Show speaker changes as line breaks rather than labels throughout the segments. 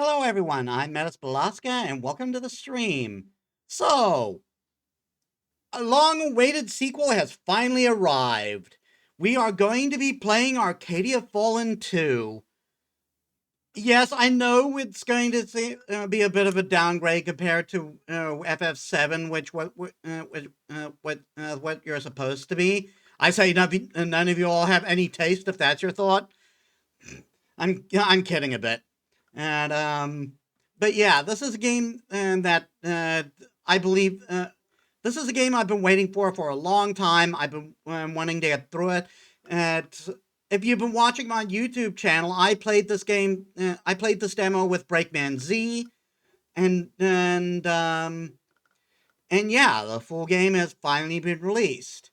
Hello everyone, I'm Metis Balaska and welcome to the stream. So, a long-awaited sequel has finally arrived. We are going to be playing Arcadia Fallen 2. Yes, I know it's going to be a bit of a downgrade compared to FF7, which what you're supposed to be. I say none of you all have any taste if that's your thought. I'm kidding a bit. And but yeah, this is a game that I believe this is a game I've been waiting for a long time. I've been wanting to get through it. And if you've been watching my YouTube channel, I played this game. I played this demo with Breakman Z, and yeah, the full game has finally been released.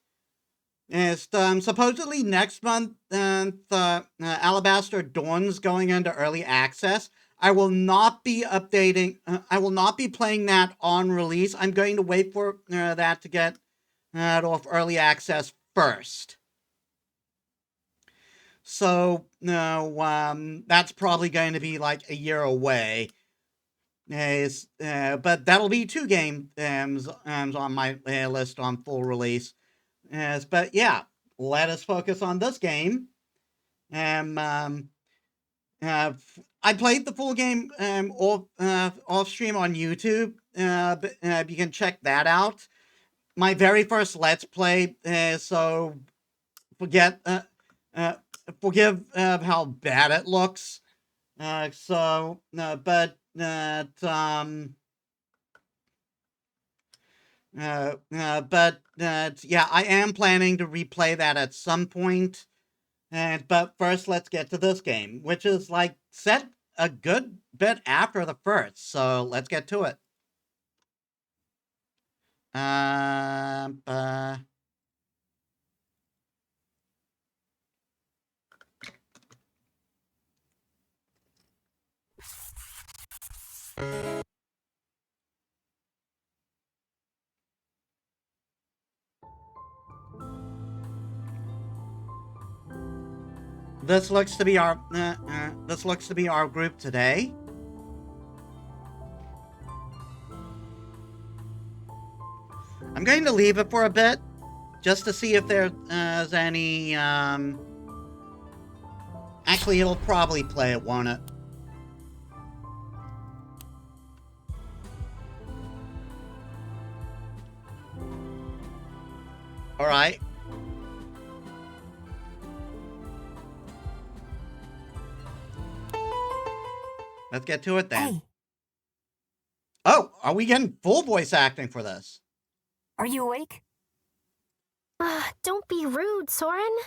It's supposedly next month, Alabaster Dawn's going into early access. I will not be updating. I will not be playing that on release. I'm going to wait for that to get off early access first. So that's probably going to be like a year away. But that'll be two games on my list on full release. But yeah, let us focus on this game. I played the full game off stream on YouTube. But you can check that out. My very first Let's Play, so forgive how bad it looks. Yeah, I am planning to replay that at some point. But first, let's get to this game, which is like set a good bit after the first. So let's get to it. This looks to be our group today. I'm going to leave it for a bit, just to see if there's any. Actually, it'll probably play it, won't it? All right. Let's get to it then.
Hey.
Oh, are we getting full voice acting for this?
Are you awake?
Don't be rude, Soren.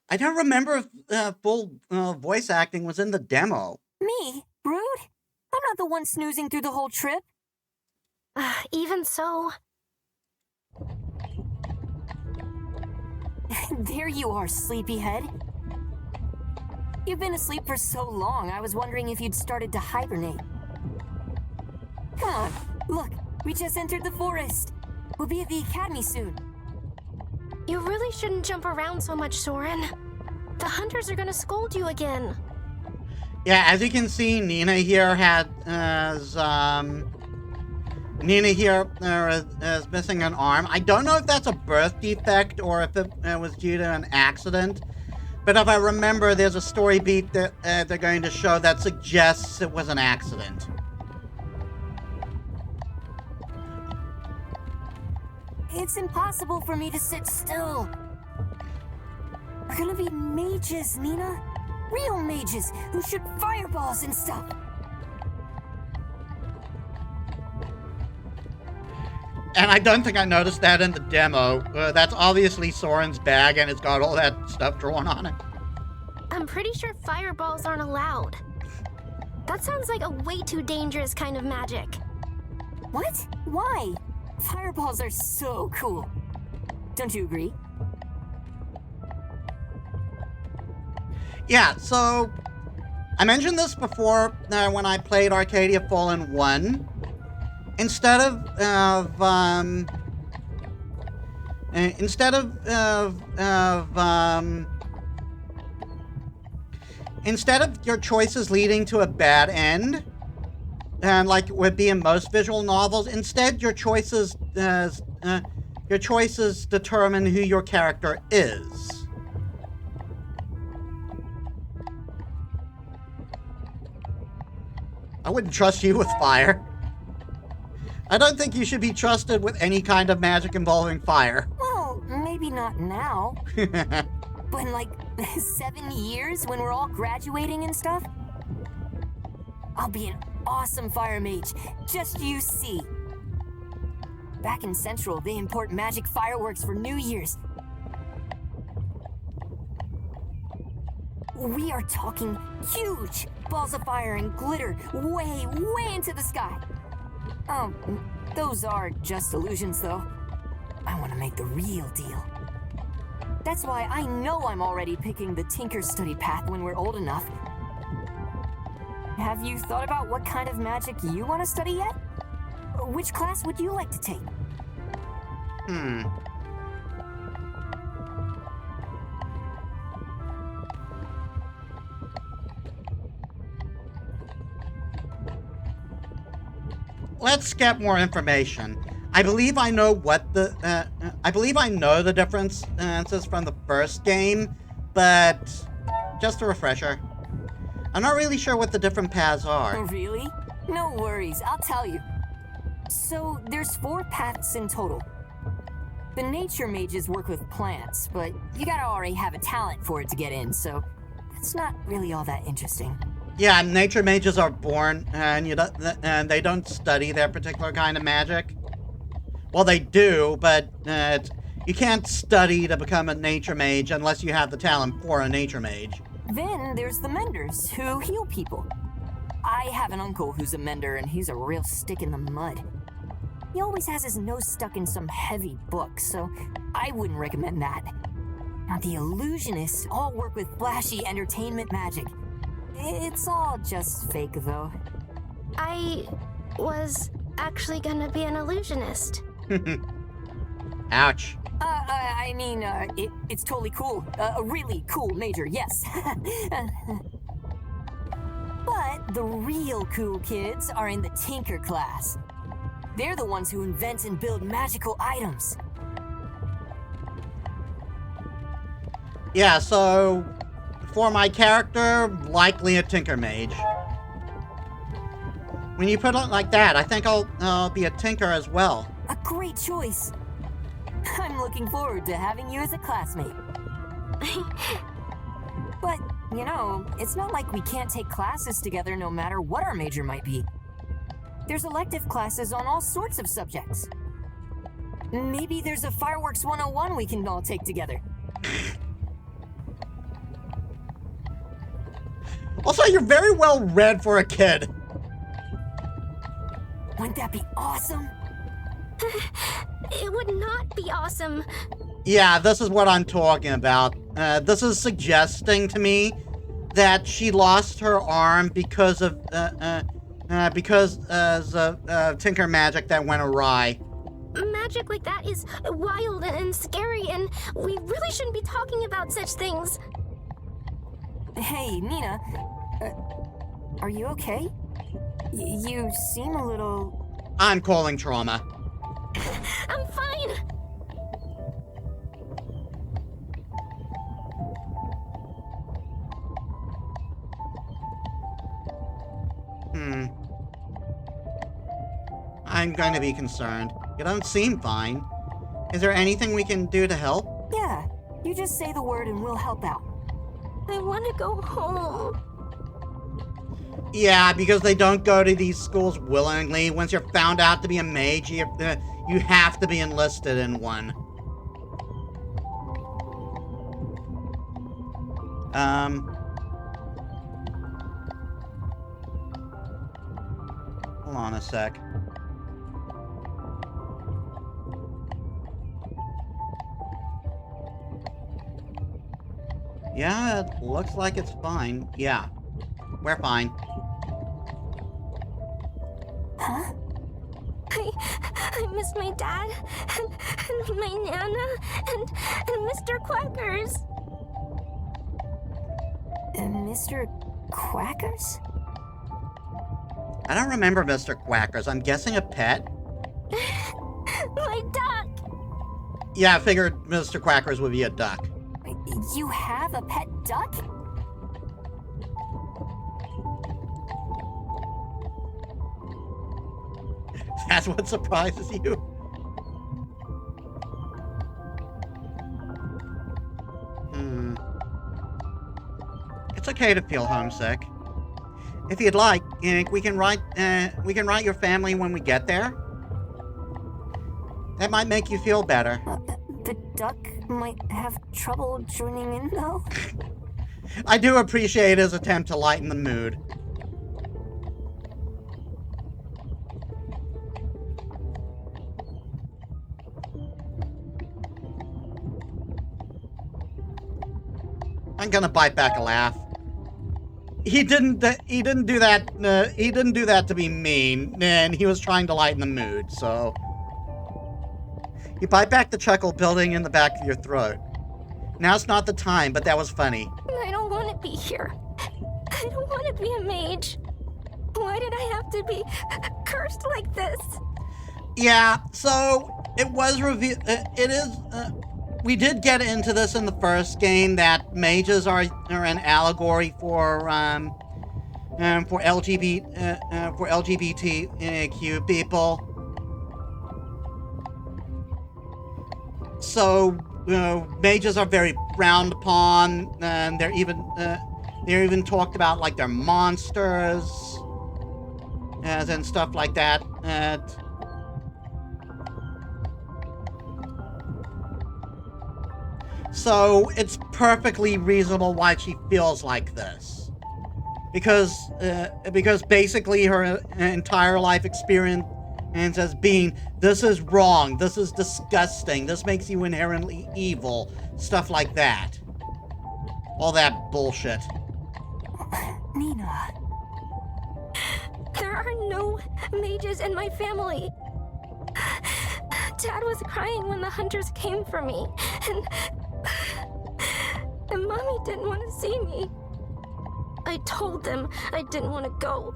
I don't remember if full voice acting was in the demo.
Me? Rude? I'm not the one snoozing through the whole trip.
Even so.
There you are, sleepyhead. You've been asleep for so long, I was wondering if you'd started to hibernate. Come on, look, we just entered the forest. We'll be at the academy soon.
You really shouldn't jump around so much, Soren. The hunters are gonna scold you again.
Yeah, as you can see, Nina here is missing an arm. I don't know if that's a birth defect or if it was due to an accident. But if I remember, there's a story beat that they're going to show that suggests it was an accident.
It's impossible for me to sit still. We're gonna be mages, Nina. Real mages who shoot fireballs and stuff.
And I don't think I noticed that in the demo. That's obviously Soren's bag, and it's got all that stuff drawn on it.
I'm pretty sure fireballs aren't allowed. That sounds like a way too dangerous kind of magic.
What? Why? Fireballs are so cool. Don't you agree?
Yeah, so I mentioned this before when I played Arcadia Fallen 1. Instead of your choices leading to a bad end, and like would be in most visual novels. Instead, your choices determine who your character is. I wouldn't trust you with fire. I don't think you should be trusted with any kind of magic involving fire.
Well, maybe not now. But in like 7 years when we're all graduating and stuff, I'll be an awesome fire mage. Just you see. Back in Central, they import magic fireworks for New Year's. We are talking huge balls of fire and glitter way, way into the sky. Oh, those are just illusions, though. I want to make the real deal. That's why I know I'm already picking the Tinker study path when we're old enough. Have you thought about what kind of magic you want to study yet? Which class would you like to take?
Let's get more information. I believe I know what the differences from the first game, but just a refresher. I'm not really sure what the different paths are.
Really? No worries, I'll tell you. So, there's 4 paths in total. The nature mages work with plants, but you gotta already have a talent for it to get in, so that's not really all that interesting.
Yeah, nature mages are born, and they don't study their particular kind of magic. Well, they do, but you can't study to become a nature mage unless you have the talent for a nature mage.
Then there's the menders, who heal people. I have an uncle who's a mender, and he's a real stick in the mud. He always has his nose stuck in some heavy book, so I wouldn't recommend that. Now, the illusionists all work with flashy entertainment magic. It's all just fake, though.
I was actually gonna be an illusionist.
Ouch.
It's totally cool. A really cool major, yes. But the real cool kids are in the Tinker class. They're the ones who invent and build magical items.
Yeah, so for my character, likely a Tinker mage. When you put it like that, I think I'll be a Tinker as well.
A great choice. I'm looking forward to having you as a classmate. But, you know, it's not like we can't take classes together no matter what our major might be. There's elective classes on all sorts of subjects. Maybe there's a Fireworks 101 we can all take together.
Also, you're very well read for a kid.
Wouldn't that be awesome?
It would not be awesome.
Yeah, this is what I'm talking about. This is suggesting to me that she lost her arm because of Tinker magic that went awry.
Magic like that is wild and scary, and we really shouldn't be talking about such things.
Hey, Nina. Are you okay? You seem a little...
I'm calling trauma.
I'm fine.
I'm going to be concerned. You don't seem fine. Is there anything we can do to help?
Yeah, you just say the word and we'll help out.
I want to go home.
Yeah, because they don't go to these schools willingly. Once you're found out to be a mage, you have to be enlisted in one. Hold on a sec. Yeah, it looks like it's fine. Yeah, we're fine.
Huh?
I miss my dad and my Nana and Mr. Quackers.
Mr. Quackers?
I don't remember Mr. Quackers. I'm guessing a pet?
My duck!
Yeah, I figured Mr. Quackers would be a duck.
You have a pet duck?
That's what surprises you? It's okay to feel homesick. If you'd like, we can write your family when we get there. That might make you feel better.
The duck might have trouble joining in, though.
I do appreciate his attempt to lighten the mood. I'm gonna bite back a laugh. He didn't do that. He didn't do that to be mean, and he was trying to lighten the mood. So you bite back the chuckle building in the back of your throat. Now's not the time, but that was funny.
I don't want to be here. I don't want to be a mage. Why did I have to be cursed like this?
Yeah. So it was revealed. It is. We did get into this in the first game that mages are an allegory for LGBTQ people. So mages are very frowned upon, and they're even talked about like they're monsters, and stuff like that. So it's perfectly reasonable why she feels like this, because basically her entire life experience as being, this is wrong, this is disgusting, this makes you inherently evil, stuff like that. All that bullshit.
Nina.
There are no mages in my family. Dad was crying when the hunters came for me, and Mommy didn't want to see me. I told them I didn't want to go.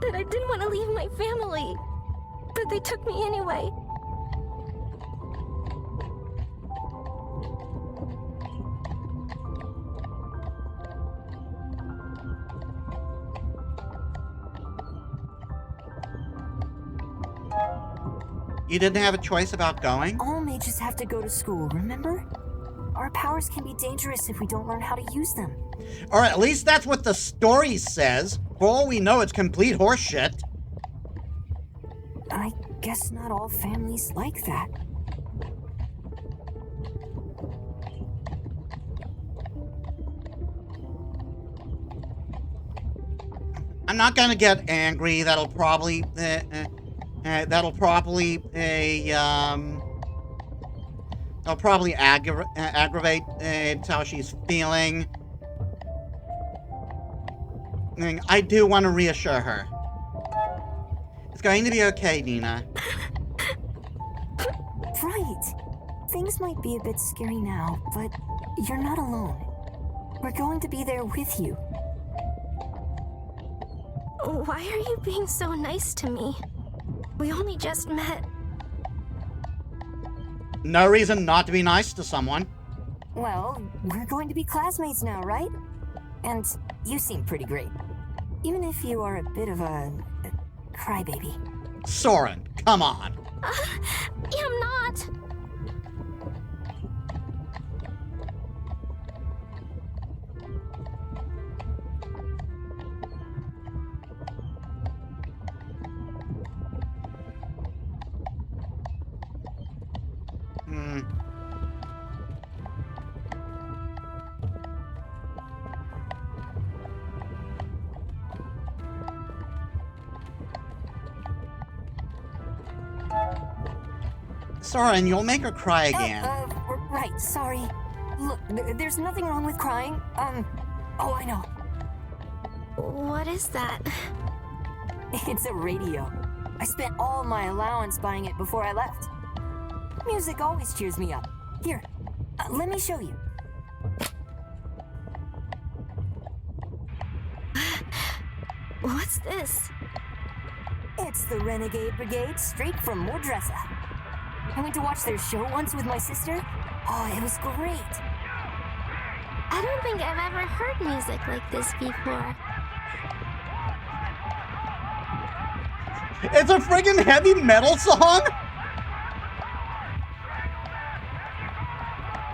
That I didn't want to leave my family. But they took me anyway.
You didn't have a choice about going?
All mages have to go to school, remember? Our powers can be dangerous if we don't learn how to use them.
Or at least that's what the story says. For all we know, it's complete horseshit.
I guess not all families like that.
I'm not gonna get angry. That'll probably aggravate how she's feeling. And I do want to reassure her. It's going to be okay, Nina.
Right. Things might be a bit scary now, but you're not alone. We're going to be there with you.
Why are you being so nice to me? We only just met.
No reason not to be nice to someone.
Well, we're going to be classmates now, right? And you seem pretty great. Even if you are a bit of a crybaby.
Soren, come on.
I'm not.
Soren, you'll make her cry again.
Right, sorry. Look, there's nothing wrong with crying. Oh, I know.
What is that?
It's a radio. I spent all my allowance buying it before I left. Music always cheers me up. Here, let me show you.
What's this?
It's the Renegade Brigade straight from Mordressa. I went to watch their show once with my sister. Oh, it was great.
I don't think I've ever heard music like this before.
It's a friggin' heavy metal song?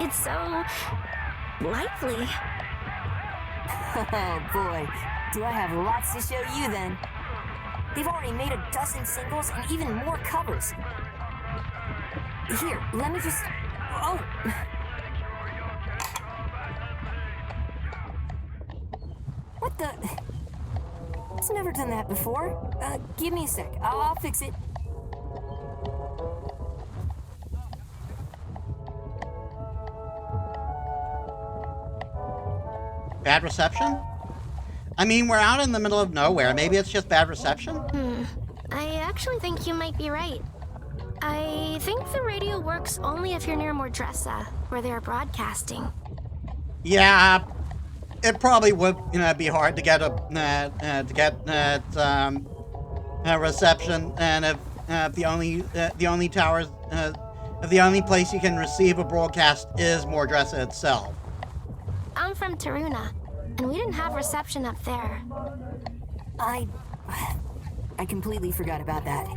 It's so lively.
Oh boy, do I have lots to show you then. They've already made a dozen singles and even more covers. Here, let me just... Oh! What the... It's never done that before. Give me a sec. I'll fix it.
Bad reception? I mean, we're out in the middle of nowhere. Maybe it's just bad reception?
I actually think you might be right. I think the radio works only if you're near Mordressa, where they're broadcasting.
Yeah, it probably would, be hard to get a reception, and if the only towers, if the only place you can receive a broadcast is Mordressa itself.
I'm from Taruna, and we didn't have reception up there.
I completely forgot about that.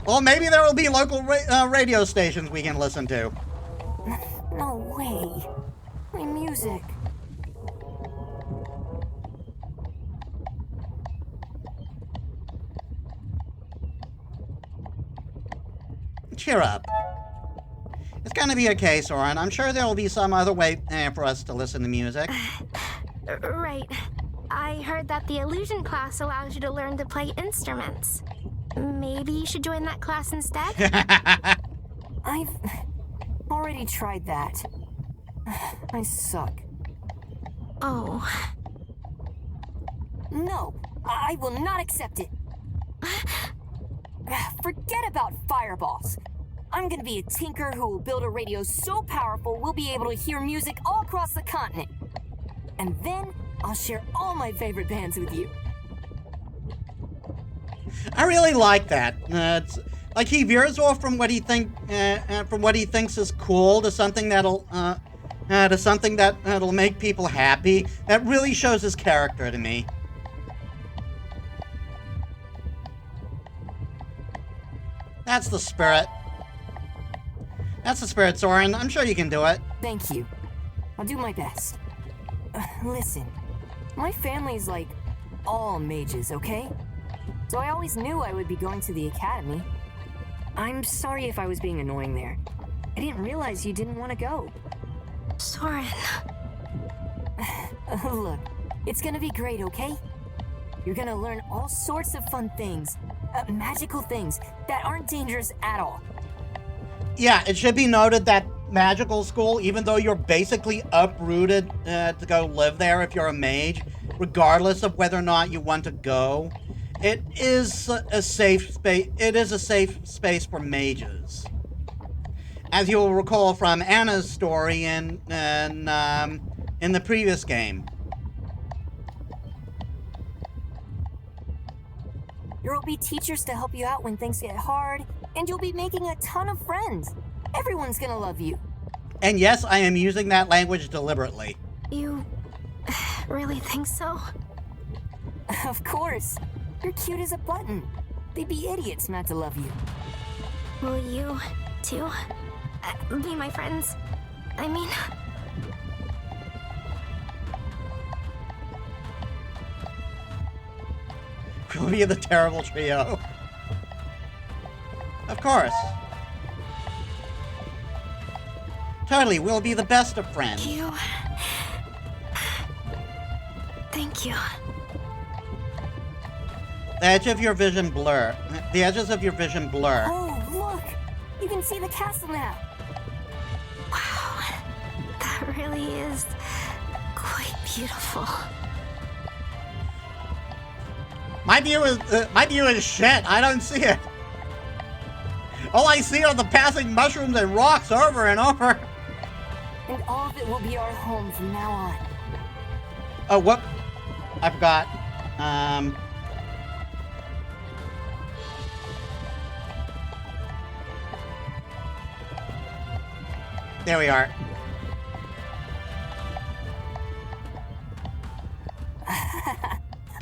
Well, maybe there will be local radio stations we can listen to.
No way. My music.
Cheer up. It's gonna be okay, Soren. I'm sure there will be some other way for us to listen to music.
Right. I heard that the illusion class allows you to learn to play instruments. Maybe you should join that class instead?
I've already tried that. I suck.
Oh.
No, I will not accept it. Forget about fireballs. I'm gonna be a tinker who will build a radio so powerful we'll be able to hear music all across the continent. And then I'll share all my favorite bands with you.
I really like that. It's like he veers off from what he thinks is cool to something that'll make people happy. That really shows his character to me. That's the spirit. That's the spirit, Soren. I'm sure you can do it.
Thank you. I'll do my best. Listen, my family's like all mages, okay? So I always knew I would be going to the academy. I'm sorry if I was being annoying there. I didn't realize you didn't want to go.
Soren.
Look, it's gonna be great, okay? You're gonna learn all sorts of fun things. Magical things that aren't dangerous at all.
Yeah, it should be noted that magical school, even though you're basically uprooted to go live there if you're a mage, regardless of whether or not you want to go, it is a safe space. It is a safe space for mages. As you'll recall from Anna's story in the previous game.
There will be teachers to help you out when things get hard, and you'll be making a ton of friends. Everyone's gonna love you.
And yes, I am using that language deliberately.
You really think so?
Of course. You're cute as a button. They'd be idiots not to love you.
Will you, too, be my friends? I mean...
We'll be the terrible trio. Of course. Totally, we'll be the best of friends.
Thank you.
The edge of your vision blur. The edges of your vision blur.
Oh, look! You can see the castle now.
Wow. That really is quite beautiful.
My view is shit. I don't see it. All I see are the passing mushrooms and rocks over and over.
And all of it will be our home from now on.
Oh, I forgot. There we are.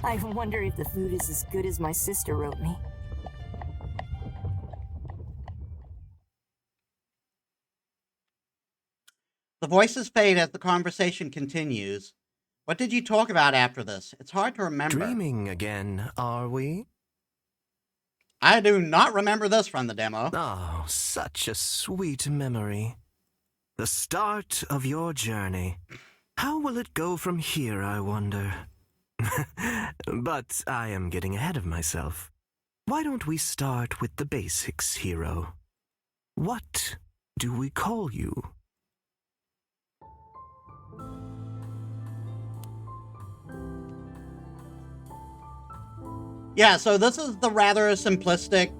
I wonder if the food is as good as my sister wrote me.
The voices fade as the conversation continues. What did you talk about after this? It's hard to remember.
Dreaming again, are we?
I do not remember this from the demo.
Oh, such a sweet memory. The start of your journey. How will it go from here, I wonder? But I am getting ahead of myself. Why don't we start with the basics, hero? What do we call you?
Yeah, so this is the rather simplistic,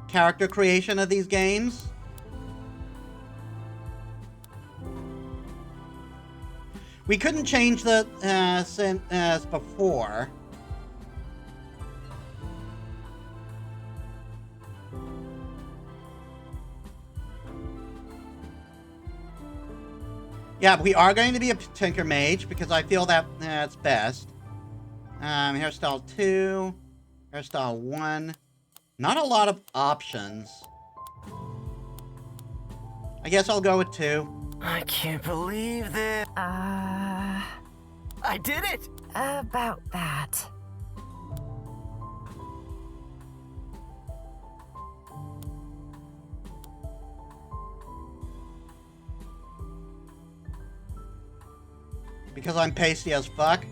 character creation of these games. We couldn't change the as before. Yeah, we are going to be a Tinker Mage because I feel that that's best. Hairstyle 2, hairstyle 1. Not a lot of options. I guess I'll go with 2.
I can't believe this. I did it!
About that.
Because I'm pasty as fuck.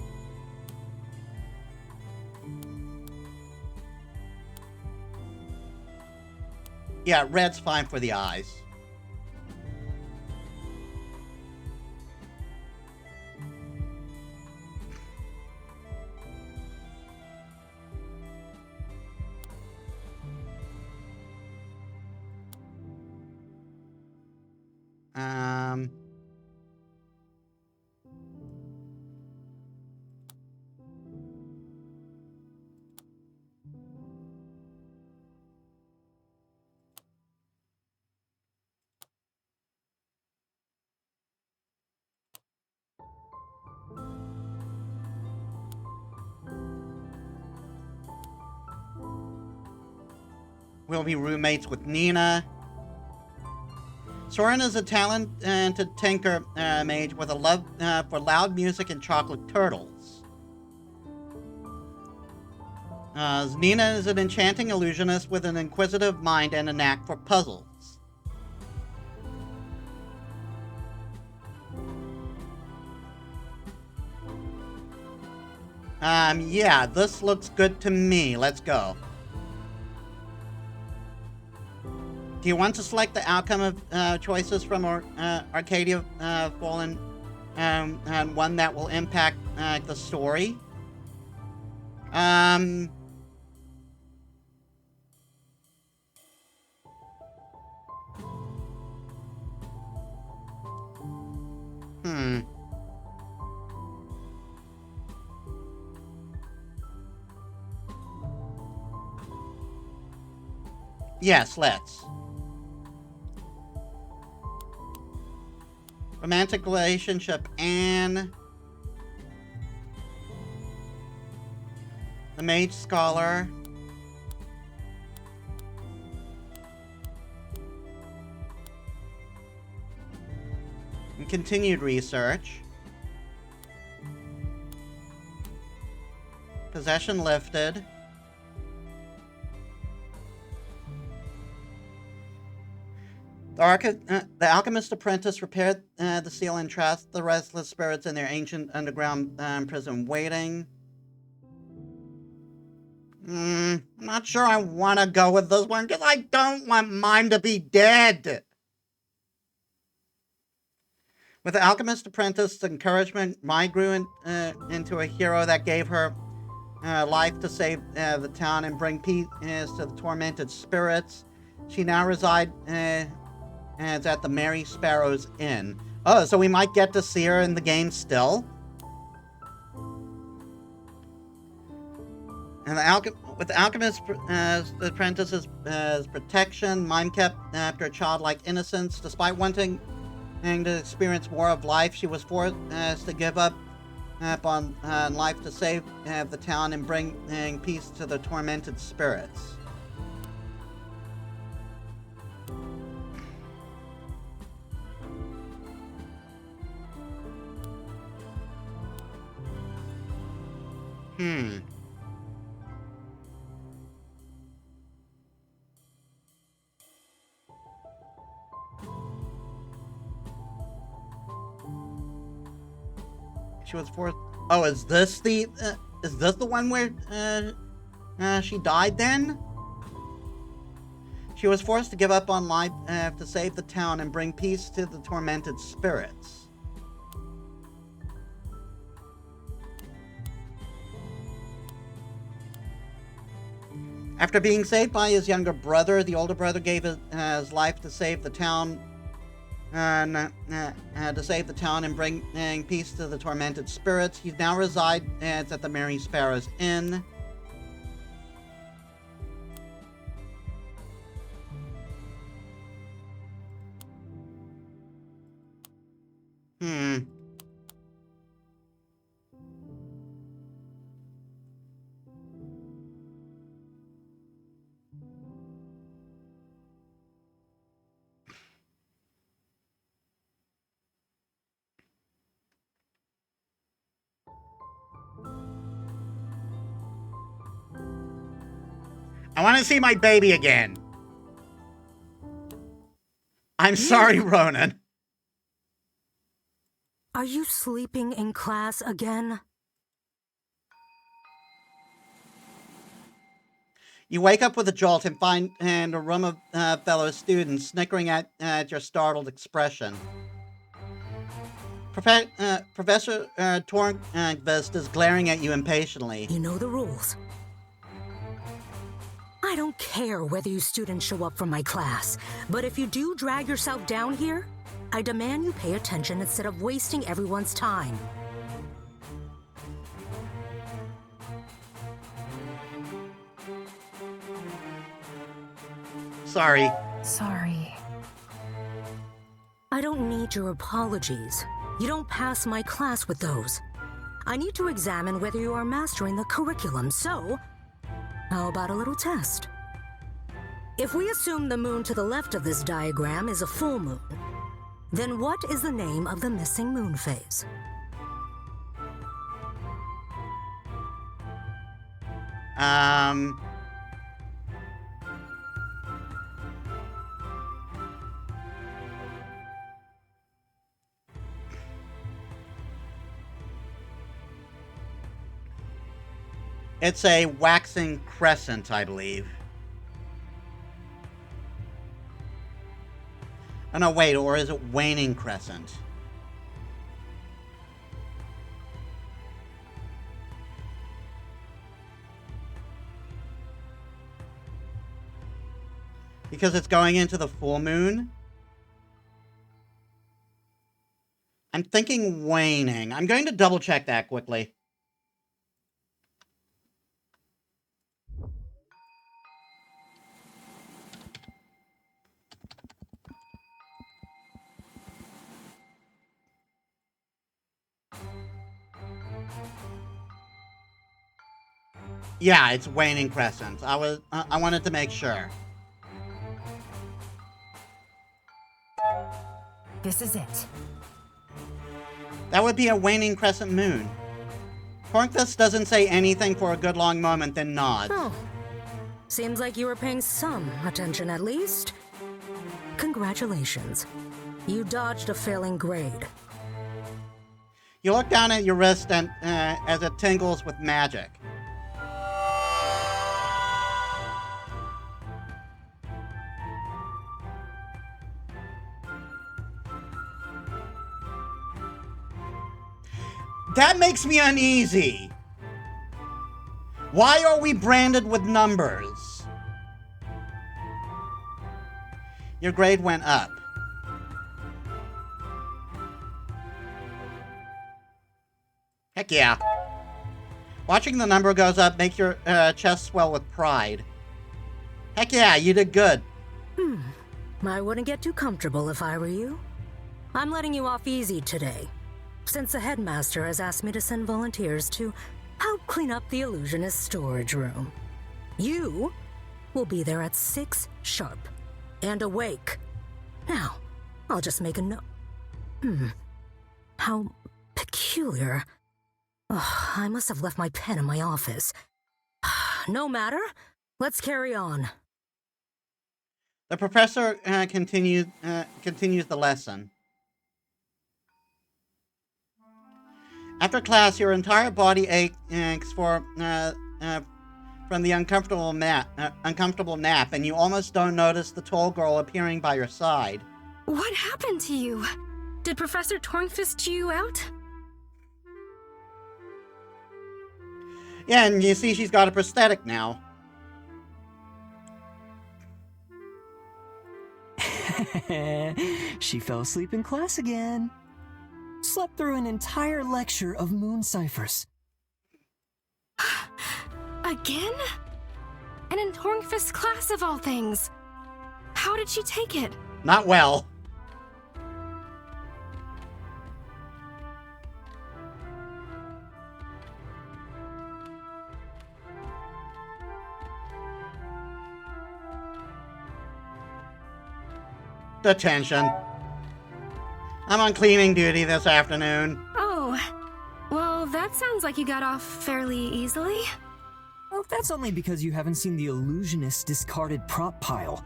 Yeah, red's fine for the eyes. We'll be roommates with Nina. Soren is a talented tinker mage with a love for loud music and chocolate turtles. Nina is an enchanting illusionist with an inquisitive mind and a knack for puzzles. Yeah, this looks good to me. Let's go. Do you want to select the outcome of choices from Arcadia Fallen and one that will impact the story? Yes, let's. Romantic relationship and the mage scholar. And continued research. Possession lifted. The alchemist apprentice repaired the seal and trapped the restless spirits in their ancient underground prison waiting. I'm not sure I want to go with this one because I don't want mine to be dead. With the alchemist apprentice's encouragement, Mai grew into a hero that gave her life to save the town and bring peace to the tormented spirits. She now resides at the Mary Sparrow's Inn. Oh, so we might get to see her in the game still? And with the alchemist's apprentice's protection, Mime kept after a childlike innocence. Despite wanting to experience more of life, she was forced to give up on life to save the town and bring peace to the tormented spirits. She was forced. Oh, is this the one where she died then? She was forced to give up on life to save the town and bring peace to the tormented spirits. After being saved by his younger brother, the older brother gave his life to save the town. To save the town and bring peace to the tormented spirits. He now resides at the Mary Sparrow's Inn. I want to see my baby again. I'm sorry, Ronan.
Are you sleeping in class again?
You wake up with a jolt and find a room of fellow students snickering at your startled expression. Professor Tornquist is glaring at you impatiently.
You know the rules. I don't care whether you students show up for my class, but if you do drag yourself down here, I demand you pay attention instead of wasting everyone's time.
Sorry.
Sorry.
I don't need your apologies. You don't pass my class with those. I need to examine whether you are mastering the curriculum, so how about a little test? If we assume the moon to the left of this diagram is a full moon, then what is the name of the missing moon phase?
It's a waxing crescent, I believe. Oh, no, wait, or is it waning crescent? Because it's going into the full moon? I'm thinking waning. I'm going to double check that quickly. Yeah, it's waning crescent. I wanted to make sure.
This is it.
That would be a waning crescent moon. Tornquist doesn't say anything for a good long moment, then nods.
Oh, seems like you were paying some attention at least. Congratulations. You dodged a failing grade.
You look down at your wrist and as it tingles with magic. That makes me uneasy. Why are we branded with numbers? Your grade went up. Heck yeah. Watching the number goes up makes your chest swell with pride. Heck yeah, you did good.
I wouldn't get too comfortable if I were you. I'm letting you off easy today, since the headmaster has asked me to send volunteers to help clean up the illusionist storage room. You will be there at 6 sharp and awake. Now, I'll just make a note. How peculiar. Oh, I must have left my pen in my office. No matter. Let's carry on.
The professor continues the lesson. After class, your entire body aches from the uncomfortable nap, and you almost don't notice the tall girl appearing by your side.
What happened to you? Did Professor Tornfist chew you out?
Yeah, and you see she's got a prosthetic now.
She fell asleep in class again. Slept through an entire lecture of moon ciphers.
Again? And in Tornfist's class of all things. How did she take it?
Not well. Detention. I'm on cleaning duty this afternoon.
Oh, well, that sounds like you got off fairly easily.
Well, that's only because you haven't seen the illusionist's discarded prop pile.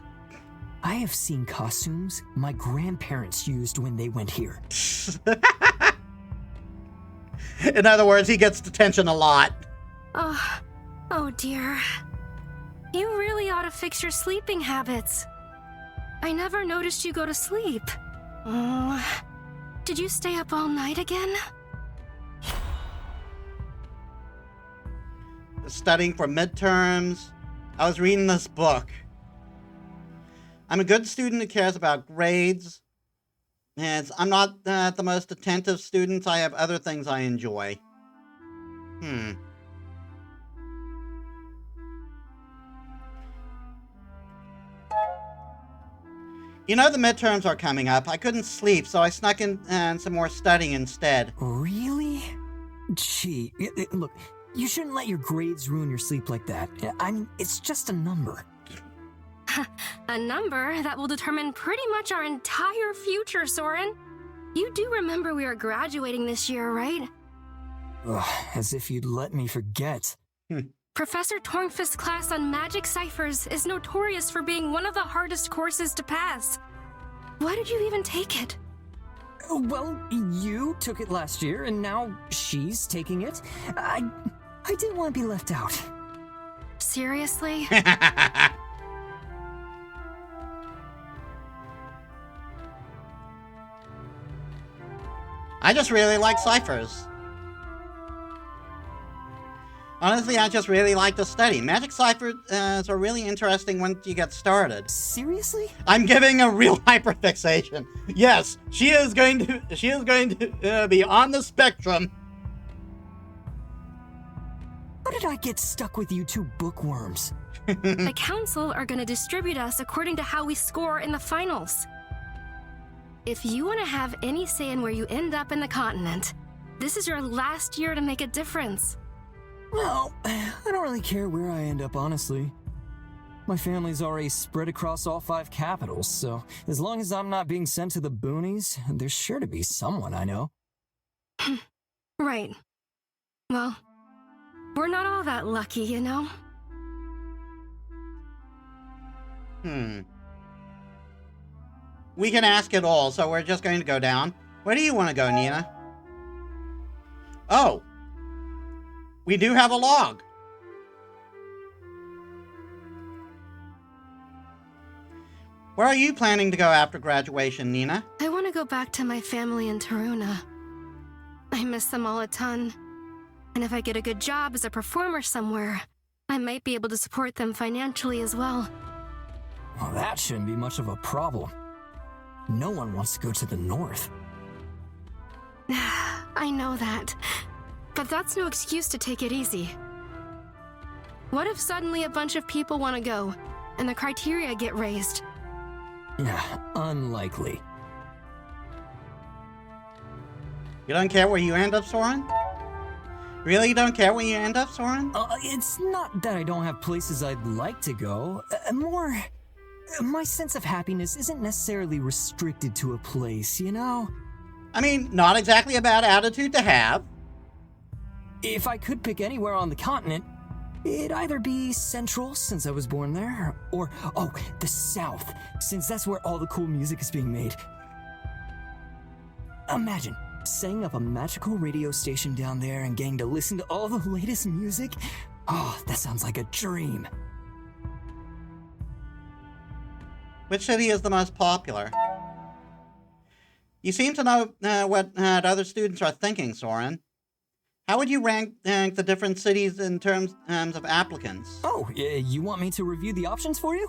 I have seen costumes my grandparents used when they went here.
In other words, he gets detention a lot.
Oh dear. You really ought to fix your sleeping habits. I never noticed you go to sleep. Oh, did you stay up all night again?
Studying for midterms. I was reading this book. I'm a good student who cares about grades. And I'm not the most attentive student. I have other things I enjoy. You know the midterms are coming up. I couldn't sleep, so I snuck in some more studying instead.
Really? Gee, look, you shouldn't let your grades ruin your sleep like that. I mean, it's just a number.
A number that will determine pretty much our entire future, Soren. You do remember we are graduating this year, right?
Ugh, as if you'd let me forget.
Professor Tornfist's class on magic ciphers is notorious for being one of the hardest courses to pass. Why did you even take it?
Well, you took it last year, and now she's taking it. I didn't want to be left out.
Seriously?
I just really like ciphers. Honestly, I just really like to study. Magic ciphers are really interesting once you get started.
Seriously?
I'm giving a real hyperfixation. Yes, she is going to be on the spectrum.
How did I get stuck with you two bookworms?
The council are going to distribute us according to how we score in the finals. If you want to have any say in where you end up in the continent, this is your last year to make a difference.
Well, I don't really care where I end up, honestly. My family's already spread across all 5 capitals, so as long as I'm not being sent to the boonies, there's sure to be someone I know.
Right. Well, we're not all that lucky, you know?
We can ask it all, so we're just going to go down. Where do you want to go, Nina? Oh. We do have a log. Where are you planning to go after graduation, Nina?
I want to go back to my family in Taruna. I miss them all a ton. And if I get a good job as a performer somewhere, I might be able to support them financially as well.
Well, that shouldn't be much of a problem. No one wants to go to the north.
I know that. But that's no excuse to take it easy. What if suddenly a bunch of people want to go, and the criteria get raised?
Yeah, unlikely.
You don't care where you end up, Soren? Really, you don't care where you end up, Soren?
It's not that I don't have places I'd like to go. More, my sense of happiness isn't necessarily restricted to a place, you know?
I mean, not exactly a bad attitude to have.
If I could pick anywhere on the continent, it'd either be Central, since I was born there, or, the South, since that's where all the cool music is being made. Imagine setting up a magical radio station down there and getting to listen to all the latest music. Oh, that sounds like a dream.
Which city is the most popular? You seem to know what other students are thinking, Soren. How would you rank the different cities in terms of applicants?
Oh, you want me to review the options for you?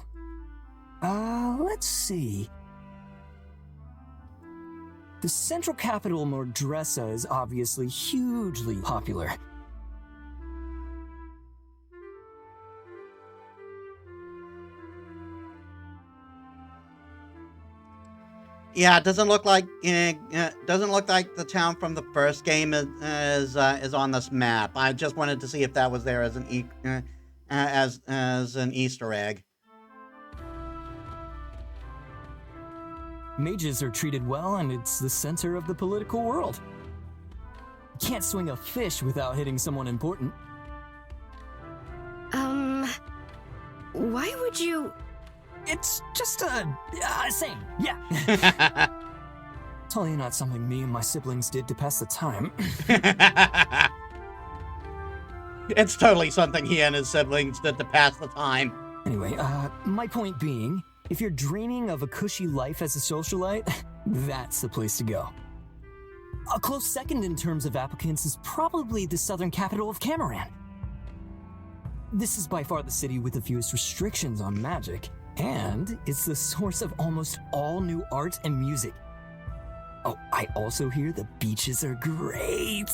Let's see. The central capital, Mordressa, is obviously hugely popular.
Yeah, it doesn't look like the town from the first game is on this map. I just wanted to see if that was there as an Easter egg.
Mages are treated well, and it's the center of the political world. You can't swing a fish without hitting someone important.
Why would you...
It's just same, yeah. Totally not something me and my siblings did to pass the time.
It's totally something he and his siblings did to pass the time.
Anyway, my point being, if you're dreaming of a cushy life as a socialite, that's the place to go. A close second in terms of applicants is probably the southern capital of Cameron. This is by far the city with the fewest restrictions on magic, and it's the source of almost all new art and music. Oh, I also hear the beaches are great.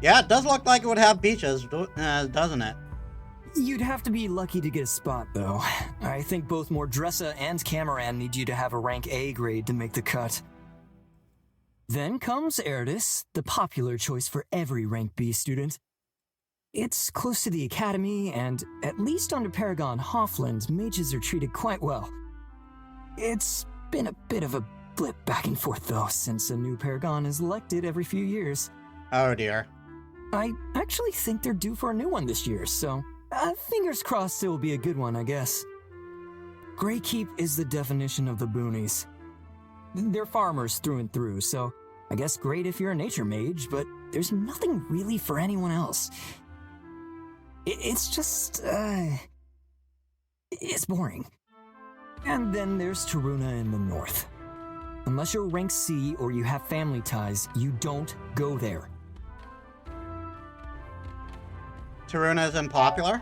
Yeah, it does look like it would have beaches, doesn't it?
You'd have to be lucky to get a spot, though. I think both Mordressa and Cameron need you to have a rank A grade to make the cut. Then comes Erdis, the popular choice for every rank B student. It's close to the academy, and at least under Paragon Hoffland, mages are treated quite well. It's been a bit of a blip back and forth, though, since a new Paragon is elected every few years.
Oh dear.
I actually think they're due for a new one this year, so fingers crossed it will be a good one, I guess. Greykeep is the definition of the boonies. They're farmers through and through, so I guess great if you're a nature mage, but there's nothing really for anyone else. It's just, it's boring. And then there's Taruna in the north. Unless you're rank C or you have family ties, you don't go there.
Taruna is unpopular?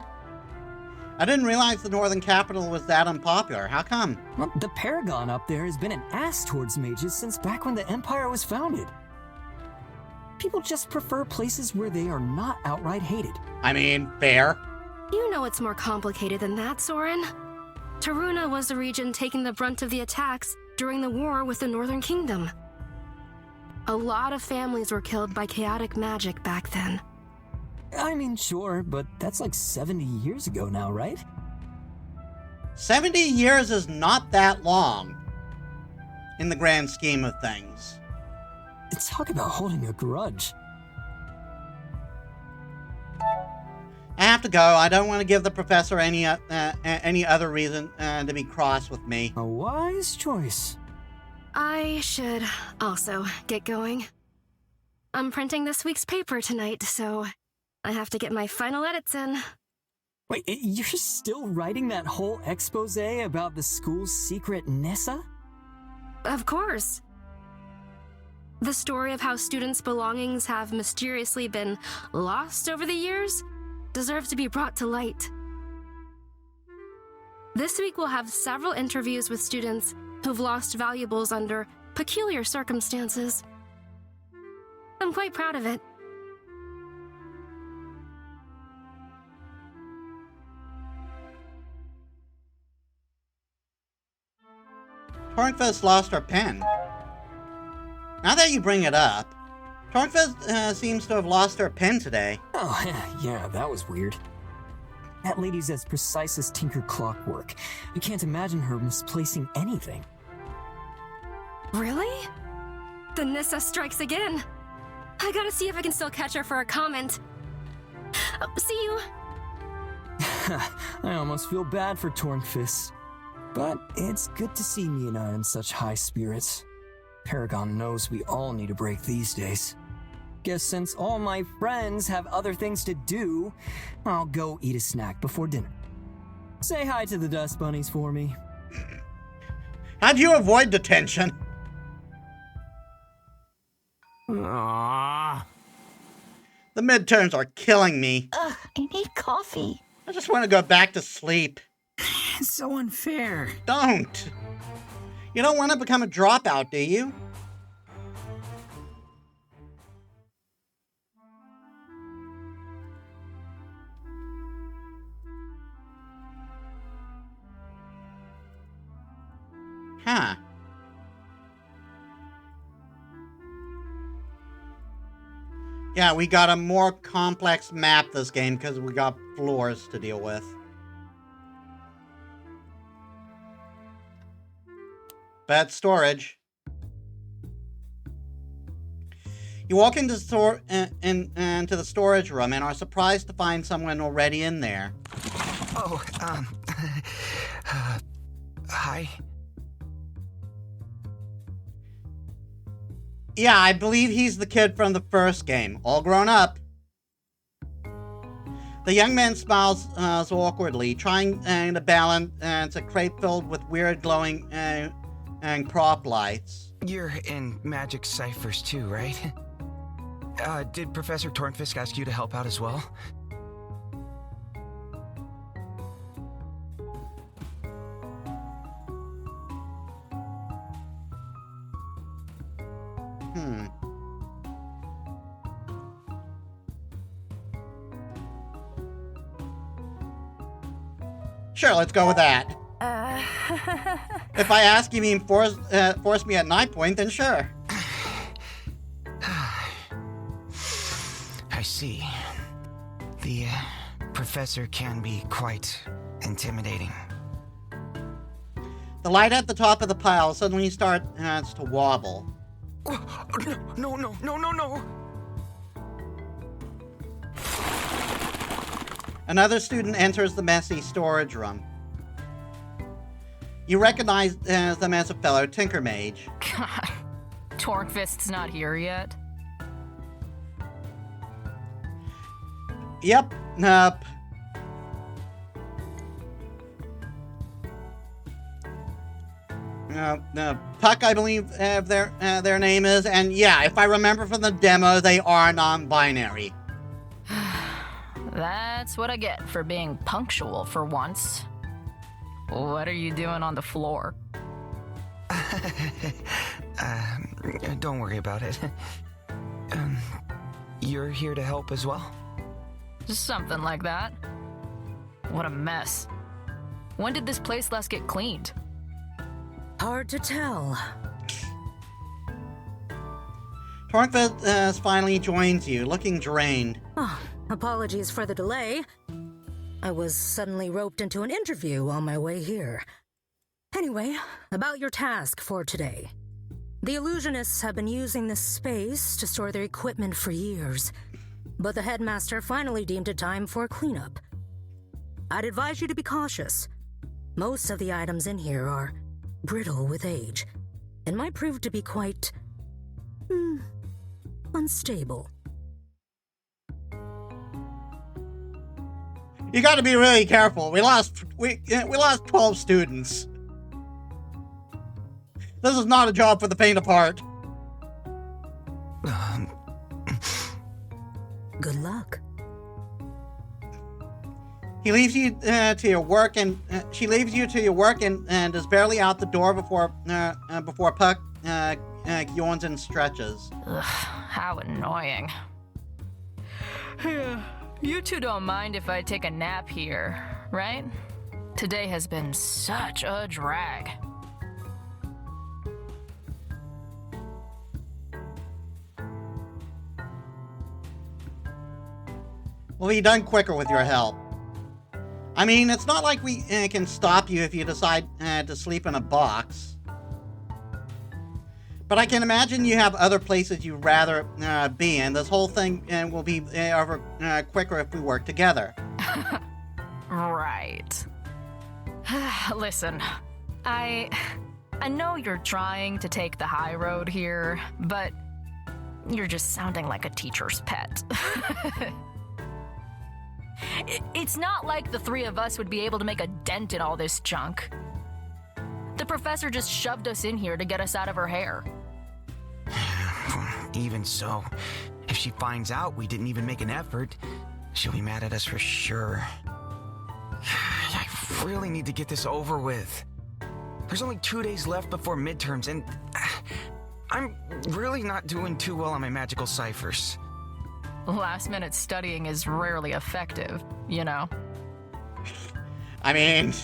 I didn't realize the northern capital was that unpopular. How come?
Well, the Paragon up there has been an ass towards mages since back when the Empire was founded. People just prefer places where they are not outright hated.
I mean, fair.
You know it's more complicated than that, Soren. Taruna was the region taking the brunt of the attacks during the war with the Northern Kingdom. A lot of families were killed by chaotic magic back then.
I mean, sure, but that's like 70 years ago now, right?
70 years is not that long in the grand scheme of things.
Talk about holding a grudge.
I have to go. I don't want to give the professor any other reason to be cross with me.
A wise choice.
I should also get going. I'm printing this week's paper tonight, so I have to get my final edits in.
Wait, you're still writing that whole expose about the school's secret Nissa?
Of course. The story of how students' belongings have mysteriously been lost over the years? deserve to be brought to light. This week we'll have several interviews with students who've lost valuables under peculiar circumstances. I'm quite proud of it.
Tornquist lost her pen. Now that you bring it up, Tornquist seems to have lost her pen today.
Oh, yeah, that was weird. That lady's as precise as Tinker Clockwork. You can't imagine her misplacing anything.
Really? Then Nissa strikes again. I gotta see if I can still catch her for a comment. See you.
I almost feel bad for Tornquist. But it's good to see Mina in such high spirits. Paragon knows we all need a break these days. Guess since all my friends have other things to do, I'll go eat a snack before dinner. Say hi to the dust bunnies for me.
How'd you avoid detention?
Aww.
The midterms are killing me.
Ugh, I need coffee.
I just want to go back to sleep.
It's so unfair.
Don't. You don't want to become a dropout, do you? Huh. Yeah, we got a more complex map this game because we got floors to deal with. Bad storage. You walk into into the storage room and are surprised to find someone already in there.
Oh, hi.
Yeah, I believe he's the kid from the first game, all grown up. The young man smiles awkwardly, trying to balance a crate filled with weird glowing and prop lights.
You're in magic ciphers too, right? Did Professor Tornquist ask you to help out as well?
Sure, let's go with that. If I ask you mean force me at 9 point, then sure.
I see. The professor can be quite intimidating.
The light at the top of the pile suddenly starts to wobble.
No.
Another student enters the messy storage room. You recognize them as a fellow Tinker Mage.
God, Tornquist's not here yet?
Yep, nope. No, Puck, I believe their name is, and yeah, if I remember from the demo, they are non-binary.
That's what I get for being punctual for once. What are you doing on the floor?
Don't worry about it. You're here to help as well?
Something like that. What a mess. When did this place last get cleaned?
Hard to tell.
Tornquist finally joins you, looking drained.
Oh, apologies for the delay. I was suddenly roped into an interview on my way here. Anyway, about your task for today. The illusionists have been using this space to store their equipment for years, but the headmaster finally deemed it time for a cleanup. I'd advise you to be cautious. Most of the items in here are brittle with age, and might prove to be quite unstable.
You got to be really careful. We lost 12 students. This is not a job for the faint of heart.
Good luck.
He leaves you to your work, and she leaves you to your work, and is barely out the door before Puck yawns and stretches.
Ugh, how annoying. You two don't mind if I take a nap here, right? Today has been such a drag.
We'll be done quicker with your help. I mean, it's not like we can stop you if you decide to sleep in a box. But I can imagine you have other places you'd rather be in. This whole thing will be over quicker if we work together.
Right. Listen, I know you're trying to take the high road here, but you're just sounding like a teacher's pet. It's not like the three of us would be able to make a dent in all this junk. The professor just shoved us in here to get us out of her hair.
Even so, if she finds out we didn't even make an effort, she'll be mad at us for sure. I really need to get this over with. There's only 2 days left before midterms, and I'm really not doing too well on my magical ciphers.
Last-minute studying is rarely effective, you know.
I mean,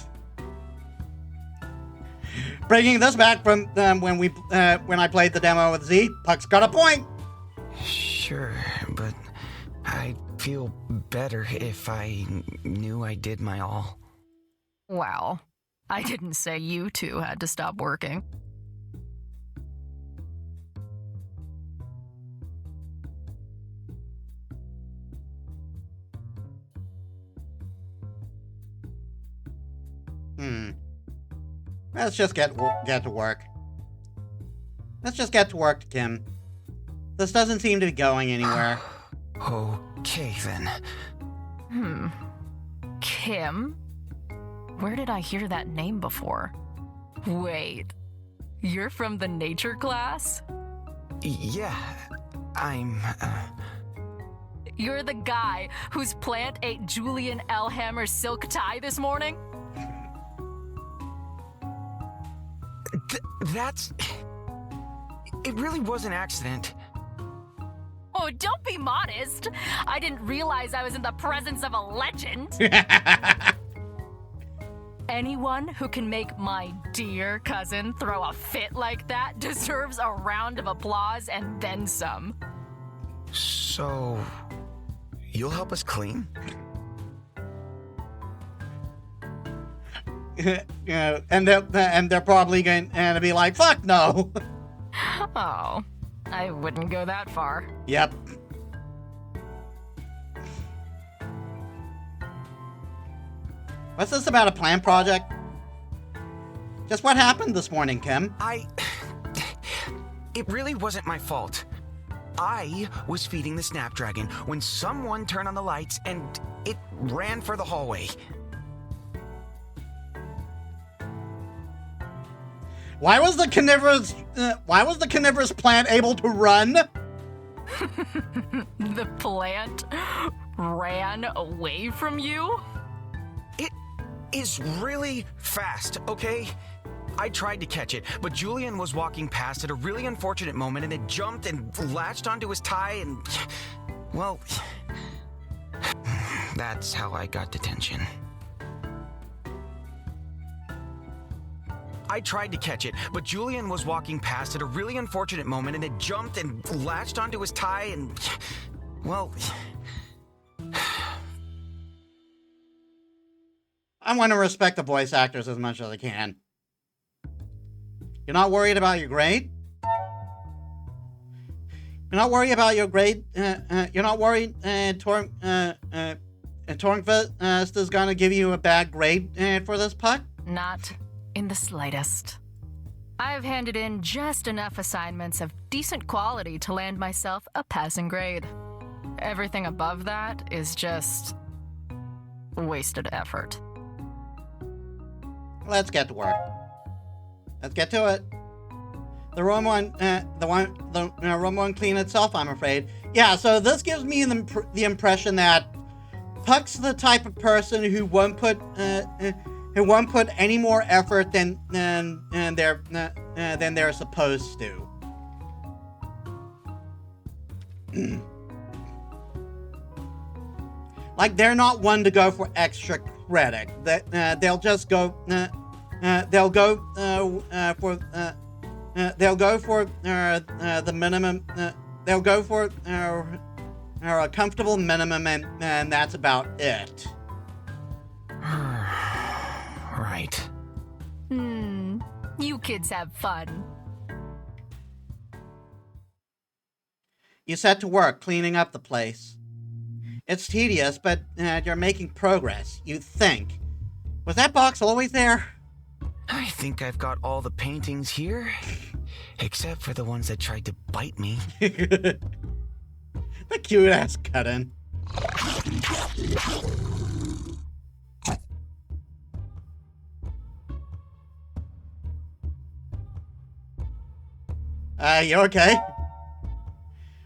bringing this back from when I played the demo with Z, Puck's got a point.
Sure, but I'd feel better if I knew I did my all.
Well, I didn't say you two had to stop working.
Let's just get to work. Let's just get to work, Kim. This doesn't seem to be going anywhere.
Okay, then.
Kim? Where did I hear that name before? Wait, you're from the nature class?
Yeah, I'm,
You're the guy whose plant ate Julian L. Hammer's silk tie this morning?
That's... It really was an accident.
Oh, don't be modest. I didn't realize I was in the presence of a legend. Anyone who can make my dear cousin throw a fit like that deserves a round of applause and then some.
So... you'll help us clean?
And they're probably going to be like, fuck no.
Oh, I wouldn't go that far.
Yep. What's this about, a plan project? Just what happened this morning, Kim?
It really wasn't my fault. I was feeding the Snapdragon when someone turned on the lights and it ran for the hallway.
Why was the carnivorous plant able to run?
The plant ran away from you?
It is really fast, okay? I tried to catch it, but Julian was walking past at a really unfortunate moment and it jumped and latched onto his tie and... well... that's how I got detention. I tried to catch it, but Julian was walking past at a really unfortunate moment and it jumped and latched onto his tie and... well...
I want to respect the voice actors as much as I can. You're not worried about your grade? You're not worried about your grade? You're not worried Tornquist is gonna give you a bad grade for this, Puck?
Not in the slightest. I've handed in just enough assignments of decent quality to land myself a passing grade. Everything above that is just wasted effort.
Let's get to work. Let's get to it. The room won't clean itself, I'm afraid. Yeah, so this gives me the impression that Puck's the type of person who won't put any more effort than they're supposed to. Like, they're not one to go for extra credit. They'll just go. They'll go for the minimum. They'll go for a comfortable minimum, and that's about it.
Right.
You kids have fun.
You set to work cleaning up the place. It's tedious, but you're making progress, you think. Was that box always there?
I think I've got all the paintings here, except for the ones that tried to bite me.
The cute-ass cut-in. You okay?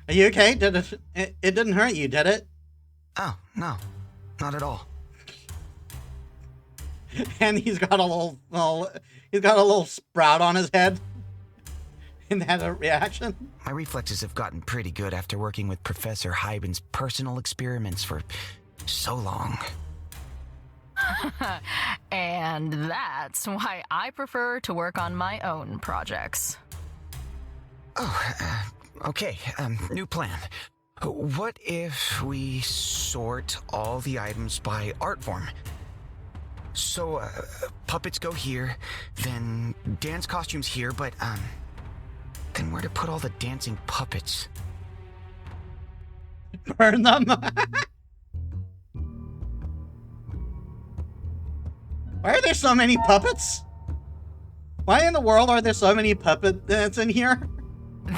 Are you okay? It didn't hurt you, did it?
Oh, no. Not at all.
And he's got a little sprout on his head. And that a reaction?
My reflexes have gotten pretty good after working with Professor Hyben's personal experiments for so long.
And that's why I prefer to work on my own projects.
Oh, okay. New plan. What if we sort all the items by art form? So, puppets go here, then dance costumes here, but, then where to put all the dancing puppets?
Burn them? Why are there so many puppets? Why in the world are there so many puppets in here?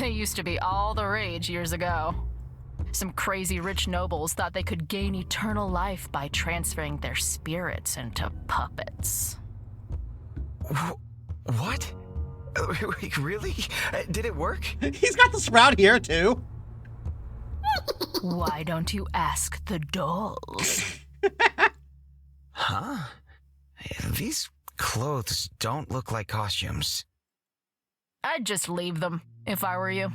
They used to be all the rage years ago. Some crazy rich nobles thought they could gain eternal life by transferring their spirits into puppets.
What? Really? Did it work?
He's got the sprout here, too.
Why don't you ask the dolls?
Huh? These clothes don't look like costumes.
I'd just leave them, if I were you.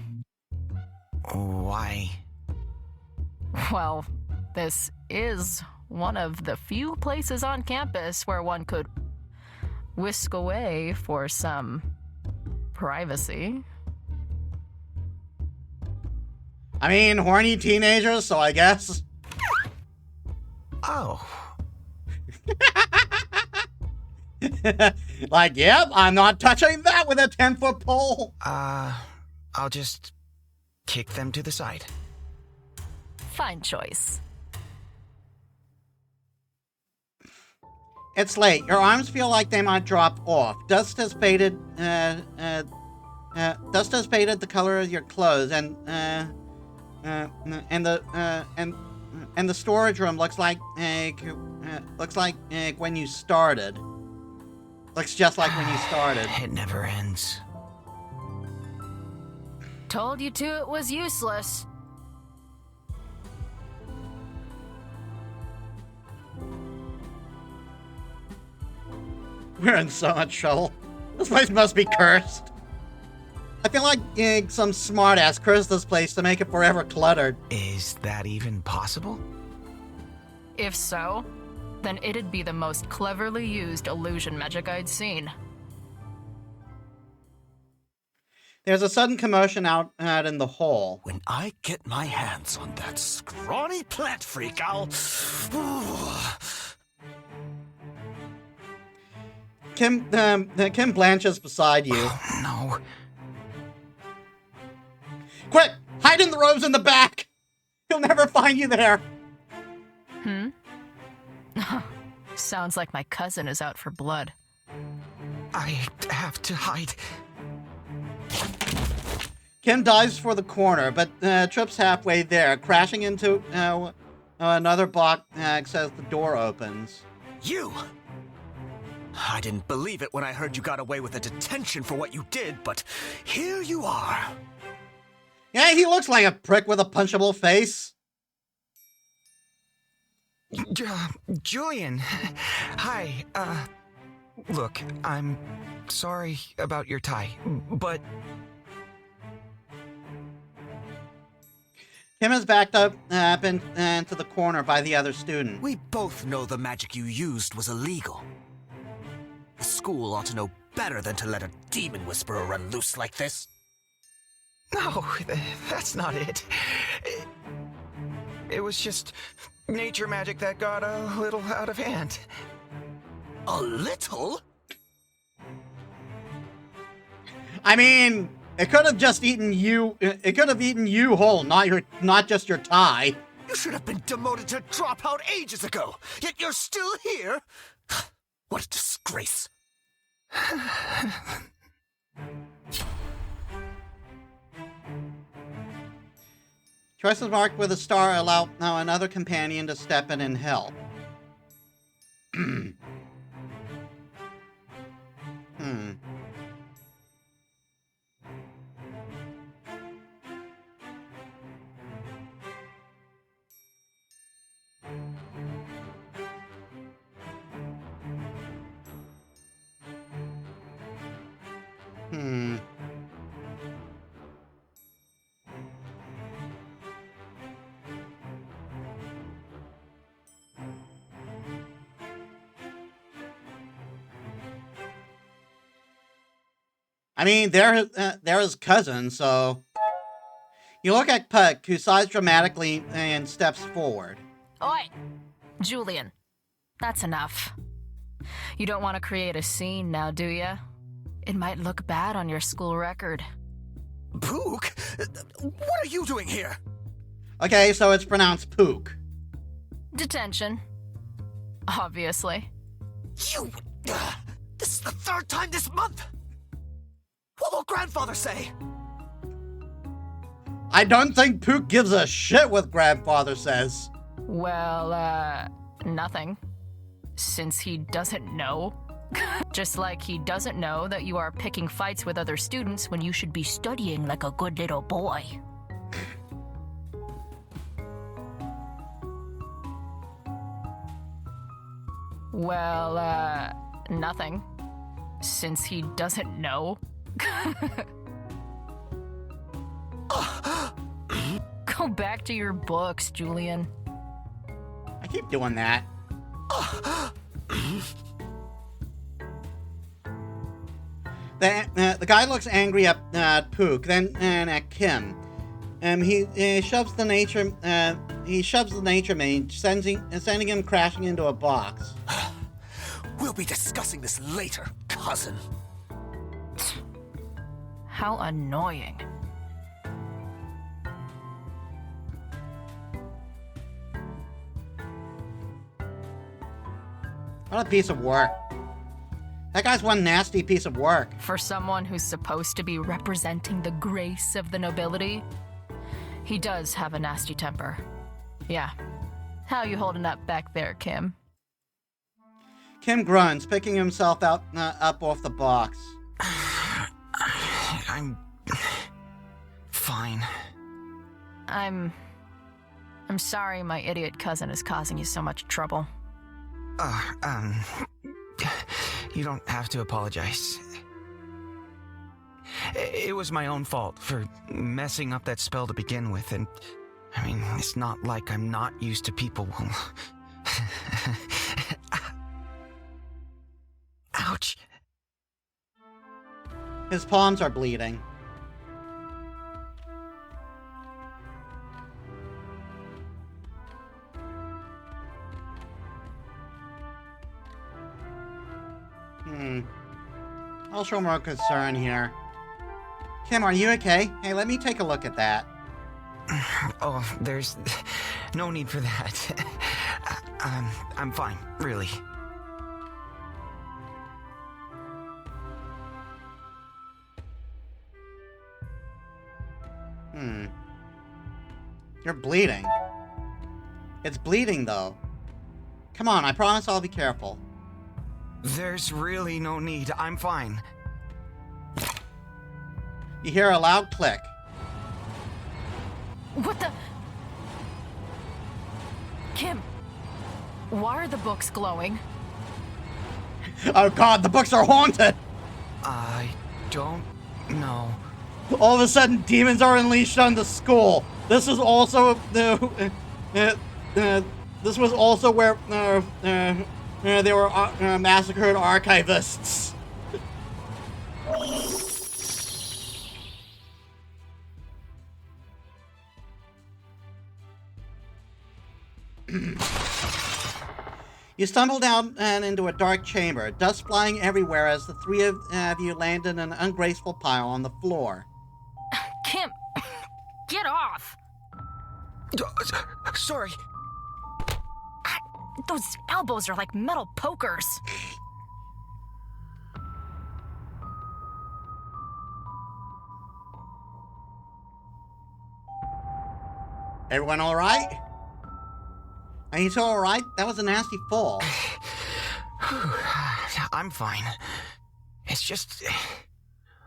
Why?
Well, this is one of the few places on campus where one could whisk away for some privacy.
I mean, horny teenagers, so I guess.
Oh.
Like, yep, I'm not touching that with a 10-foot pole.
I'll just kick them to the side.
Fine choice.
It's late. Your arms feel like they might drop off. Dust has faded the color of your clothes, and the storage room looks like when you started. Looks just like when you started.
It never ends.
Told you to, it was useless.
We're in so much trouble. This place must be cursed. I feel like some smartass cursed this place to make it forever cluttered.
Is that even possible?
If so, then it'd be the most cleverly used illusion magic I'd seen.
There's a sudden commotion out in the hall.
When I get my hands on that scrawny plant freak, I'll...
Kim Blanche's beside you.
Oh, no.
Quick! Hide in the robes in the back! He'll never find you there!
Sounds like my cousin is out for blood.
I have to hide.
Kim dives for the corner, but trips halfway there, crashing into another box as the door opens.
You! I didn't believe it when I heard you got away with a detention for what you did, but here you are.
Yeah, he looks like a prick with a punchable face.
Julian. Hi, look, I'm sorry about your tie, but...
Kim is backed up into the corner by the other student.
We both know the magic you used was illegal. The school ought to know better than to let a demon whisperer run loose like this.
No, that's not it. It was just nature magic that got a little out of hand.
A little?
I mean, it could have just eaten you. It could have eaten you whole, not just your tie.
You should have been demoted to dropout ages ago, yet you're still here? What a disgrace.
Choices marked with a star allow now another companion to step in and help. I mean, they're his cousins, so... You look at Puck, who sighs dramatically and steps forward.
Oi! Julian, that's enough. You don't want to create a scene now, do ya? It might look bad on your school record.
Pook? What are you doing here?
Okay, so it's pronounced Pook.
Detention. Obviously.
You... this is the third time this month! What will grandfather say?
I don't think Pook gives a shit what grandfather says.
Well, nothing. Since he doesn't know. Just like he doesn't know that you are picking fights with other students when you should be studying like a good little boy. Well, nothing. Since he doesn't know. Go back to your books, Julian.
I keep doing that. The guy looks angry at Pook, then at Kim. He shoves the nature mage, sending him crashing into a box.
We'll be discussing this later, cousin.
How annoying.
What a piece of work. That guy's one nasty piece of work.
For someone who's supposed to be representing the grace of the nobility, he does have a nasty temper. Yeah. How you holding up back there, Kim?
Kim grunts, picking himself up off the box.
I'm... fine.
I'm sorry my idiot cousin is causing you so much trouble.
You don't have to apologize. It was my own fault for messing up that spell to begin with, and I mean, it's not like I'm not used to people. Ouch.
His palms are bleeding. I'll show more concern here. Kim, are you okay? Hey, let me take a look at that.
Oh, there's no need for that. I'm fine, really.
You're bleeding. It's bleeding, though. Come on, I promise I'll be careful.
There's really no need. I'm fine.
You hear a loud click.
What the? Kim, Why are the books glowing?
Oh god, the books are haunted!
I don't know.
All of a sudden, demons are unleashed on the school. This is also this was also where they were massacred archivists. You stumble down and into a dark chamber, dust flying everywhere as the three of you land in an ungraceful pile on the floor.
Kim, get off!
Sorry.
Those elbows are like metal pokers.
Everyone all right? Are you two all right? That was a nasty fall.
I'm fine. It's just...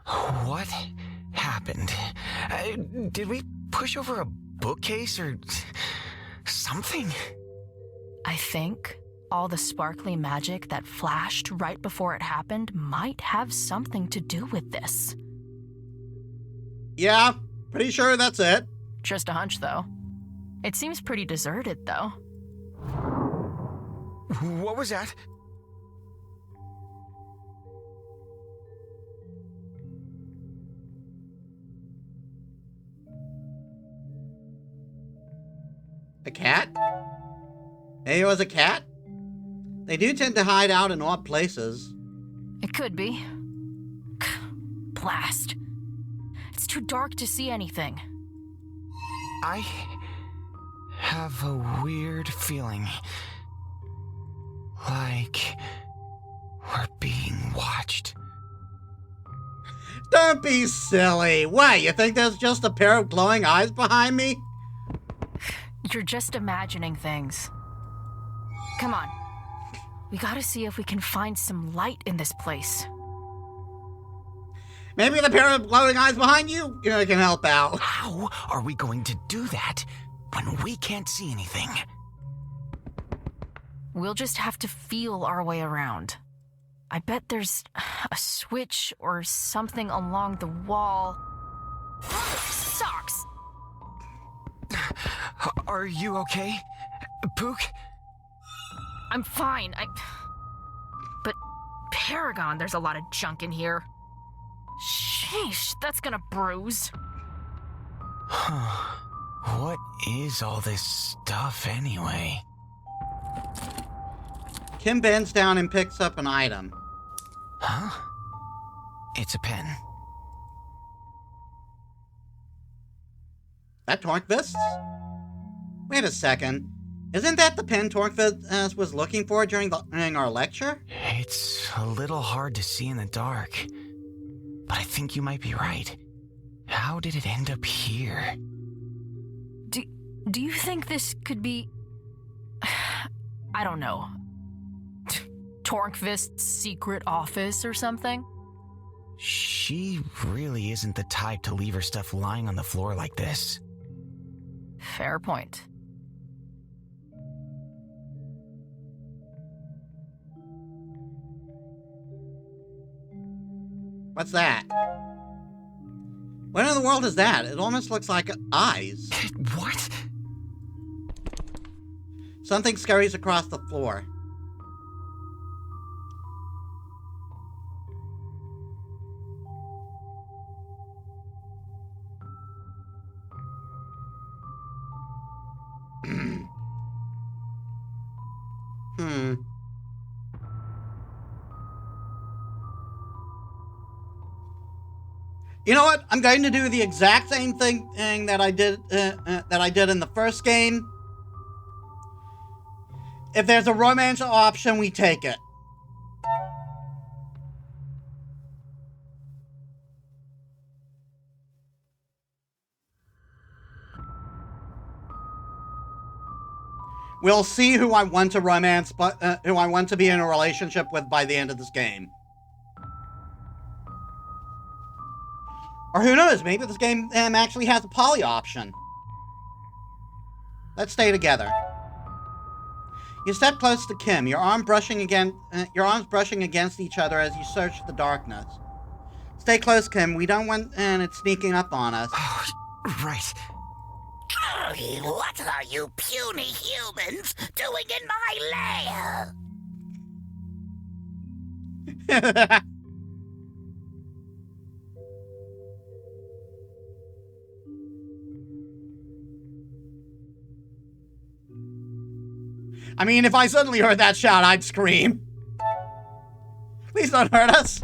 What happened? Did we push over a bookcase or something?
I think all the sparkly magic that flashed right before it happened might have something to do with this.
Yeah, pretty sure that's it.
Just a hunch, though. It seems pretty deserted, though.
What was that?
A cat? Maybe it was a cat? They do tend to hide out in odd places.
It could be. Blast. It's too dark to see anything.
I have a weird feeling. Like we're being watched.
Don't be silly. Why, you think there's just a pair of glowing eyes behind me?
You're just imagining things. Come on. We gotta see if we can find some light in this place.
Maybe the pair of glowing eyes behind you can help out.
How are we going to do that when we can't see anything?
We'll just have to feel our way around. I bet there's a switch or something along the wall. Socks!
Are you okay, Pook?
I'm fine. But Paragon, there's a lot of junk in here. Sheesh, that's gonna bruise.
What is all this stuff anyway?
Kim bends down and picks up an item.
Huh? It's a pen.
That Torquevist? Wait a second. Isn't that the pen Torquevist was looking for during our lecture?
It's a little hard to see in the dark, but I think you might be right. How did it end up here?
Do you think this could be... I don't know. Torquevist's secret office or something?
She really isn't the type to leave her stuff lying on the floor like this.
Fair point.
What's that? What in the world is that? It almost looks like eyes.
What?
Something scurries across the floor. You know what? I'm going to do the exact same thing that I did in the first game. If there's a romance option, we take it. We'll see who I want to romance, but who I want to be in a relationship with by the end of this game. Or who knows, maybe this game actually has a poly option. Let's stay together. You step close to Kim, your arms brushing against each other as you search the darkness. Stay close, Kim. We don't want it sneaking up on us.
Oh, right.
What are you puny humans doing in my lair?
I mean, if I suddenly heard that shout, I'd scream. Please don't hurt us.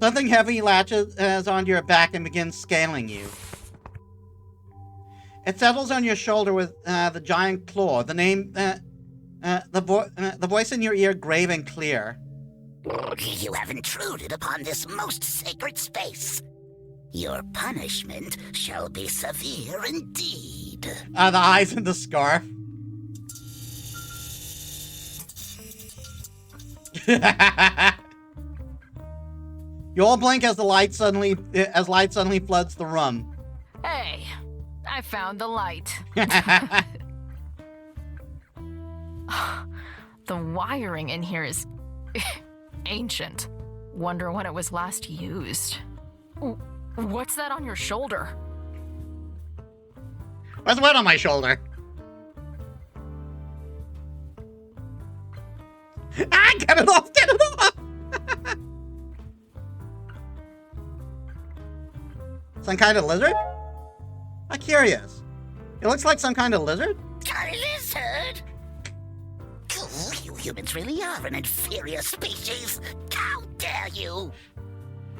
Something heavy latches onto your back and begins scaling you. It settles on your shoulder with the giant claw. The name, the voice in your ear, grave and clear.
You have intruded upon this most sacred space. Your punishment shall be severe indeed.
The eyes and the scarf. You all blink as light suddenly floods the room.
Hey, I found the light. The wiring in here is ancient. Wonder when it was last used. What's that on your shoulder?
What's wet on my shoulder? Ah, get it off! Get it off! Some kind of lizard? I'm curious. It looks like some kind of lizard?
A lizard? You humans really are an inferior species. How dare you?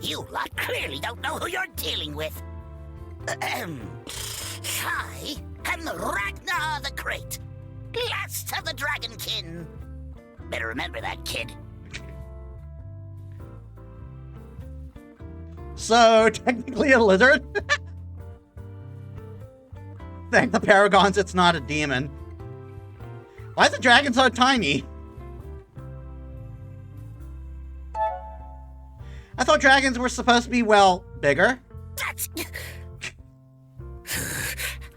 You lot clearly don't know who you're dealing with. I am Ragnar the Great, last of the Dragonkin. Better remember that, kid.
So, technically a lizard? Thank the Paragons it's not a demon. Why is the dragon so tiny? I thought dragons were supposed to be, well, bigger.
That's...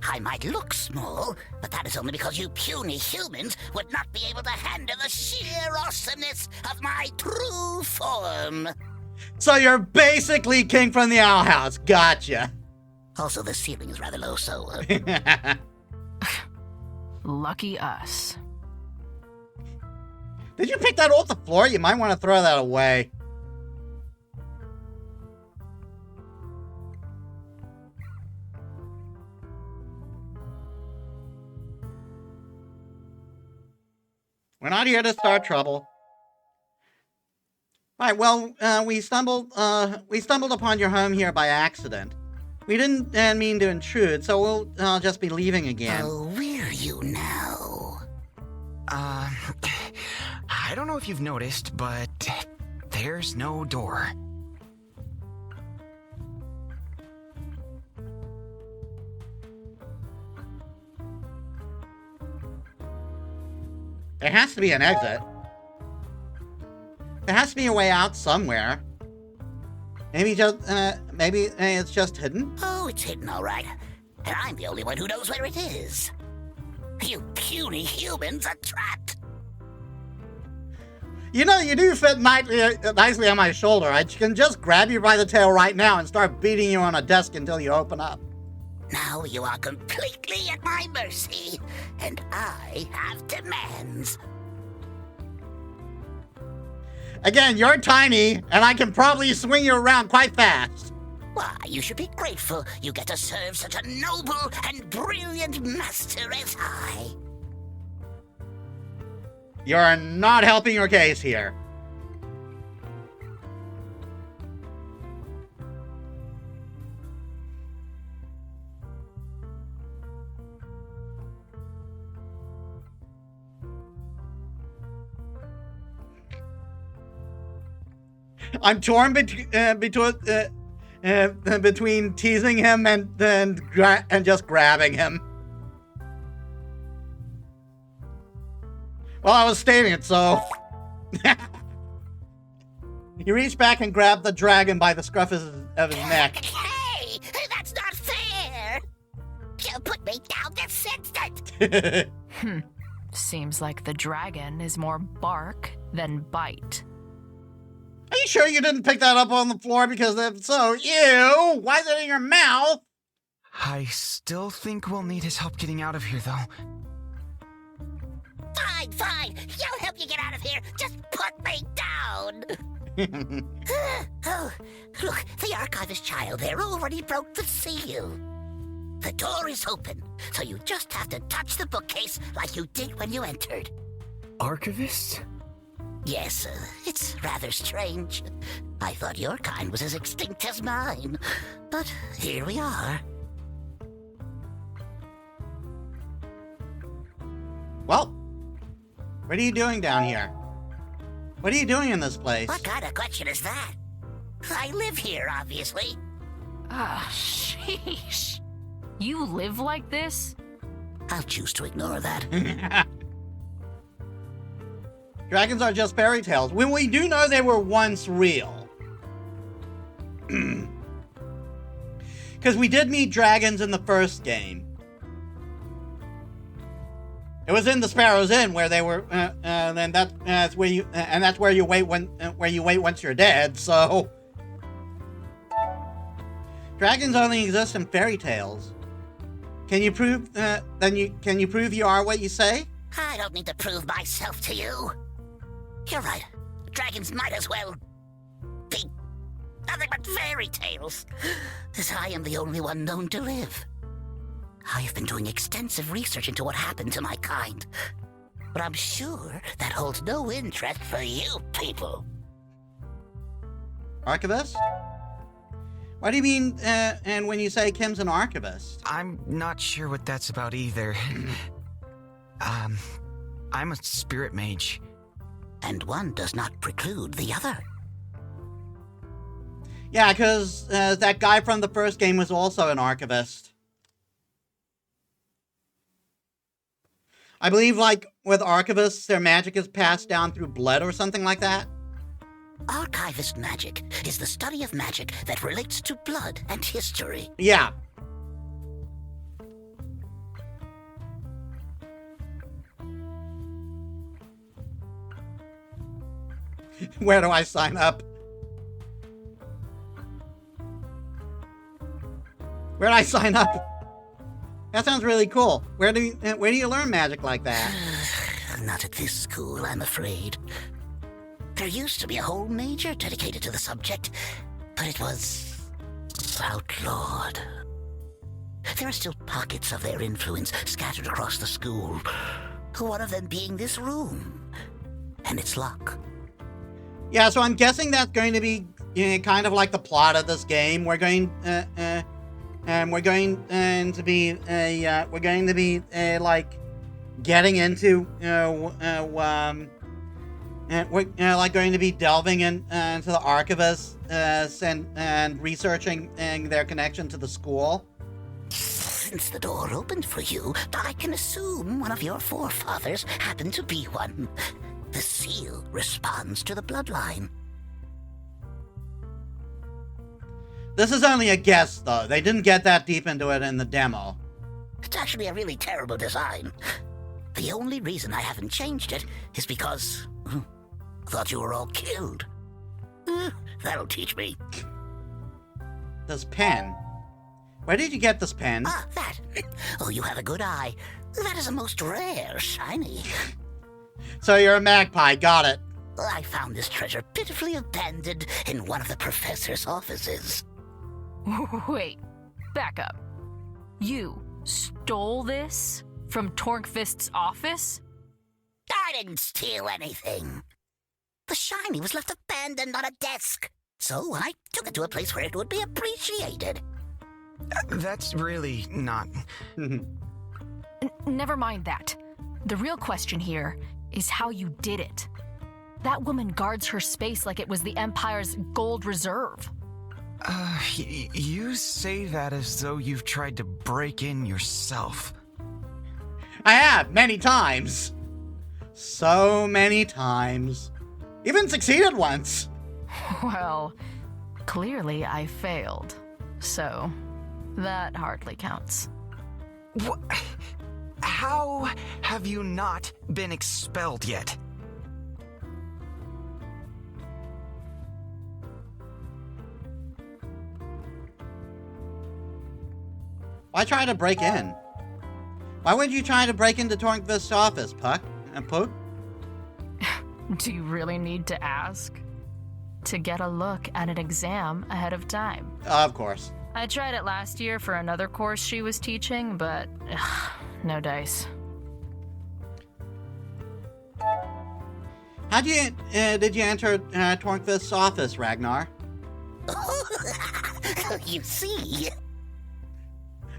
I might look small, but that is only because you puny humans would not be able to handle the sheer awesomeness of my true form.
So you're basically King from the Owl House. Gotcha.
Also, the ceiling is rather low, so...
Lucky us.
Did you pick that off the floor? You might want to throw that away. We're not here to start trouble. Alright, well, we stumbled upon your home here by accident. We didn't mean to intrude, so we'll just be leaving again.
Oh, where are you now?
I don't know if you've noticed, but there's no door.
There has to be an exit. There has to be a way out somewhere. Maybe it's just hidden?
Oh, it's hidden, all right. And I'm the only one who knows where it is. You puny humans are trapped.
You know, you do fit nicely on my shoulder. I can just grab you by the tail right now and start beating you on a desk until you open up.
Now you are completely at my mercy, and I have demands.
Again, you're tiny, and I can probably swing you around quite fast.
Why, you should be grateful you get to serve such a noble and brilliant master as I.
You're not helping your case here. I'm torn between teasing him and just grabbing him. Well, I was stating it, so... You reach back and grab the dragon by the scruff of his neck.
Hey, that's not fair! You put me down this instant!
Seems like the dragon is more bark than bite.
Are you sure you didn't pick that up on the floor? Because if so, ew! Why is it in your mouth?
I still think we'll need his help getting out of here, though.
Fine. I'll help you get out of here. Just put me down. Oh, look, the archivist child there already broke the seal. The door is open, so you just have to touch the bookcase like you did when you entered.
Archivist?
Yes, it's rather strange. I thought your kind was as extinct as mine, but here we are.
Well, what are you doing down here? What are you doing in this place?
What kind of question is that? I live here, obviously.
Sheesh. You live like this?
I'll choose to ignore that.
Dragons are just fairy tales, when we do know they were once real. Because we did meet dragons in the first game. It was in the Sparrow's Inn where they were, and that's where you, and that's where you wait once you're dead. So, dragons only exist in fairy tales. Can you prove? Can you prove you are what you say?
I don't need to prove myself to you. You're right. Dragons might as well be nothing but fairy tales, as I am the only one known to live. I have been doing extensive research into what happened to my kind, but I'm sure that holds no interest for you people.
Archivist? What do you mean, and when you say Kim's an archivist?
I'm not sure what that's about either. I'm a spirit mage.
And one does not preclude the other.
Yeah, because that guy from the first game was also an archivist. I believe, like, with archivists, their magic is passed down through blood or something like that.
Archivist magic is the study of magic that relates to blood and history.
Yeah. Where do I sign up? Where do I sign up? That sounds really cool. Where do you learn magic like that?
Not at this school, I'm afraid. There used to be a whole major dedicated to the subject, but it was outlawed. There are still pockets of their influence scattered across the school. One of them being this room and its lock.
Yeah, so I'm guessing that's going to be kind of like the plot of this game. We're going to be like getting into we're like going to be delving into the archivists and researching their connection to the school.
Since the door opened for you, I can assume one of your forefathers happened to be one. The seal responds to the bloodline.
This is only a guess, though. They didn't get that deep into it in the demo.
It's actually a really terrible design. The only reason I haven't changed it is because I thought you were all killed. That'll teach me.
This pen. Where did you get this pen?
Ah, that. Oh, you have a good eye. That is a most rare shiny.
So you're a magpie, got it.
I found this treasure pitifully abandoned in one of the professor's offices.
Wait, back up. You stole this from Torgfist's office?
I didn't steal anything. The shiny was left abandoned on a desk, so I took it to a place where it would be appreciated.
That's really not...
Never mind that. The real question here is how you did it. That woman guards her space like it was the Empire's gold reserve.
You say that as though you've tried to break in yourself.
I have, many times. So many times. Even succeeded once.
Well, clearly I failed. So, that hardly counts.
What? how have you not been expelled yet?
Why try to break in? Why would you try to break into Tornquist's office, Puck? And Pook?
Do you really need to ask? To get a look at an exam ahead of time.
Of course.
I tried it last year for another course she was teaching, but no dice.
How did you enter Tornquist's office, Ragnar?
You see,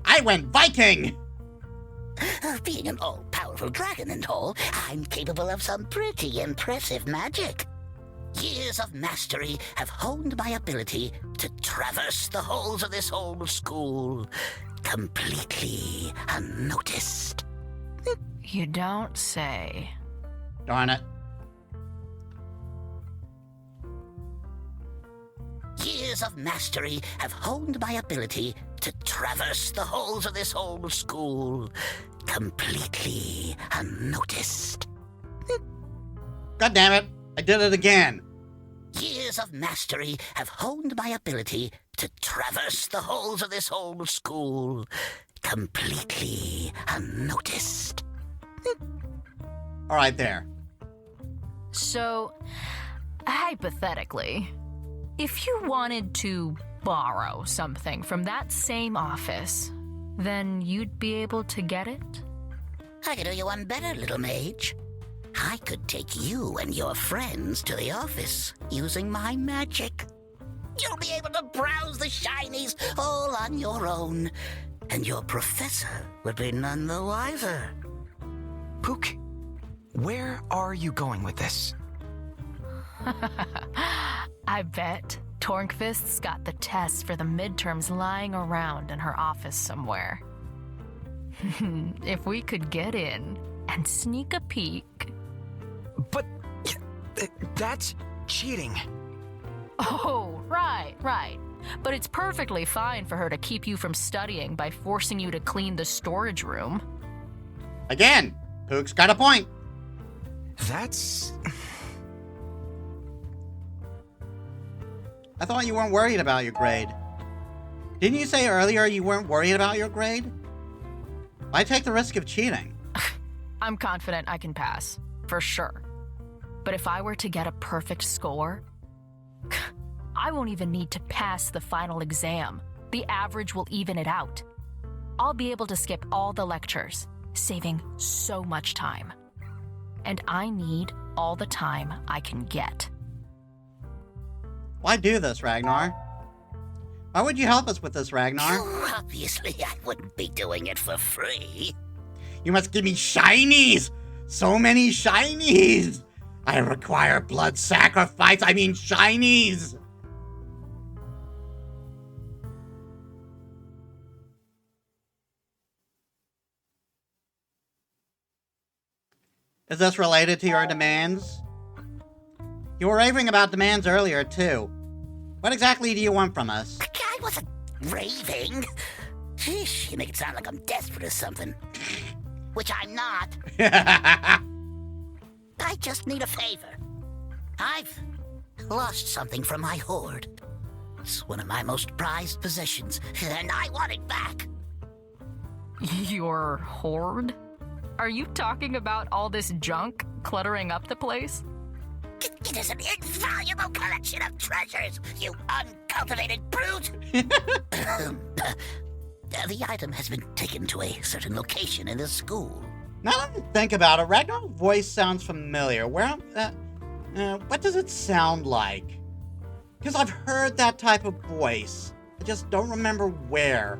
I went Viking!
being an all-powerful dragon and all, I'm capable of some pretty impressive magic. Years of mastery have honed my ability to traverse the halls of this old school completely unnoticed.
You don't say.
Darn it.
Years of mastery have honed my ability to traverse the halls of this old school completely unnoticed.
God damn it. I did it again.
Years of mastery have honed my ability to traverse the halls of this old school completely unnoticed.
All right, there.
So, hypothetically, if you wanted to borrow something from that same office, then you'd be able to get it?
I could do you one better, little mage. I could take you and your friends to the office using my magic. You'll be able to browse the shinies all on your own, and your professor would be none the wiser.
Pook, where are you going with this?
I bet Tornquist's got the tests for the midterms lying around in her office somewhere. If we could get in and sneak a peek.
But that's cheating.
Oh, right. But it's perfectly fine for her to keep you from studying by forcing you to clean the storage room.
Again, Pook's got a point.
That's...
I thought you weren't worried about your grade. Didn't you say earlier you weren't worried about your grade? Why take the risk of cheating?
I'm confident I can pass, for sure. But if I were to get a perfect score, I won't even need to pass the final exam. The average will even it out. I'll be able to skip all the lectures, saving so much time. And I need all the time I can get.
Why do this, Ragnar? Why would you help us with this, Ragnar?
Obviously, I wouldn't be doing it for free.
You must give me shinies! So many shinies! I require blood sacrifice, I mean shinies! Is this related to your demands? You were raving about demands earlier, too. What exactly do you want from us?
I wasn't raving. Sheesh, you make it sound like I'm desperate or something. Which I'm not. I just need a favor. I've lost something from my hoard. It's one of my most prized possessions, and I want it back.
Your hoard? Are you talking about all this junk cluttering up the place?
It is an invaluable collection of treasures, you uncultivated brute! The item has been taken to a certain location in the school.
Now that I think about it, Ragnar's voice sounds familiar. Where, what does it sound like? Because I've heard that type of voice. I just don't remember where.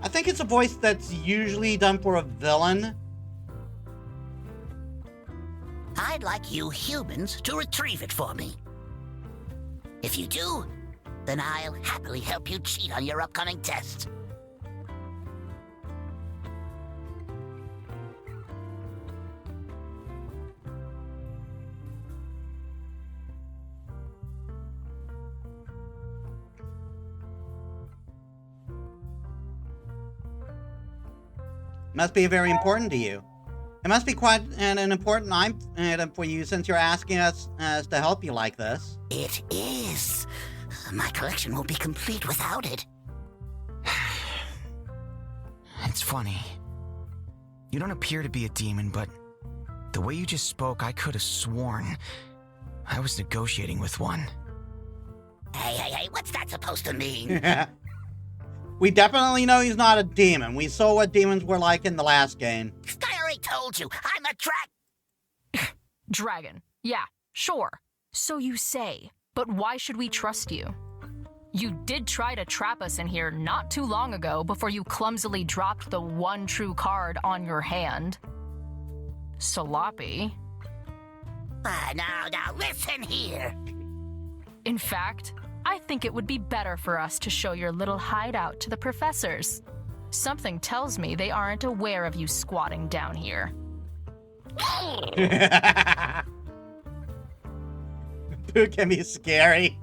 I think it's a voice that's usually done for a villain.
I'd like you humans to retrieve it for me. If you do, then I'll happily help you cheat on your upcoming tests.
Must be very important to you. It must be quite an important item for you since you're asking us to help you like this.
It is. My collection won't be complete without it.
It's funny. You don't appear to be a demon, but the way you just spoke, I could have sworn I was negotiating with one.
Hey, what's that supposed to mean?
We definitely know he's not a demon. We saw what demons were like in the last game.
I already told you, I'm a
Dragon. Yeah, sure. So you say. But why should we trust you? You did try to trap us in here not too long ago before you clumsily dropped the one true card on your hand. Sloppy.
Now, listen here.
In fact, I think it would be better for us to show your little hideout to the professors. Something tells me they aren't aware of you squatting down here.
Pooh can be scary.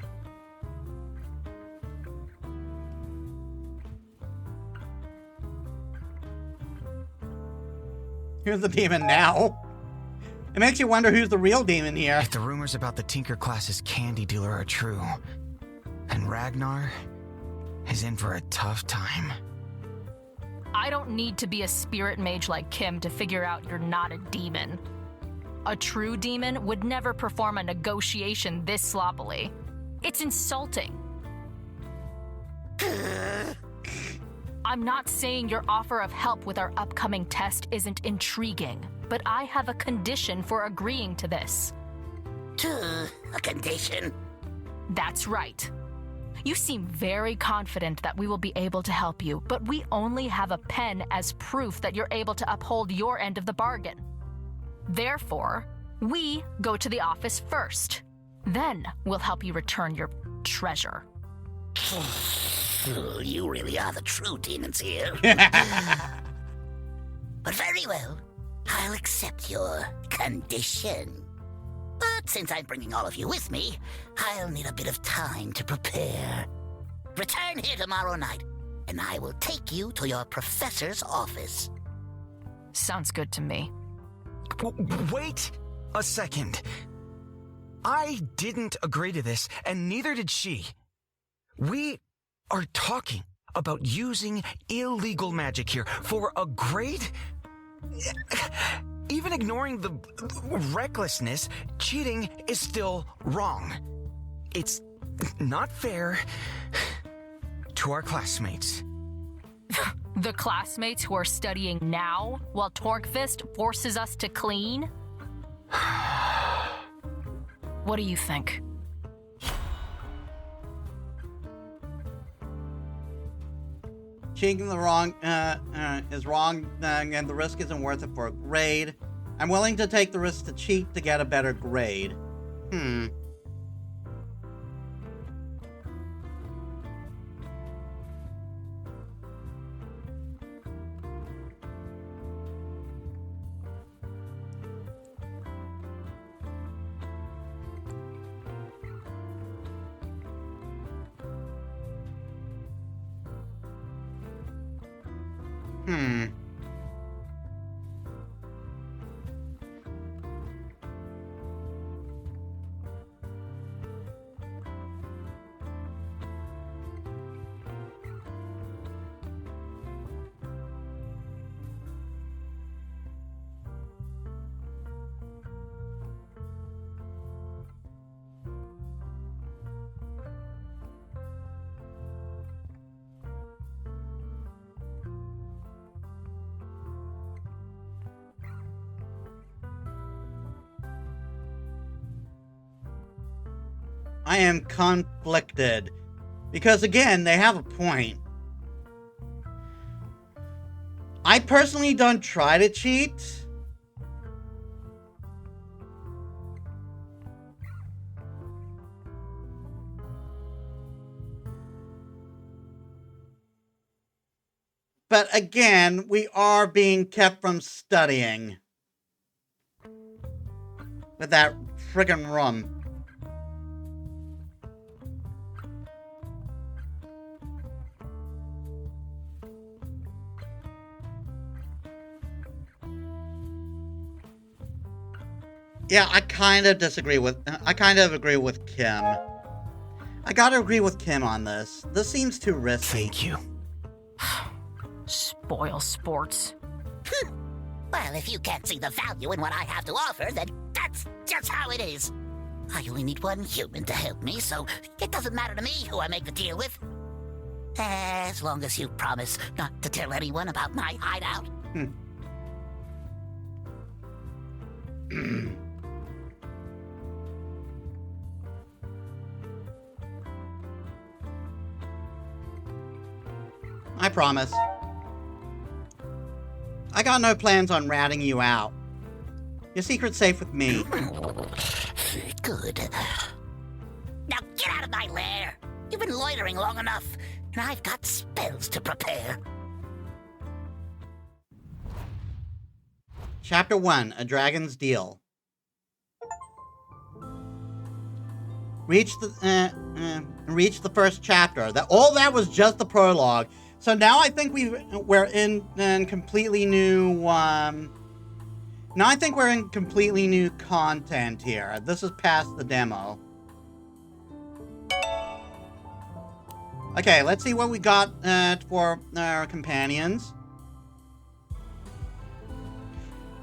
Who's the demon now? It makes you wonder who's the real demon here.
If the rumors about the Tinker class's candy dealer are true, then Ragnar is in for a tough time.
I don't need to be a spirit mage like Kim to figure out you're not a demon. A true demon would never perform a negotiation this sloppily. It's insulting. I'm not saying your offer of help with our upcoming test isn't intriguing, but I have a condition for agreeing to this.
A condition?
That's right. You seem very confident that we will be able to help you, but we only have a pen as proof that you're able to uphold your end of the bargain. Therefore, we go to the office first. Then we'll help you return your treasure.
You really are the true demons here. But very well, I'll accept your condition. But since I'm bringing all of you with me, I'll need a bit of time to prepare. Return here tomorrow night, and I will take you to your professor's office.
Sounds good to me.
Wait a second. I didn't agree to this, and neither did she. We are talking about using illegal magic here for a grade? Even ignoring the recklessness, cheating is still wrong. It's not fair to our classmates.
The classmates who are studying now while Torgfist forces us to clean? What do you think?
Cheating the wrong is wrong, and the risk isn't worth it for a grade. I'm willing to take the risk to cheat to get a better grade. I am conflicted. Because again, they have a point. I personally don't try to cheat. But again, we are being kept from studying. With that friggin' rum. Yeah, I kind of agree with Kim. I gotta agree with Kim on this. This seems too risky.
Thank you.
Spoil sports.
Well, if you can't see the value in what I have to offer, then that's just how it is. I only need one human to help me, so it doesn't matter to me who I make the deal with. As long as you promise not to tell anyone about my hideout.
I promise. I got no plans on ratting you out. Your secret's safe with me.
Good. Now get out of my lair. You've been loitering long enough, and I've got spells to prepare.
Chapter 1, A Dragon's Deal. Reach the first chapter. All that was just the prologue. So now I think we're in completely new. Now I think we're in completely new content here. This is past the demo. Okay, let's see what we got for our companions.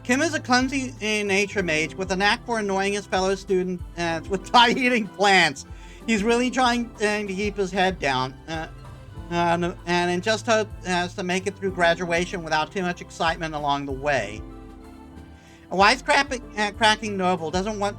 Kim is a clumsy nature mage with a knack for annoying his fellow students with pie-eating plants. He's really trying to keep his head down, and just hopes to make it through graduation without too much excitement along the way. A wisecracking noble doesn't want.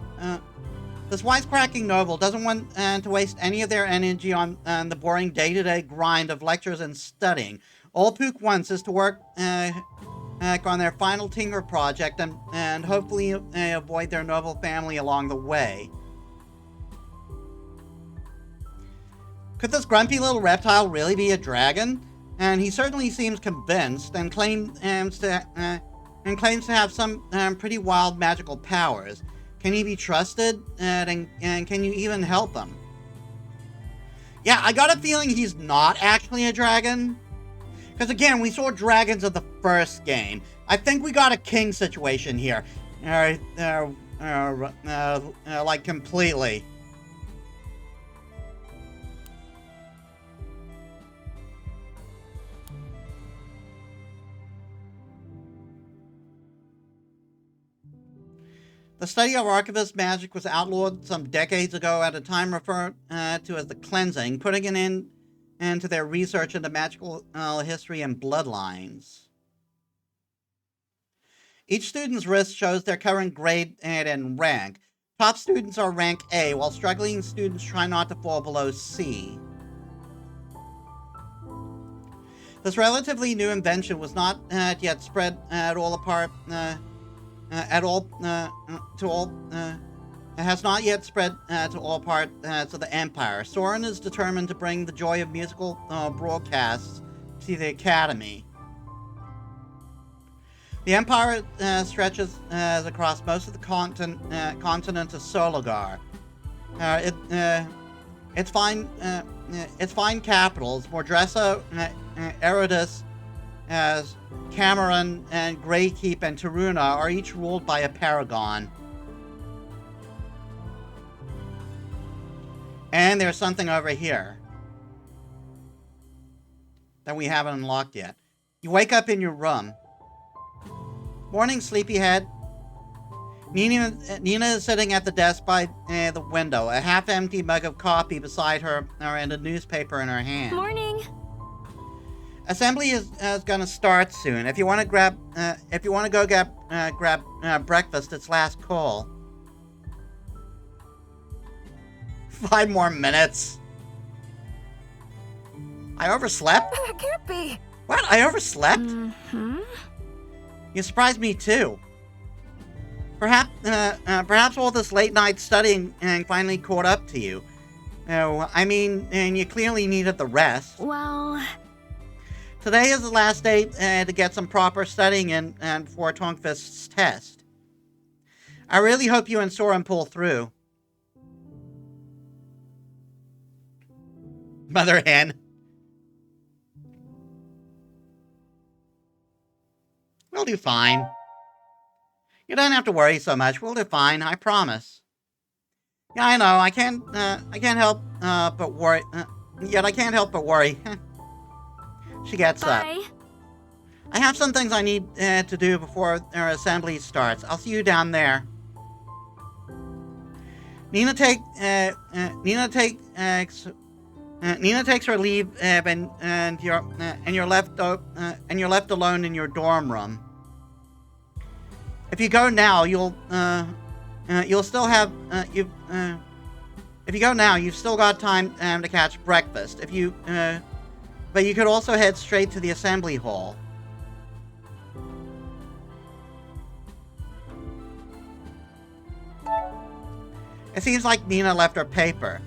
This wisecracking noble doesn't want to waste any of their energy on the boring day-to-day grind of lectures and studying. All Pook wants is to work on their final Tinker project and hopefully avoid their noble family along the way. Could this grumpy little reptile really be a dragon? And he certainly seems convinced and claims to have some pretty wild magical powers. Can he be trusted? And can you even help him? Yeah, I got a feeling he's not actually a dragon. Because again, we saw dragons in the first game. I think we got a king situation here. Like completely. The study of archivist magic was outlawed some decades ago at a time referred to as the cleansing, putting an end to their research into magical history and bloodlines. Each student's wrist shows their current grade and rank. Top students are rank A, while struggling students try not to fall below C. This relatively new invention was not yet spread at all apart. It has not yet spread to all parts of the Empire. Soren is determined to bring the joy of musical broadcasts to the Academy. The Empire stretches across most of the continent of Sologar. Its fine capitals, Mordressa, Erodus, as Cameron and Greykeep and Taruna are each ruled by a paragon. And there's something over here that we haven't unlocked yet. You wake up in your room. Morning, sleepyhead. Nina is sitting at the desk by the window, a half-empty mug of coffee beside her and a newspaper in her hand.
Morning.
Assembly is going to start soon. If you want to grab breakfast, it's last call. 5 more minutes. I overslept?
That can't be.
What? I overslept?
Mm-hmm.
You surprised me too. Perhaps all this late night studying finally caught up to you. I mean, and you clearly needed the rest.
Well,
today is the last day to get some proper studying in and for Tongfist's test. I really hope you and Soren pull through. Mother hen. We'll do fine. You don't have to worry so much. We'll do fine, I promise. Yeah, I know. I can't help but worry. Yet I can't help but worry. She gets up.
Bye.
I have some things I need to do before our assembly starts. I'll see you down there. Nina takes her leave, and you're left alone in your dorm room. If you go now, you'll still have if you go now, you've still got time to catch breakfast. But you could also head straight to the assembly hall. It seems like Nina left her paper.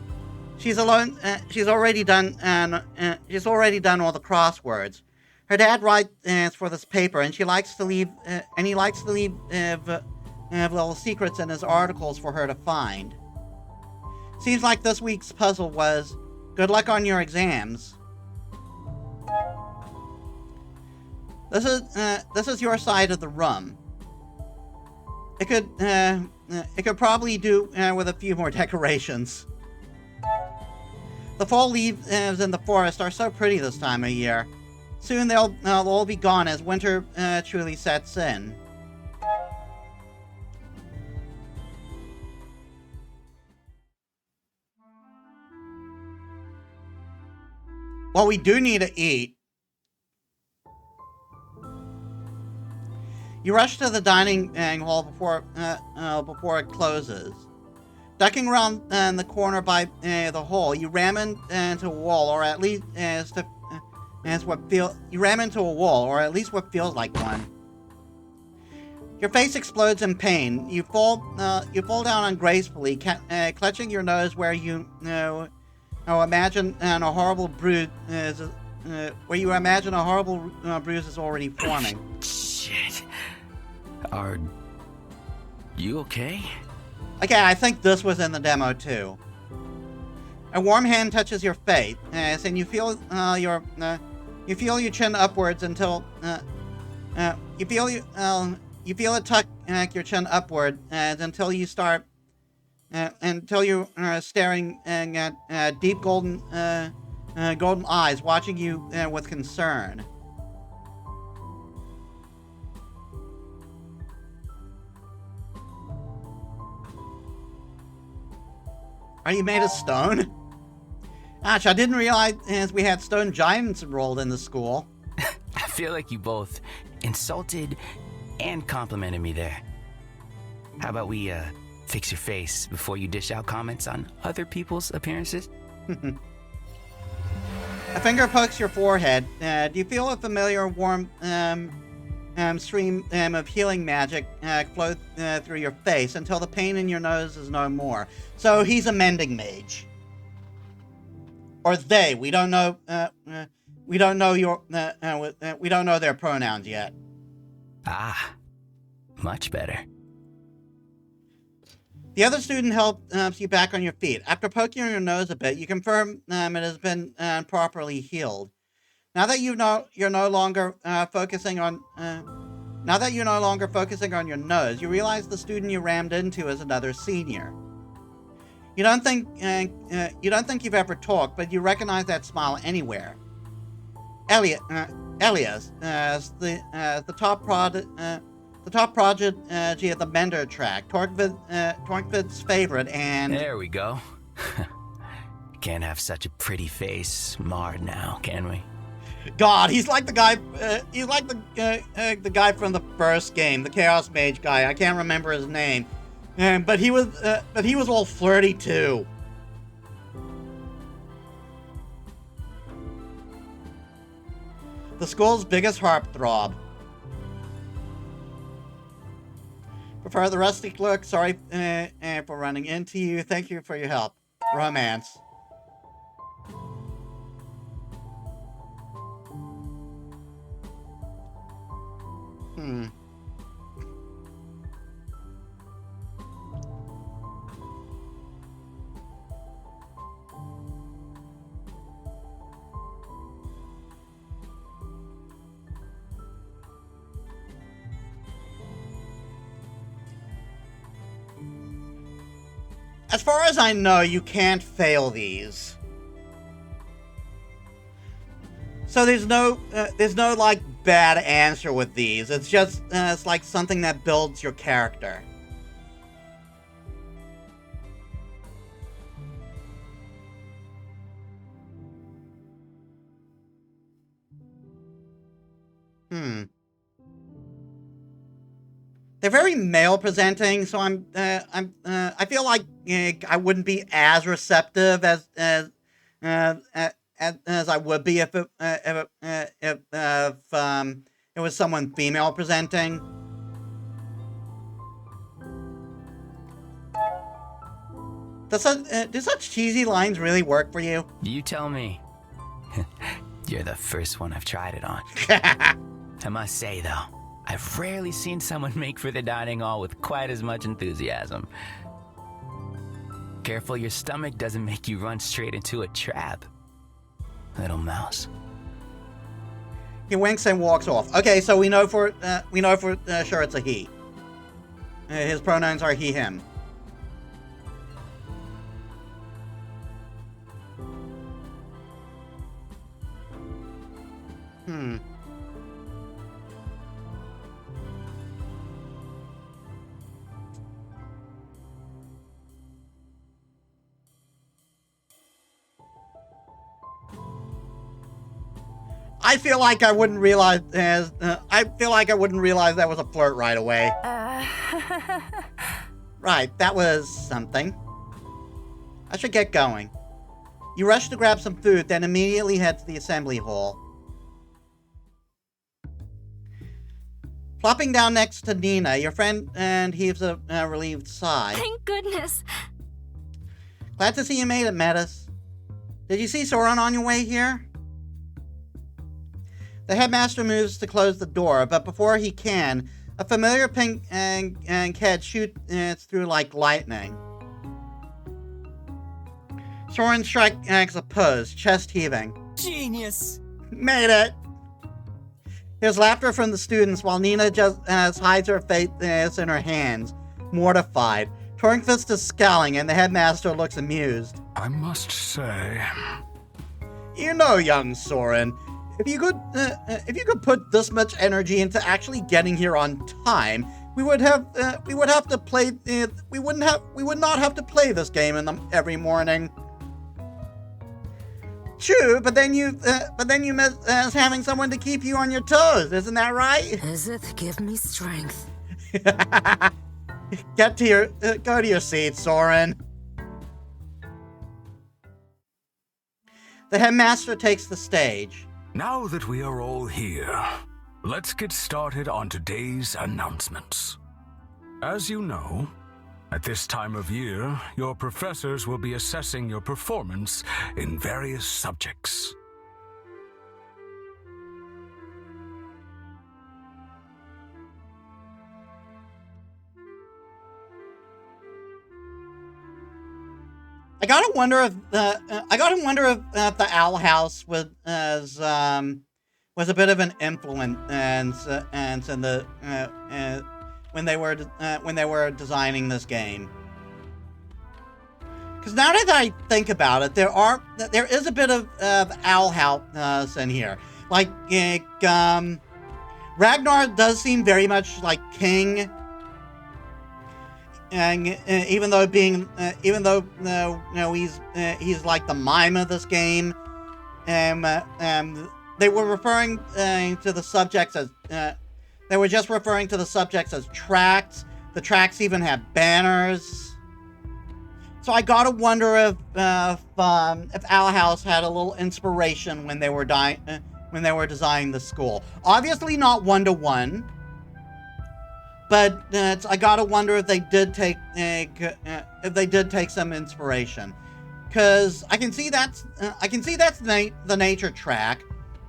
She's alone. She's already done all the crosswords. Her dad writes for this paper, and he likes to leave little secrets in his articles for her to find. Seems like this week's puzzle was, "Good luck on your exams." This is your side of the room. It could probably do with a few more decorations. The fall leaves in the forest are so pretty this time of year. Soon they'll all be gone as winter truly sets in. Well, we do need to eat. You rush to the dining hall before it closes. Ducking around the corner by the hall, you ram into a wall, or at least you ram into a wall, or at least what feels like one. Your face explodes in pain. You fall down ungracefully, clutching your nose where you imagine a horrible bruise is already forming.
Shit. Are you okay?
Okay, I think this was in the demo too. A warm hand touches your face, and you feel your chin upwards until you feel it tuck your chin upward until you start until you are staring at deep golden eyes watching you with concern. Are you made of stone? Gosh, I didn't realize we had stone giants enrolled in the school.
I feel like you both insulted and complimented me there. How about we fix your face before you dish out comments on other people's appearances?
A finger pokes your forehead. Do you feel a familiar warm stream of healing magic flow through your face until the pain in your nose is no more? So he's a mending mage, or they. We don't know. We don't know their pronouns yet.
Ah, much better.
The other student helps you back on your feet. After poking your nose a bit, you confirm it has been properly healed. Now that you're no longer focusing on your nose, you realize the student you rammed into is another senior. You don't think you've ever talked, but you recognize that smile anywhere. Elias, the top prodigy of the Mender track, Torkvid's favorite, and
there we go. Can't have such a pretty face marred now, can we?
God, he's like the guy. He's like the guy from the first game, the Chaos Mage guy. I can't remember his name, but he was all flirty too. The school's biggest heartthrob. Prefer the rustic look. Sorry for running into you. Thank you for your help. Romance. As far as I know, you can't fail these. So there's no like bad answer with these. It's just it's like something that builds your character. They're very male presenting, so I feel like I wouldn't be as receptive as I would be if it was someone female presenting. Do such cheesy lines really work for you?
You tell me. You're the first one I've tried it on. I must say, though, I've rarely seen someone make for the dining hall with quite as much enthusiasm. Careful your stomach doesn't make you run straight into a trap, little mouse.
He winks and walks off. Okay, so we know for sure it's a he. His pronouns are he, him. I feel like I wouldn't realize that was a flirt right away. Right, that was something. I should get going. You rush to grab some food, then immediately head to the assembly hall. Plopping down next to Nina, your friend and heaves a relieved sigh.
Thank goodness.
Glad to see you made it, Metis. Did you see Soren on your way here? The headmaster moves to close the door, but before he can, a familiar pink and head shoots through like lightning. Soren strikes a pose, chest heaving.
Genius!
Made it! There's laughter from the students while Nina just hides her face in her hands, mortified. Tornquist is scowling and the headmaster looks amused.
I must say...
You know, young Soren, if you could put this much energy into actually getting here on time, we would not have to play this game every morning. True, but then you miss having someone to keep you on your toes, isn't that right?
Izith, give me strength.
Go to your seat, Soren. The headmaster takes the stage.
Now that we are all here, let's get started on today's announcements. As you know, at this time of year, your professors will be assessing your performance in various subjects.
I gotta wonder if the Owl House was a bit of an influence in the when they were designing this game. Because now that I think about it, there is a bit of Owl House in here. Like Ragnar does seem very much like King. And even though he's like the mime of this game, they were referring to the subjects as they were just referring to the subjects as tracts. The tracts even have banners. So I gotta wonder if Owl House had a little inspiration when they were designing the school. Obviously not 1-to-1. But I gotta wonder if they did take some inspiration, because I can see that's the nature track.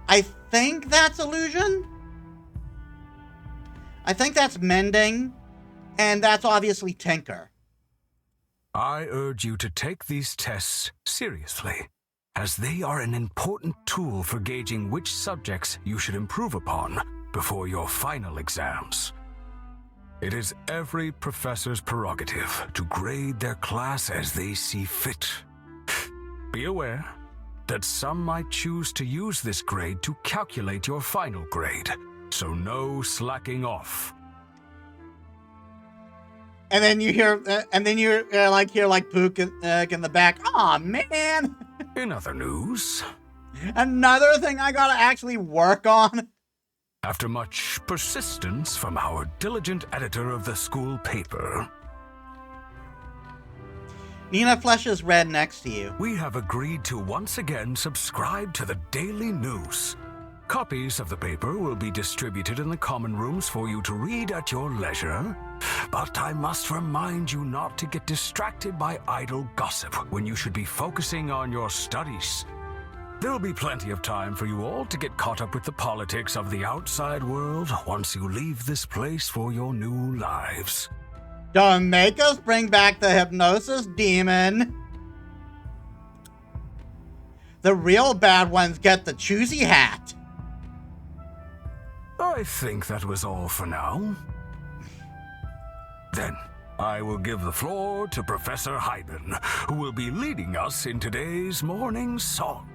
I think that's illusion. I think that's mending, and that's obviously Tinker.
I urge you to take these tests seriously, as they are an important tool for gauging which subjects you should improve upon before your final exams. It is every professor's prerogative to grade their class as they see fit. Be aware that some might choose to use this grade to calculate your final grade, so no slacking off.
And then you hear, hear Pook in the back. Aw, man!
In other news,
another thing I gotta actually work on.
After much persistence from our diligent editor of the school paper,
Nina flushes red next to you.
We have agreed to once again subscribe to the daily news. Copies of the paper will be distributed in the common rooms for you to read at your leisure. But I must remind you not to get distracted by idle gossip when you should be focusing on your studies. There will be plenty of time for you all to get caught up with the politics of the outside world once you leave this place for your new lives.
Don't make us bring back the hypnosis demon. The real bad ones get the choosy hat.
I think that was all for now. Then, I will give the floor to Professor Hyben, who will be leading us in today's morning song.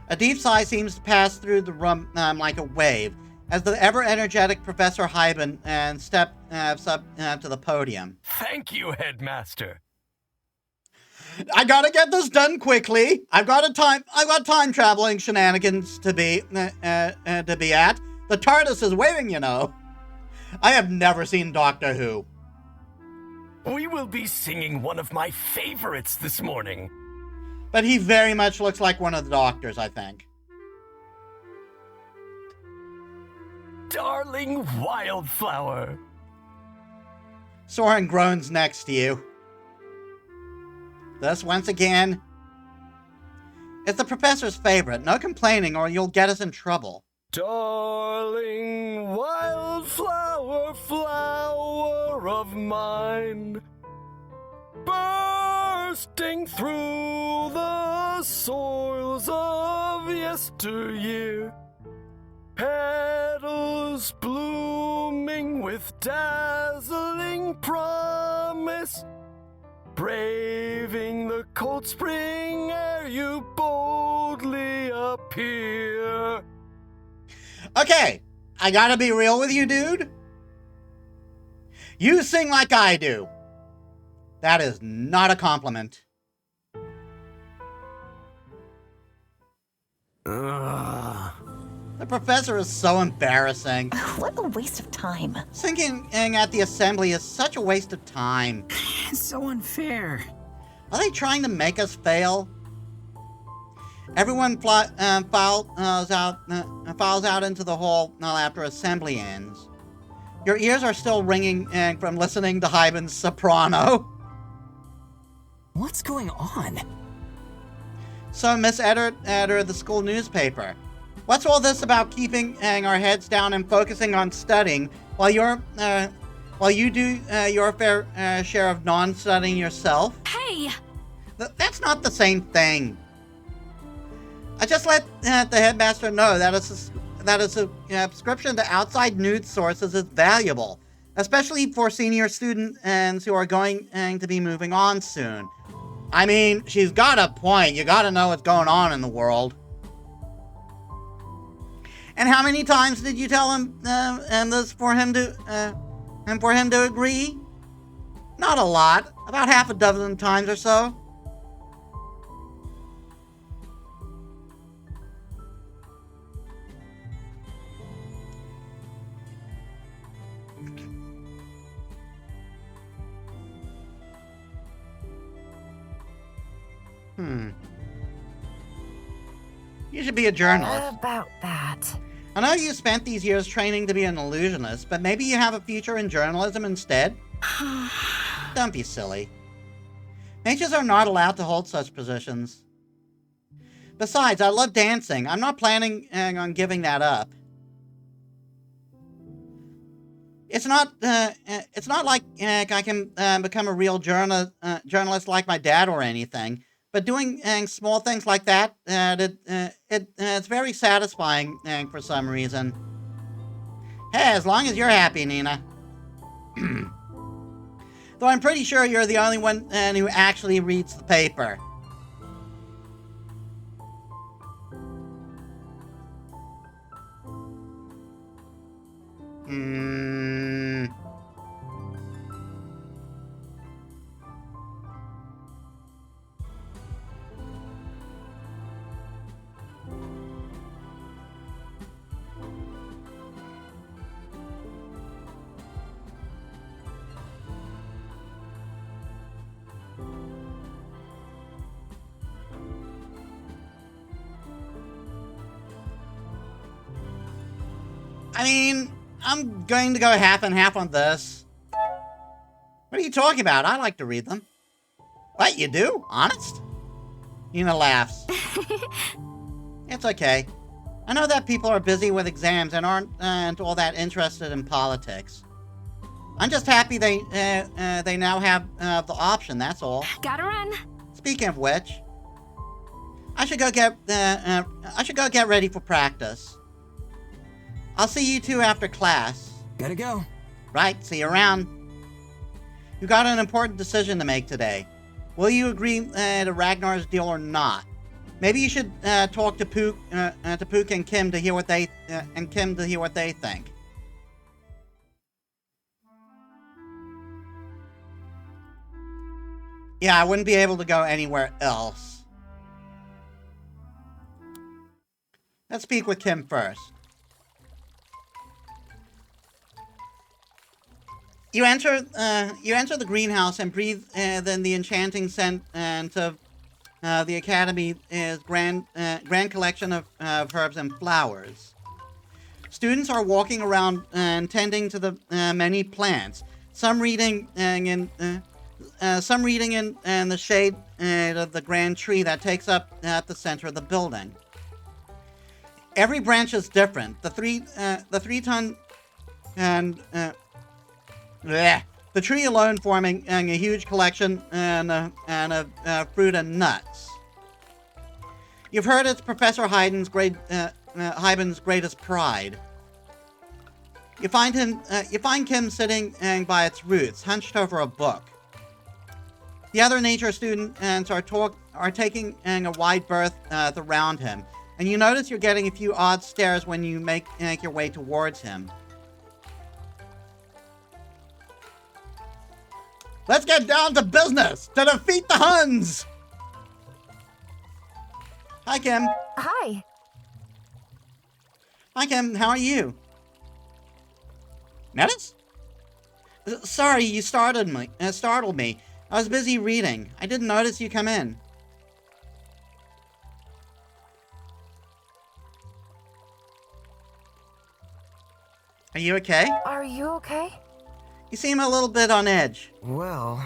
A deep sigh seems to pass through the room like a wave, as the ever-energetic Professor Hyben steps up to the podium.
Thank you, Headmaster.
I gotta get this done quickly. I've got time traveling shenanigans to be at. The TARDIS is waiting, you know. I have never seen Doctor Who.
We will be singing one of my favorites this morning.
But he very much looks like one of the Doctors, I think.
Darling Wildflower.
Soren groans next to you. Thus, once again, it's the professor's favorite. No complaining or you'll get us in trouble.
Darling wildflower, flower of mine, bursting through the soils of yesteryear, petals blooming with dazzling promise, braving the cold spring air, you boldly appear.
Okay, I gotta be real with you, dude. You sing like I do. That is not a compliment. The professor is so embarrassing.
What a waste of time.
Singing at the assembly is such a waste of time.
It's so unfair.
Are they trying to make us fail? Everyone files out into the hall after assembly ends. Your ears are still ringing from listening to Hyben's soprano.
What's going on?
So, Miss Editor of the school newspaper, what's all this about keeping our heads down and focusing on studying while you do your fair share of non-studying yourself?
Hey!
That's not the same thing. I just let the headmaster know that a subscription to outside news sources is valuable, especially for senior students who are going to be moving on soon. I mean, she's got a point. You got to know what's going on in the world. And how many times did you tell him this for him to agree? Not a lot. About half a dozen times or so. You should be a journalist.
About that.
I know you spent these years training to be an illusionist, but maybe you have a future in journalism instead? Don't be silly. Mages are not allowed to hold such positions. Besides, I love dancing. I'm not planning on giving that up. It's not like I can become a real journalist like my dad or anything. But doing small things like that, it's very satisfying for some reason. Hey, as long as you're happy, Nina. Though I'm pretty sure you're the only one who actually reads the paper. I mean, I'm going to go half and half on this. What are you talking about? I like to read them. What, you do? Honest? Nina laughs. It's okay. I know that people are busy with exams and aren't all that interested in politics. I'm just happy they now have the option, that's all.
Gotta run.
Speaking of which, I should go get ready for practice. I'll see you two after class.
Gotta go.
Right, see you around. You got an important decision to make today. Will you agree to Ragnar's deal or not? Maybe you should talk to Pook and Kim to hear what they think. Yeah, I wouldn't be able to go anywhere else. Let's speak with Kim first. You enter the greenhouse and breathe then the enchanting scent of the Academy's grand collection of herbs and flowers. Students are walking around and tending to the many plants. Some reading in the shade of the grand tree that takes up at the center of the building. Every branch is different. The tree alone forming a huge collection of fruit and nuts. You've heard it's Professor Haydn's greatest pride. You find Kim sitting by its roots, hunched over a book. The other nature students are taking a wide berth around him, and you notice you're getting a few odd stares when you make your way towards him. Let's get down to business to defeat the Huns! Hi, Kim.
Hi.
Hi, Kim. How are you? Metis? Sorry, you startled me. I was busy reading. I didn't notice you come in. Are you okay?
Are you okay?
You seem a little bit on edge.
Well...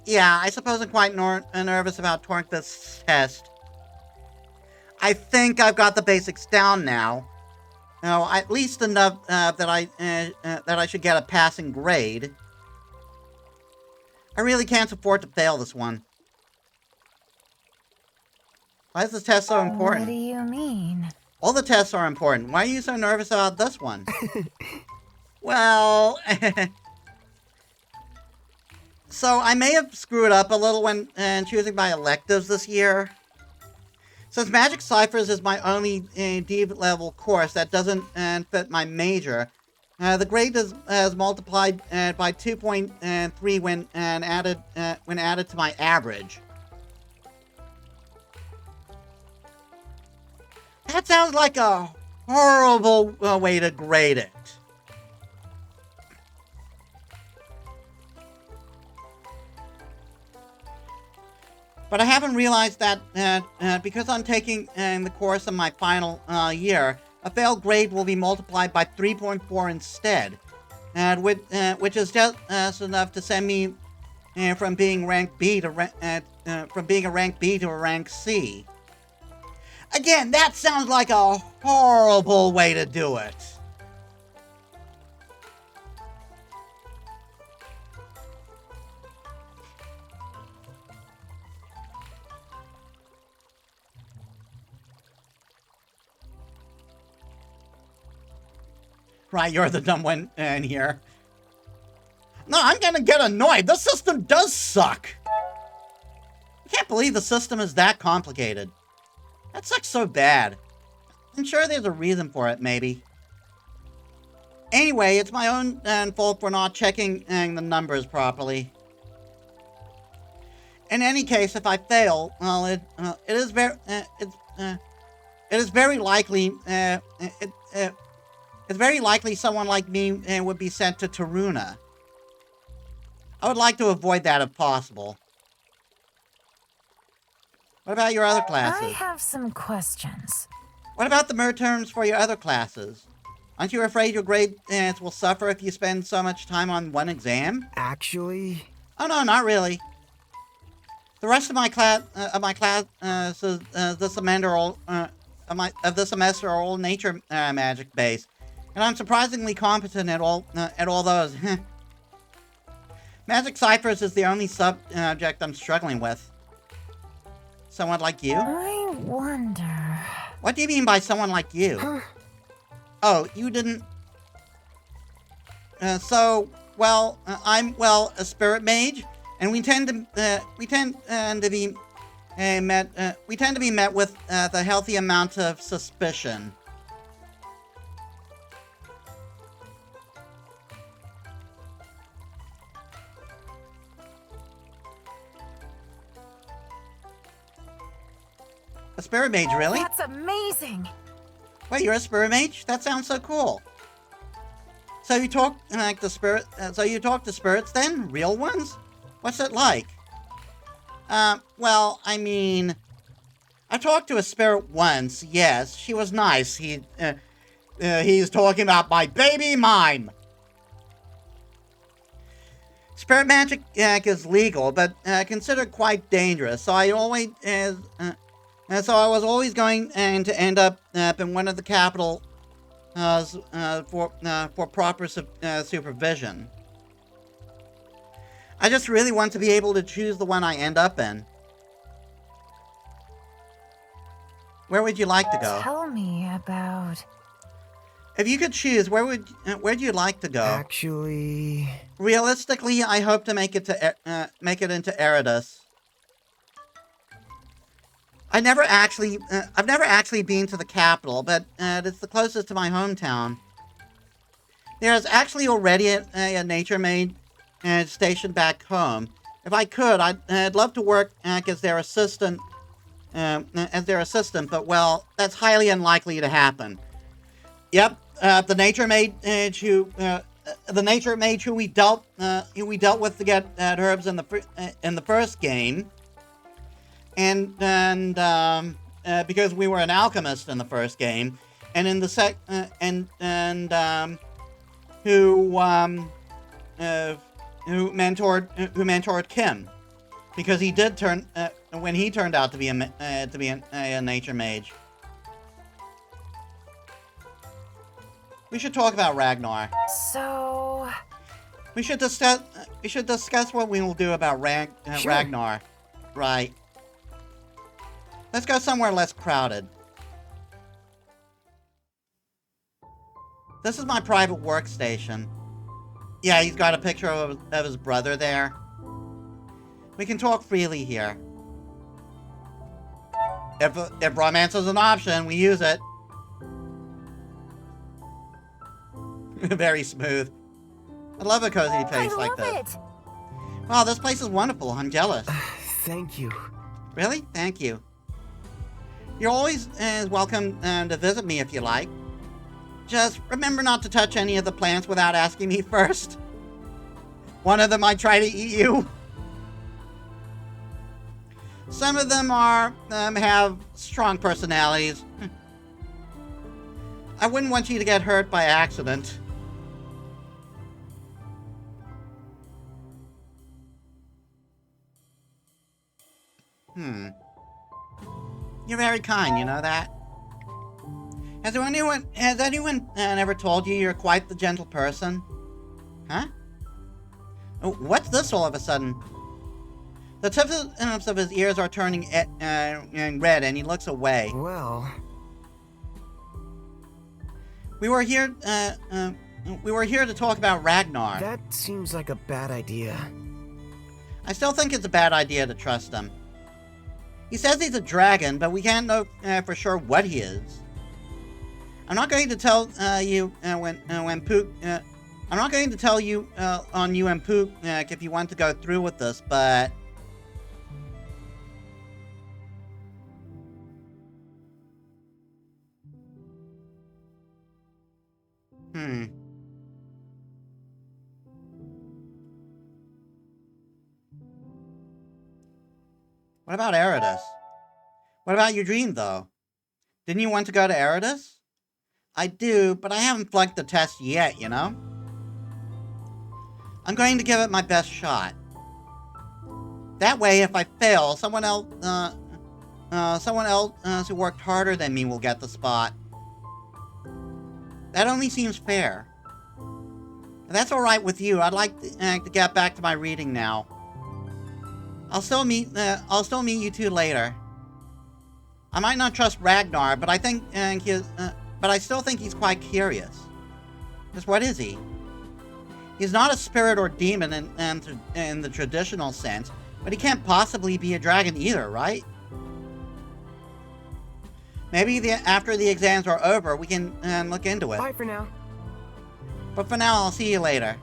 yeah, I suppose I'm quite nervous about this test. I think I've got the basics down now. No, at least enough that I should get a passing grade. I really can't afford to fail this one. Why is this test so important?
What do you mean?
All the tests are important. Why are you so nervous about this one? Well... So, I may have screwed up a little when choosing my electives this year. Since Magic Ciphers is my only D-level course that doesn't fit my major, the grade has multiplied by 2.3 when added to my average. That sounds like a horrible way to grade it. But I haven't realized that because I'm taking the course in my final year, a failed grade will be multiplied by 3.4 instead, which is just enough to send me from being rank B to a rank C. Again, that sounds like a horrible way to do it. Right, you're the dumb one in here. No, I'm gonna get annoyed. This system does suck. I can't believe the system is that complicated. That sucks so bad. I'm sure there's a reason for it, maybe. Anyway, it's my own fault for not checking the numbers properly. In any case, if I fail, well, it is very likely it's very likely someone like me would be sent to Taruna. I would like to avoid that if possible. What about your other classes?
I have some questions.
What about the midterms for your other classes? Aren't you afraid your grades will suffer if you spend so much time on one exam?
Actually...
Oh no, not really. The rest of my class, this semester are all nature magic based, and I'm surprisingly competent at all those. Magic ciphers is the only subject I'm struggling with. Someone like you?
I wonder...
What do you mean by someone like you? Oh, you didn't... I'm a spirit mage, and we tend to be met with the healthy amount of suspicion. A spirit mage, really?
That's amazing!
Wait, you're a spirit mage? That sounds so cool. So you talk like the spirit. So you talk to spirits then? Real ones? What's it like? Well, I mean, I talked to a spirit once. Yes, she was nice. He's talking about my baby mime. Spirit magic is legal, but considered quite dangerous. So I was always going to end up in one of the capitals for proper supervision. I just really want to be able to choose the one I end up in. Where would you like to go?
Tell me about...
If you could choose, where'd you like to go?
Actually...
Realistically, I hope to make it into Eridus. I've never actually been to the capital, but it's the closest to my hometown. There's actually already a nature maid stationed back home. If I could, I'd love to work as their assistant. But well, that's highly unlikely to happen. Yep, the nature mage who we dealt with to get herbs in the first game. And because we were an alchemist in the first game, and in the who mentored Kim, because he did turn when he turned out to be a nature mage. We should talk about Ragnar.
So...
We should discuss what we will do about
Sure.
Ragnar. Right. Let's go somewhere less crowded. This is my private workstation. Yeah, he's got a picture of his brother there. We can talk freely here. If romance is an option, we use it. Very smooth. I love a cozy place like this.
I love it!
Wow, this place is wonderful. I'm jealous.
Thank you.
Really? Thank you. You're always welcome to visit me if you like. Just remember not to touch any of the plants without asking me first. One of them might try to eat you. Some of them have strong personalities. I wouldn't want you to get hurt by accident. You're very kind, you know that? Has anyone ever told you you're quite the gentle person? Huh? Oh, what's this all of a sudden? The tips of his ears are turning red, and he looks away.
Well...
We were here to talk about Ragnar.
That seems like a bad idea.
I still think it's a bad idea to trust him. He says he's a dragon, but we can't know for sure what he is. I'm not going to tell you when Pook. I'm not going to tell you on you and Pook if you want to go through with this, but. What about Eridus? What about your dream, though? Didn't you want to go to Eridus? I do, but I haven't flunked the test yet, you know? I'm going to give it my best shot. That way, if I fail, someone else who worked harder than me will get the spot. That only seems fair. If that's alright with you, I'd like to get back to my reading now. I'll still meet you two later. I might not trust Ragnar, but I still think he's quite curious. Just what is he? He's not a spirit or demon in the traditional sense, but he can't possibly be a dragon either, right? Maybe after the exams are over, we can look into it.
Bye for now.
But for now, I'll see you later.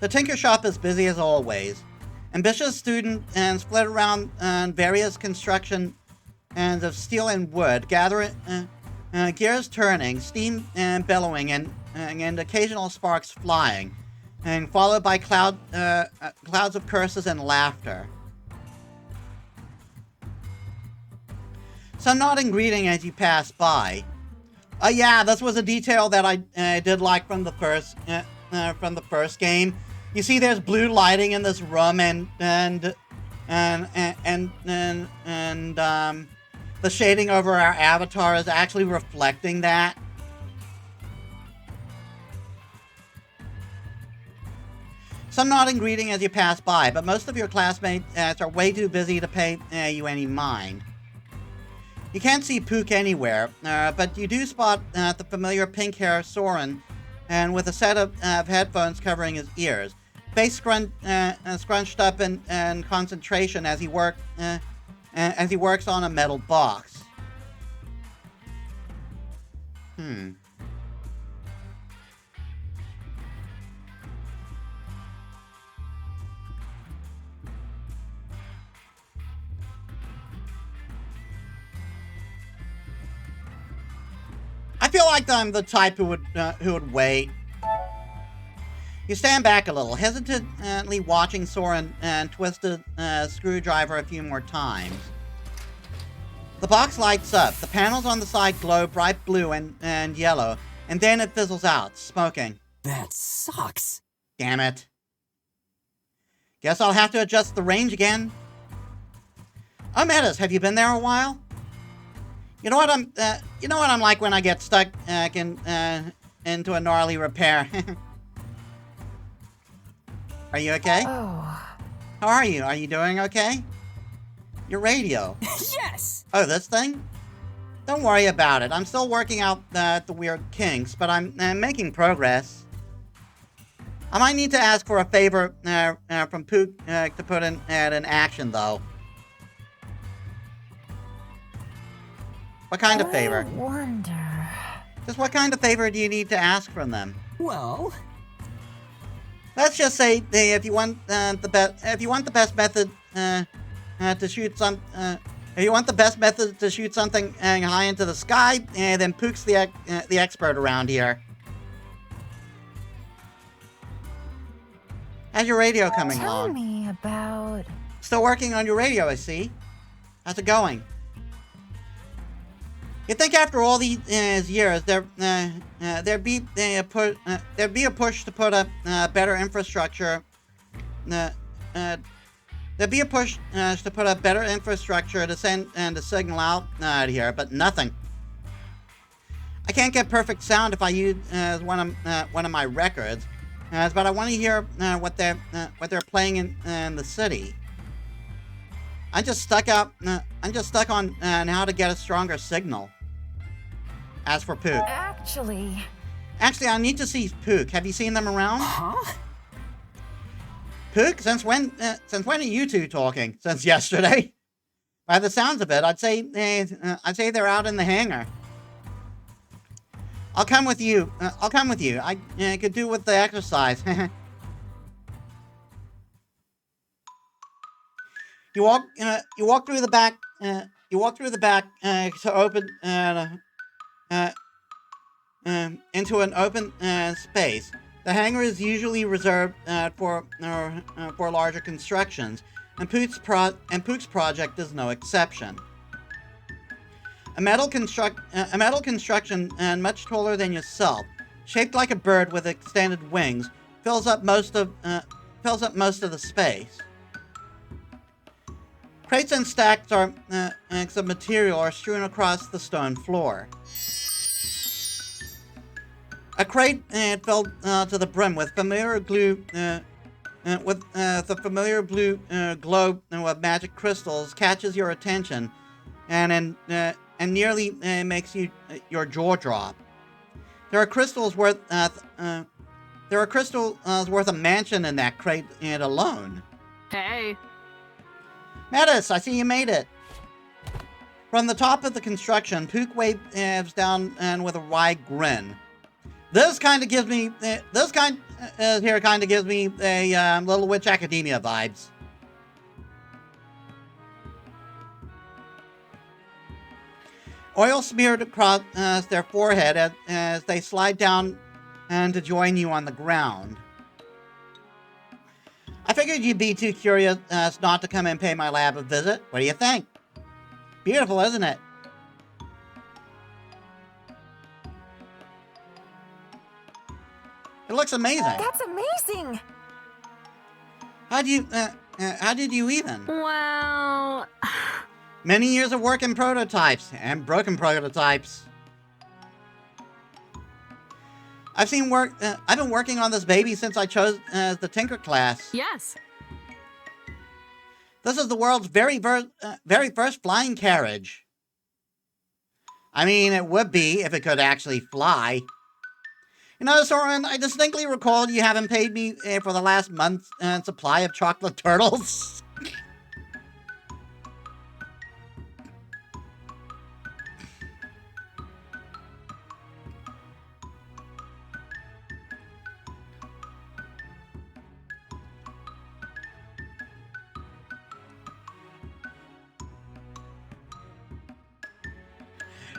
The Tinker Shop is busy as always. Ambitious students split around various construction of steel and wood, gears turning, steam bellowing, and occasional sparks flying, and followed by clouds of curses and laughter. Some nodding greeting as you pass by. Yeah, this was a detail that I did like from the first game. You see, there's blue lighting in this room, and the shading over our avatar is actually reflecting that. Some nodding greeting as you pass by, but most of your classmates are way too busy to pay you any mind. You can't see Pook anywhere, but you do spot the familiar pink-haired Soren, and with a set of headphones covering his ears, face scrunched up in concentration as he works on a metal box. I feel like I'm the type who would wait. You stand back a little, hesitantly watching Soren twist a screwdriver a few more times. The box lights up. The panels on the side glow bright blue and yellow, and then it fizzles out, smoking.
That sucks.
Damn it. Guess I'll have to adjust the range again. Oh, Metis, have you been there a while? You know what I'm like when I get stuck into a gnarly repair. Are you okay?
Oh.
How are you? Are you doing okay? Your radio.
Yes!
Oh, this thing? Don't worry about it. I'm still working out the weird kinks, but I'm making progress. I might need to ask for a favor from Pook to put in action, though. What kind of favor?
I wonder.
Just what kind of favor do you need to ask from them?
Well,
let's just say if you want the best method to shoot something high into the sky, then Pook's the expert around here. How's your radio coming along?
Tell me about.
Still working on your radio, I see. How's it going? You'd think after all these years, there'd be a push to put up better infrastructure. There'd be a push to put up better infrastructure to send the signal out here, but nothing. I can't get perfect sound if I use one of my records, but I want to hear what they're playing in the city. I'm just stuck on how to get a stronger signal. As for Pook.
Actually,
I need to see Pook. Have you seen them around?
Huh?
Pook, since when are you two talking? Since yesterday? By the sounds of it, I'd say they're out in the hangar. I'll come with you. I could do with the exercise. You walk through the back. To open into an open space. The hangar is usually reserved for larger constructions, and Pook's project is no exception. A metal construction much taller than yourself, shaped like a bird with extended wings, fills up most of the space. Crates and stacks of material are strewn across the stone floor. A crate filled to the brim with familiar glue, the familiar blue globe of magic crystals catches your attention, and nearly makes your jaw drop. There are crystals worth a mansion in that crate alone.
Hey.
Metis, I see you made it. From the top of the construction, Pook waves down and with a wide grin. This kind of gives me a Little Witch Academia vibes. Oil smeared across their forehead as they slide down and to join you on the ground. I figured you'd be too curious not to come and pay my lab a visit. What do you think? Beautiful, isn't it? It looks amazing.
that's amazing.
How did you even?
Well,
Many years of work in prototypes and broken prototypes. I've been working on this baby since I chose the Tinker class.
Yes.
This is the world's very first flying carriage. I mean, it would be if it could actually fly. You know, Soren, I distinctly recall you haven't paid me for the last month's supply of chocolate turtles.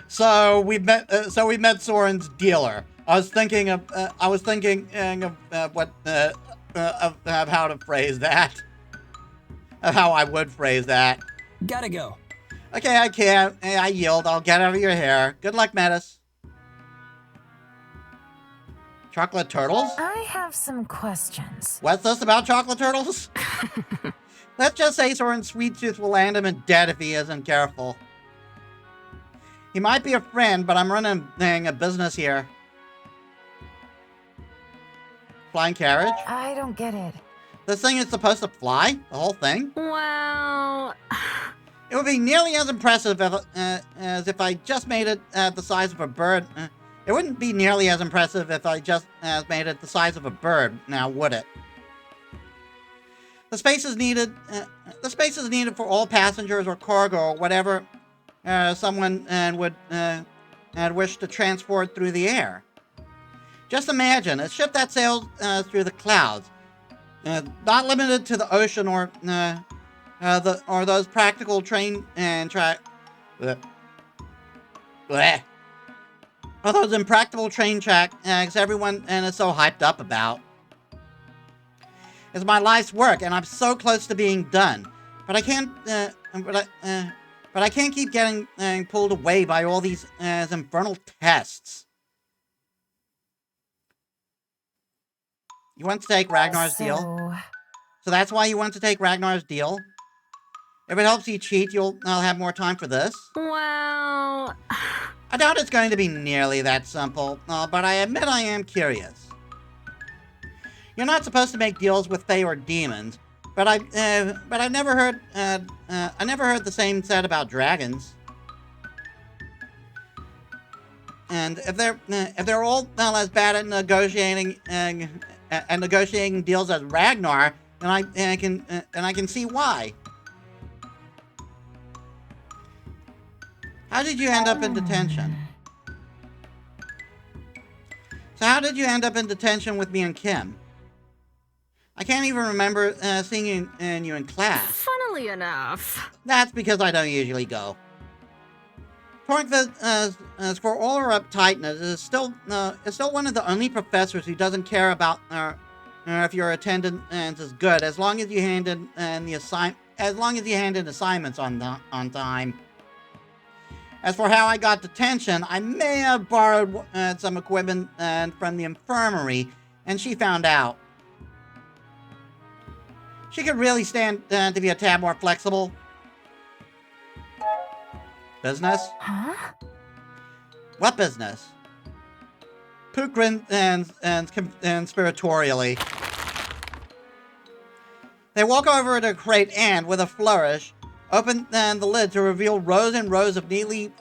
So we met Soren's dealer. I was thinking of how to phrase that. Of how I would phrase that.
Gotta go.
Okay, I can't. I yield. I'll get out of your hair. Good luck, Metis. Chocolate turtles?
I have some questions.
What's this about chocolate turtles? Let's just say Soren's sweet tooth will land him in debt if he isn't careful. He might be a friend, but I'm running a business here. Flying carriage?
I don't get it.
This thing is supposed to fly? The whole thing?
Well,
It would be nearly as impressive as if I just made it the size of a bird. It wouldn't be nearly as impressive if I just made it the size of a bird, now would it? The space is needed for all passengers or cargo or whatever someone would wish to transport through the air. Just imagine a ship that sails through the clouds, not limited to the ocean or those practical train and track. Or those impractical train tracks everyone is so hyped up about. It's my life's work, and I'm so close to being done, but I can't. But I can't keep getting pulled away by all these infernal tests. You want to take Ragnar's deal? So that's why you want to take Ragnar's deal? If it helps you cheat, I'll have more time for this.
well,
I doubt it's going to be nearly that simple, but I admit I am curious. You're not supposed to make deals with Fae or demons, but I never heard the same said about dragons. And if they're all as bad at negotiating and negotiating deals as Ragnar, then I can see why. How did you end up in detention? So how did you end up in detention with me and Kim? I can't even remember seeing you in class.
Funnily enough.
That's because I don't usually go. Tornkvist, as for all her uptightness, is still one of the only professors who doesn't care about if your attendance is good, as long as you hand in assignments on time. As for how I got detention, I may have borrowed some equipment from the infirmary, and she found out. She could really stand to be a tad more flexible. Business?
Huh?
What business? Pook grinned and conspiratorially. They walk over to a crate and, with a flourish, open the lid to reveal rows and rows of neatly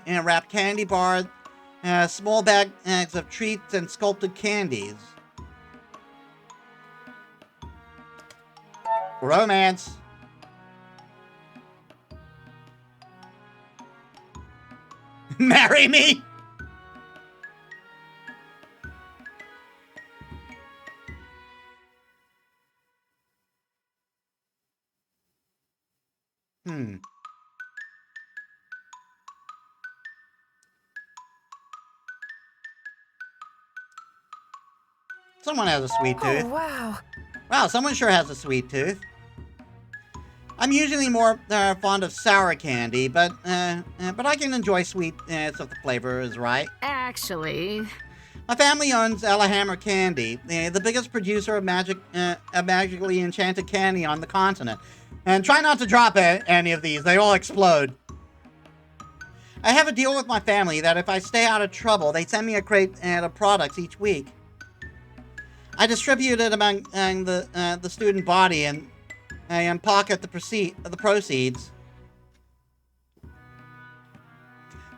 wrapped candy bars, small bags of treats, and sculpted candies. Romance. Marry me? Someone has a sweet tooth.
Oh, wow.
Wow, someone sure has a sweet tooth. I'm usually more fond of sour candy, but I can enjoy sweet if the flavor is right.
Actually,
my family owns Hammer Candy, the biggest producer of magically enchanted candy on the continent. And try not to drop any of these; they all explode. I have a deal with my family that if I stay out of trouble, they send me a crate of products each week. I distribute it among the student body and pocket the proceeds.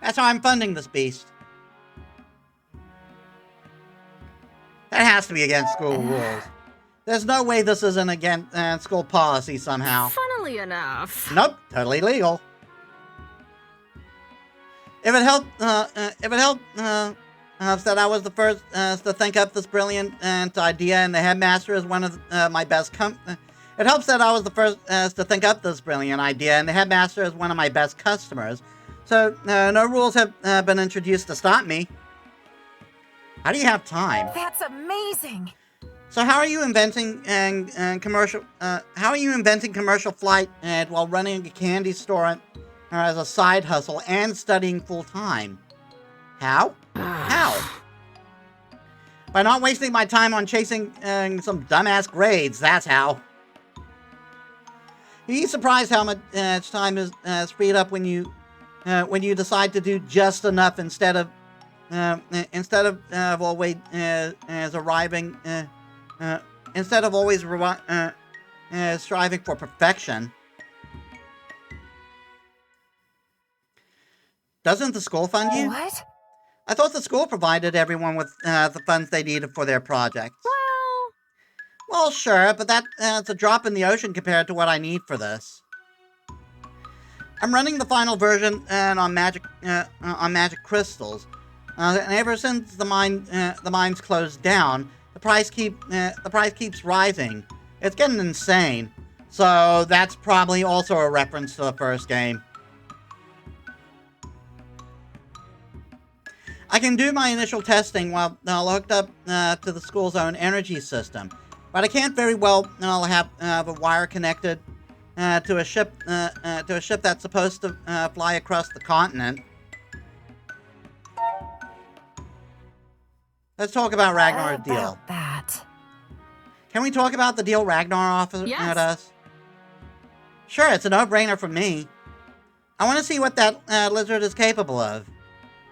That's how I'm funding this beast. That has to be against school rules. There's no way this isn't against school policy somehow.
funnily enough.
Nope, totally legal. If it helped that I was the first to think up this brilliant idea, and the headmaster is one of my best It helps that I was the first to think up this brilliant idea, and the headmaster is one of my best customers. So, no rules have been introduced to stop me. How do you have time?
That's amazing.
So, how are you inventing commercial? How are you inventing commercial flight while running a candy store as a side hustle and studying full time? How? How? By not wasting my time on chasing some dumbass grades. That's how. You'd be surprised how much time is freed up when you decide to do just enough instead of always striving for perfection. Doesn't the school fund you?
What?
I thought the school provided everyone with the funds they needed for their projects. Well, sure, but that's a drop in the ocean compared to what I need for this. I'm running the final version on magic crystals, and ever since the mines closed down, the price keeps rising. It's getting insane. So that's probably also a reference to the first game. I can do my initial testing while hooked up to the school's own energy system. But I can't very well have a wire connected to a ship that's supposed to fly across the continent. Let's talk about Ragnar's deal.
That.
Can we talk about the deal Ragnar offered us? Sure, it's a no-brainer for me. I want to see what that lizard is capable of.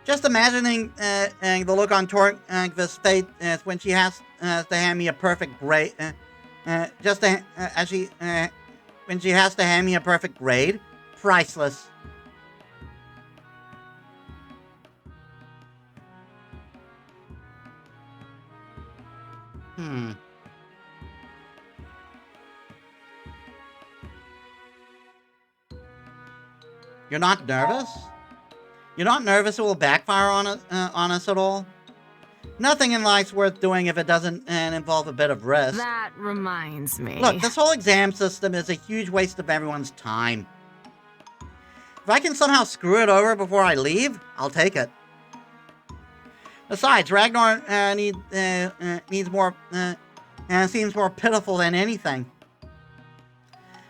Just imagining the look on Tornkvist's face when she has to hand me a perfect just to, as she, when she has to hand me a perfect grade. Priceless. You're not nervous? You're not nervous it will backfire on us at all? Nothing in life's worth doing if it doesn't involve a bit of risk.
That reminds me.
Look, this whole exam system is a huge waste of everyone's time. If I can somehow screw it over before I leave, I'll take it. Besides, Ragnar needs more, seems more pitiful than anything.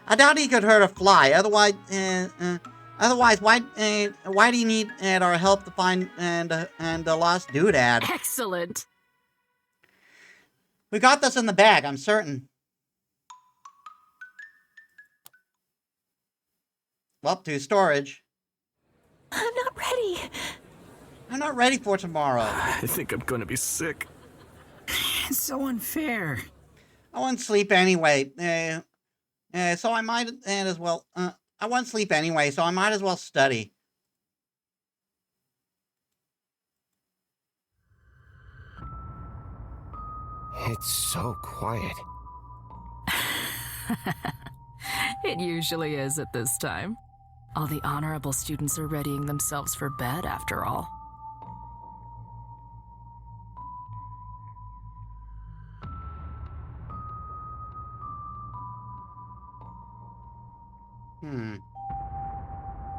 I doubt he could hurt a fly. Otherwise, why do you need our help to find the lost doodad?
Excellent.
We got this in the bag, I'm certain. Well, to storage.
I'm not ready.
I'm not ready for tomorrow.
I think I'm gonna be sick.
It's so unfair.
I want sleep anyway. So I might as well. I want sleep anyway, so I might as well study.
It's so quiet.
It usually is at this time. All the honorable students are readying themselves for bed, after all.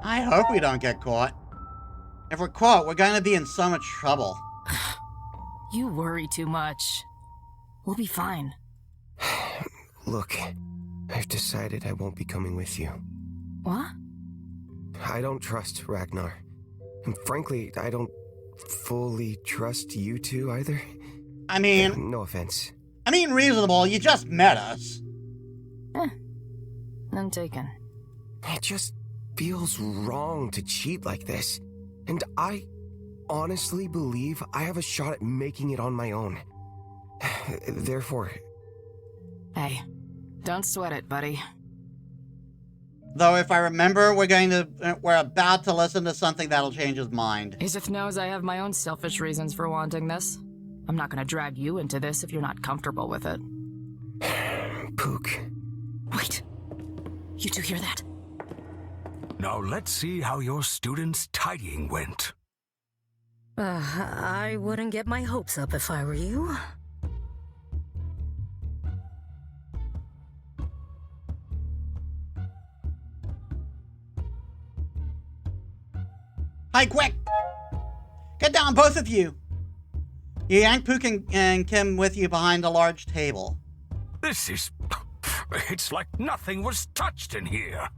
I hope we don't get caught. If we're caught, we're going to be in so much trouble.
You worry too much. We'll be fine.
Look, I've decided I won't be coming with you.
What?
I don't trust Ragnar. And frankly, I don't fully trust you two either.
I mean...
No offense.
I mean reasonable, you just met us.
None taken.
It just feels wrong to cheat like this. And I honestly believe I have a shot at making it on my own. Therefore...
Hey, don't sweat it, buddy.
Though if I remember, we're about to listen to something that'll change his mind.
Azith knows I have my own selfish reasons for wanting this. I'm not gonna drag you into this if you're not comfortable with it.
Pook.
Wait. You two hear that?
Now let's see how your students' tidying went.
I wouldn't get my hopes up if I were you.
Hi, quick! Get down, both of you! You yank Pook and Kim with you behind a large table.
This is... It's like nothing was touched in here.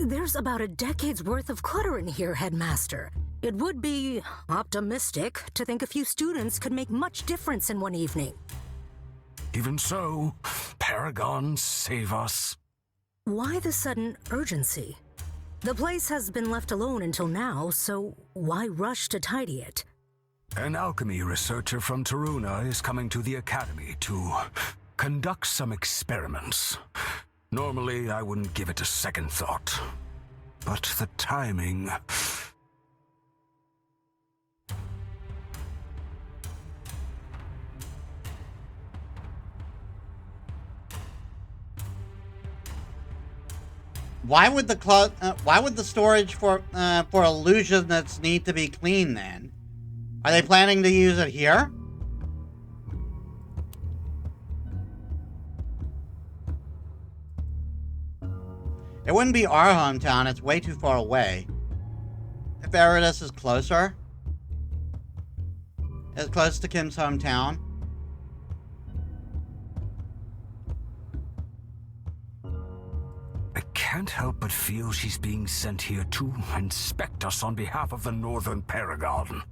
There's about a decade's worth of clutter in here, Headmaster. It would be optimistic to think a few students could make much difference in one evening.
Even so, Paragon, save us.
Why the sudden urgency? The place has been left alone until now, so why rush to tidy it?
An alchemy researcher from Taruna is coming to the Academy to conduct some experiments. Normally, I wouldn't give it a second thought. But the timing...
Why would the storage for illusionists need to be clean then? Are they planning to use it here? It wouldn't be our hometown, it's way too far away. If Eridus is closer, as close to Kim's hometown.
I can't help but feel she's being sent here to inspect us on behalf of the Northern Paragon.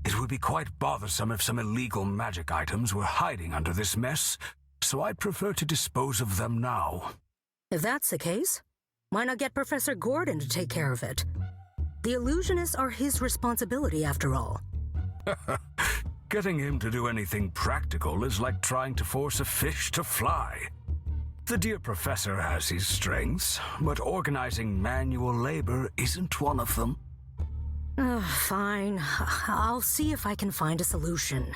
It would be quite bothersome if some illegal magic items were hiding under this mess, so I'd prefer to dispose of them now.
If that's the case, why not get Professor Gordon to take care of it? The illusionists are his responsibility, after all.
Getting him to do anything practical is like trying to force a fish to fly. The dear professor has his strengths, but organizing manual labor isn't one of them.
Fine. I'll see if I can find a solution.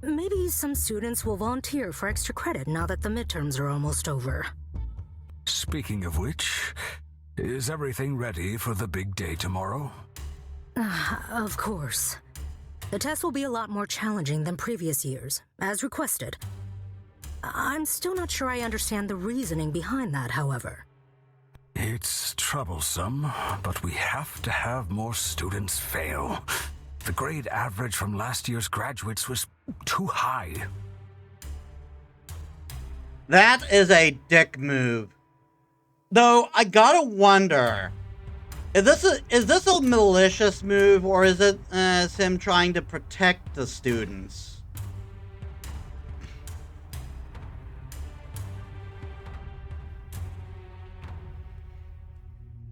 Maybe some students will volunteer for extra credit now that the midterms are almost over.
Speaking of which, is everything ready for the big day tomorrow?
Of course. The test will be a lot more challenging than previous years, as requested. I'm still not sure I understand the reasoning behind that, however.
It's troublesome, but we have to have more students fail. The grade average from last year's graduates was too high.
That is a dick move. Though, I gotta wonder, is this a malicious move, or is it him trying to protect the students?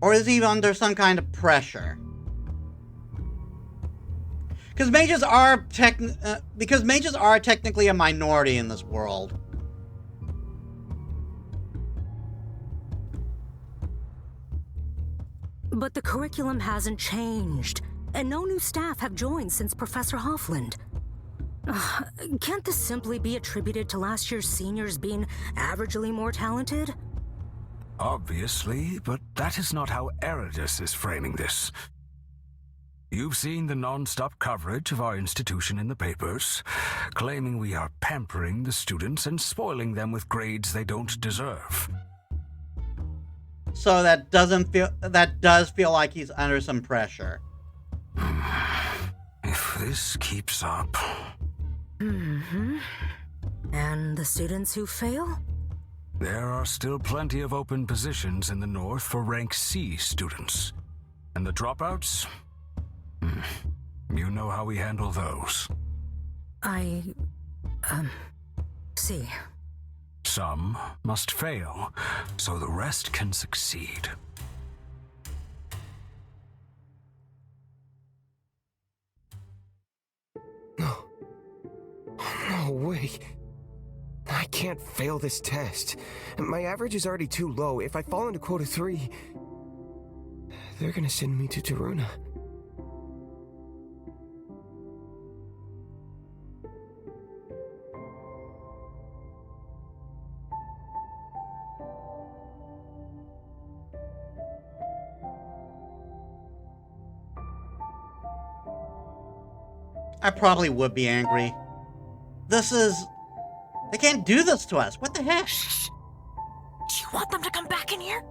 Or is he under some kind of pressure? Because mages are technically a minority in this world.
But the curriculum hasn't changed, and no new staff have joined since Professor Hoffland. Can't this simply be attributed to last year's seniors being averagely more talented?
Obviously, but that is not how Eridus is framing this. You've seen the non-stop coverage of our institution in the papers, claiming we are pampering the students and spoiling them with grades they don't deserve.
So that does feel like he's under some pressure.
If this keeps up...
Mm-hmm. And the students who fail?
There are still plenty of open positions in the north for rank C students. And the dropouts? You know how we handle those.
See.
Some must fail, so the rest can succeed.
No way. I can't fail this test. My average is already too low. If I fall into quota 3, they're gonna send me to Taruna.
I probably would be angry. They can't do this to us. What the heck?
Shh. Do you want them to come back in here?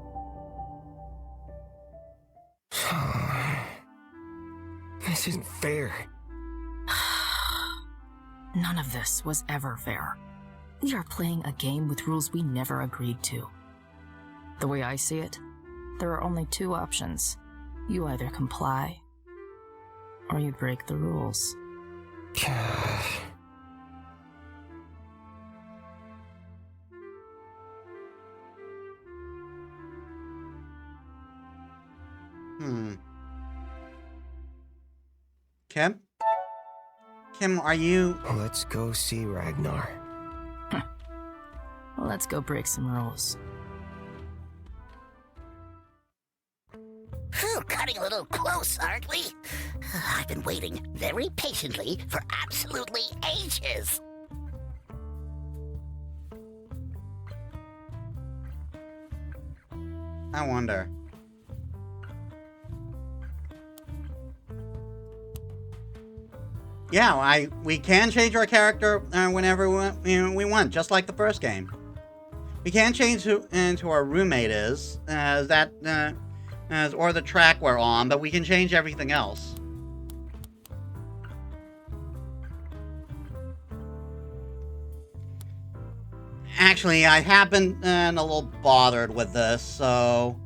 This isn't fair.
None of this was ever fair. We are playing a game with rules we never agreed to.
The way I see it, there are only two options. You either comply, or you break the rules.
Kim? Kim, are you...
Let's go see Ragnar.
Let's go break some rules.
Cutting a little close, aren't we? I've been waiting very patiently for absolutely ages.
I wonder. Yeah, we can change our character whenever we want, just like the first game. We can change who our roommate is, or the track we're on, but we can change everything else. Actually, I have been a little bothered with this, so...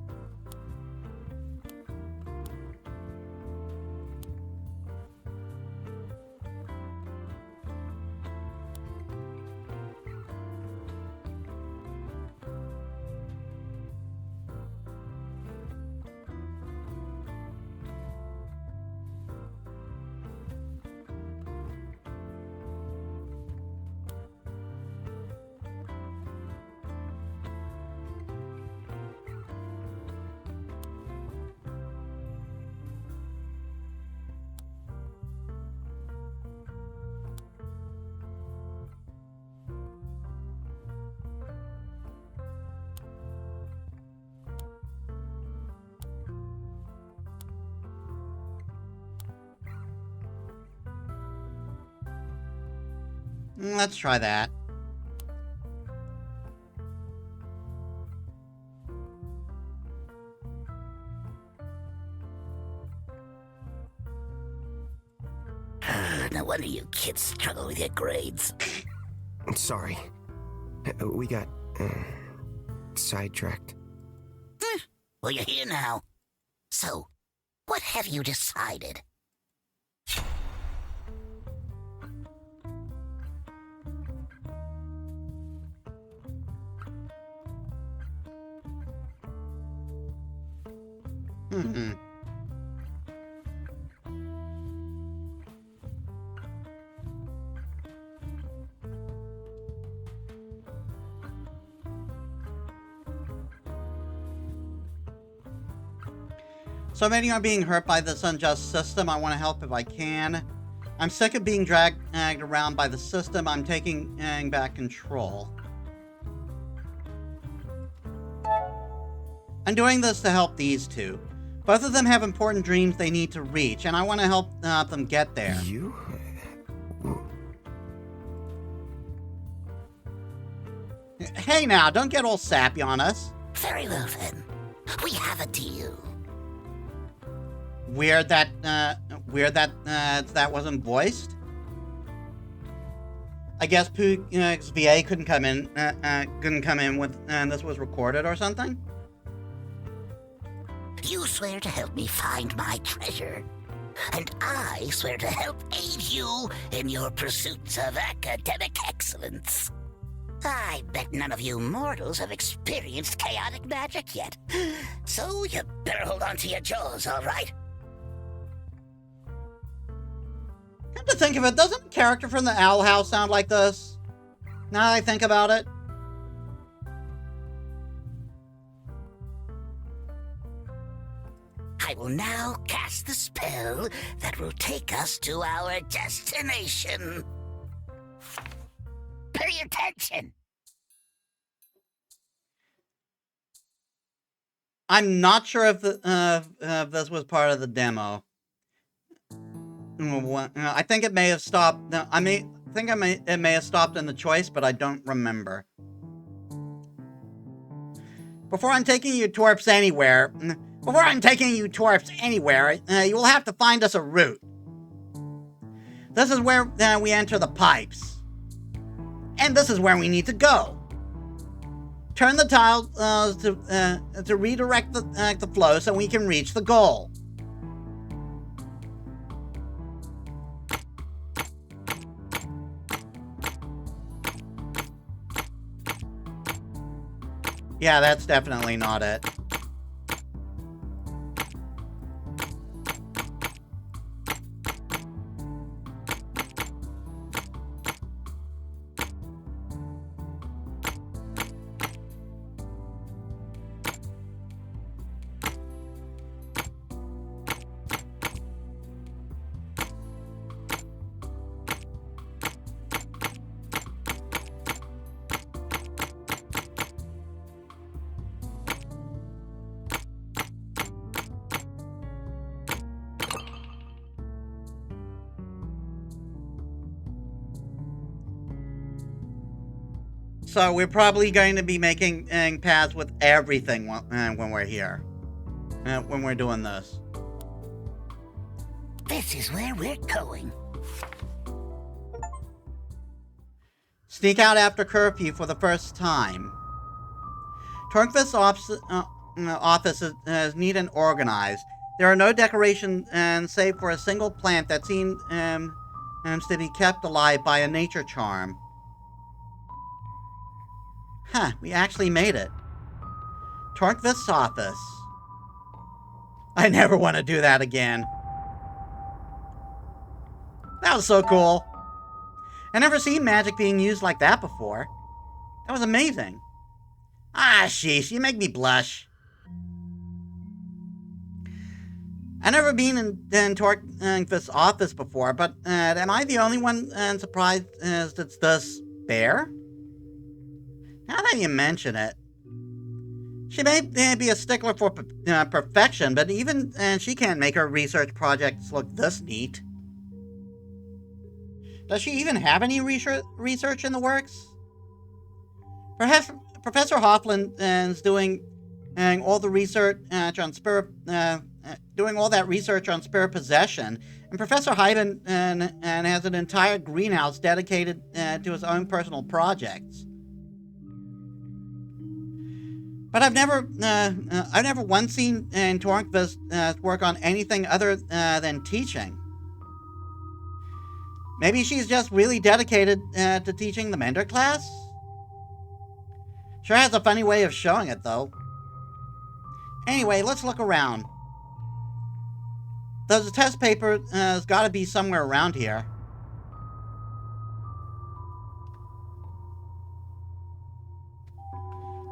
Let's try that.
No wonder you kids struggle with your grades.
Sorry. We got sidetracked.
Well, you're here now. So, what have you decided?
So many are being hurt by this unjust system. I want to help if I can. I'm sick of being dragged around by the system. I'm taking back control. I'm doing this to help these two. Both of them have important dreams they need to reach, and I want to help them get there.
You?
Hey now, don't get all sappy on us.
Very well then. We have a deal.
Weird that that wasn't voiced. I guess Poog's VA couldn't come in with this was recorded or something.
You swear to help me find my treasure, and I swear to help aid you in your pursuits of academic excellence. I bet none of you mortals have experienced chaotic magic yet, so you better hold on to your jaws, all right?
Come to think of it, doesn't a character from the Owl House sound like this? Now that I think about it.
I will now cast the spell that will take us to our destination. Pay attention!
I'm not sure if this was part of the demo. I think it may have stopped. It may have stopped in the choice, but I don't remember. Before I'm taking you twerps anywhere, you will have to find us a route. This is where we enter the pipes, and this is where we need to go. Turn the tile to redirect the flow so we can reach the goal. Yeah, that's definitely not it. So we're probably going to be making paths with everything when we're here. When we're doing this.
This is where we're going.
Sneak out after curfew for the first time. Tornquist's office is neat and organized. There are no decorations save for a single plant that seems to be kept alive by a nature charm. Huh, we actually made it. Tornquist's office. I never want to do that again. That was so cool. I never seen magic being used like that before. That was amazing. Ah, sheesh, you make me blush. I've never been in Tornquist's office before, but am I the only one surprised as it's this bare? Now that you mention it, she may be a stickler for perfection, but even she can't make her research projects look this neat. Does she even have any research in the works? Perhaps Professor Hoffman is doing all the research on doing all that research on spirit possession, and Professor Hyben has an entire greenhouse dedicated to his own personal projects. But I've never once seen Tornkvist work on anything other than teaching. Maybe she's just really dedicated to teaching the Mender class? Sure has a funny way of showing it, though. Anyway, let's look around. The test paper has got to be somewhere around here.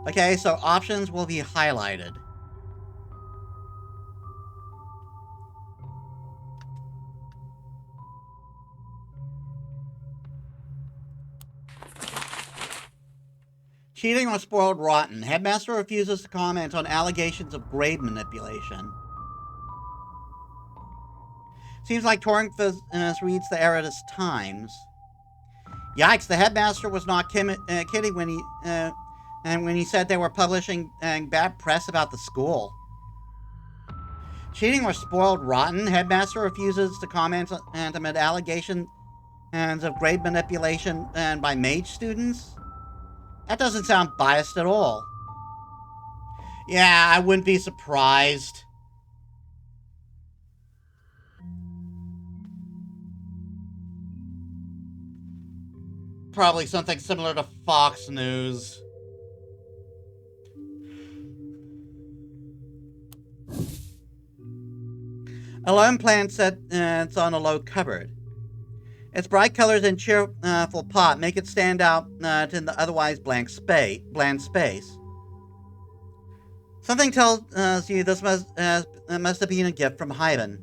Okay, so options will be highlighted. Cheating or spoiled rotten. Headmaster refuses to comment on allegations of grade manipulation. Seems like Tornkvist reads the Eridus Times. Yikes, the headmaster was not kidding when he said they were publishing bad press about the school. Cheating or spoiled rotten. Headmaster refuses to comment on allegations of grade manipulation by mage students. That doesn't sound biased at all. Yeah, I wouldn't be surprised. Probably something similar to Fox News. A lone plant sits on a low cupboard. Its bright colors and cheerful pot make it stand out in the otherwise bland space. Something tells you this must have been a gift from Hyben.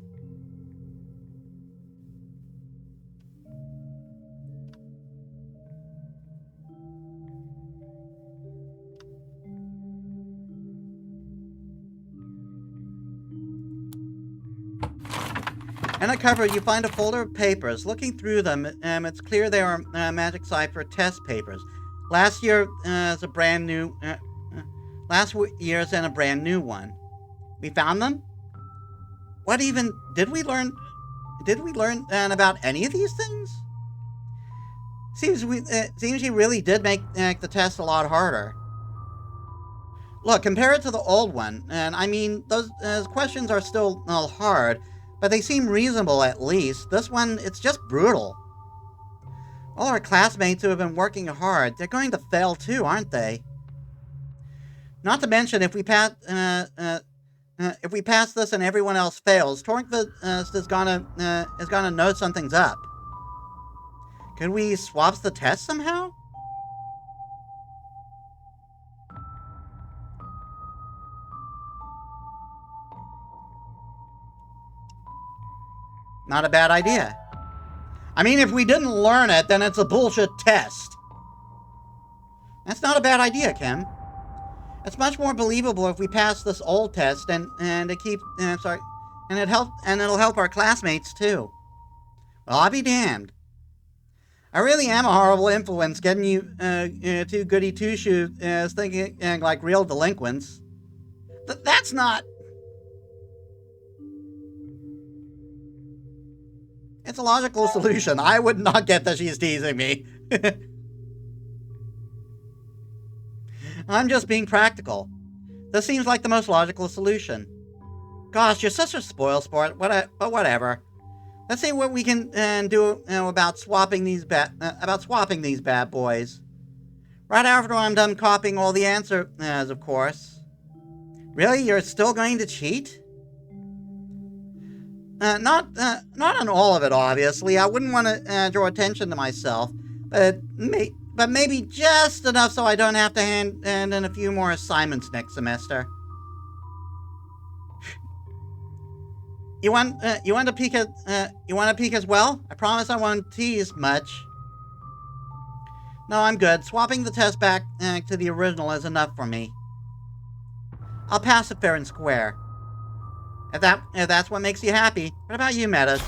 In a cupboard, you find a folder of papers. Looking through them, it's clear they are magic cipher test papers. Last year's and a brand new one. We found them? What even did we learn? Did we learn about any of these things? Seems he really did make the test a lot harder. Look, compare it to the old one, and I mean those questions are still hard. But they seem reasonable, at least. This one, it's just brutal. All our classmates who have been working hard, they're going to fail too, aren't they? Not to mention, if we pass this and everyone else fails, Tornkvist is gonna know something's up. Could we swap the test somehow? Not a bad idea. I mean, if we didn't learn it, then it's a bullshit test. That's not a bad idea, Kim. It's much more believable if we pass this old test and it'll help our classmates too. Well, I'll be damned. I really am a horrible influence, getting you two goody two-shoes thinking like real delinquents. That's not. It's a logical solution. I would not get that she's teasing me. I'm just being practical. This seems like the most logical solution. Gosh, you're such a spoilsport. But whatever. Let's see what we can do about swapping these bad boys. Right after I'm done copying all the answers, of course. Really, you're still going to cheat? Not on all of it, obviously. I wouldn't want to draw attention to myself, but maybe just enough so I don't have to hand in a few more assignments next semester. You want to peek as well? I promise I won't tease much. No, I'm good. Swapping the test back to the original is enough for me. I'll pass it fair and square. If that's what makes you happy. What about you, Metis?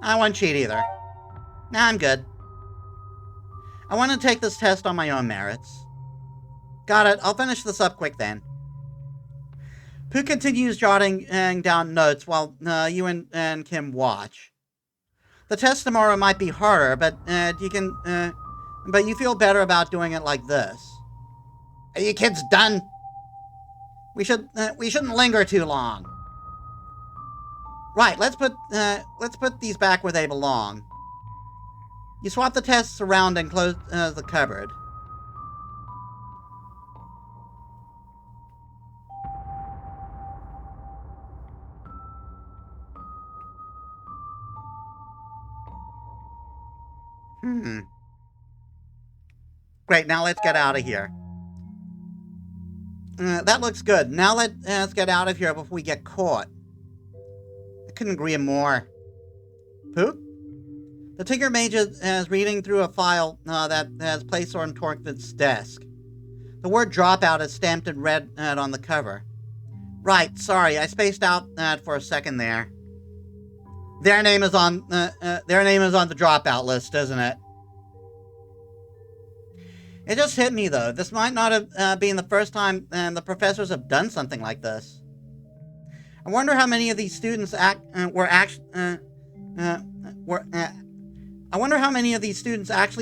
I won't cheat either. Nah, I'm good. I want to take this test on my own merits. Got it. I'll finish this up quick then. Pooh continues jotting down notes while you and Kim watch. The test tomorrow might be harder, but you feel better about doing it like this. Are you kids done? We shouldn't linger too long. Right, let's put these back where they belong. You swap the tests around and close the cupboard. Great, now let's get out of here. That looks good. Now let's get out of here before we get caught. I couldn't agree more. Pooh? The Tinker Mage is reading through a file that has placed on Torque's desk. The word dropout is stamped in red on the cover. Right, sorry, I spaced out for a second there. Their name is on the dropout list, isn't it? It just hit me though. This might not have been the first time the professors have done something like this. I wonder how many of these students actually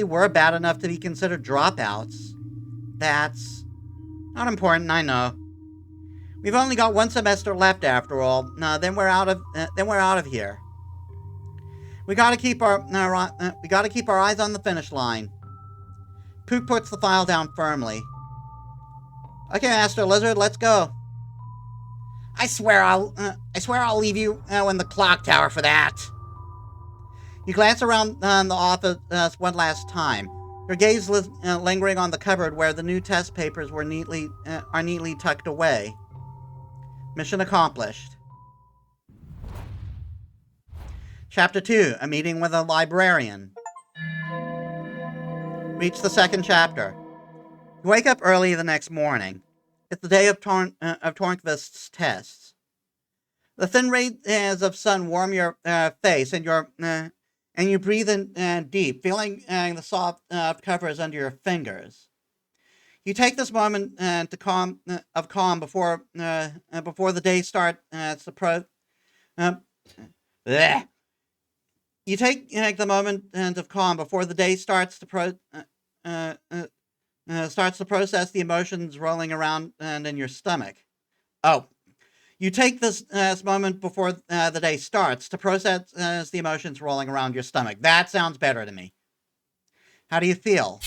were bad enough to be considered dropouts. That's not important, I know. We've only got one semester left after all. Then we're out of here. We gotta keep our eyes on the finish line. Pooh puts the file down firmly. Okay, Master Lizard, let's go. I swear I'll leave you in the clock tower for that. You glance around the office one last time, your gaze lingering on the cupboard where the new test papers are neatly tucked away. Mission accomplished. Chapter 2, a meeting with a librarian. Reach the second chapter. You wake up early the next morning. It's the day of Tornquist's tests. The thin rays of sun warm your face, and you breathe in deep, feeling the soft covers under your fingers. You take this moment of calm before the day starts You take the moment of calm before the day starts to process the emotions rolling around and in your stomach. Oh, you take this moment before the day starts to process the emotions rolling around your stomach. That sounds better to me. How do you feel?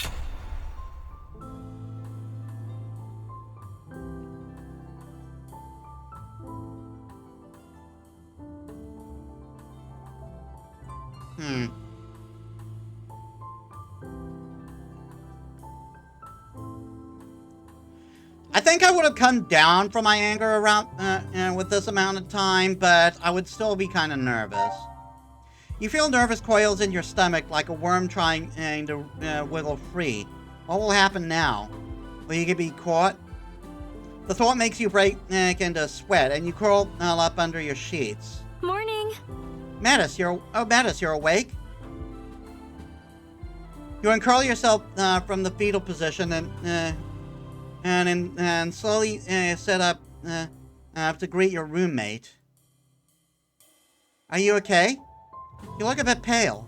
I think I would have come down from my anger around with this amount of time, but I would still be kind of nervous. You feel nervous coils in your stomach like a worm trying to wiggle free. What will happen now? Will you be caught? The thought makes you break into a sweat, and you curl up under your sheets.
Morning.
Metis, you're awake? You uncurl yourself from the fetal position and slowly sit up to greet your roommate. Are you okay? You look a bit pale.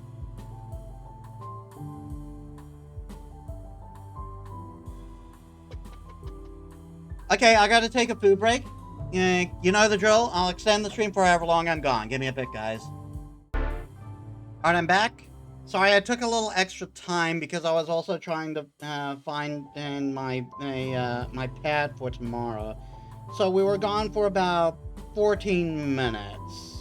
Okay, I gotta take a food break. You know the drill. I'll extend the stream for however long I'm gone. Give me a bit, guys. Alright, I'm back. Sorry, I took a little extra time because I was also trying to find my pad for tomorrow. So we were gone for about 14 minutes.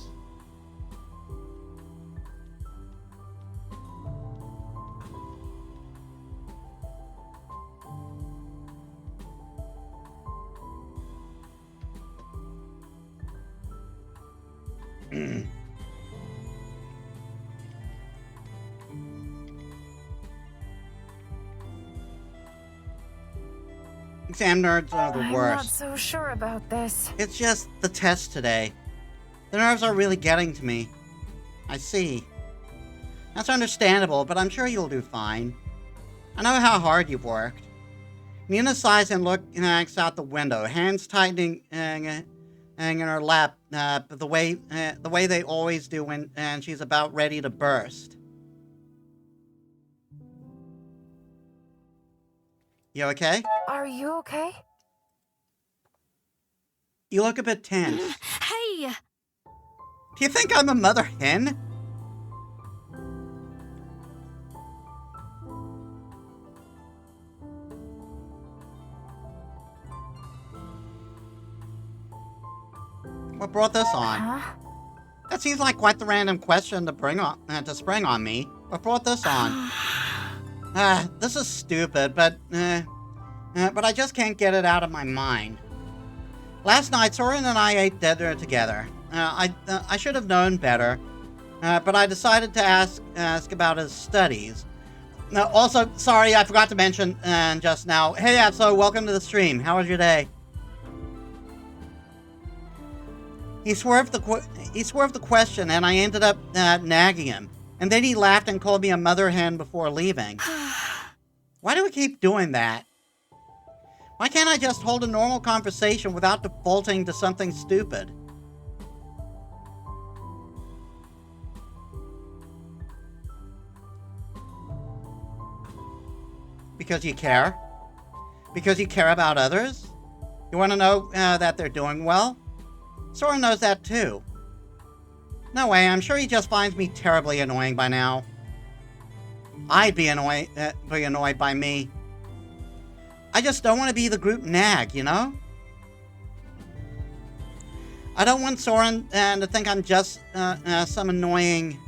Exam nerds are the worst.
I'm not so sure about this.
It's just the test today. The nerves are really getting to me. I see. That's understandable, but I'm sure you'll do fine. I know how hard you've worked. Nina sighs and looks out the window, hands tightening in her lap, the way they always do when she's about ready to burst. You okay?
Are you okay?
You look a bit tense.
Hey!
Do you think I'm a mother hen? What brought this on?
Huh?
That seems like quite the random question to spring on me. What brought this on? This is stupid, but I just can't get it out of my mind. Last night, Soren and I ate dinner together. I should have known better, but I decided to ask about his studies. Also, sorry, I forgot to mention just now. Hey, Abso, welcome to the stream. How was your day? He swerved the question, and I ended up nagging him. And then he laughed and called me a mother hen before leaving. Why do we keep doing that? Why can't I just hold a normal conversation without defaulting to something stupid? Because you care? Because you care about others? You want to know that they're doing well? Soren knows that too. No way, I'm sure he just finds me terribly annoying by now. I'd be annoyed by me. I just don't want to be the group nag, you know? I don't want Soren to think I'm just some annoying...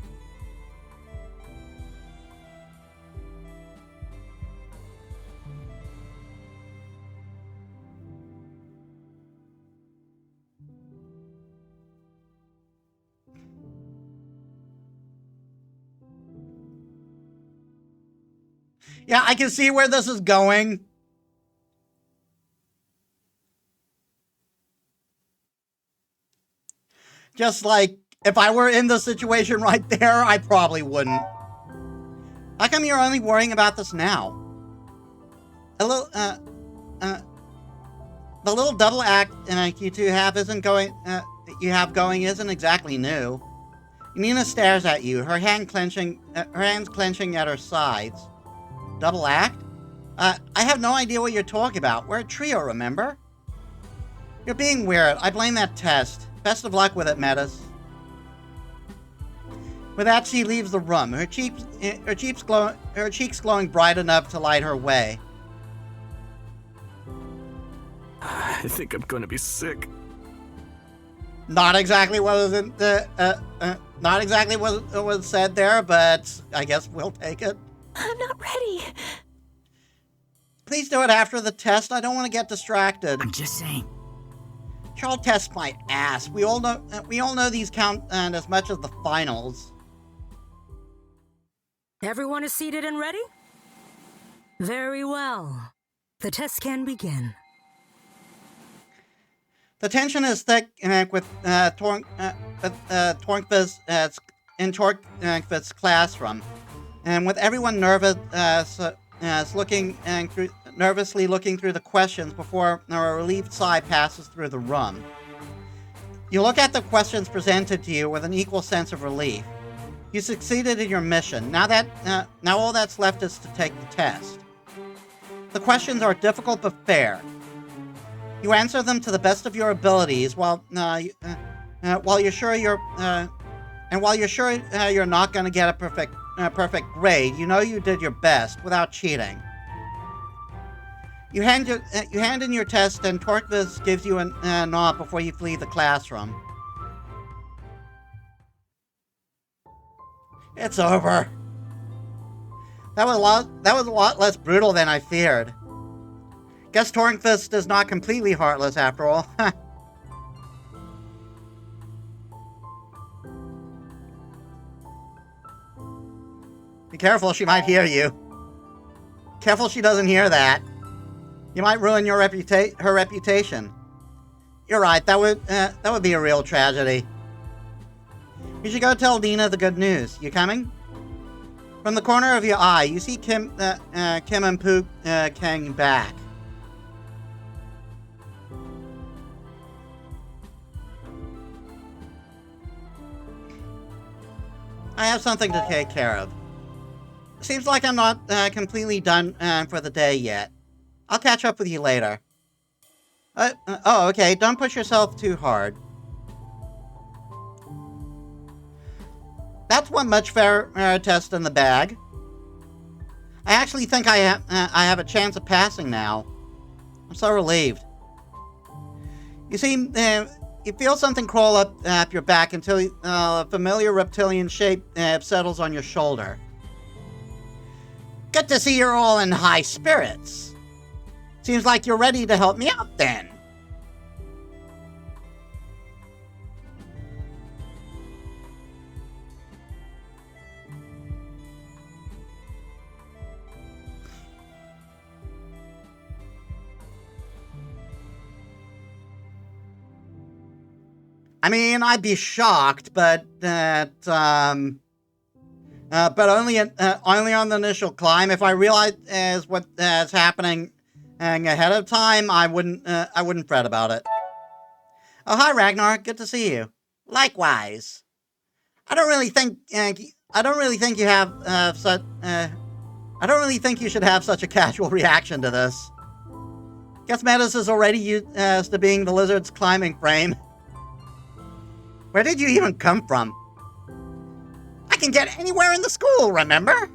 Yeah, I can see where this is going. Just like, if I were in the situation right there, I probably wouldn't. How come you're only worrying about this now? The little double act you two have isn't exactly new. Nina stares at you, her hands clenching at her sides. Double act? I have no idea what you're talking about. We're a trio, remember? You're being weird. I blame that test. Best of luck with it, Metis. With that, she leaves the room, her cheeks glowing bright enough to light her way.
I think I'm gonna be sick.
Not exactly what was said there, but I guess we'll take it.
I'm not ready.
Please do it after the test. I don't want to get distracted.
I'm just saying.
Y'all test my ass. We all know these count as much as the finals.
Everyone is seated and ready? Very well. The test can begin.
The tension is thick with Tornkvist's classroom, and with everyone nervously looking through the questions before a relieved sigh passes through the room. You look at the questions presented to you with an equal sense of relief. You succeeded in your mission. Now all that's left is to take the test. The questions are difficult but fair. You answer them to the best of your abilities, while you're sure you're not going to get a perfect grade. You know you did your best without cheating. You hand in your test, and Torkvis gives you a nod before you flee the classroom. It's over. That was a lot less brutal than I feared. Guess Tornkvist is not completely heartless after all. Be careful, she might hear you. Careful she doesn't hear that. You might ruin her reputation. You're right, that would be a real tragedy. You should go tell Nina the good news. You coming? From the corner of your eye, you see Kim and Pook coming back. I have something to take care of. Seems like I'm not completely done for the day yet. I'll catch up with you later. Oh, okay. Don't push yourself too hard. That's one much fairer test in the bag. I actually think I have a chance of passing now. I'm so relieved. You see, you feel something crawl up your back until a familiar reptilian shape settles on your shoulder. Good to see you're all in high spirits. Seems like you're ready to help me out then. I mean, I'd be shocked, but only on the initial climb. If I realized what is happening ahead of time, I wouldn't fret about it. Oh, hi, Ragnar. Good to see you. Likewise. I don't really think you should have such a casual reaction to this. Guess Metis is already used to being the lizard's climbing frame. Where did you even come from? I can get anywhere in the school, remember?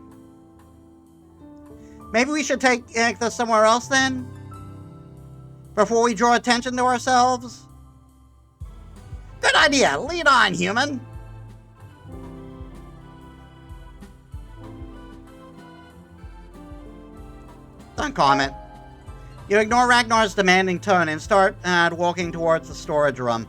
Maybe we should take this somewhere else then? Before we draw attention to ourselves? Good idea. Lead on, human. Don't comment. You ignore Ragnar's demanding tone and start walking towards the storage room.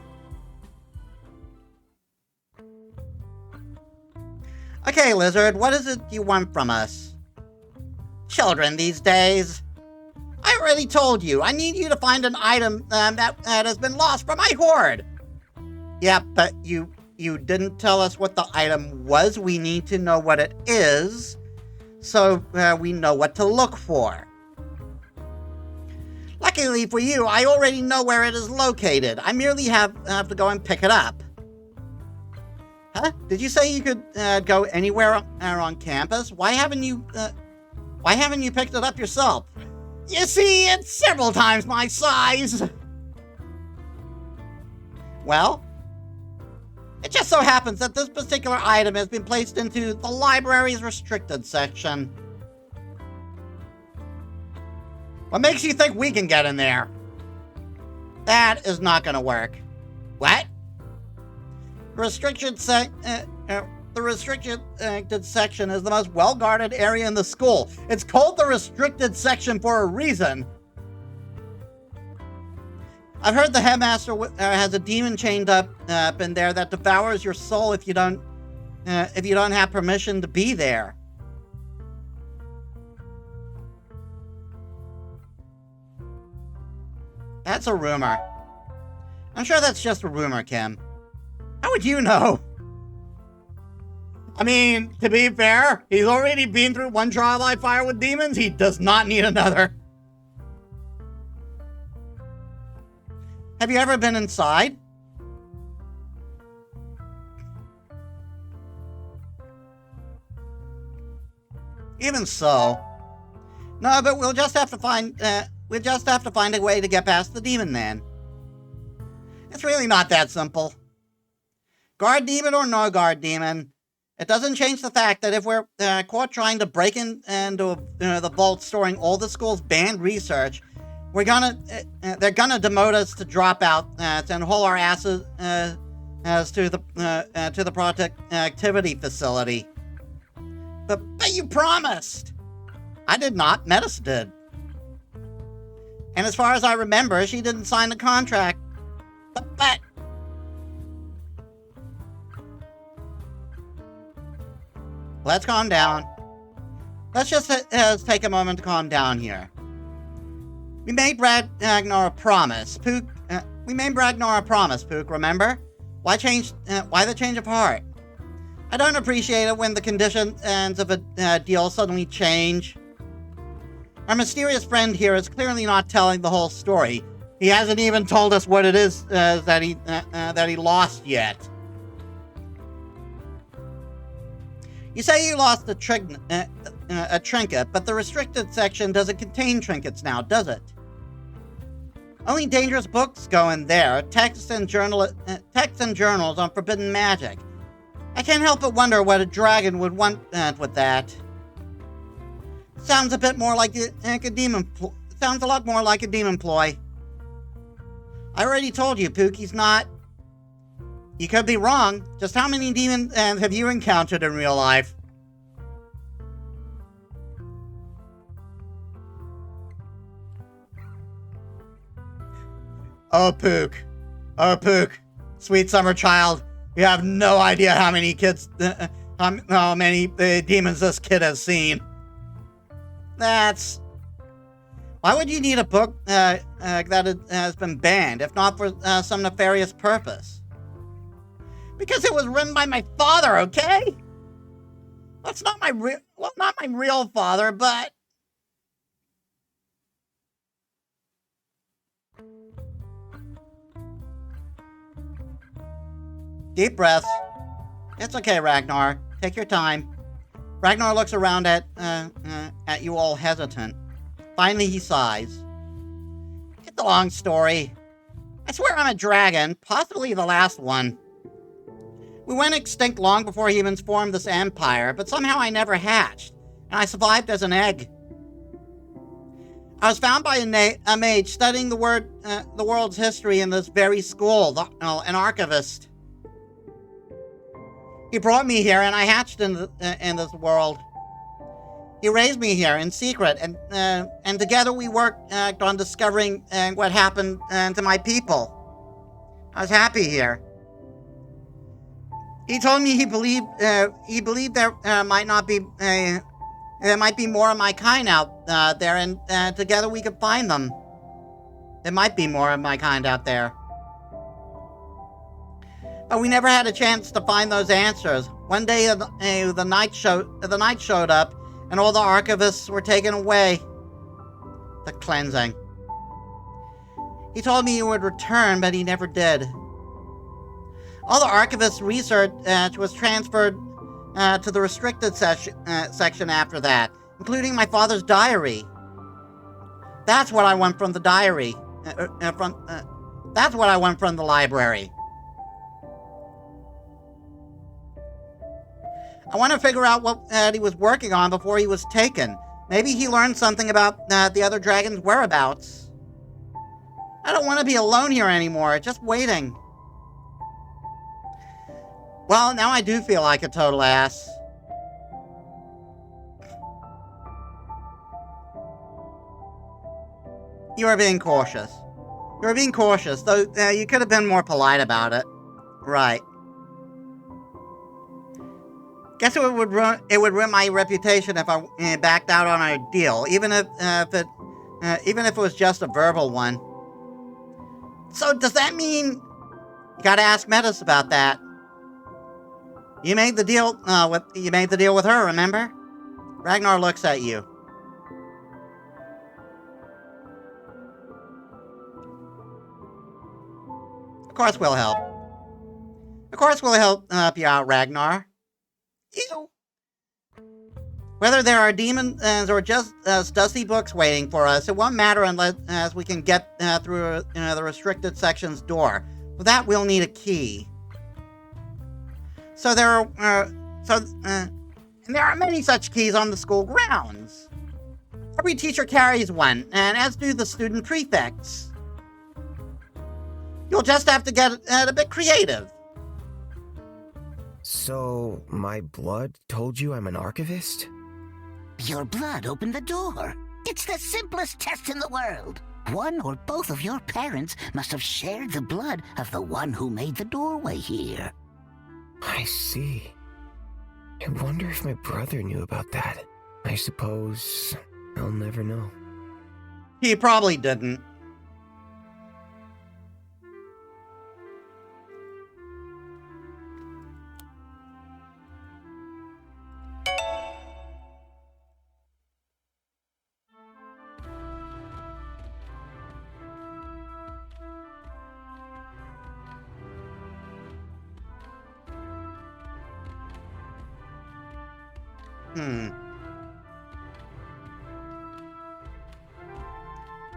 Okay, Lizard, what is it you want from us? Children these days. I already told you. I need you to find an item that has been lost from my hoard. Yeah, but you didn't tell us what the item was. We need to know what it is, so we know what to look for. Luckily for you, I already know where it is located. I merely have to go and pick it up. Huh? Did you say you could go anywhere on campus? Why haven't you picked it up yourself? You see, it's several times my size. Well, it just so happens that this particular item has been placed into the library's restricted section. What makes you think we can get in there? That is not going to work. What? The restricted section is the most well-guarded area in the school. It's called the restricted section for a reason. I've heard the headmaster has a demon chained up in there that devours your soul if you don't have permission to be there. That's a rumor. I'm sure that's just a rumor, Kim. How would you know? I mean, to be fair, he's already been through one trial by fire with demons. He does not need another. Have you ever been inside? Even so. No, but we'll just have to find a way to get past the demon man. It's really not that simple. Guard demon or no guard demon, it doesn't change the fact that if we're caught trying to break into the vault storing all the school's banned research, they're gonna demote us to dropout and haul our asses to the productivity facility. But you promised. I did not. Metis did. And as far as I remember, she didn't sign the contract. But let's calm down. Let's just take a moment to calm down here. We made Ragnar a promise, Pook. Pook, remember? Why the change of heart? I don't appreciate it when the conditions of a deal suddenly change. Our mysterious friend here is clearly not telling the whole story. He hasn't even told us what it is that he lost yet. You say you lost a trinket, but the restricted section doesn't contain trinkets now, does it? Only dangerous books go in there, texts and journals on forbidden magic. I can't help but wonder what a dragon would want with that. Sounds a bit more like a demon. Sounds a lot more like a demon ploy. I already told you, Pookie's not. You could be wrong. Just how many demons have you encountered in real life? Oh, Pook. Sweet summer child. You have no idea how many how many demons this kid has seen. Why would you need a book that has been banned, if not for some nefarious purpose? Because it was written by my father, okay? That's not my real father, but... Deep breaths. It's okay, Ragnar. Take your time. Ragnar looks around at you all hesitant. Finally, he sighs. Get the long story. I swear I'm a dragon, possibly the last one. We went extinct long before humans formed this empire, but somehow I never hatched, and I survived as an egg. I was found by a mage studying the world's history in this very school, an archivist. He brought me here, and I hatched in this world. He raised me here in secret, and together we worked on discovering what happened to my people. I was happy here. He told me he believed there might be more of my kind out there, and together we could find them. There might be more of my kind out there. But we never had a chance to find those answers. One day, the night showed up, and all the archivists were taken away. The cleansing. He told me he would return, but he never did. All the archivists' research was transferred to the restricted section after that, including my father's diary. That's what I want from the diary. That's what I want from the library. I want to figure out what he was working on before he was taken. Maybe he learned something about the other dragon's whereabouts. I don't want to be alone here anymore, just waiting. Well, now I do feel like a total ass. You are being cautious. You are being cautious, though you could have been more polite about it. Right. Guess it would ruin my reputation if I backed out on a deal, even if it was just a verbal one. So does that mean you gotta ask Metis about that? You made the deal with her, remember? Ragnar looks at you. Of course we'll help. Of course we'll help you out, Ragnar. Ew. Whether there are demons or just dusty books waiting for us, it won't matter unless we can get through the restricted section's door. For that, we'll need a key. So there are many such keys on the school grounds. Every teacher carries one, and as do the student prefects. You'll just have to get a bit creative.
So, my blood told you I'm an archivist?
Your blood opened the door. It's the simplest test in the world. One or both of your parents must have shared the blood of the one who made the doorway here.
I see. I wonder if my brother knew about that. I suppose I'll never know.
He probably didn't.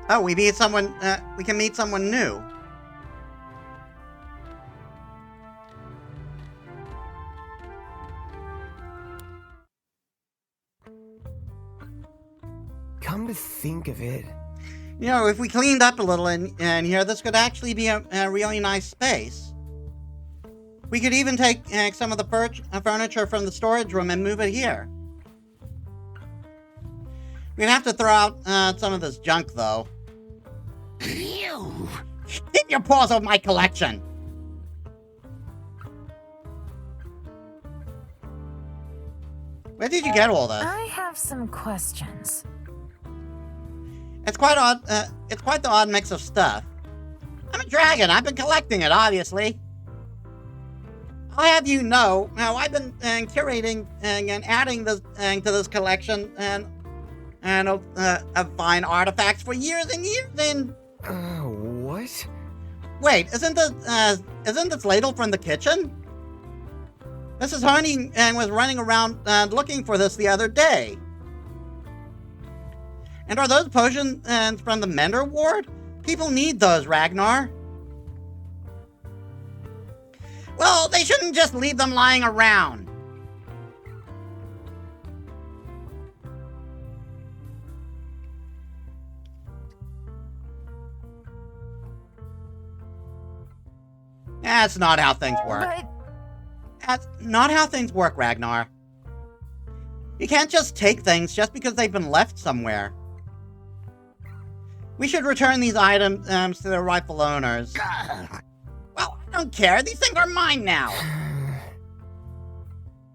Oh, we meet someone, we can meet someone new.
Come to think of it...
You know, if we cleaned up a little in here, this could actually be a really nice space. We could even take some of the furniture from the storage room and move it here. We'd have to throw out some of this junk, though.
You!
Keep your paws off my collection! Where did you get all this?
I have some questions.
It's quite odd. It's quite the odd mix of stuff. I'm a dragon. I've been collecting it, obviously. I'll have you know. Now, I've been curating and adding this to this collection and of fine artifacts for years and years. And
what?
Wait, isn't this ladle from the kitchen? Mrs. Honey was running around looking for this the other day. And are those potions from the Mender Ward? People need those, Ragnar. Well, they shouldn't just leave them lying around. That's not how things work. That's not how things work, Ragnar. You can't just take things just because they've been left somewhere. We should return these items to their rightful owners. Well, I don't care. These things are mine now.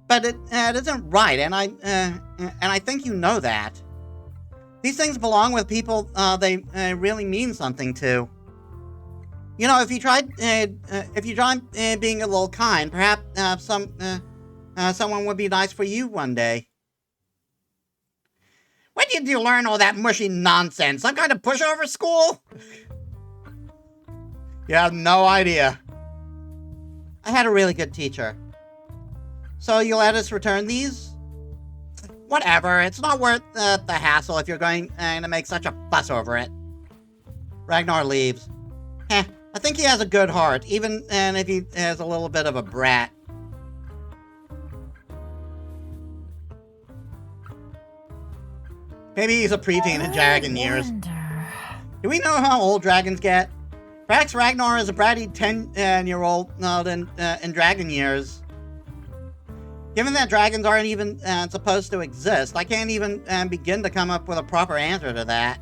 But it isn't right, and I think you know that. These things belong with people they really mean something to. You know, if you tried being a little kind, perhaps someone would be nice for you one day. When did you learn all that mushy nonsense? Some kind of pushover school? You have no idea. I had a really good teacher. So you'll let us return these? Whatever, it's not worth the hassle if you're going to make such a fuss over it. Ragnar leaves. I think he has a good heart, even if he is a little bit of a brat. Maybe he's a preteen in dragon years. Do we know how old dragons get? Perhaps Ragnar is a bratty 10-year-old in dragon years. Given that dragons aren't even supposed to exist, I can't even begin to come up with a proper answer to that.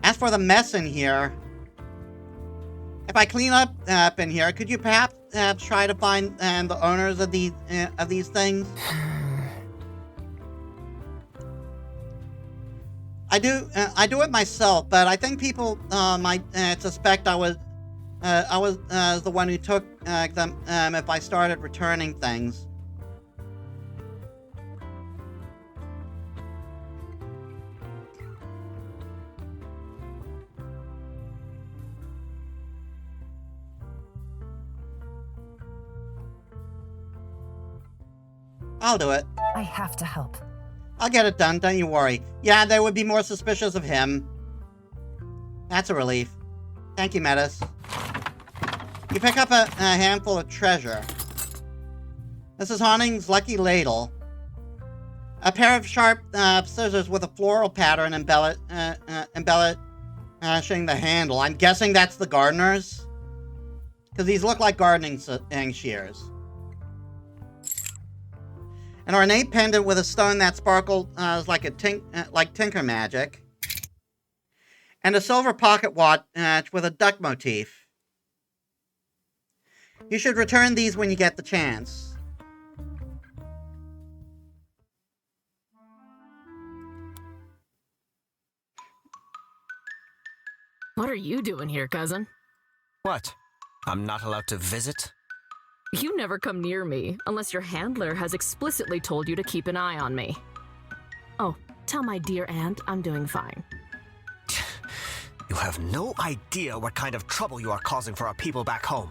As for the mess in here, if I clean up in here, could you perhaps try to find the owners of these things? I do it myself, but I think people might suspect I was the one who took them if I started returning things. I'll do it.
I have to help.
I'll get it done, don't you worry. Yeah, they would be more suspicious of him. That's a relief. Thank you, Metis. You pick up a handful of treasure. This is Honning's lucky ladle. A pair of sharp scissors with a floral pattern embellishing the handle. I'm guessing that's the gardener's? Because these look like gardening shears. An ornate pendant with a stone that sparkled like tinker magic. And a silver pocket watch with a duck motif. You should return these when you get the chance.
What are you doing here, cousin?
What? I'm not allowed to visit?
You never come near me, unless your handler has explicitly told you to keep an eye on me. Oh, tell my dear aunt I'm doing fine.
You have no idea what kind of trouble you are causing for our people back home.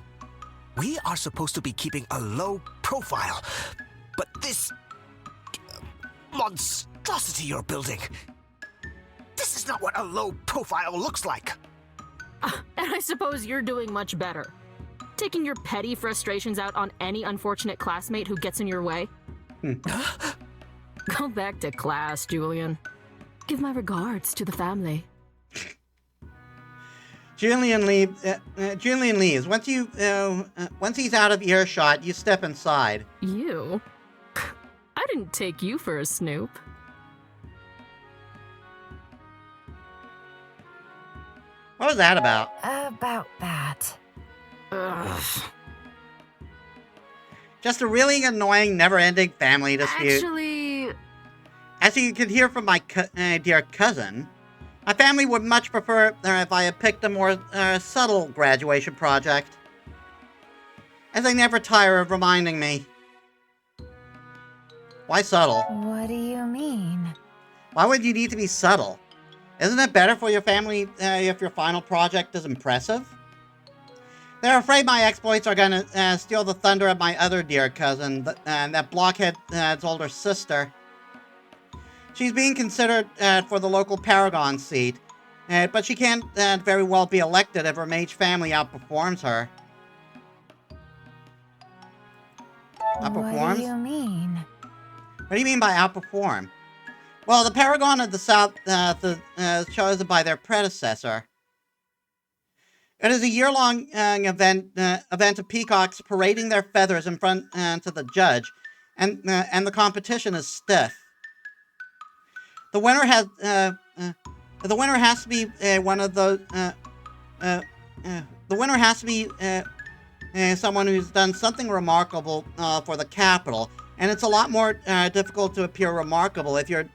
We are supposed to be keeping a low profile, but this
monstrosity you're building. This is not what a low profile looks like.
And I suppose you're doing much better. Taking your petty frustrations out on any unfortunate classmate who gets in your way. Go back to class, Julian. Give my regards to the family.
Julian leaves. Once he's out of earshot, you step inside.
You? I didn't take you for a snoop.
What was that about?
About that.
Ugh.
Just a really annoying, never-ending family dispute.
Actually...
As you can hear from my dear cousin, my family would much prefer if I had picked a more subtle graduation project, as they never tire of reminding me. Why subtle?
What do you mean?
Why would you need to be subtle? Isn't it better for your family if your final project is impressive? They're afraid my exploits are going to steal the thunder of my other dear cousin, that blockhead's older sister. She's being considered for the local Paragon seat, but she can't very well be elected if her mage family outperforms her. Outperforms?
What do you mean?
What do you mean by outperform? Well, the Paragon of the South chosen by their predecessor. It is a year-long event of peacocks parading their feathers in front to the judge, and the competition is stiff. The winner has to be one of those. The winner has to be someone who's done something remarkable for the capital, and it's a lot more difficult to appear remarkable if your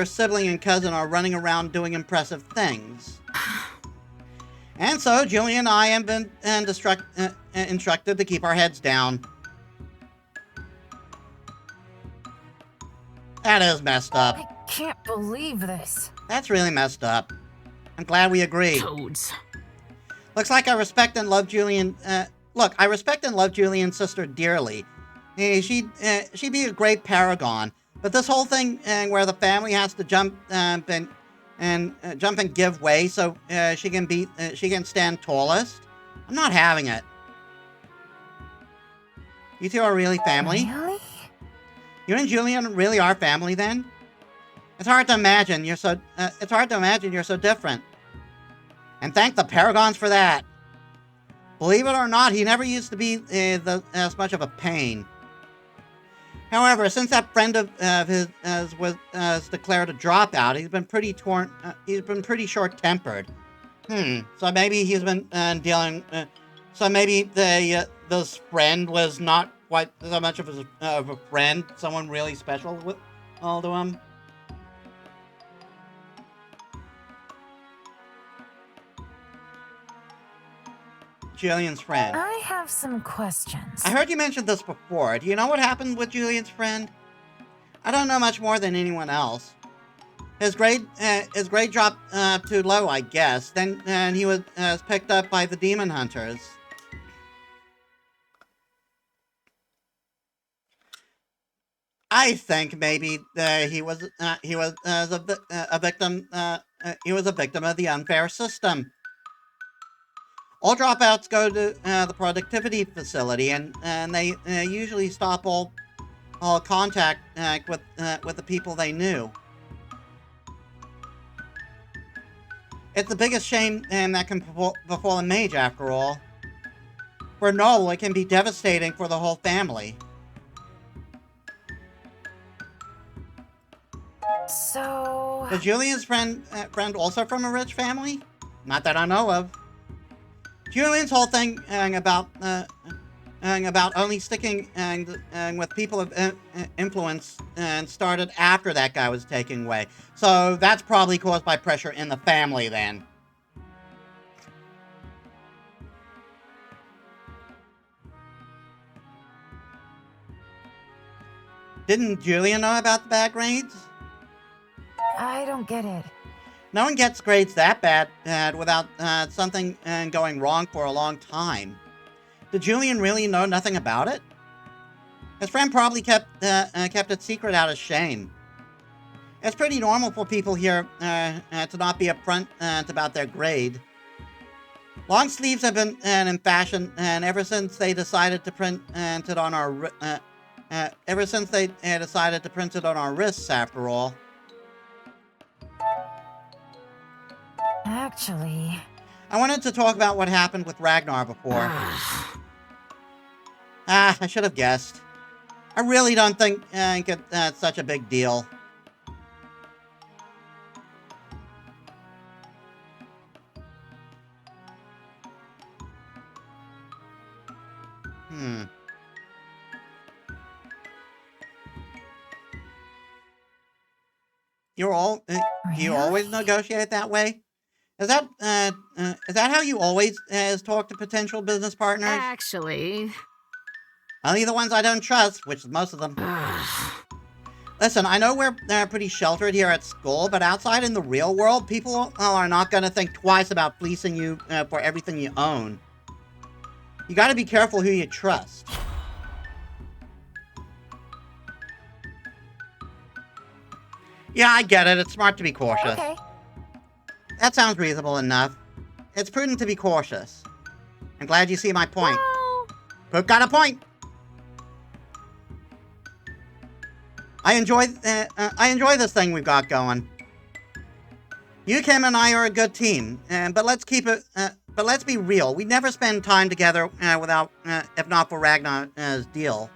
sibling and cousin are running around doing impressive things. And so, Julian and I have been instructed to keep our heads down. That is messed up.
I can't believe this.
That's really messed up. I'm glad we agree.
Toads.
Looks like I respect and love Julian. I respect and love Julian's sister dearly. She'd be a great paragon. But this whole thing where the family has to jump and give way so she can stand tallest. I'm not having it. You two are really family?
Really?
You and Julian really are family then? It's hard to imagine you're so different. And thank the Paragons for that. Believe it or not, he never used to be as much of a pain. However, since that friend of his was declared a dropout, he's been pretty short-tempered. So maybe he's been dealing. So maybe this friend was not quite so much of a friend. Someone really special with all to him. Julian's friend.
I have some questions.
I heard you mention this before. Do you know what happened with Julian's friend? I don't know much more than anyone else. His grade dropped too low, I guess. Then he was picked up by the demon hunters. I think maybe he was a victim. He was a victim of the unfair system. All dropouts go to the productivity facility, and they usually stop all contact with the people they knew. It's the biggest shame that can befall a mage, after all. For Noel, it can be devastating for the whole family.
So...
Was Julian's friend also from a rich family? Not that I know of. Julian's whole thing about only sticking with people of influence started after that guy was taken away. So that's probably caused by pressure in the family then. Didn't Julian know about the bad grades?
I don't get it.
No one gets grades that bad without something going wrong for a long time. Did Julian really know nothing about it? His friend probably kept it secret out of shame. It's pretty normal for people here to not be upfront about their grade. Long sleeves have been in fashion, and ever since they decided to print it on our wrists, after all.
Actually,
I wanted to talk about what happened with Ragnar before. I should have guessed. I really don't think it's such a big deal. You always negotiate that way? Is that how you always talk to potential business partners?
Actually...
Only the ones I don't trust, which is most of them. Listen, I know we're pretty sheltered here at school, but outside in the real world, people are not going to think twice about fleecing you for everything you own. You got to be careful who you trust. Yeah, I get it. It's smart to be cautious.
okay.
That sounds reasonable enough. It's prudent to be cautious. I'm glad you see my point. Poop got a point. I enjoy this thing we've got going. You, Kim, and I are a good team, but let's be real. We never spend time together if not for Ragnar's deal.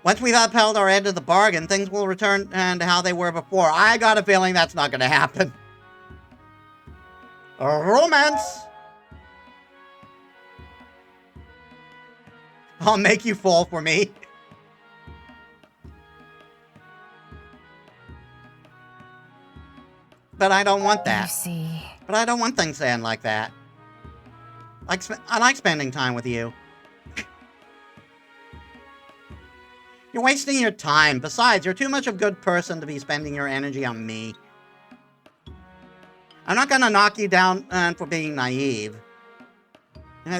Once we've upheld our end of the bargain, things will return to how they were before. I got a feeling that's not going to happen. A romance. I'll make you fall for me. But I don't want that.
I see.
But I don't want things to end like that. I like spending time with you. You're wasting your time. Besides, you're too much of a good person to be spending your energy on me. I'm not gonna knock you down for being naive.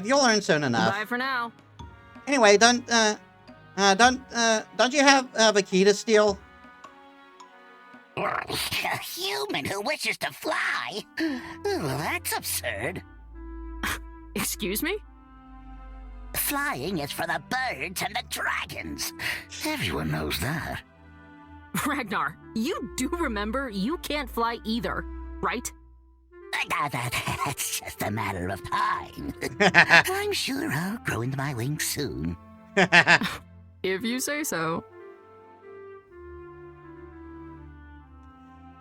You'll learn soon enough.
Bye for now.
Anyway, don't you have a key to steal?
A human who wishes to fly? Well, that's absurd.
Excuse me?
Flying is for the birds and the dragons. Everyone knows that.
Ragnar, you do remember you can't fly either, right?
That's just a matter of time. I'm sure I'll grow into my wings soon.
If you say so.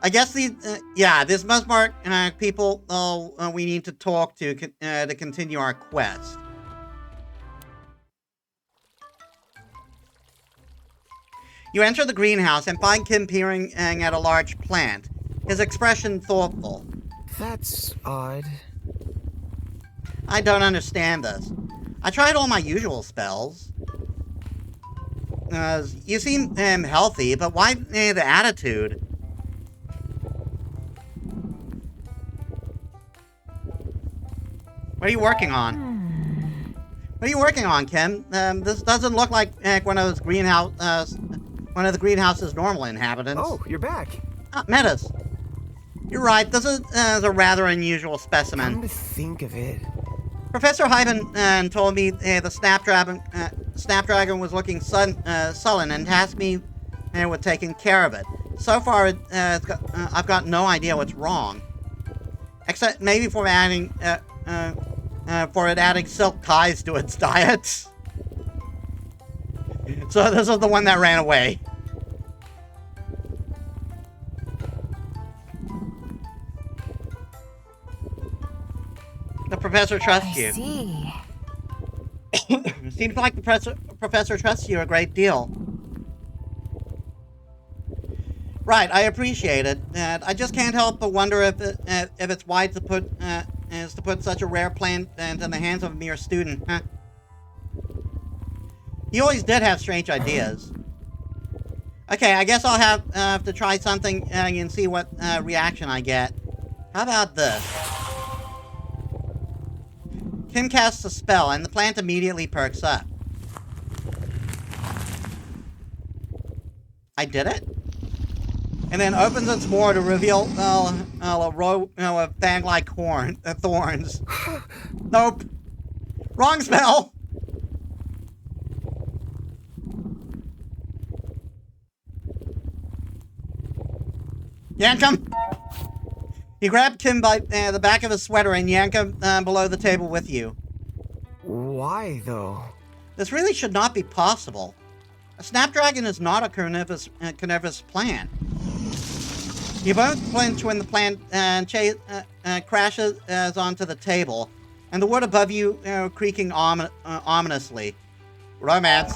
I guess this must mark people we need to talk to continue our quest. You enter the greenhouse and find Kim peering at a large plant, his expression thoughtful.
That's odd.
I don't understand this. I tried all my usual spells. You seem healthy, but why the attitude? What are you working on? What are you working on, Kim? This doesn't look like one of the greenhouse's normal inhabitants.
Oh, you're back.
Metis. You're right. This is a rather unusual specimen.
Come to think of it.
Professor Hyben told me the Snapdragon was looking sullen and tasked me with taking care of it. So far, I've got no idea what's wrong, except maybe for adding silk ties to its diet. So this is the one that ran away. The professor trusts you.
I see.
Seems like the professor trusts you a great deal. Right, I appreciate it. I just can't help but wonder if it's wise to put such a rare plant into the hands of a mere student. Huh? He always did have strange ideas. Okay, I guess I'll have to try something and see what reaction I get. How about this? Kim casts a spell, and the plant immediately perks up. I did it? And then opens its more to reveal a row of fang-like thorns. Nope. Wrong spell! Yank him! You grab Kim by the back of his sweater and yank him below the table with you.
Why, though?
This really should not be possible. A snapdragon is not a carnivorous plant. You both flinch when the plant crashes onto the table, and the wood above you creaking ominously. Romance.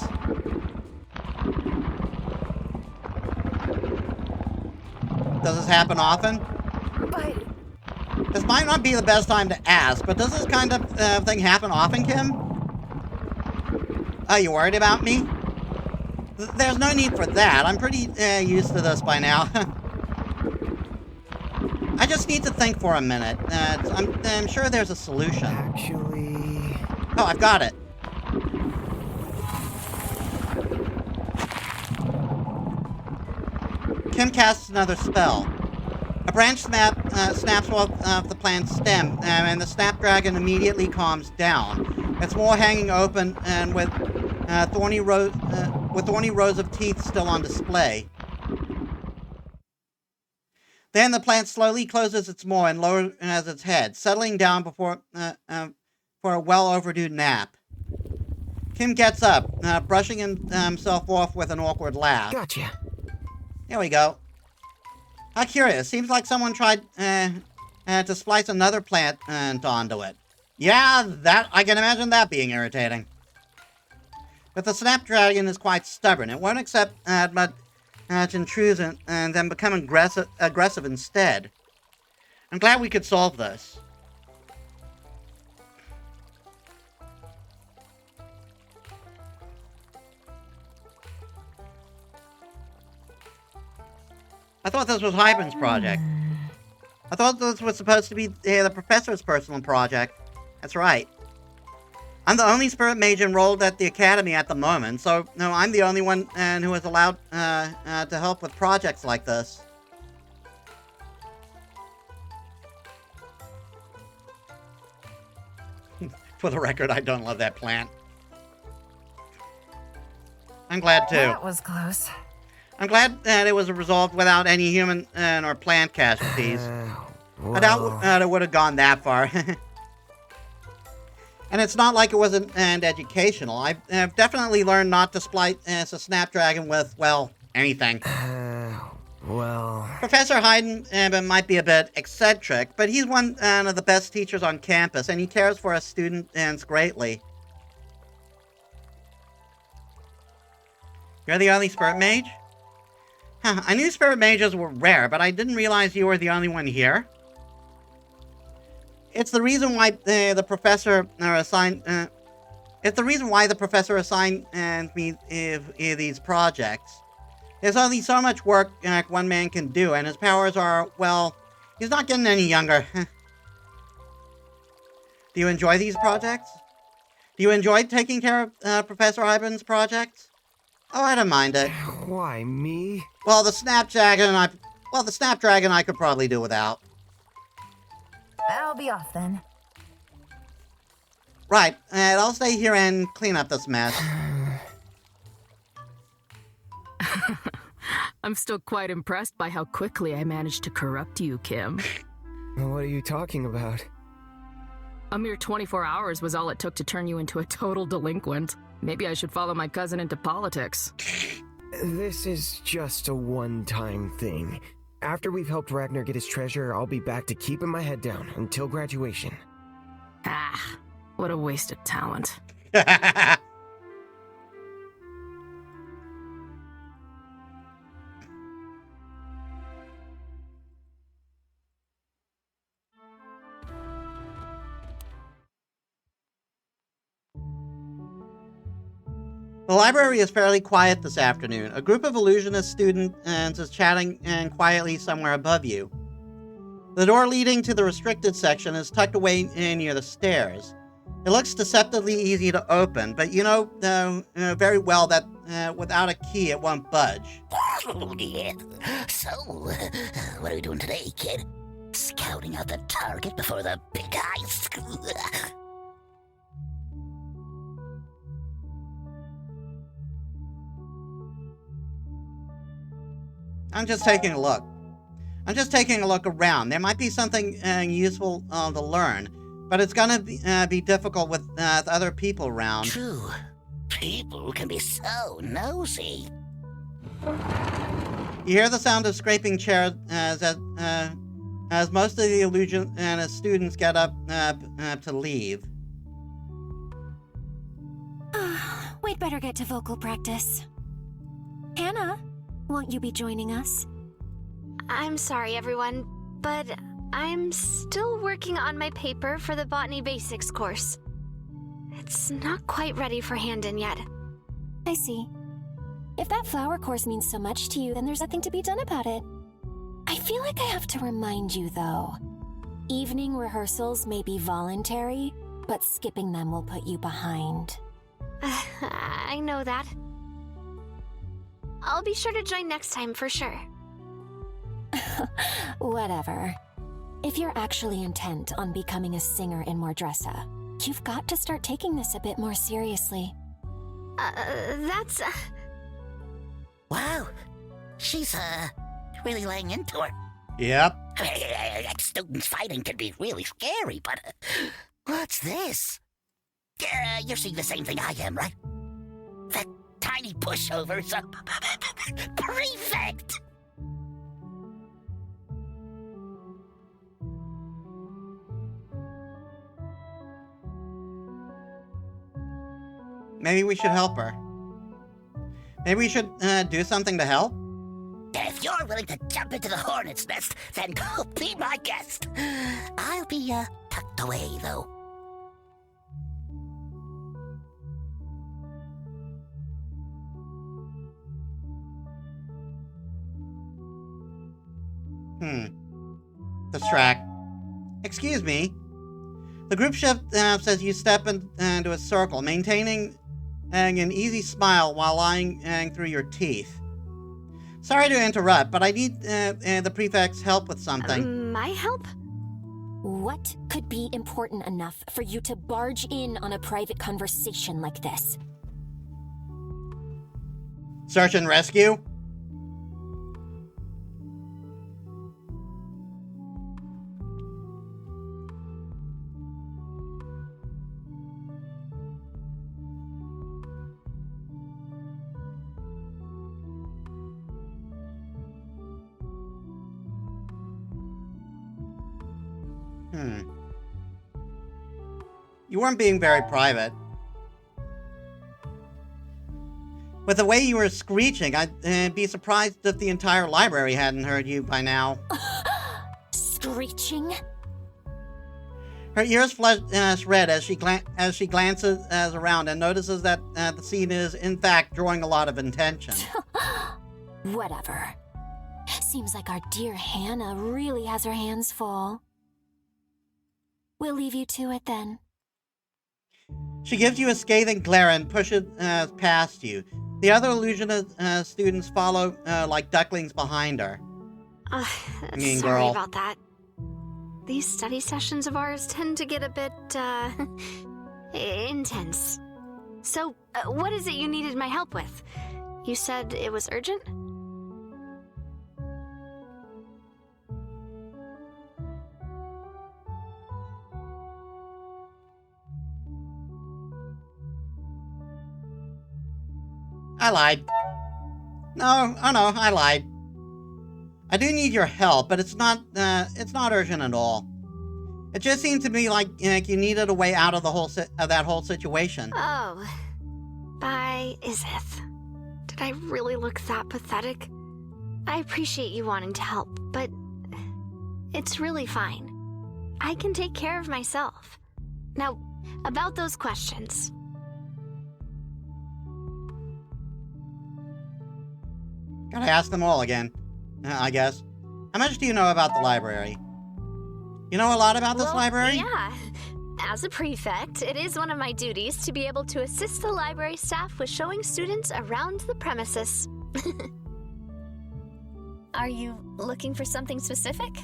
Does this happen often? This might not be the best time to ask, but does this kind of thing happen often, Kim? Are you worried about me? There's no need for that. I'm pretty used to this by now. I just need to think for a minute. I'm sure there's a solution.
Actually...
Oh, I've got it. Kim casts another spell. A branch snaps off the plant's stem, and the snapdragon immediately calms down. Its maw hanging open and with thorny rows of teeth still on display. Then the plant slowly closes its maw and lowers its head, settling down for a well-overdue nap. Kim gets up, brushing himself off with an awkward laugh.
Gotcha.
There we go. How curious. Seems like someone tried to splice another plant onto it. Yeah, I can imagine that being irritating. But the snapdragon is quite stubborn. It won't accept much intrusion and then become aggressive instead. I'm glad we could solve this. I thought this was Hyben's project. I thought this was supposed to be the professor's personal project. That's right. I'm the only spirit mage enrolled at the academy at the moment, so no, I'm the only one who is allowed to help with projects like this. For the record, I don't love that plant. I'm glad too.
That was close.
I'm glad that it was resolved without any human or plant casualties. I doubt it would have gone that far. And it's not like it wasn't educational. I've definitely learned not to splice a snapdragon with, well, anything.
Well...
Professor Hayden might be a bit eccentric, but he's one of the best teachers on campus, and he cares for his students greatly. You're the only spirit mage? Huh, I knew spirit mages were rare, but I didn't realize you were the only one here. It's the reason why the professor assigned. It's the reason why the professor assigned me these projects. There's only so much work one man can do, and his powers are, well, he's not getting any younger. Do you enjoy these projects? Do you enjoy taking care of Professor Ivan's projects? Oh, I don't mind it.
Why, me?
Well, the snapdragon I could probably do without.
I'll be off then.
Right, and I'll stay here and clean up this mess.
I'm still quite impressed by how quickly I managed to corrupt you, Kim.
What are you talking about?
A mere 24 hours was all it took to turn you into a total delinquent. Maybe I should follow my cousin into politics.
This is just a one-time thing. After we've helped Ragnar get his treasure, I'll be back to keeping my head down until graduation.
Ah, what a waste of talent.
The library is fairly quiet this afternoon. A group of illusionist students is chatting quietly somewhere above you. The door leading to the restricted section is tucked away near the stairs. It looks deceptively easy to open, but you know very well that without a key it won't budge.
Yeah. So, what are we doing today, kid? Scouting out the target before the big heist?
I'm just taking a look. I'm just taking a look around. There might be something useful to learn, but it's gonna be difficult with other people around.
True. People can be so nosy.
You hear the sound of scraping chairs as most of the illusion and as students get up to leave.
We'd better get to vocal practice. Hannah, won't you be joining us?
I'm sorry, everyone, but I'm still working on my paper for the Botany Basics course. It's not quite ready for hand-in yet.
I see. If that flower course means so much to you, then there's nothing to be done about it. I feel like I have to remind you, though. Evening rehearsals may be voluntary, but skipping them will put you behind.
I know that. I'll be sure to join next time for sure.
Whatever. If you're actually intent on becoming a singer in Mordressa, you've got to start taking this a bit more seriously.
That's...
Wow. She's, really laying into her.
Yep.
Students fighting can be really scary, but... what's this? You're seeing the same thing I am, right? That tiny pushover's a... prefect!
Maybe we should help her. Maybe we should do something to help?
If you're willing to jump into the hornet's nest, then go be my guest. I'll be, tucked away, though.
Distract. Excuse me. The group shift says you step into a circle, maintaining an easy smile while lying through your teeth. Sorry to interrupt, but I need the prefect's help with something.
My help?
What could be important enough for you to barge in on a private conversation like this?
Search and rescue? You weren't being very private. With the way you were screeching, I'd be surprised if the entire library hadn't heard you by now.
Screeching?
Her ears flush red as she glances around and notices that the scene is, in fact, drawing a lot of attention.
Whatever. Seems like our dear Hannah really has her hands full. We'll leave you to it then.
She gives you a scathing glare and pushes past you. The other illusionist students follow like ducklings behind her. Mean
Sorry
girl.
about that. These study sessions of ours tend to get a bit, intense. So, what is it you needed my help with? You said it was urgent?
I lied. No, I lied. I do need your help, but it's not urgent at all. It just seemed to me like you needed a way out of that whole situation.
Oh. By Izeth. Did I really look that pathetic? I appreciate you wanting to help, but it's really fine. I can take care of myself. Now, about those questions.
Gotta ask them all again, I guess. How much do you know about the library? You know a lot about this library?
Yeah. As a prefect, it is one of my duties to be able to assist the library staff with showing students around the premises.
Are you looking for something specific?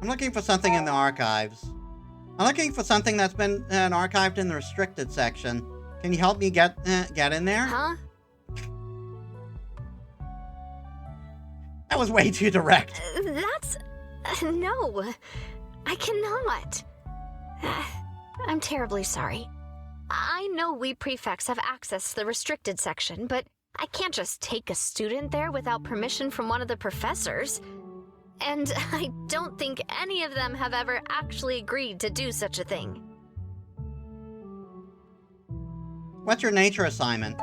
I'm looking for something in the archives. I'm looking for something that's been archived in the restricted section. Can you help me get in there?
Huh?
That was way too direct.
That's... no. I cannot. I'm terribly sorry. I know we prefects have access to the restricted section, but I can't just take a student there without permission from one of the professors. And I don't think any of them have ever actually agreed to do such a thing.
What's your nature assignment?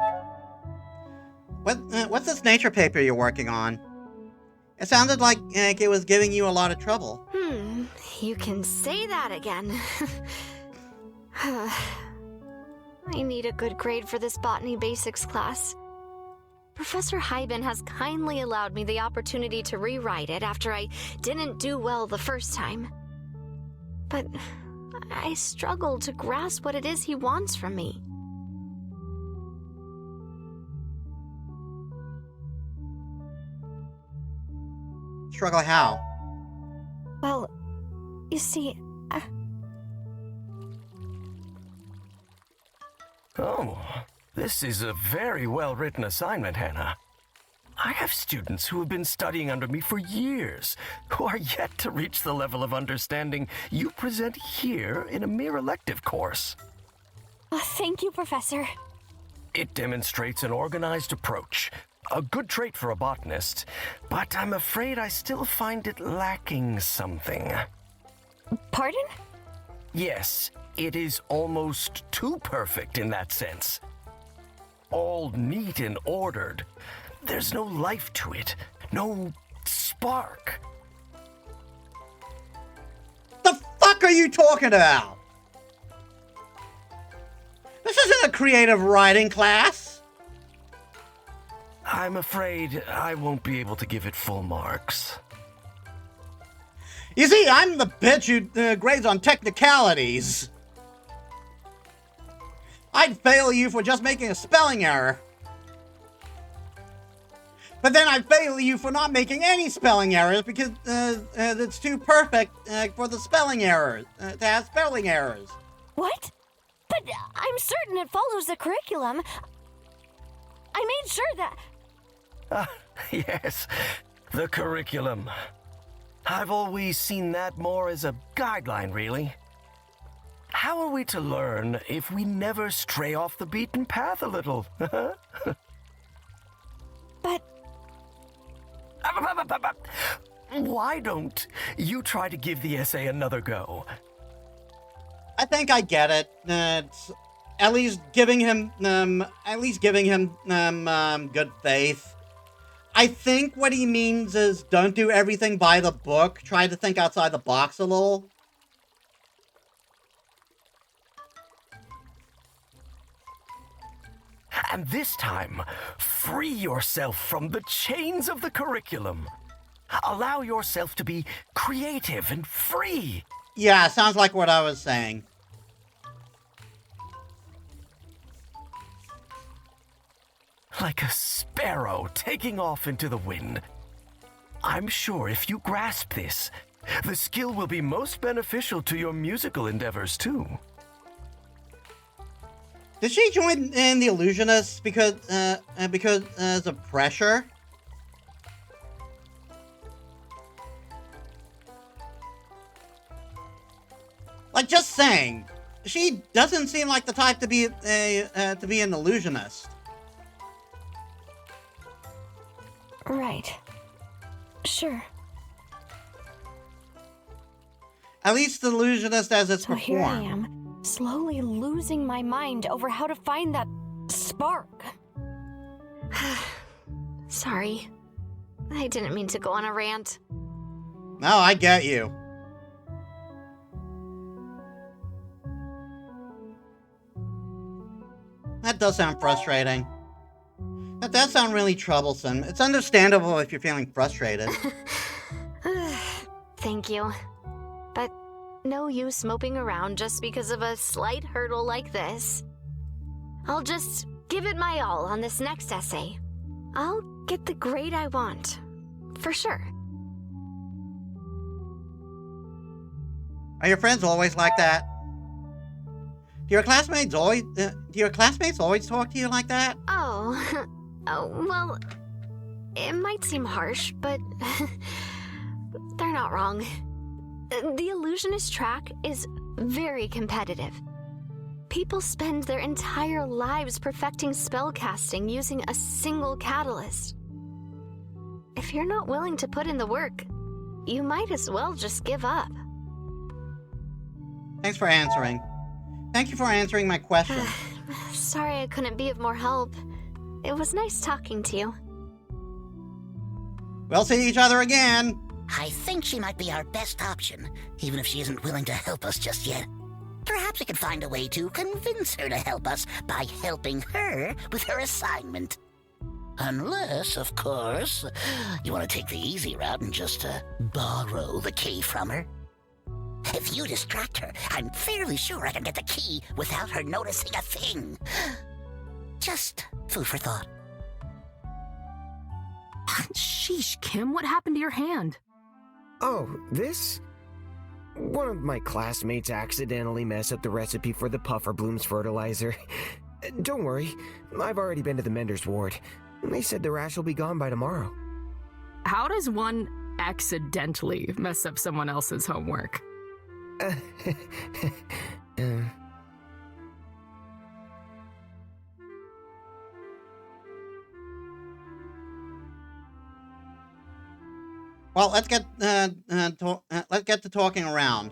What's this nature paper you're working on? It sounded like it was giving you a lot of trouble.
You can say that again. I need a good grade for this botany basics class. Professor Hyben has kindly allowed me the opportunity to rewrite it after I didn't do well the first time. But I struggle to grasp what it is he wants from me.
Struggle how?
Well, you see,
Oh, this is a very well-written assignment, Hannah. I have students who have been studying under me for years, who are yet to reach the level of understanding you present here in a mere elective course.
Thank you, Professor.
It demonstrates an organized approach, a good trait for a botanist, but I'm afraid I still find it lacking something.
Pardon?
Yes, it is almost too perfect in that sense. All neat and ordered. There's no life to it, no spark.
The fuck are you talking about? This isn't a creative writing class.
I'm afraid I won't be able to give it full marks.
You see, I'm the bitch who grades on technicalities. I'd fail you for just making a spelling error. But then I'd fail you for not making any spelling errors because it's too perfect for the spelling errors, to have spelling errors.
What? But I'm certain it follows the curriculum. I made sure that...
Yes, the curriculum. I've always seen that more as a guideline, really. How are we to learn if we never stray off the beaten path a little?
But...
Why don't you try to give the essay another go?
I think I get it. It's at least giving him good faith. I think what he means is don't do everything by the book. Try to think outside the box a little.
And this time, free yourself from the chains of the curriculum. Allow yourself to be creative and free.
Yeah, sounds like what I was saying.
Like a sparrow taking off into the wind. I'm sure if you grasp this, the skill will be most beneficial to your musical endeavors, too.
Did she join in the Illusionists because of pressure? Like, just saying, she doesn't seem like the type to be an illusionist.
Right. Sure.
At least the illusionist as it's
So
performed.
here I am, slowly losing my mind over how to find that spark. Sorry. I didn't mean to go on a rant.
No, I get you. That does sound frustrating. That does sound really troublesome. It's understandable if you're feeling frustrated.
Thank you. But no use moping around just because of a slight hurdle like this. I'll just give it my all on this next essay. I'll get the grade I want, for sure.
Are your friends always like that? Do your classmates always talk to you like that?
Oh, oh, well, it might seem harsh, but they're not wrong. The illusionist track is very competitive. People spend their entire lives perfecting spellcasting using a single catalyst. If you're not willing to put in the work, you might as well just give up.
Thanks for answering. Thank you for answering my question.
Sorry I couldn't be of more help. It was nice talking to you.
We'll see each other again.
I think she might be our best option, even if she isn't willing to help us just yet. Perhaps we could find a way to convince her to help us by helping her with her assignment. Unless, of course, you want to take the easy route and just borrow the key from her. If you distract her, I'm fairly sure I can get the key without her noticing a thing. Just food for thought.
Sheesh, Kim, what happened to your hand?
Oh, this? One of my classmates accidentally messed up the recipe for the Pufferbloom's fertilizer. Don't worry, I've already been to the mentor's ward. They said the rash will be gone by tomorrow.
How does one accidentally mess up someone else's homework?
Well, let's get to talking around.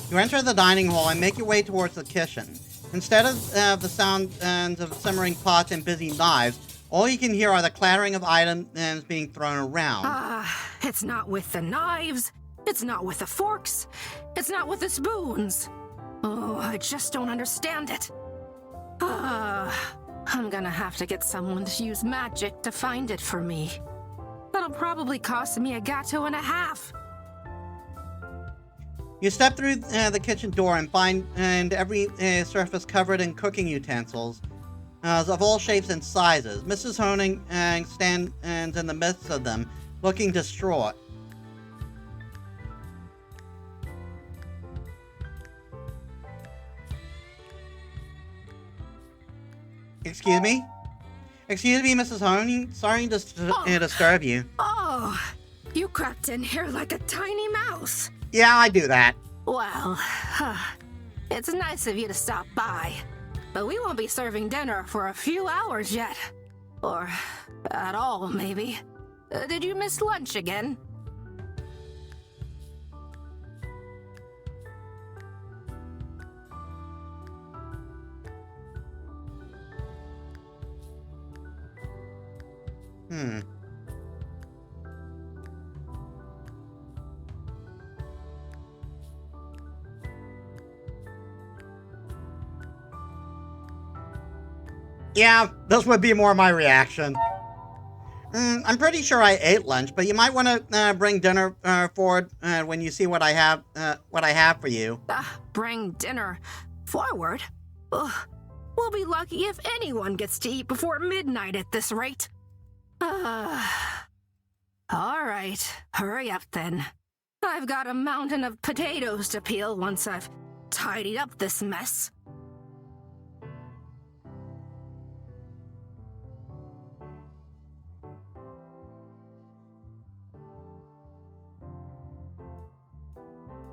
You enter the dining hall and make your way towards the kitchen. Instead of the sound of simmering pots and busy knives, all you can hear are the clattering of items being thrown around.
It's not with the knives. It's not with the forks. It's not with the spoons. Oh, I just don't understand it. I'm gonna have to get someone to use magic to find it for me. That'll probably cost me a gato and a half.
You step through the kitchen door and find every surface covered in cooking utensils of all shapes and sizes. Mrs. Honing stands in the midst of them, looking distraught. Excuse me? Excuse me, Mrs. Honing? Sorry to disturb you.
Oh, you crept in here like a tiny mouse.
Yeah, I do that.
Well, it's nice of you to stop by, but we won't be serving dinner for a few hours yet. Or at all, maybe. Did you miss lunch again?
Yeah, this would be more my reaction. I'm pretty sure I ate lunch, but you might want to bring dinner forward when you see what I have for you.
Bring dinner forward? Ugh. We'll be lucky if anyone gets to eat before midnight at this rate. All right, hurry up then. I've got a mountain of potatoes to peel once I've tidied up this mess.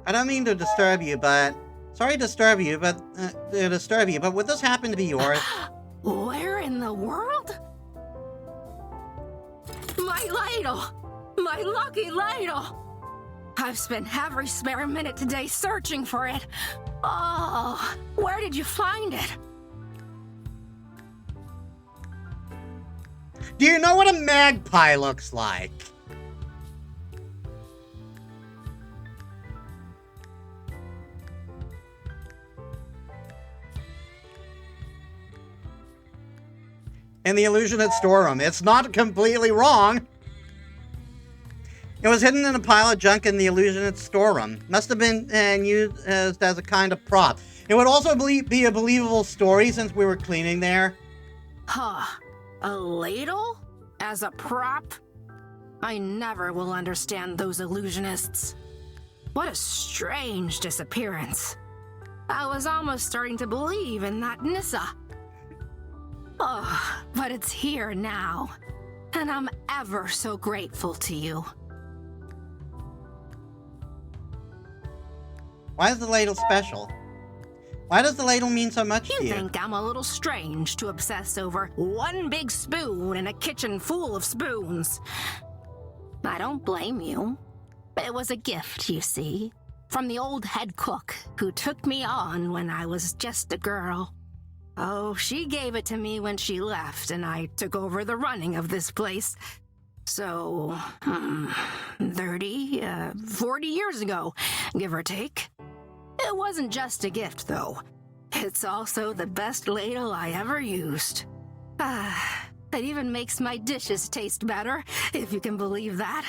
I don't mean to disturb you, but... Sorry to disturb you, but would this happen to be yours?
Where in the world? My ladle! My lucky ladle! I've spent every spare minute today searching for it. Oh, where did you find it?
Do you know what a magpie looks like? In the Illusionate storeroom. It's not completely wrong. It was hidden in a pile of junk in the illusionist's storeroom. Must have been used as a kind of prop. It would also be a believable story since we were cleaning there.
Huh. A ladle? As a prop? I never will understand those illusionists. What a strange disappearance. I was almost starting to believe in that Nissa. Oh, but it's here now. And I'm ever so grateful to you.
Why is the ladle special? Why does the ladle mean so much to you?
You think I'm a little strange to obsess over one big spoon in a kitchen full of spoons. I don't blame you. It was a gift, you see, from the old head cook who took me on when I was just a girl. Oh, she gave it to me when she left, and I took over the running of this place. So, 40 years ago, give or take. It wasn't just a gift, though. It's also the best ladle I ever used. It even makes my dishes taste better, if you can believe that.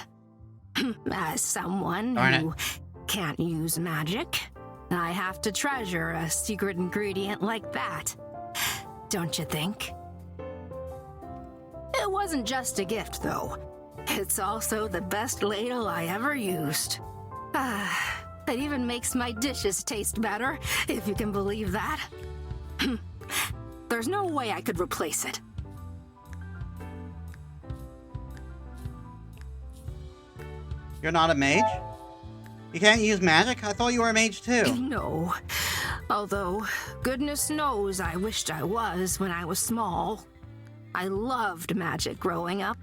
As someone who can't use magic, I have to treasure a secret ingredient like that. Don't you think? It wasn't just a gift, though. It's also the best ladle I ever used. It even makes my dishes taste better, if you can believe that. There's no way I could replace it.
You're not a mage? You can't use magic? I thought you were a mage too.
No. Although, goodness knows I wished I was when I was small. I loved magic growing up.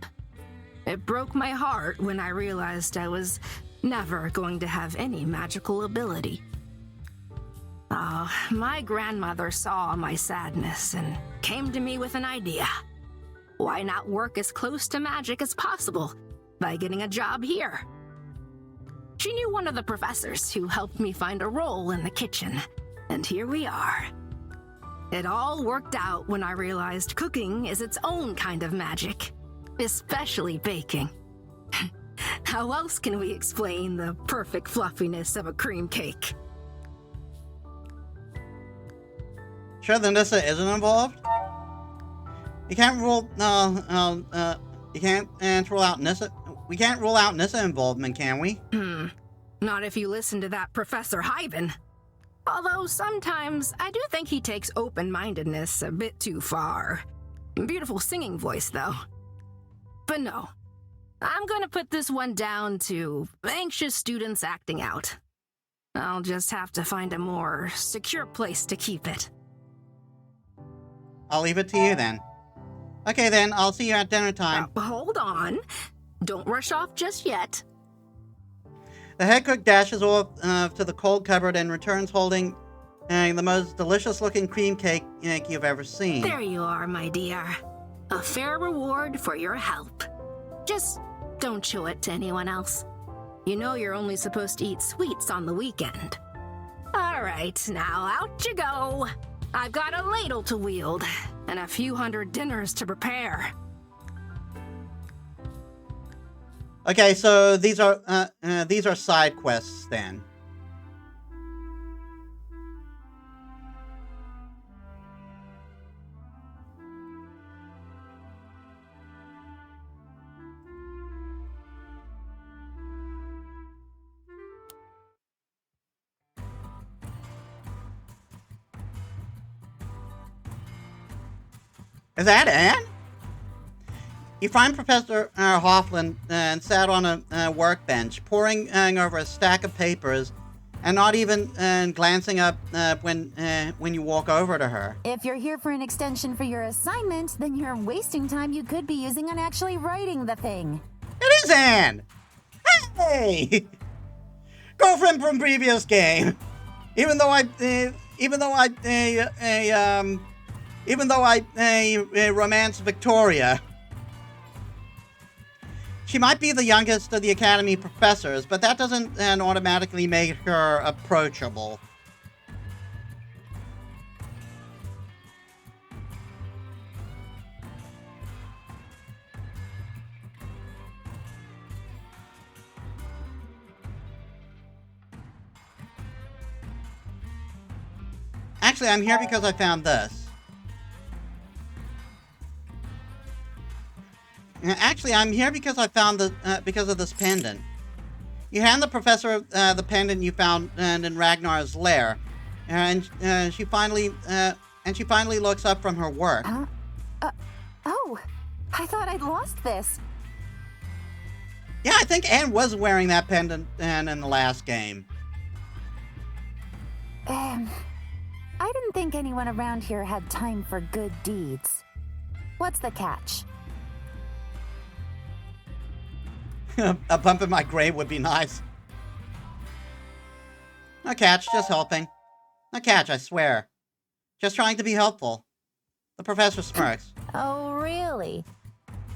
It broke my heart when I realized I was never going to have any magical ability. My grandmother saw my sadness and came to me with an idea. Why not work as close to magic as possible by getting a job here? She knew one of the professors who helped me find a role in the kitchen, and here we are. It all worked out when I realized cooking is its own kind of magic, especially baking. How else can we explain the perfect fluffiness of a cream cake?
Sure the Nissa isn't involved? You can't rule, you can't rule out Nissa. We can't rule out Nissa involvement, can we?
Not if you listen to that Professor Hyben. Although sometimes I do think he takes open-mindedness a bit too far. Beautiful singing voice, though. But no, I'm gonna put this one down to anxious students acting out. I'll just have to find a more secure place to keep it.
I'll leave it to you then. Okay then, I'll see you at dinner time.
Hold on. Don't rush off just yet.
The head cook dashes off to the cold cupboard and returns holding the most delicious-looking cream cake you've ever seen.
There you are, my dear. A fair reward for your help. Just don't show it to anyone else. You know you're only supposed to eat sweets on the weekend. All right, now out you go. I've got a ladle to wield and a few hundred dinners to prepare.
Okay, so these are side quests then. Is that Anne? You find Professor Hoffman sat on a workbench, poring over a stack of papers, and not even glancing up when you walk over to her.
If you're here for an extension for your assignment, then you're wasting time you could be using on actually writing the thing.
It is Anne! Hey! Girlfriend from previous game. Even though I romance Victoria. She might be the youngest of the Academy professors, but that doesn't automatically make her approachable. Actually, I'm here because I found this. Actually, I'm here because I found because of this pendant. You hand the professor the pendant you found in Ragnar's lair, and she finally looks up from her work.
Oh, I thought I'd lost this.
Yeah, I think Anne was wearing that pendant in the last game.
I didn't think anyone around here had time for good deeds. What's the catch?
A bump in my grave would be nice. No catch, just helping. No catch, I swear. Just trying to be helpful. The professor smirks.
Oh, really?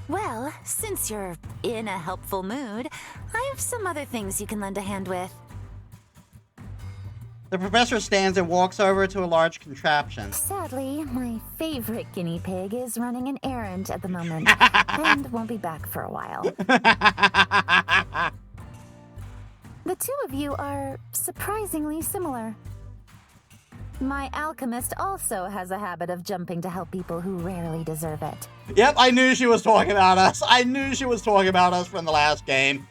Well, since you're in a helpful mood, I have some other things you can lend a hand with.
The professor stands and walks over to a large contraption.
Sadly, my favorite guinea pig is running an errand at the moment and won't be back for a while. The two of you are surprisingly similar. My alchemist also has a habit of jumping to help people who rarely deserve it.
Yep, I knew she was talking about us. I knew she was talking about us from the last game.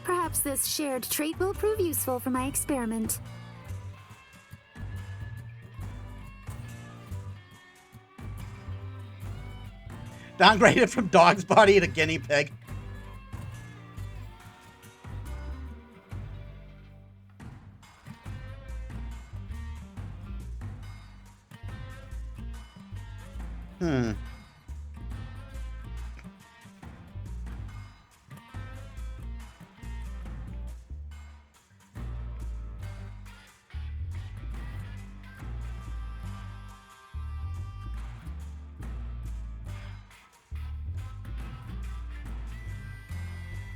Perhaps this shared trait will prove useful for my experiment.
Downgraded from dog's body to guinea pig.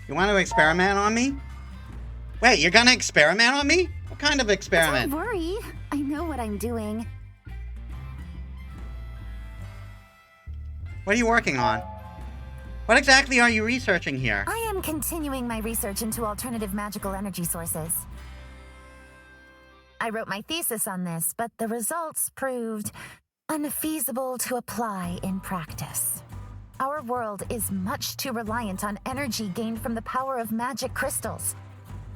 You want to experiment on me? Wait, you're gonna experiment on me? What kind of experiment?
Don't worry, I know what I'm doing.
What are you working on? What exactly are you researching here?
I am continuing my research into alternative magical energy sources. I wrote my thesis on this, but the results proved unfeasible to apply in practice. Our world is much too reliant on energy gained from the power of magic crystals,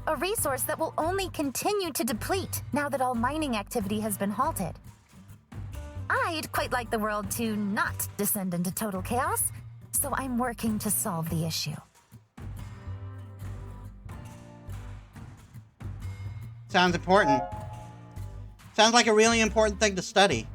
a resource that will only continue to deplete now that all mining activity has been halted. I'd quite like the world to not descend into total chaos, so I'm working to solve the issue.
Sounds important. Sounds like a really important thing to study.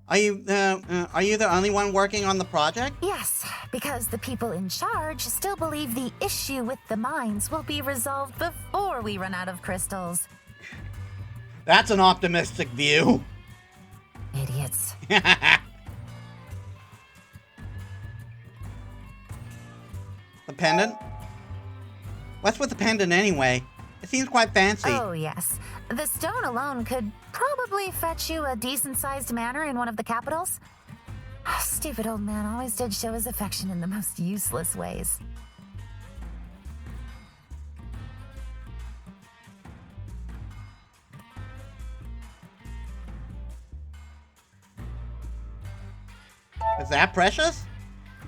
Are you the only one working on the project?
Yes, because the people in charge still believe the issue with the mines will be resolved before we run out of crystals.
That's an optimistic view.
Idiots.
The pendant? What's with the pendant anyway? It seems quite fancy.
Oh, yes. The stone alone could probably fetch you a decent-sized manor in one of the capitals. Stupid old man always did show his affection in the most useless ways.
Is that precious?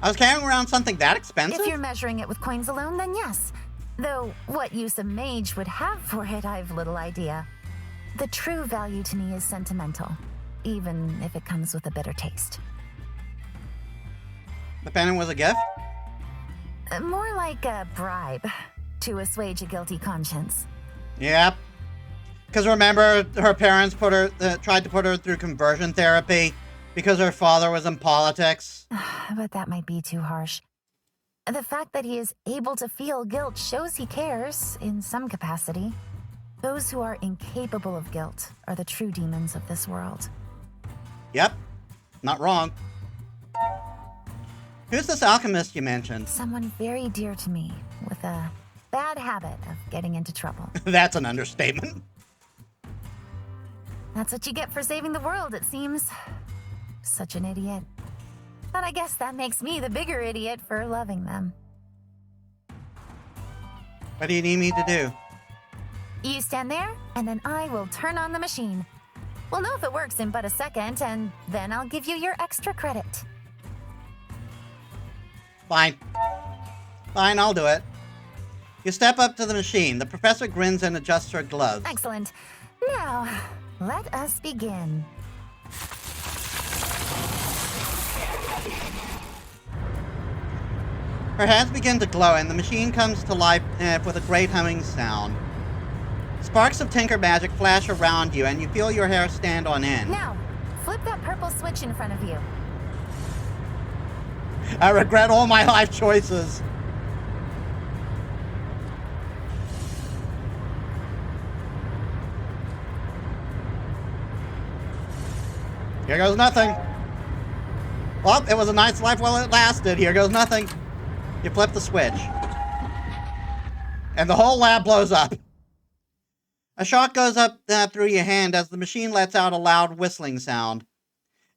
I was carrying around something that expensive?
If you're measuring it with coins alone, then yes. Though what use a mage would have for it, I've little idea. The true value to me is sentimental, even if it comes with a bitter taste.
The pendant was a gift?
More like a bribe to assuage a guilty conscience.
Yep. Because remember, her parents tried to put her through conversion therapy because her father was in politics.
But that might be too harsh. The fact that he is able to feel guilt shows he cares, in some capacity. Those who are incapable of guilt are the true demons of this world.
Yep. Not wrong. Who's this alchemist you mentioned?
Someone very dear to me, with a bad habit of getting into trouble.
That's an understatement.
That's what you get for saving the world, it seems. Such an idiot. But I guess that makes me the bigger idiot for loving them.
What do you need me to do?
You stand there, and then I will turn on the machine. We'll know if it works in but a second, and then I'll give you your extra credit.
Fine. Fine, I'll do it. You step up to the machine. The professor grins and adjusts her gloves.
Excellent. Now, let us begin.
Her hands begin to glow, and the machine comes to life with a great humming sound. Sparks of Tinker magic flash around you, and you feel your hair stand on end.
Now, flip that purple switch in front of you.
I regret all my life choices. Here goes nothing. Well, it was a nice life while it lasted. Here goes nothing. You flip the switch. And the whole lab blows up. A shock goes up through your hand as the machine lets out a loud whistling sound.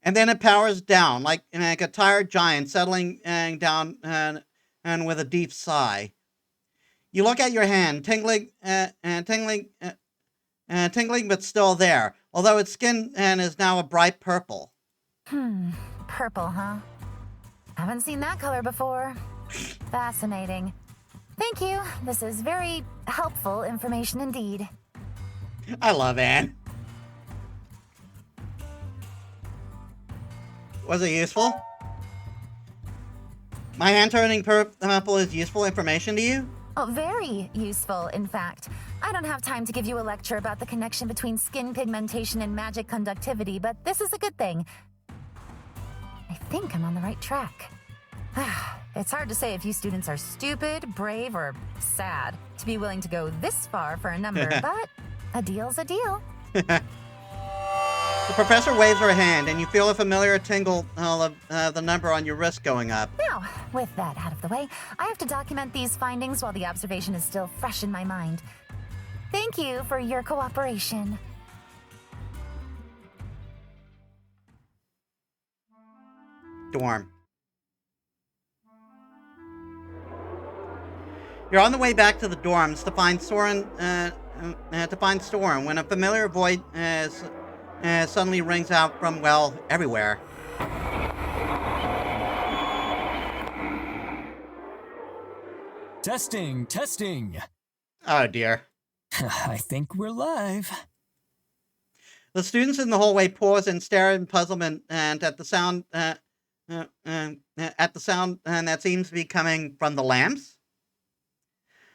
And then it powers down, like a tired giant settling down and with a deep sigh. You look at your hand, tingling but still there, although its skin is now a bright purple.
Purple, huh? Haven't seen that color before. Fascinating. Thank you. This is very helpful information indeed.
I love Anne. Was it useful? My hand turning purple is useful information to you?
Oh, very useful, in fact. I don't have time to give you a lecture about the connection between skin pigmentation and magic conductivity, but this is a good thing. I think I'm on the right track. It's hard to say if you students are stupid, brave, or sad to be willing to go this far for a number, but a deal's a deal.
The professor waves her hand, and you feel a familiar tingle of the number on your wrist going up.
Now, with that out of the way, I have to document these findings while the observation is still fresh in my mind. Thank you for your cooperation.
Dorm. You're on the way back to the dorms to find Soren when a familiar voice suddenly rings out from, well, everywhere.
Testing.
Oh, dear.
I think we're live.
The students in the hallway pause and stare in puzzlement and at the sound that seems to be coming from the lamps.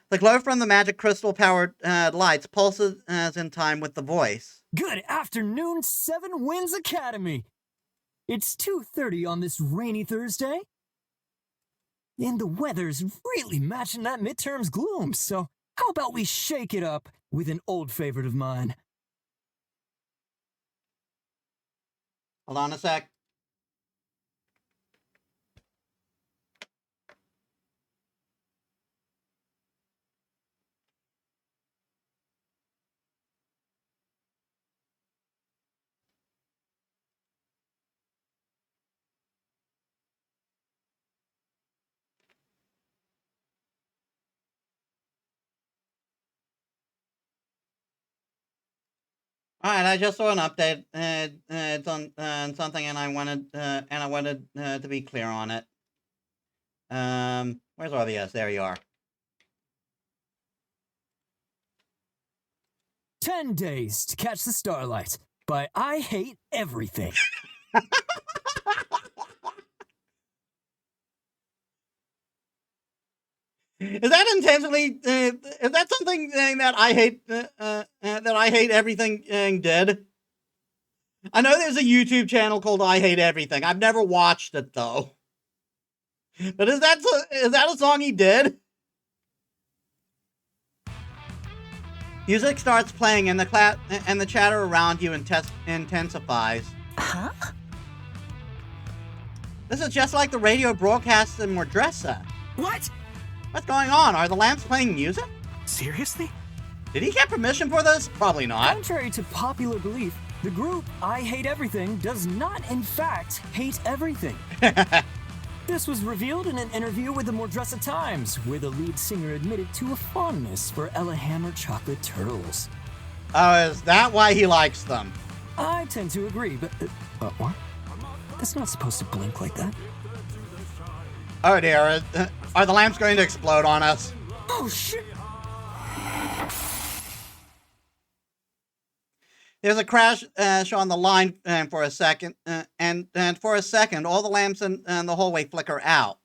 The glow from the magic crystal-powered lights pulses in time with the voice.
Good afternoon, Seven Winds Academy. It's 2:30 on this rainy Thursday. And the weather's really matching that midterm's gloom, so how about we shake it up with an old favorite of mine?
Hold on a sec. All right, I just saw an update. It's on something, and I wanted to be clear on it. Where's RBS? There you are.
10 Days to Catch the Starlight by I Hate Everything.
Is that intentionally? Is that something that I hate? That I Hate Everything did? I know there's a YouTube channel called I Hate Everything. I've never watched it though. But is that a song he did? Music starts playing, and the chatter around you intensifies.
Huh?
This is just like the radio broadcast in Mordressa.
What?
What's going on? Are the lamps playing music?
Seriously?
Did he get permission for this? Probably not.
Contrary to popular belief, the group I Hate Everything does not, in fact, hate everything. This was revealed in an interview with the Mordressa Times, where the lead singer admitted to a fondness for Ella Hammer chocolate turtles.
Oh, is that why he likes them?
I tend to agree, but... what? That's not supposed to blink like that.
Oh dear, are the lamps going to explode on us?
Oh shit!
There's a crash on the line for a second, and for a second, all the lamps in the hallway flicker out.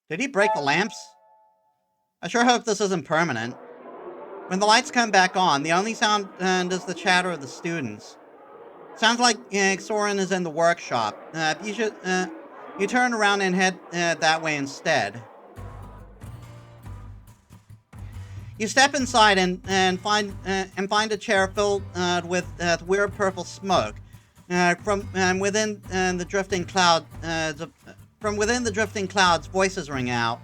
Did he break the lamps? I sure hope this isn't permanent. When the lights come back on, the only sound is the chatter of the students. Sounds like Soren is in the workshop. You turn around and head that way instead. You step inside and find a chair filled with weird purple smoke from within the drifting cloud. From within the drifting clouds, voices ring out.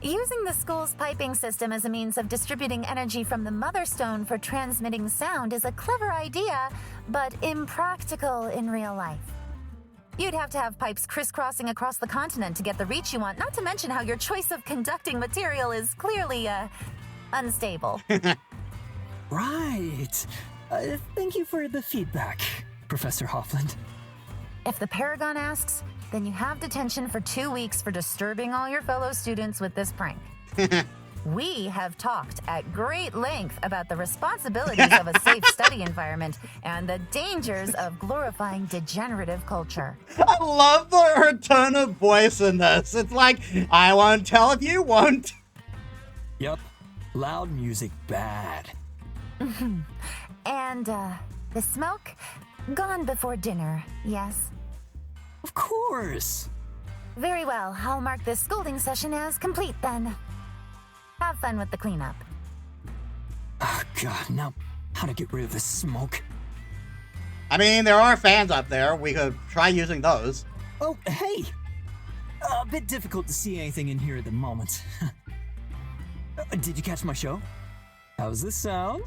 Using the school's piping system as a means of distributing energy from the Mother Stone for transmitting sound is a clever idea, but impractical in real life. You'd have to have pipes crisscrossing across the continent to get the reach you want, not to mention how your choice of conducting material is clearly, unstable.
Right. Thank you for the feedback, Professor Hoffland.
If the Paragon asks, then you have detention for 2 weeks for disturbing all your fellow students with this prank. We have talked at great length about the responsibilities of a safe study environment and the dangers of glorifying degenerative culture.
I love her tone of voice in this. It's like, I won't tell if you won't.
Yep. Loud music bad.
And, the smoke? Gone before dinner, yes?
Of course.
Very well. I'll mark this scolding session as complete then. Have fun with the cleanup.
Oh god, now how to get rid of this smoke?
I mean, there are fans up there. We could try using those.
Oh, hey! A bit difficult to see anything in here at the moment. Did you catch my show? How's this sound?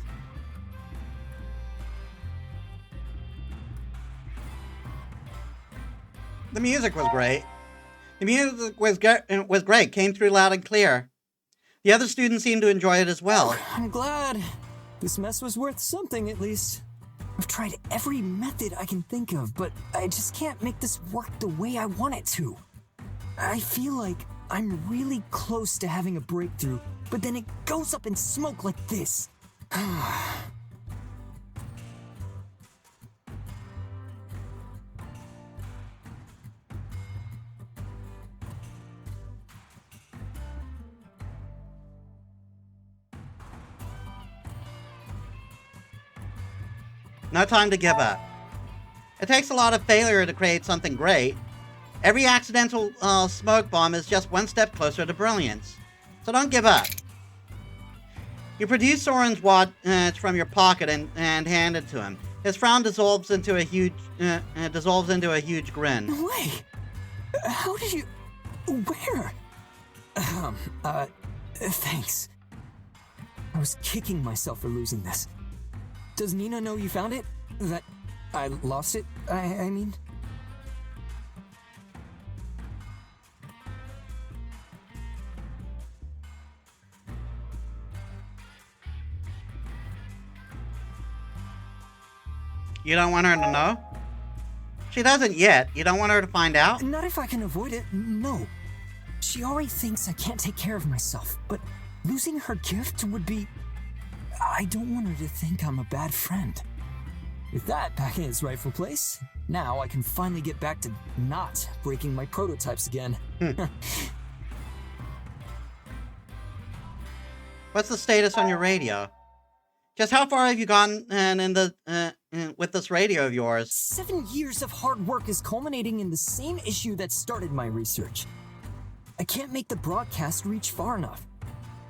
The music was great. The music was great. Came through loud and clear. The other students seemed to enjoy it as well.
Oh, I'm glad. This mess was worth something, at least. I've tried every method I can think of, but I just can't make this work the way I want it to. I feel like I'm really close to having a breakthrough, but then it goes up in smoke like this.
No time to give up. It takes a lot of failure to create something great. Every accidental smoke bomb is just one step closer to brilliance. So don't give up. You produce Soren's watch from your pocket and hand it to him. His frown dissolves into a huge grin.
No way! How did you... Where? Thanks. I was kicking myself for losing this. Does Nina know you found it? That I lost it, I mean?
You don't want her to know? She doesn't yet. You don't want her to find out?
Not if I can avoid it, no. She already thinks I can't take care of myself, but losing her gift would be... I don't want her to think I'm a bad friend. With that back in its rightful place, now I can finally get back to not breaking my prototypes again.
What's the status on your radio? Just how far have you gone with this radio of yours?
7 years of hard work is culminating in the same issue that started my research. I can't make the broadcast reach far enough.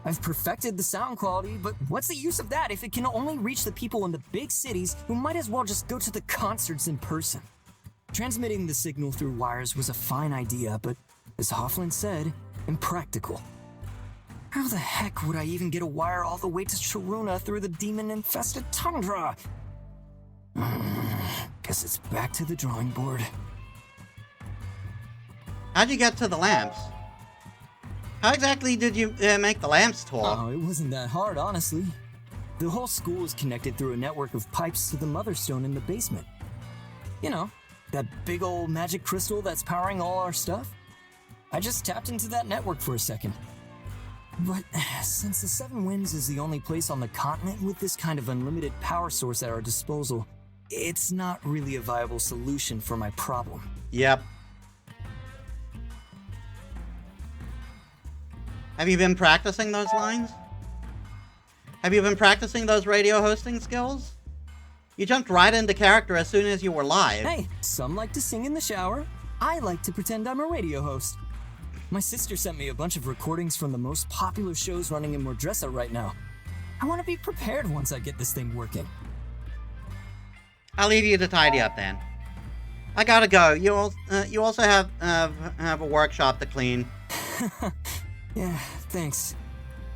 I've perfected the sound quality, but what's the use of that if it can only reach the people in the big cities who might as well just go to the concerts in person? Transmitting the signal through wires was a fine idea, but as Hoffland said, Impractical. How the heck would I even get a wire all the way to Sharuna through the demon-infested tundra? Guess it's back to the drawing board.
How'd you get to the lamps? How exactly did you make the lamps talk?
Oh, it wasn't that hard, honestly. The whole school is connected through a network of pipes to the Mother Stone in the basement. You know, that big old magic crystal that's powering all our stuff? I just tapped into that network for a second. But since the Seven Winds is the only place on the continent with this kind of unlimited power source at our disposal, it's not really a viable solution for my problem.
Yep. Have you been practicing those lines? Have you been practicing those radio hosting skills? You jumped right into character as soon as you were live.
Hey, some like to sing in the shower. I like to pretend I'm a radio host. My sister sent me a bunch of recordings from the most popular shows running in Mordressa right now. I want to be prepared once I get this thing working.
I'll leave you to tidy up then. I gotta go. You also have a workshop to clean.
Yeah, thanks.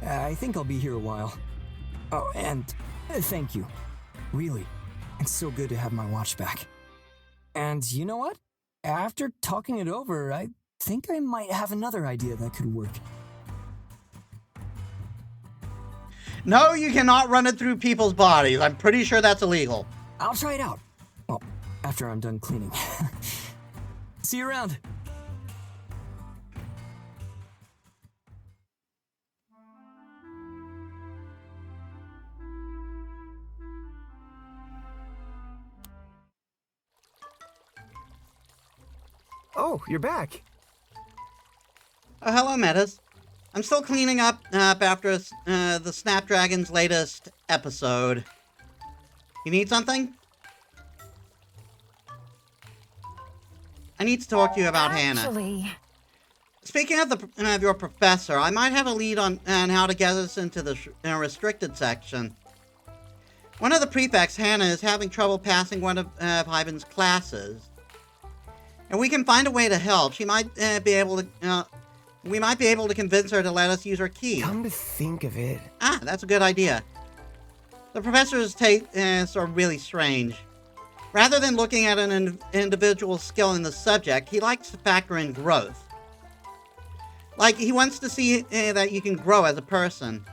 I think I'll be here a while. Oh, and thank you. Really, it's so good to have my watch back. And you know what? After talking it over, I think I might have another idea that could work.
No, you cannot run it through people's bodies. I'm pretty sure that's illegal.
I'll try it out. Well, after I'm done cleaning. See you around.
Oh, you're back.
Oh, hello, Metis. I'm still cleaning up after the Snapdragon's latest episode. You need something? I need to talk to you about Hannah. Speaking of your professor, I might have a lead on how to get us into the restricted section. One of the prefects, Hannah, is having trouble passing one of Ivan's classes. And we can find a way to help. She might be able to... we might be able to convince her to let us use her key.
Come to think of it...
Ah, that's a good idea. The professor's tastes are really strange. Rather than looking at an individual skill in the subject, he likes to factor in growth. Like, he wants to see that you can grow as a person.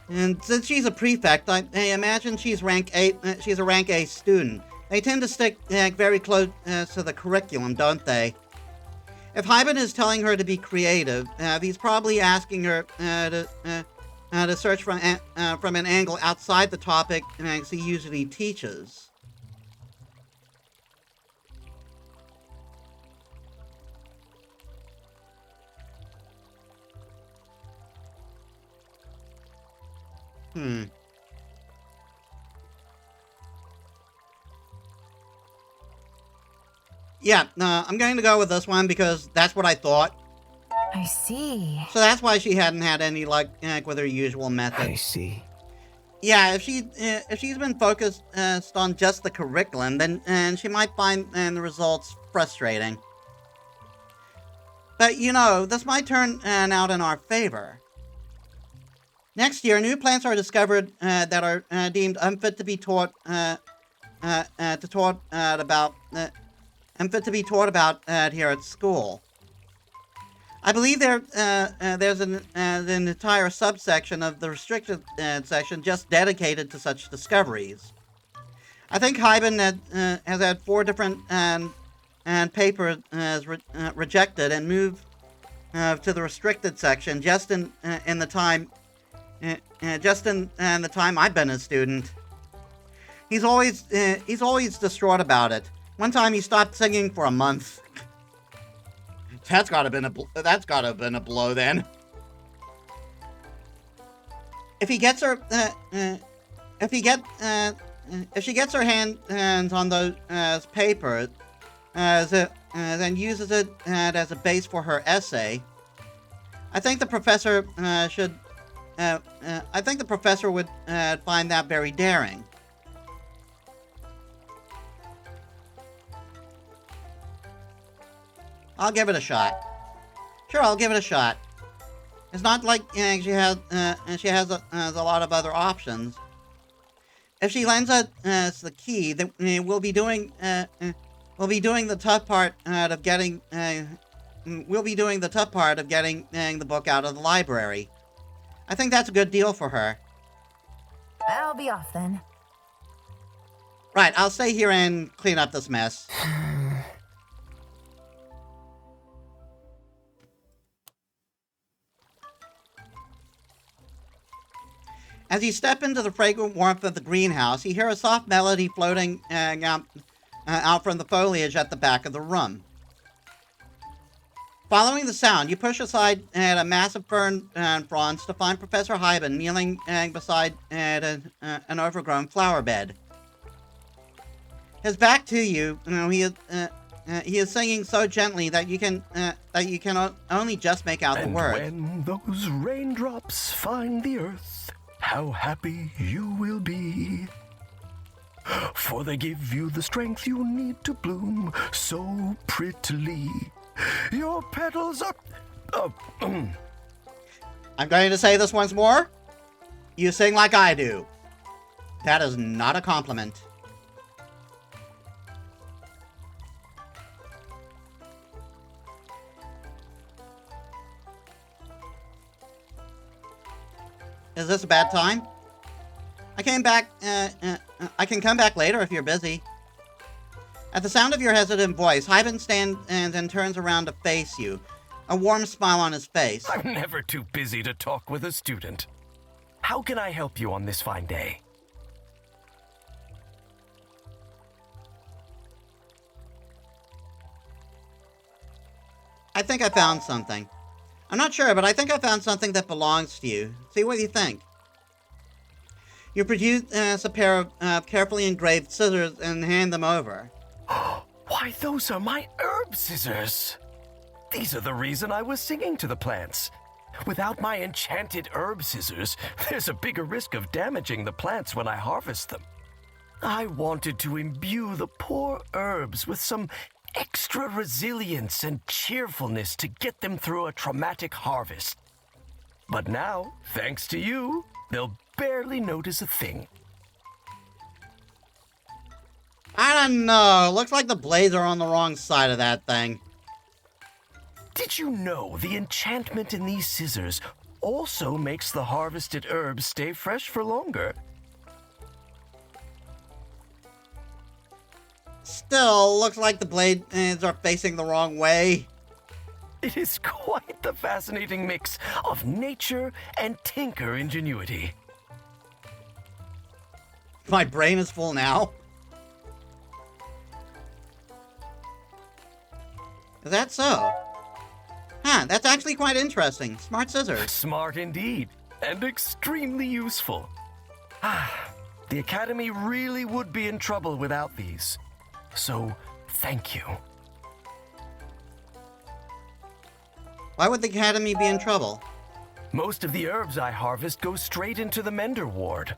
And since she's a prefect, I imagine she's rank A. She's a rank A student. They tend to stick very close to the curriculum, don't they? If Hyben is telling her to be creative, he's probably asking her to search from an angle outside the topic he usually teaches. Yeah, I'm going to go with this one because that's what I thought.
I see.
So that's why she hadn't had any luck with her usual method.
I see.
Yeah, if she's been focused on just the curriculum, then she might find the results frustrating. But you know, this might turn out in our favor. Next year, new plants are discovered that are deemed unfit to be taught about here at school. I believe there's an entire subsection of the restricted section just dedicated to such discoveries. I think Hyben has had 4 different papers rejected and moved to the restricted section just in the time I've been a student. He's always distraught about it. One time he stopped singing for a month. That's gotta have been a blow then. If she gets her hands on those papers, then uses it as a base for her essay, I think the professor would find that very daring. I'll give it a shot. Sure, I'll give it a shot. It's not like she has a lot of other options. If she lends us the key, then we'll be doing the tough part of getting the book out of the library. I think that's a good deal for her.
I'll be off then.
Right, I'll stay here and clean up this mess. As you step into the fragrant warmth of the greenhouse, you hear a soft melody floating out from the foliage at the back of the room. Following the sound, you push aside a massive fern fronds to find Professor Hyben kneeling beside an overgrown flower bed. His back to you, he is singing so gently that you can only just make out the words.
And when those raindrops find the earth, how happy you will be. For they give you the strength you need to bloom so prettily. Your petals are...
I'm going to say this once more. You sing like I do. That is not a compliment. Is this a bad time? I can come back later if you're busy. At the sound of your hesitant voice, Hyben stands and turns around to face you, a warm smile on his face.
I'm never too busy to talk with a student. How can I help you on this fine day?
I think I found something. I'm not sure, but I think I found something that belongs to you. See what you think. You produce a pair of carefully engraved scissors and hand them over.
Why, those are my herb scissors. These are the reason I was singing to the plants. Without my enchanted herb scissors, there's a bigger risk of damaging the plants when I harvest them. I wanted to imbue the poor herbs with some extra resilience and cheerfulness to get them through a traumatic harvest. But now, thanks to you, they'll barely notice a thing.
I don't know. Looks like the blades are on the wrong side of that thing.
Did you know the enchantment in these scissors also makes the harvested herbs stay fresh for longer?
Still, looks like the blades are facing the wrong way.
It is quite the fascinating mix of nature and tinker ingenuity.
My brain is full now. Is that so? Huh, that's actually quite interesting. Smart scissors.
Smart indeed, and extremely useful. The Academy really would be in trouble without these. So, thank you.
Why would the Academy be in trouble?
Most of the herbs I harvest go straight into the Mender Ward.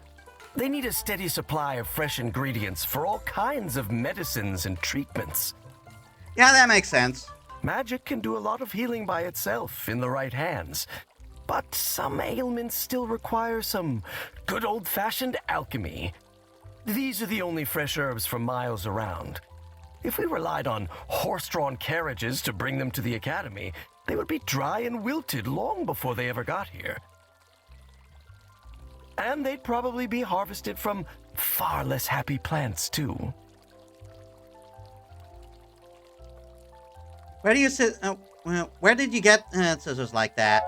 They need a steady supply of fresh ingredients for all kinds of medicines and treatments.
Yeah, that makes sense.
Magic can do a lot of healing by itself in the right hands, but some ailments still require some good old-fashioned alchemy. These are the only fresh herbs from miles around. If we relied on horse-drawn carriages to bring them to the Academy, they would be dry and wilted long before they ever got here. And they'd probably be harvested from far less happy plants, too.
Where do you sit? Where did you get scissors like that?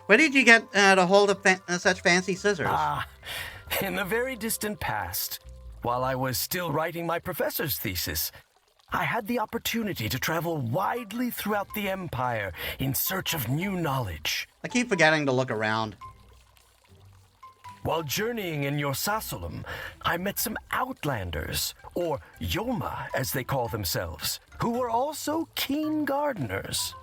Where did you get a hold of such fancy scissors?
In the very distant past, while I was still writing my professor's thesis, I had the opportunity to travel widely throughout the Empire in search of new knowledge.
I keep forgetting to look around.
While journeying in Yorsasulum, I met some outlanders, or Yoma as they call themselves, who were also keen gardeners.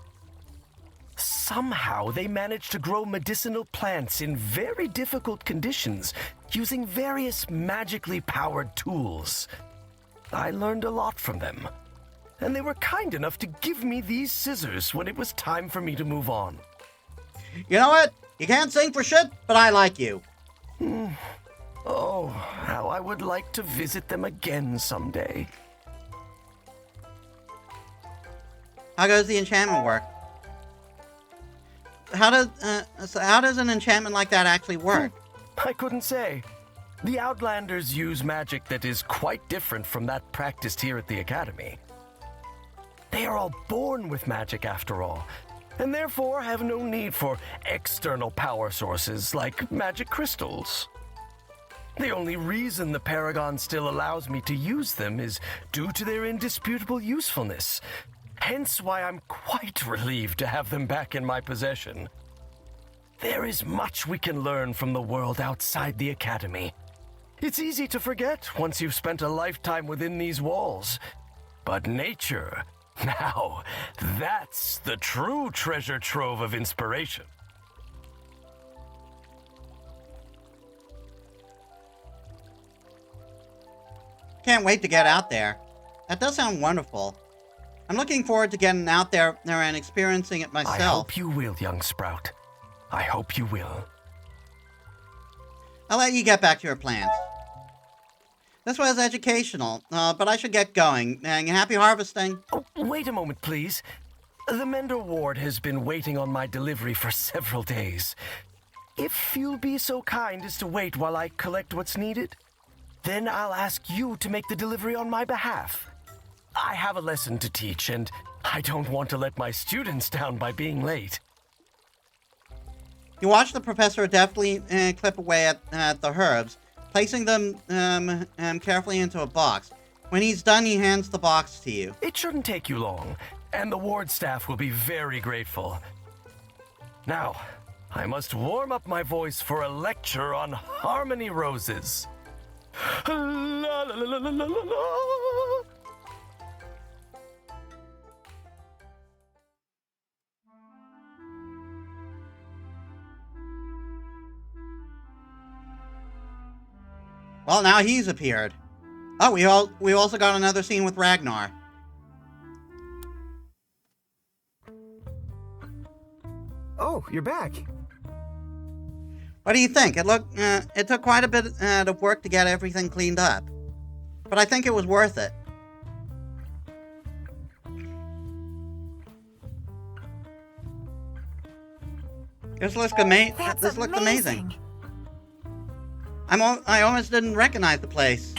Somehow they managed to grow medicinal plants in very difficult conditions using various magically powered tools. I learned a lot from them. and they were kind enough to give me these scissors when it was time for me to move on.
You know what? You can't sing for shit, but I like you.
Oh, how I would like to visit them again someday.
How goes the enchantment work? How does an enchantment like that actually work?
I couldn't say. The Outlanders use magic that is quite different from that practiced here at the Academy. They are all born with magic after all, and therefore have no need for external power sources like magic crystals. The only reason the Paragon still allows me to use them is due to their indisputable usefulness. Hence why I'm quite relieved to have them back in my possession. There is much we can learn from the world outside the Academy. It's easy to forget once you've spent a lifetime within these walls. But nature, now, that's the true treasure trove of inspiration.
Can't wait to get out there. That does sound wonderful. I'm looking forward to getting out there and experiencing it myself.
I hope you will, young Sprout. I hope you will.
I'll let you get back to your plans. This was educational, but I should get going. And happy harvesting.
Oh, wait a moment, please. The Mender Ward has been waiting on my delivery for several days. If you'll be so kind as to wait while I collect what's needed, then I'll ask you to make the delivery on my behalf. I have a lesson to teach, and I don't want to let my students down by being late.
You watch the professor deftly clip away at the herbs, placing them carefully into a box. When he's done, he hands the box to you.
It shouldn't take you long, and the ward staff will be very grateful. Now, I must warm up my voice for a lecture on harmony roses. La la la la la la la.
Well, now he's appeared. Oh, we also got another scene with Ragnar.
Oh, you're back.
What do you think? It took quite a bit of work to get everything cleaned up, but I think it was worth it. This looks amazing. I almost didn't recognize the place.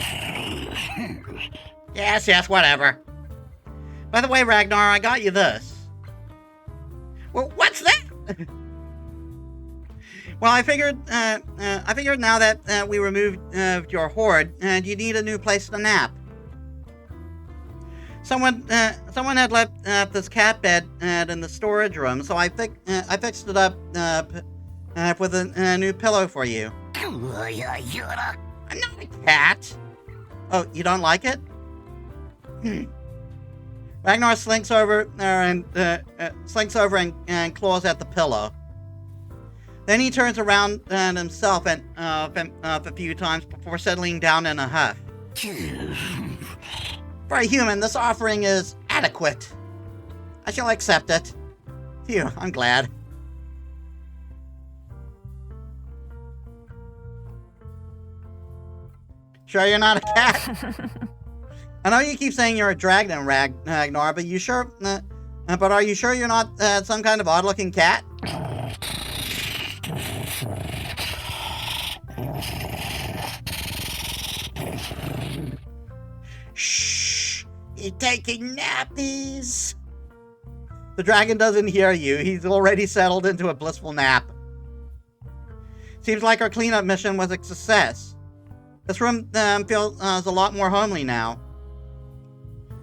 Yes, whatever. By the way, Ragnar, I got you this. Well, what's that? Well, I figured now that we removed your hoard, you need a new place to nap. Someone had left this cat bed in the storage room, so I fixed it up with a new pillow for you. I'm not a cat. Oh, you don't like it? Ragnar slinks over and claws at the pillow. Then he turns around himself and a few times before settling down in a huff. For a human, this offering is adequate. I shall accept it. Phew, I'm glad. Sure you're not a cat? I know you keep saying you're a dragon, Ragnar, but are you sure you're not some kind of odd-looking cat? Shh! You're taking nappies! The dragon doesn't hear you. He's already settled into a blissful nap. Seems like our cleanup mission was a success. This room feels a lot more homely now.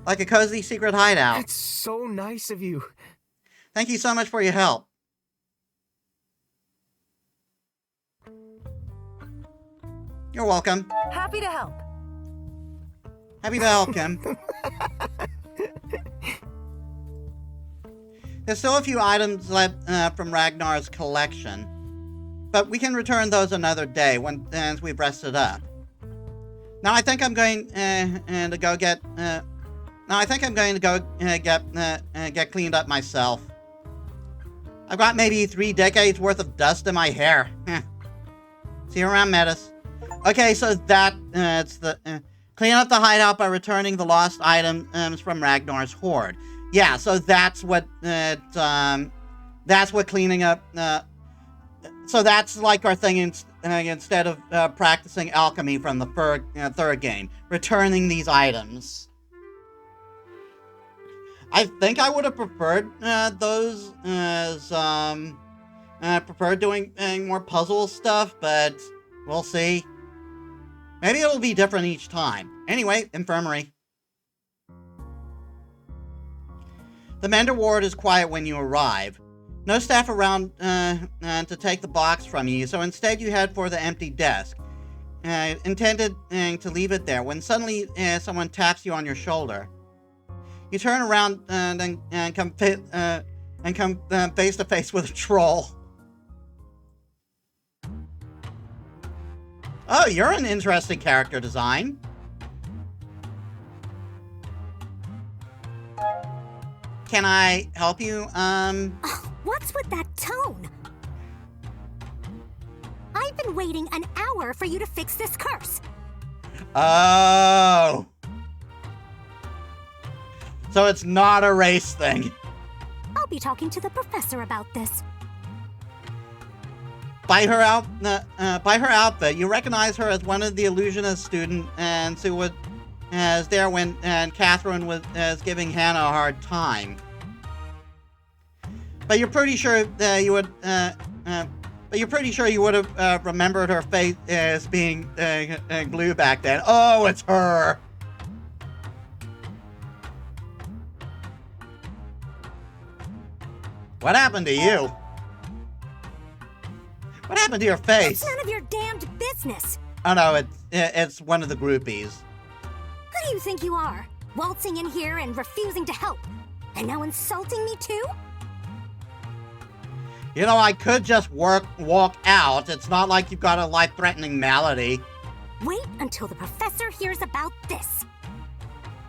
Like a cozy secret hideout.
It's so nice of you.
Thank you so much for your help. You're welcome.
Happy to help.
Happy to help, Kim. There's still a few items left from Ragnar's collection, but we can return those another day once we've rested up. Now I think I'm going to go get No, I think I'm going to go get cleaned up myself. I've got maybe 3 decades worth of dust in my hair. See you around, Metis. Okay, so that it's the clean up the hideout by returning the lost items from Ragnar's hoard. Yeah, so that's what cleaning up. So that's like our thing instead of practicing alchemy from the third game, returning these items. I think I would have preferred those as preferred doing more puzzle stuff, but we'll see. Maybe it'll be different each time. Anyway, infirmary. The Mender ward is quiet when you arrive. No staff around to take the box from you, so instead you head for the empty desk, intended to leave it there, when suddenly someone taps you on your shoulder. You turn around and come face to face with a troll. Oh, you're an interesting character design. Can I help you?
What's with that tone? I've been waiting an hour for you to fix this curse.
Oh. So it's not a race thing.
I'll be talking to the professor about this.
By her outfit, you recognize her as one of the illusionist students, and Sue was there when Catherine was giving Hannah a hard time. But you're pretty sure that you would. But you're pretty sure you would have remembered her face as being glue back then. Oh, it's her. What happened to you? What happened to your face?
It's none of your damned business.
Oh no, it's one of the groupies.
Who do you think you are? Waltzing in here and refusing to help. And now insulting me too?
You know, I could just walk out. It's not like you've got a life-threatening malady.
Wait until the professor hears about this.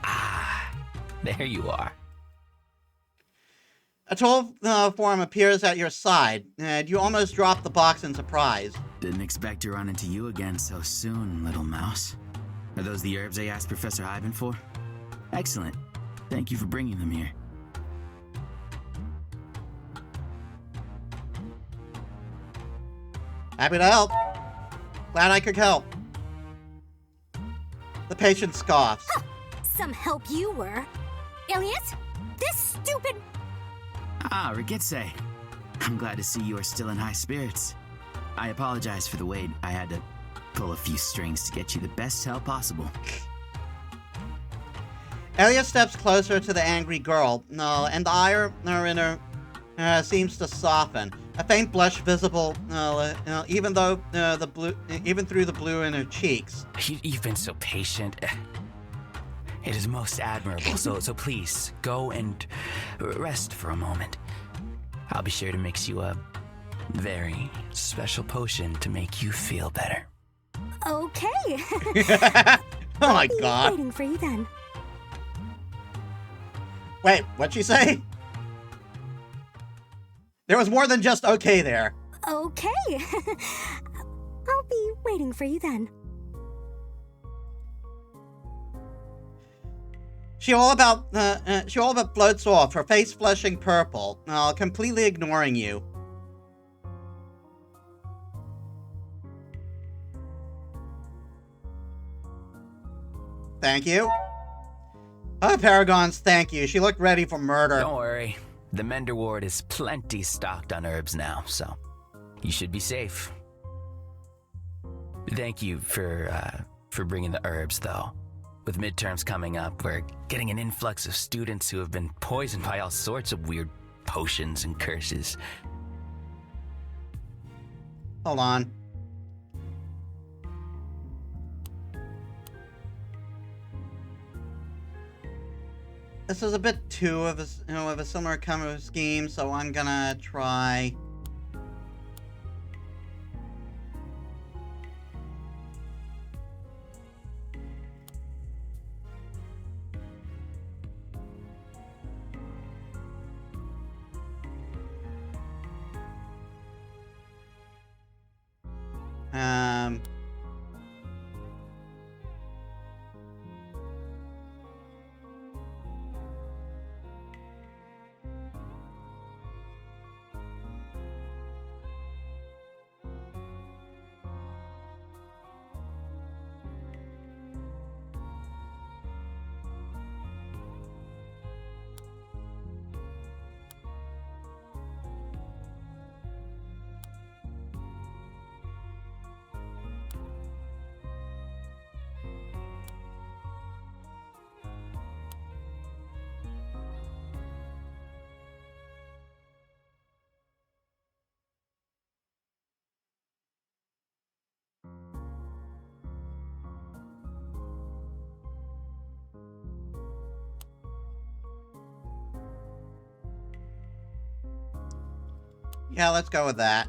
Ah, there you are.
A tall form appears at your side, and you almost drop the box in surprise.
Didn't expect to run into you again so soon, little mouse. Are those the herbs I asked Professor Hyben for? Excellent. Thank you for bringing them here.
Happy to help. Glad I could help. The patient scoffs.
Huh. Some help you were. Ilias, this stupid...
Ah, Rikitse. I'm glad to see you are still in high spirits. I apologize for the wait. I had to pull a few strings to get you the best help possible.
Elias steps closer to the angry girl, and the ire in her seems to soften. A faint blush visible, even through the blue in her cheeks.
You've been so patient. It is most admirable. So please go and rest for a moment. I'll be sure to mix you a very special potion to make you feel better.
Okay.
Oh my God.
I'll be waiting for you then.
Wait, what'd she say? There was more than just okay there.
Okay. I'll be waiting for you then.
She all about floats off, her face flushing purple, completely ignoring you. Thank you. Oh, Paragons, thank you. She looked ready for murder.
Don't worry. The Mender ward is plenty stocked on herbs now, so you should be safe. Thank you for bringing the herbs, though. With midterms coming up, we're getting an influx of students who have been poisoned by all sorts of weird potions and curses.
Hold on. This is a bit too of a similar kind of scheme, so I'm gonna try. Yeah, let's go with that.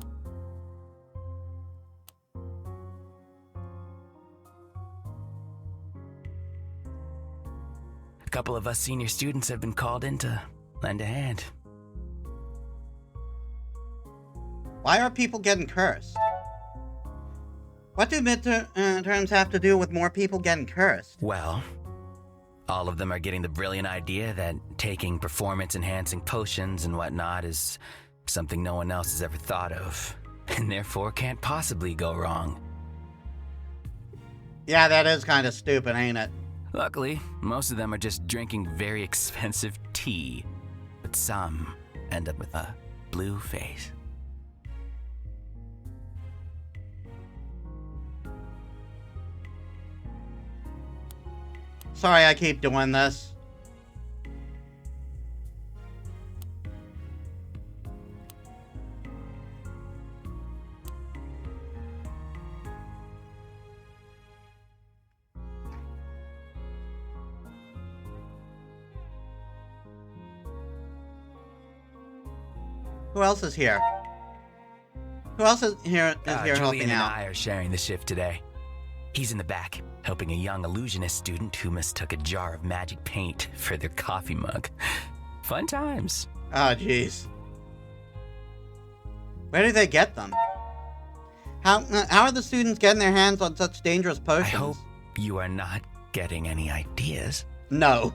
A couple of us senior students have been called in to lend a hand.
Why are people getting cursed? What do midterms have to do with more people getting cursed?
Well, all of them are getting the brilliant idea that taking performance-enhancing potions and whatnot is something no one else has ever thought of, and therefore can't possibly go wrong.
Yeah, that is kind of stupid, ain't it?
Luckily, most of them are just drinking very expensive tea, but some end up with a blue face.
Sorry I keep doing this. Who else is here? Who else is here
Julian
helping
and
out?
I are sharing the shift today. He's in the back, helping a young illusionist student who mistook a jar of magic paint for their coffee mug. Fun times.
Oh, jeez. Where do they get them? How are the students getting their hands on such dangerous potions?
I hope you are not getting any ideas.
No.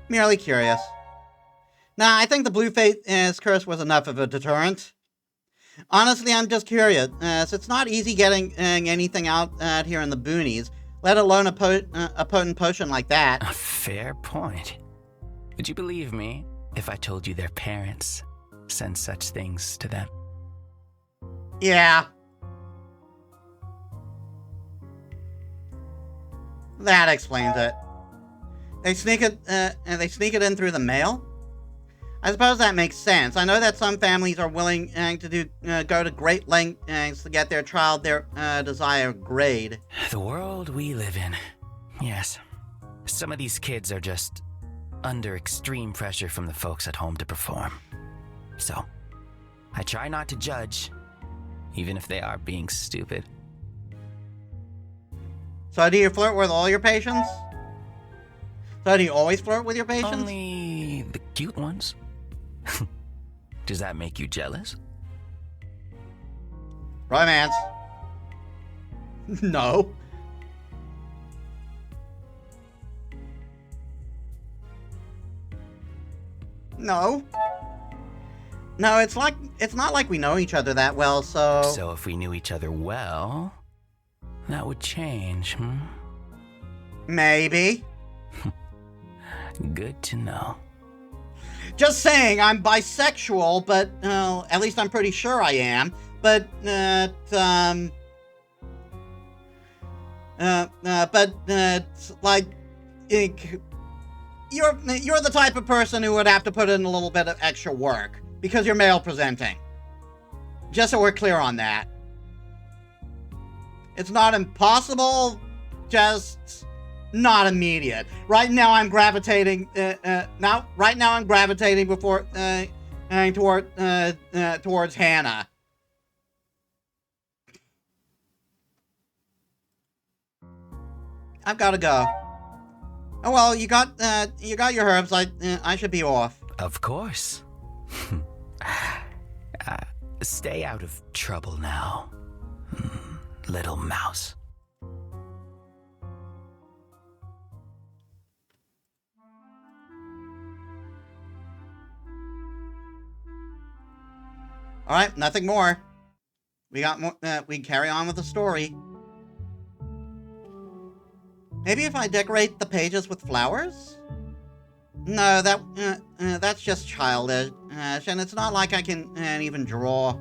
Merely curious. Nah, I think the blue face curse was enough of a deterrent. Honestly, I'm just curious. It's not easy getting anything out here in the boonies, let alone a potent potion like that.
A fair point. Would you believe me if I told you their parents send such things to them?
Yeah. That explains it. They sneak it in through the mail? I suppose that makes sense. I know that some families are willing to go to great lengths to get their child their desired grade.
The world we live in. Yes. Some of these kids are just under extreme pressure from the folks at home to perform. So, I try not to judge, even if they are being stupid.
So do you flirt with all your patients? So do you always flirt with your patients?
Only the cute ones. Does that make you jealous?
Romance. No. No. No, it's not like we know each other that well, so...
So if we knew each other well, that would change, hmm?
Maybe.
Good to know.
Just saying, I'm bisexual, but at least I'm pretty sure I am. But like, you're the type of person who would have to put in a little bit of extra work because you're male presenting. Just so we're clear on that. It's not impossible, just not immediate. Right now I'm gravitating towards Hannah. I've got to go. Oh well, you got your herbs. I should be off.
Of course. Stay out of trouble now, little mouse.
All right, nothing more. We got more. We carry on with the story. Maybe if I decorate the pages with flowers? No, that's just childish, and it's not like I can even draw.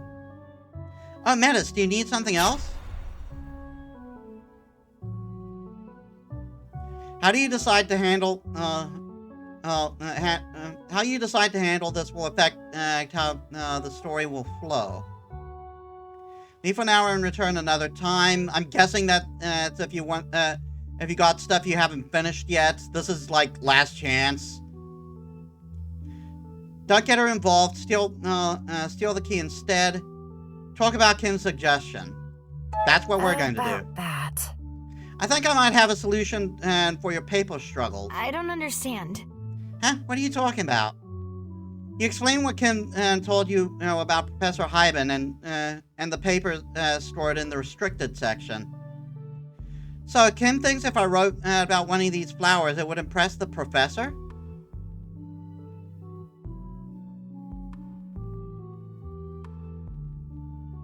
Oh, Metis, do you need something else? How do you decide to handle how you decide to handle this will affect how the story will flow. Leave for an hour and return another time. I'm guessing that it's if you want If you got stuff you haven't finished yet, this is like last chance. Don't get her involved. Steal the key instead. Talk about Kim's suggestion. That's what we're going to do.
That.
I think I might have a solution for your paper struggles.
I don't understand.
Huh? What are you talking about? You explained what Kim told you, about Professor Hyben and the papers stored in the restricted section. So Kim thinks if I wrote about one of these flowers, it would impress the professor?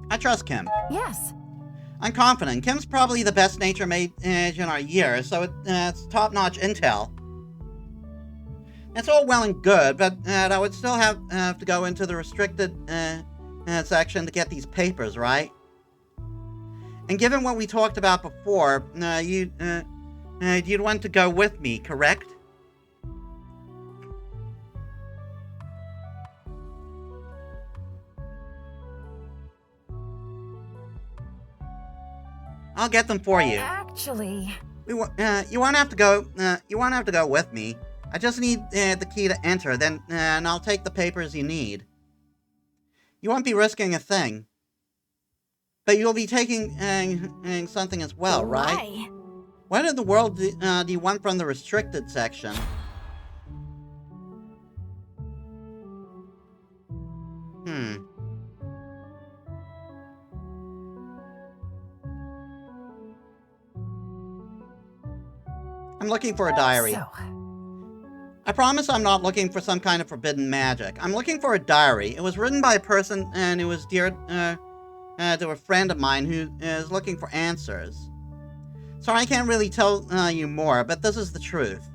I trust Kim.
Yes.
I'm confident. Kim's probably the best nature mage in our year, so it's top-notch intel. It's all well and good, but I would still have to go into the restricted section to get these papers, right? And given what we talked about before, you'd want to go with me, correct? I'll get them for you.
Actually,
you won't have to go. You won't have to go with me. I just need the key to enter. Then, and I'll take the papers you need. You won't be risking a thing. But you'll be taking something as well, right?
Why?
What in the world do you want from the restricted section? I'm looking for a diary. I promise I'm not looking for some kind of forbidden magic. I'm looking for a diary. It was written by a person who was dear to a friend of mine who is looking for answers. So I can't really tell you more, but this is the truth.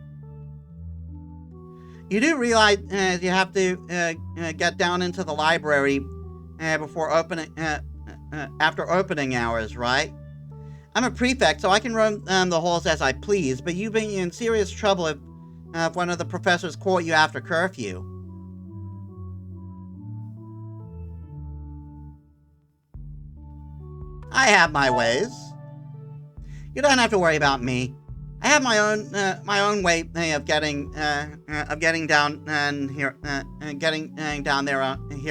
You do realize you have to get down into the library before after opening hours, right? I'm a prefect, so I can roam the halls as I please, but you'd be in serious trouble if one of the professors caught you after curfew. I have my ways. You don't have to worry about me. I have my own way of getting down here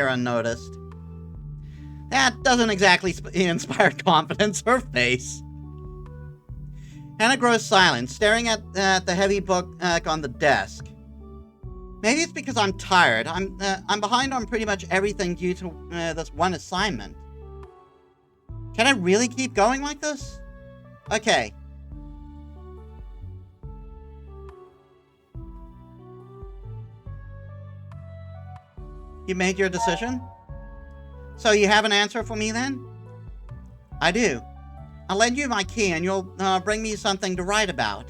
unnoticed. That doesn't exactly inspire confidence or face. Hannah grows silent, staring at the heavy book on the desk. Maybe it's because I'm tired. I'm behind on pretty much everything due to this one assignment. Can I really keep going like this? Okay. You made your decision? So you have an answer for me then? I do. I'll lend you my key and you'll bring me something to write about.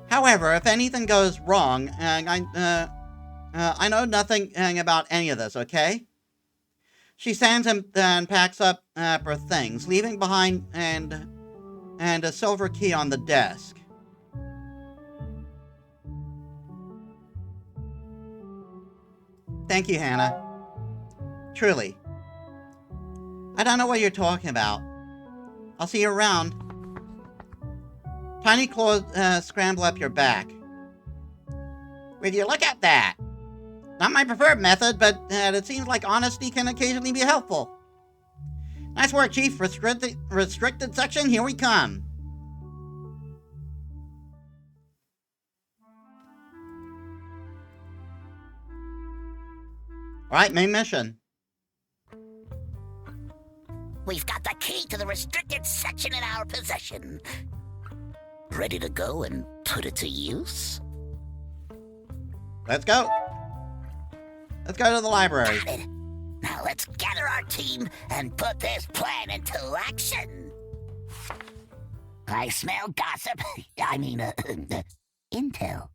However, if anything goes wrong, I know nothing about any of this, okay? She stands and packs up her things, leaving behind and a silver key on the desk. Thank you, Hannah. Truly. I don't know what you're talking about. I'll see you around. Tiny claws scramble up your back. Will you look at that? Not my preferred method, but it seems like honesty can occasionally be helpful. Nice work, Chief. Restricted section, here we come. Alright, main mission.
We've got the key to the restricted section in our possession. Ready to go and put it to use?
Let's go. Let's go to the library.
Got it. Now let's gather our team and put this plan into action. I smell gossip. I mean, intel.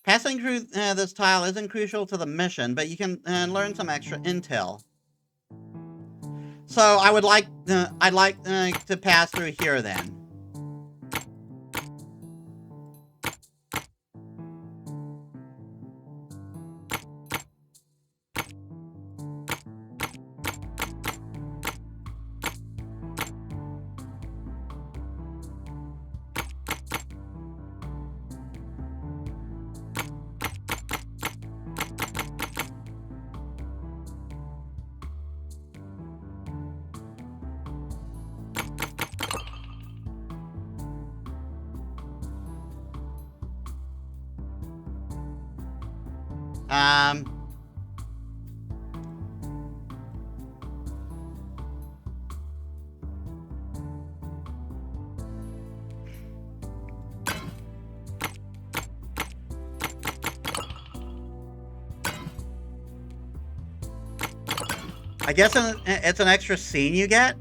Passing through this tile isn't crucial to the mission, but you can learn some extra intel. So I'd like to pass through here then. I guess it's an extra scene you get.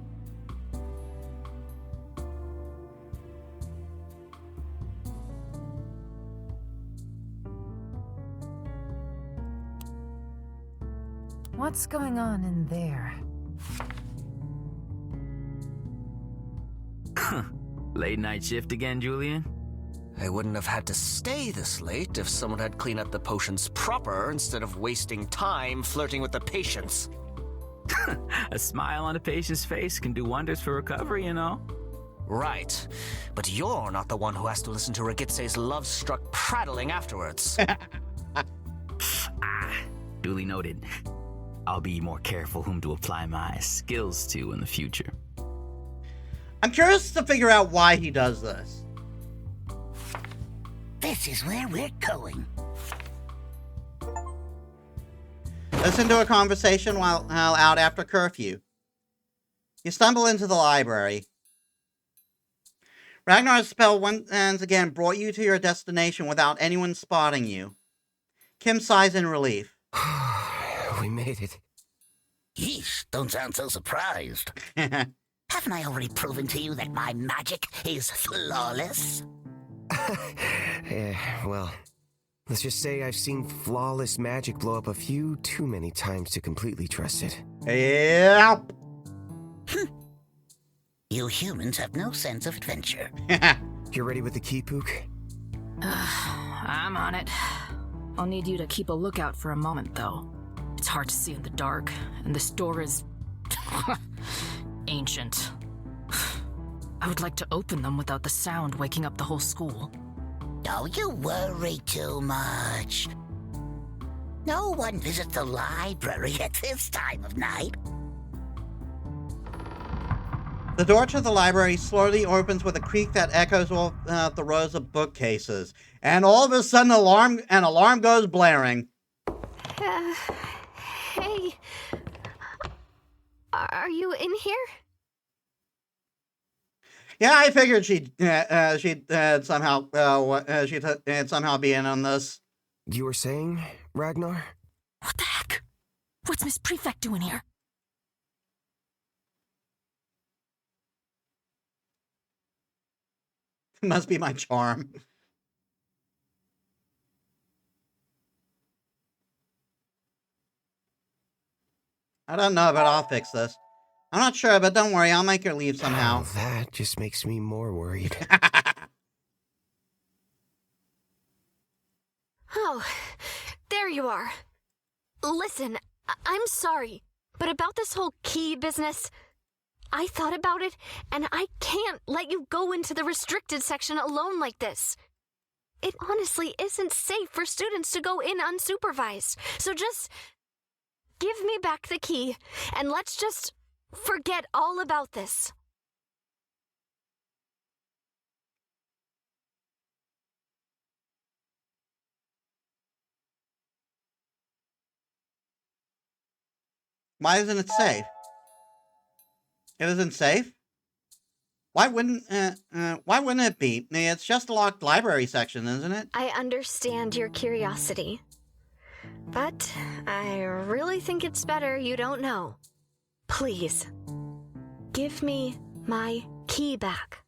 What's going on in there?
Late night shift again, Julian?
I wouldn't have had to stay this late if someone had cleaned up the potions proper instead of wasting time flirting with the patients.
A smile on a patient's face can do wonders for recovery, you know?
Right. But you're not the one who has to listen to Ragitse's love-struck prattling afterwards.
Duly noted. I'll be more careful whom to apply my skills to in the future.
I'm curious to figure out why he does this.
This is where we're going.
Listen to a conversation while out after curfew. You stumble into the library. Ragnar's spell once again brought you to your destination without anyone spotting you. Kim sighs in relief.
We made it.
Yeesh, don't sound so surprised. Haven't I already proven to you that my magic is flawless?
Yeah, well, let's just say I've seen flawless magic blow up a few too many times to completely trust it.
Yep.
You humans have no sense of adventure.
You ready with the key, Pook?
I'm on it. I'll need you to keep a lookout for a moment, though. It's hard to see in the dark, and this door is... ancient. I would like to open them without the sound waking up the whole school.
Don't you worry too much. No one visits the library at this time of night.
The door to the library slowly opens with a creak that echoes off the rows of bookcases. And all of a sudden, an alarm goes blaring.
Hey. Are you in here?
Yeah, I figured she'd somehow be in on this.
You were saying, Ragnar?
What the heck? What's Miss Prefect doing here?
Must be my charm. I don't know, but I'll fix this. I'm not sure, but don't worry, I'll make her leave somehow.
Oh, that just makes me more worried.
Oh, there you are. Listen, I'm sorry, but about this whole key business, I thought about it, and I can't let you go into the restricted section alone like this. It honestly isn't safe for students to go in unsupervised, so just give me back the key, and let's just forget all about this.
Why isn't it safe? It isn't safe? Why wouldn't it be? It's just a locked library section, isn't it?
I understand your curiosity, but I really think it's better you don't know. Please, give me my key back.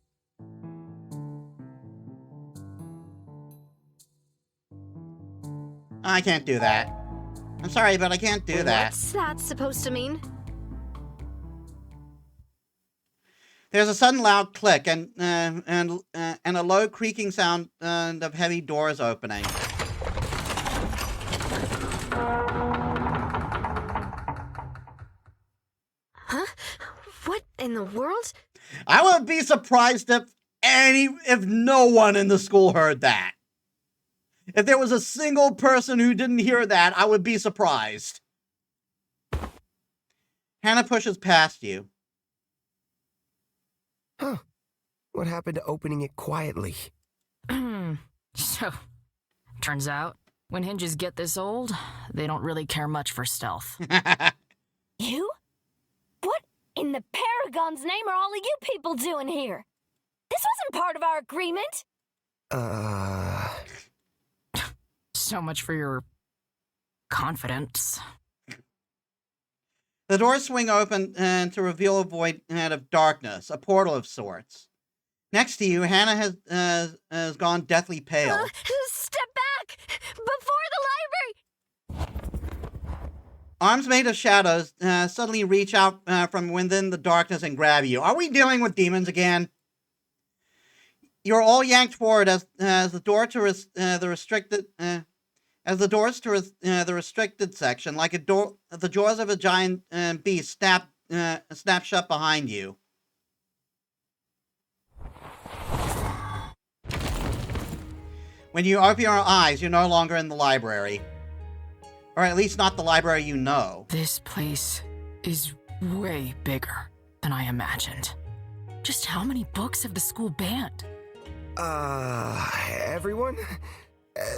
I can't do that. I'm sorry, but I can't do that.
What's that supposed to mean?
There's a sudden loud click and a low creaking sound of heavy doors opening.
Huh? What in the world?
I would be surprised if no one in the school heard that. If there was a single person who didn't hear that, I would be surprised. Hannah pushes past you.
Huh. What happened to opening it quietly?
So, turns out, When hinges get this old, they don't really care much for stealth.
You? What in the Paragon's name are all of you people doing here? This wasn't part of our agreement.
So much for your confidence.
The doors swing open to reveal a void of darkness, a portal of sorts. Next to you, Hannah has gone deathly pale.
Step back! Before the library!
Arms made of shadows suddenly reach out from within the darkness and grab you. Are we dealing with demons again? You're all yanked forward as the door to the restricted the restricted section, like the jaws of a giant beast, snap shut behind you. When you open your eyes, you're no longer in the library. Or at least not the library you know.
This place is way bigger than I imagined. Just how many books have the school banned?
Everyone?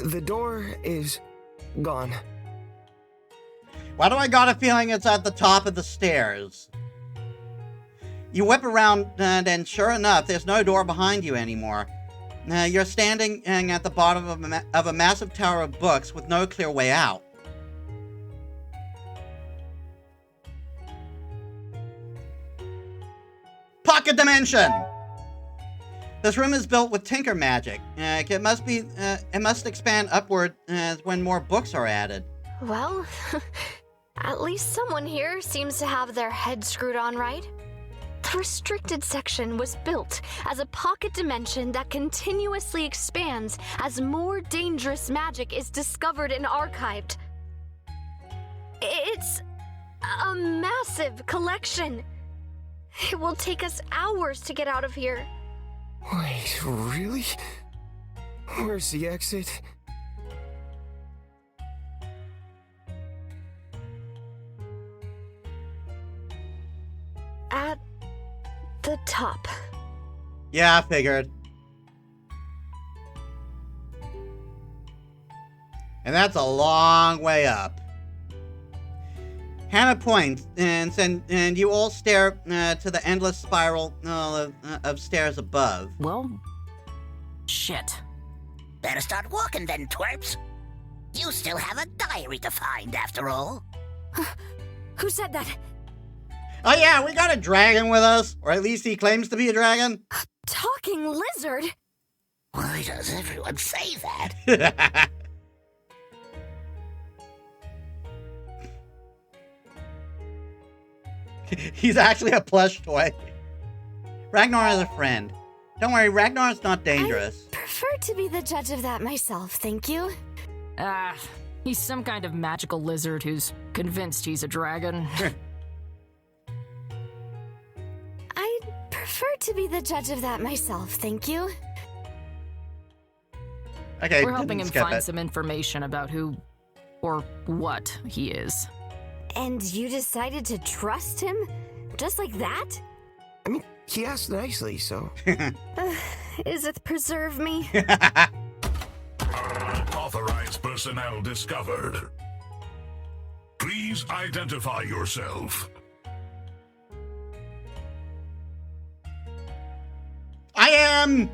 The door is gone.
Why do I got a feeling it's at the top of the stairs? You whip around, and sure enough, there's no door behind you anymore. You're standing at the bottom of a massive tower of books with no clear way out. Pocket dimension! This room is built with tinker magic. It must expand upward when more books are added.
Well, at least someone here seems to have their head screwed on right. The restricted section was built as a pocket dimension that continuously expands as more dangerous magic is discovered and archived. It's a massive collection. It will take us hours to get out of here.
Wait, really? Where's the exit?
At the top.
Yeah, I figured. And that's a long way up. Hannah points, and you all stare to the endless spiral of stairs above.
Well, shit.
Better start walking then, twerps. You still have a diary to find, after all.
Who said that?
Oh yeah, we got a dragon with us. Or at least he claims to be a dragon.
A talking lizard?
Why does everyone say that?
He's actually a plush toy. Ragnar is a friend. Don't worry, Ragnar's not dangerous.
I prefer to be the judge of that myself, thank you.
He's some kind of magical lizard who's convinced he's a dragon.
I prefer to be the judge of that myself, thank you.
Okay,
we're helping him find some information about who or what he is.
And you decided to trust him? Just like that?
I mean, he asked nicely, so...
Isith, preserve me.
Authorized personnel discovered. Please identify yourself.
I am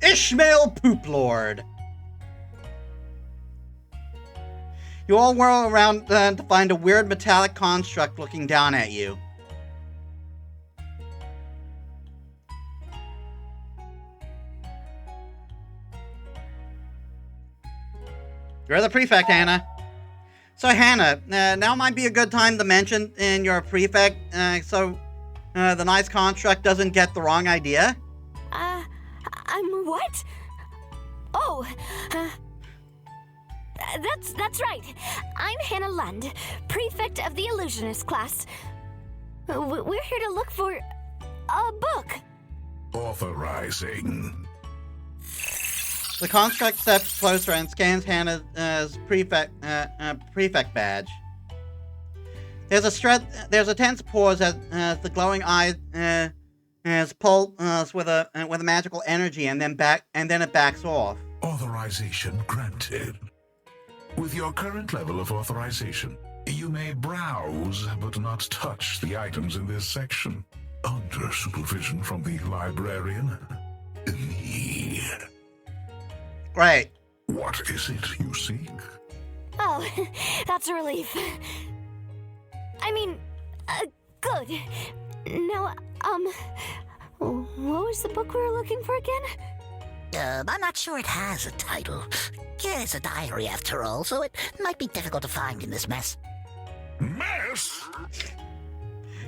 Ishmael Pooplord. You all whirl around to find a weird metallic construct looking down at you. You're the prefect, Hannah. So, Hannah, now might be a good time to mention in your prefect, so the nice construct doesn't get the wrong idea.
I'm what? Oh, That's right. I'm Hannah Lund, prefect of the illusionist class. We're here to look for a book.
Authorizing.
The construct steps closer and scans Hannah's prefect badge. There's a tense pause as the glowing eye pulse with a magical energy, and then it backs off.
Authorization granted. With your current level of authorization, you may browse but not touch the items in this section, under supervision from the librarian. Me.
Great.
What is it you seek?
Oh, that's a relief. I mean, good. Now, what was the book we were looking for again?
I'm not sure it has a title. Yeah, it's a diary after all, so it might be difficult to find in this mess.
Mess?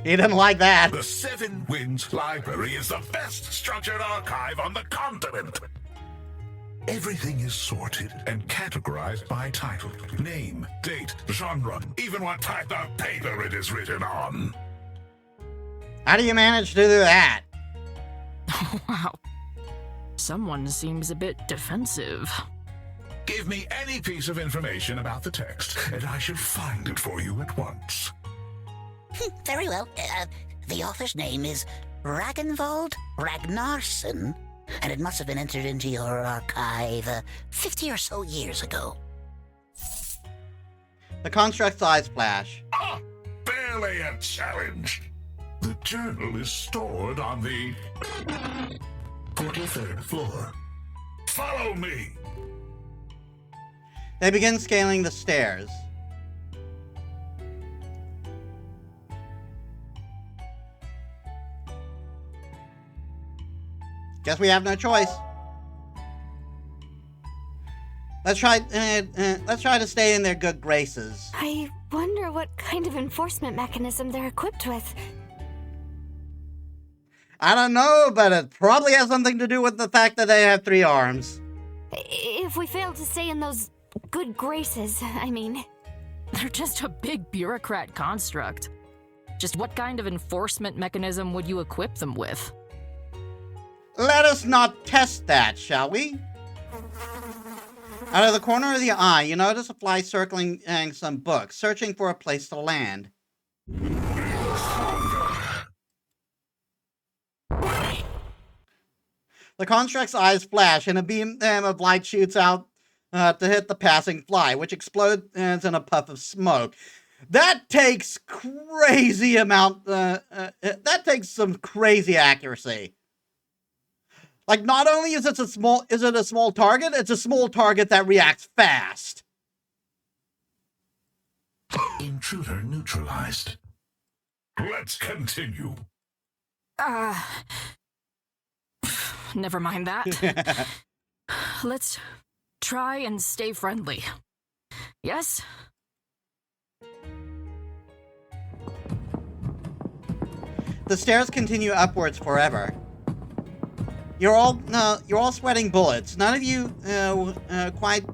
He didn't like that.
The Seven Winds Library is the best structured archive on the continent. Everything is sorted and categorized by title, name, date, genre, even what type of paper it is written on.
How do you manage to do that?
Wow. Someone seems a bit defensive.
Give me any piece of information about the text, and I shall find it for you at once.
Very well. The author's name is Ragnvald Ragnarsson, and it must have been entered into your archive 50 or so years ago.
The construct's eyes flash.
Ah, barely a challenge. The journal is stored on the 43rd floor. Follow me.
They begin scaling the stairs. Guess we have no choice. Let's try to stay in their good graces.
I wonder what kind of enforcement mechanism they're equipped with.
I don't know, but it probably has something to do with the fact that they have 3 arms.
If we fail to stay in those good graces, I mean.
They're just a big bureaucrat construct. Just what kind of enforcement mechanism would you equip them with?
Let us not test that, shall we? Out of the corner of the eye, you notice a fly circling some books, searching for a place to land. The construct's eyes flash, and a beam of light shoots out to hit the passing fly, which explodes in a puff of smoke. That takes crazy amount. That takes some crazy accuracy. Like, not only is it a small target, it's a small target that reacts fast.
Intruder neutralized. Let's continue.
Never mind that. Let's try and stay friendly. Yes?
The stairs continue upwards forever. You're all sweating bullets. None of you quite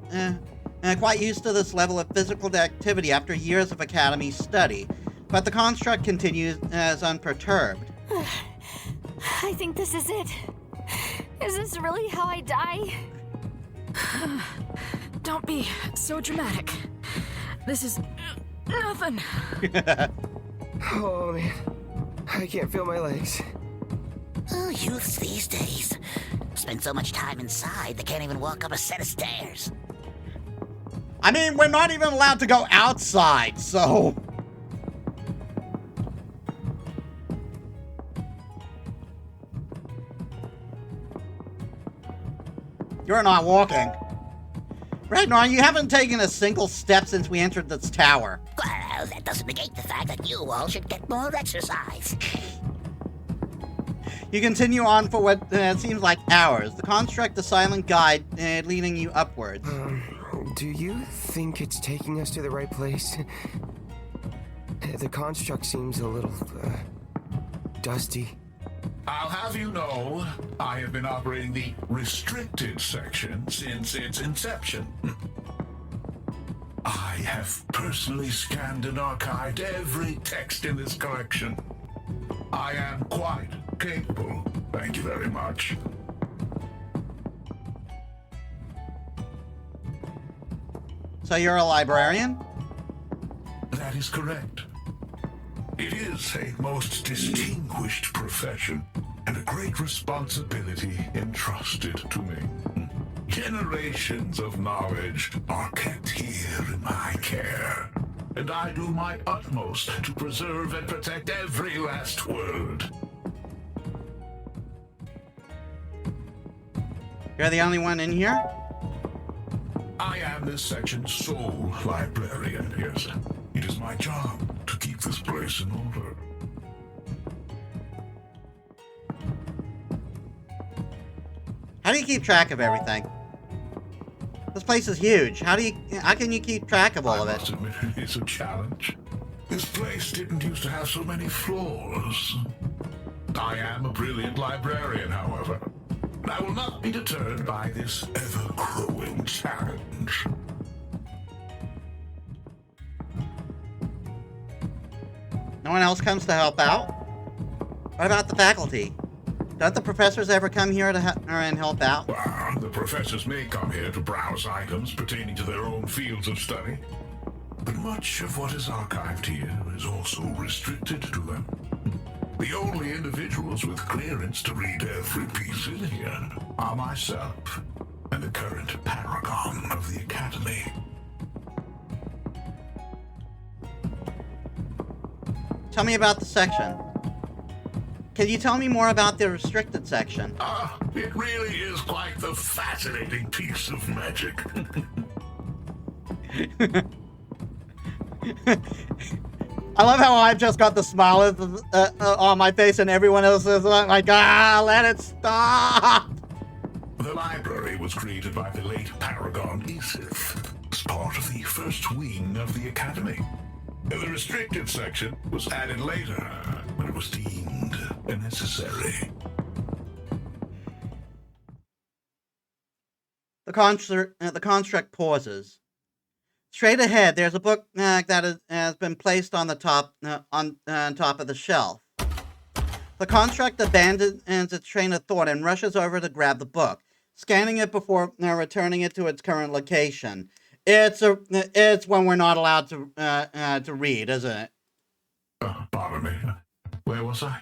used to this level of physical activity after years of academy study, but the construct continues as unperturbed.
I think this is it. Is this really how I die?
Don't be so dramatic. This is nothing.
Oh man, I can't feel my legs.
Oh, youths these days spend so much time inside they can't even walk up a set of stairs.
I mean, we're not even allowed to go outside, so... You're not walking. Ragnar, you haven't taken a single step since we entered this tower.
Well, that doesn't negate the fact that you all should get more exercise.
You continue on for what seems like hours. The construct, the silent guide, leading you upwards.
Do you think it's taking us to the right place? The construct seems a little, dusty.
I'll have you know, I have been operating the restricted section since its inception. I have personally scanned and archived every text in this collection. I am quite capable. Thank you very much.
So you're a librarian?
That is correct. It is a most distinguished profession and a great responsibility entrusted to me.
Generations of knowledge are kept here in my care, and I do my utmost to preserve and protect every last word.
You're the only one in here?
I am this section's sole librarian, yes. It is my job to keep this place in order.
How do you keep track of everything? This place is huge. How can you keep track of all of
I
it?
must admit, it's a challenge. This place didn't used to have so many floors. I am a brilliant librarian, however. And I will not be deterred by this ever-growing challenge.
No one else comes to help out? What about the faculty? Don't the professors ever come here to and help out?
Well, the professors may come here to browse items pertaining to their own fields of study, but much of what is archived here is also restricted to them. The only individuals with clearance to read every piece in here are myself and the current paragon of the Academy.
Tell me about the section. Can you tell me more about the restricted section?
It really is quite the fascinating piece of magic.
I love how I've just got the smile on my face and everyone else is like, let it stop!
The library was created by the late Paragon Isith as part of the first wing of the Academy. The restricted section was added later when it was deemed necessary.
The construct pauses. Straight ahead, there's a book that has been placed on the top on top of the shelf. The construct abandons its train of thought and rushes over to grab the book, scanning it before returning it to its current location. It's when we're not allowed to read, isn't it?
Pardon me. Where was I?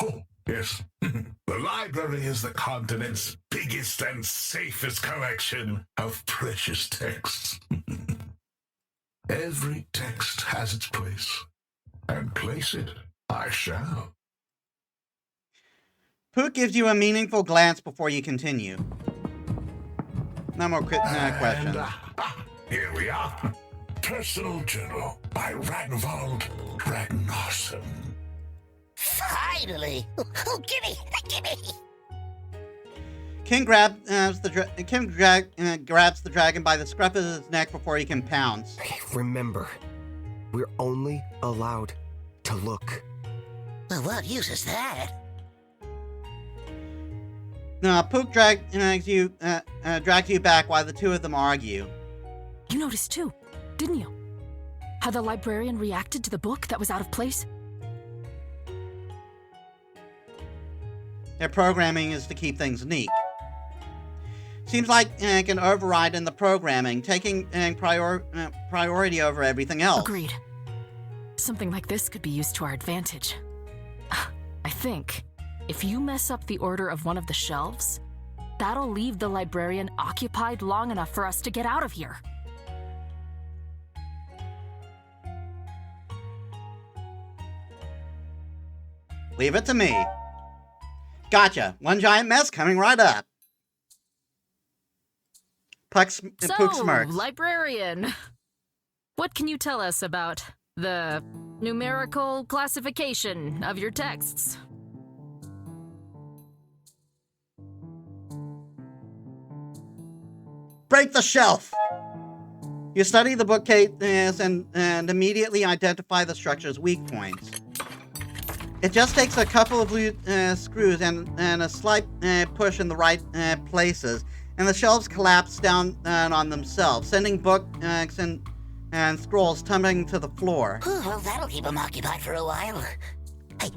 Oh, yes. The library is the continent's biggest and safest collection of precious texts. Every text has its place, and place it I shall.
Pook gives you a meaningful glance before you continue. No more questions.
Here we are. Personal Journal by Ragnvald Ragnarsson.
Finally! Oh, gimme! Gimme!
King grabs the dragon by the scruff of his neck before he can pounce.
Remember, we're only allowed to look.
Well, what use is that?
Pook drags you back while the two of them argue.
You noticed too, didn't you? How the librarian reacted to the book that was out of place?
Their programming is to keep things neat. Seems like an override in the programming, taking priority over everything else.
Agreed. Something like this could be used to our advantage. I think if you mess up the order of one of the shelves, that'll leave the librarian occupied long enough for us to get out of here.
Leave it to me. Gotcha. One giant mess coming right up. Pook smirks.
Librarian, what can you tell us about the numerical classification of your texts?
Break the shelf! You study the bookcase and immediately identify the structure's weak points. It just takes a couple of screws and a slight push in the right places, and the shelves collapse down on themselves, sending books and scrolls tumbling to the floor.
Well, that'll keep them occupied for a while. Hey,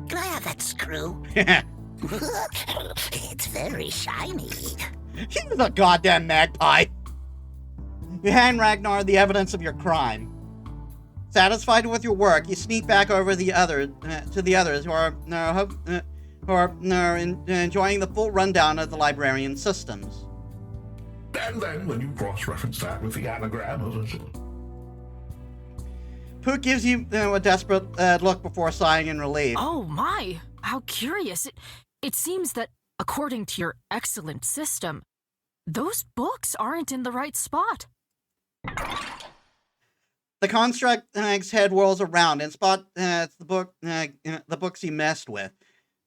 can I have that screw? It's very shiny.
He's a goddamn magpie. You hand Ragnar the evidence of your crime. Satisfied with your work, you sneak back over to the others who are enjoying the full rundown of the librarian's systems.
And then when you cross-reference that with the anagram of...
Pook gives you a desperate look before sighing in relief.
Oh my, how curious. It seems that, according to your excellent system, those books aren't in the right spot.
The construct's head whirls around and spot the books he messed with.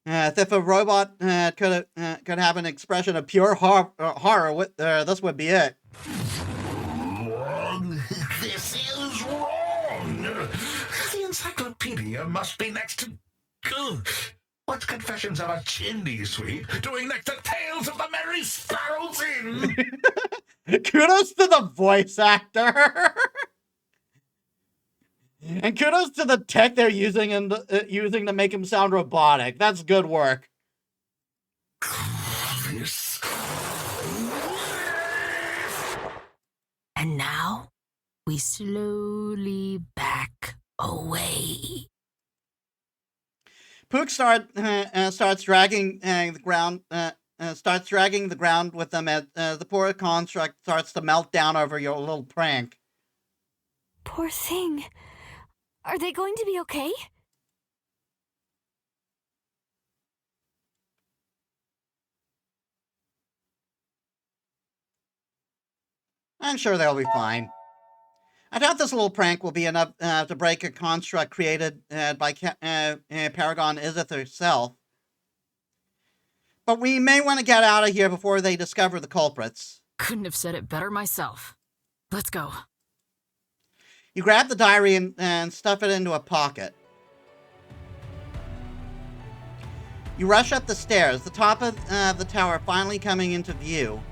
If a robot could have an expression of pure horror, this would be it.
Wrong. This is wrong. The encyclopedia must be next to... What's Confessions of a Chimney Sweep doing next to Tales of the Merry Sparrows Inn?
Kudos to the voice actor. And kudos to the tech they're using using to make him sound robotic. That's good work.
And now, we slowly back away.
Pook starts dragging the ground. Starts dragging the ground with them as the poor construct starts to melt down over your little prank.
Poor thing. Are they going to be okay?
I'm sure they'll be fine. I doubt this little prank will be enough to break a construct created by Paragon Izith herself. But we may want to get out of here before they discover the culprits.
Couldn't have said it better myself. Let's go.
You grab the diary and stuff it into a pocket. You rush up the stairs, the top of the tower finally coming into view.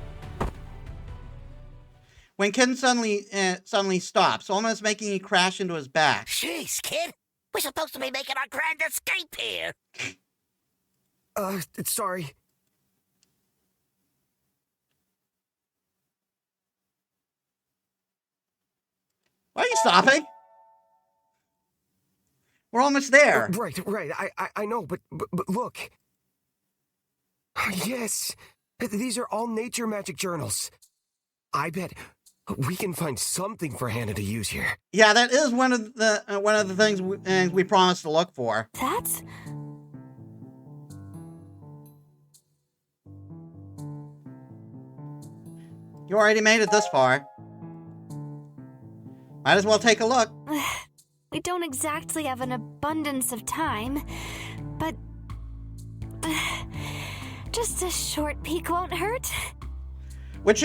When Ken suddenly stops, almost making you crash into his back.
Jeez, kid. We're supposed to be making our grand escape here.
Sorry.
Why are you stopping? We're almost there.
Right. I know, but look. Yes. These are all nature magic journals. I bet we can find something for Hannah to use here.
Yeah, that is one of the things we promised to look for.
That's...
You already made it this far. Might as well take a look.
We don't exactly have an abundance of time, but... just a short peek won't hurt.
Which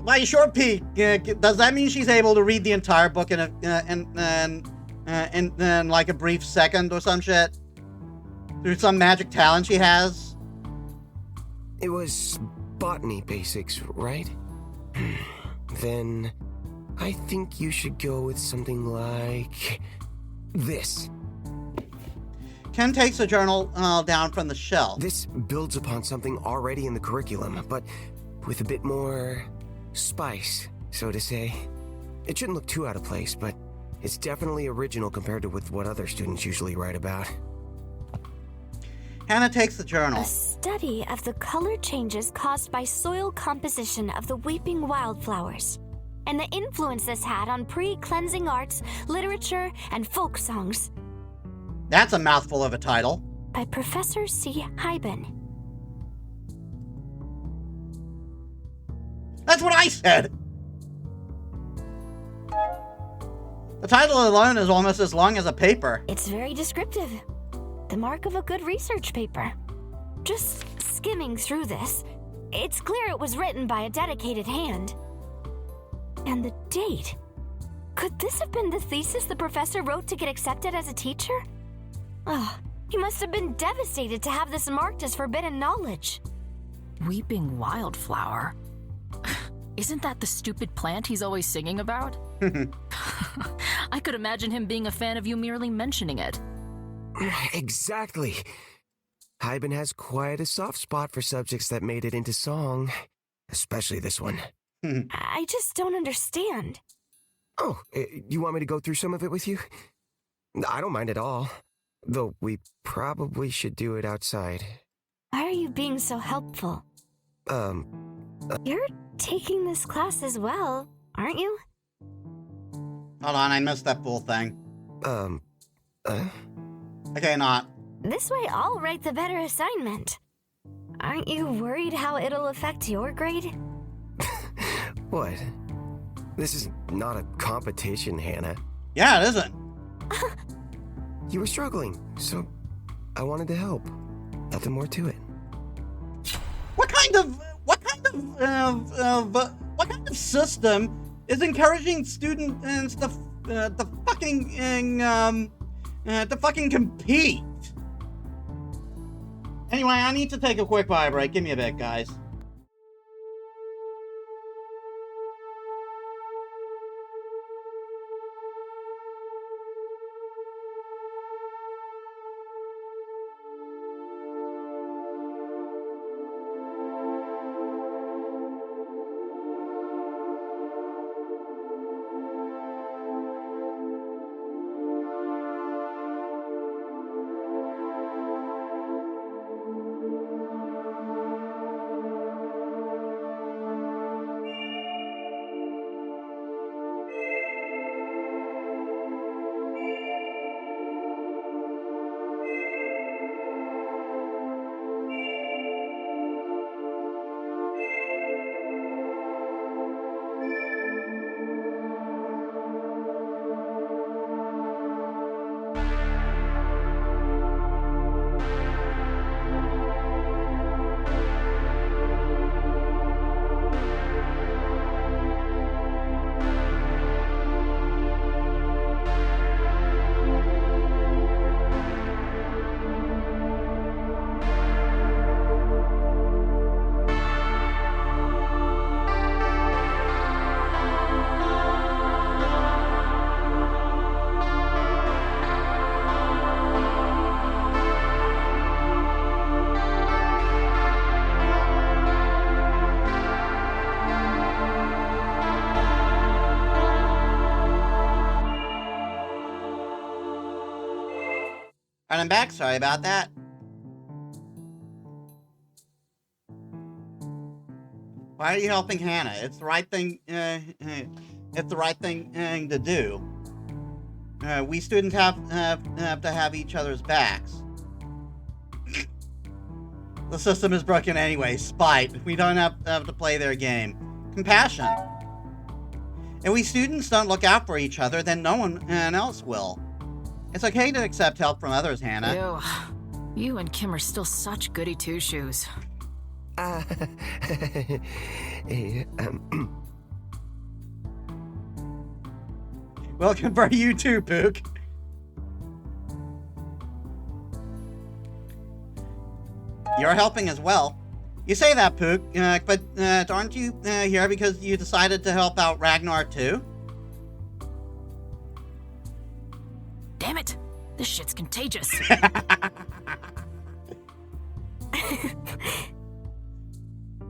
by a short peek, does that mean she's able to read the entire book in like a brief second or some shit? Through some magic talent she has?
It was botany basics, right? Then I think you should go with something like this.
Ken takes the journal down from the shelf.
This builds upon something already in the curriculum, but with a bit more spice, so to say. It shouldn't look too out of place, but it's definitely original compared to with what other students usually write about.
Hannah takes the journal.
A study of the color changes caused by soil composition of the weeping wildflowers, and the influence this had on pre-cleansing arts, literature, and folk songs.
That's a mouthful of a title.
By Professor C. Hyben.
That's what I said! The title alone is almost as long as a paper.
It's very descriptive. The mark of a good research paper. Just skimming through this, it's clear it was written by a dedicated hand. And the date. Could this have been the thesis the professor wrote to get accepted as a teacher? Oh, he must have been devastated to have this marked as forbidden knowledge.
Weeping wildflower? Isn't that the stupid plant he's always singing about? I could imagine him being a fan of you merely mentioning it.
Exactly. Hyben has quite a soft spot for subjects that made it into song. Especially this one.
I just don't understand.
Oh, you want me to go through some of it with you? I don't mind at all. Though we probably should do it outside.
Why are you being so helpful? You're taking this class as well, aren't you?
Hold on, I missed that full thing. Okay, not.
This way I'll write the better assignment. Aren't you worried how it'll affect your grade?
What? This is not a competition, Hannah.
Yeah, it isn't.
You were struggling, so I wanted to help. Nothing more to it.
What kind of system is encouraging students to fucking compete? Anyway, I need to take a quick bio break. Give me a bit, guys. Alright, I'm back. Sorry about that. Why are you helping Hannah? It's the right thing. It's the right thing to do. We students have to have each other's backs. The system is broken anyway. Spite. We don't have to play their game. Compassion. If we students don't look out for each other, then no one else will. It's okay to accept help from others, Hannah.
Ew. You and Kim are still such goody two-shoes.
Welcome for you too, Pook. You're helping as well. You say that, Pook, but aren't you here because you decided to help out Ragnar too?
Damn it! This shit's contagious.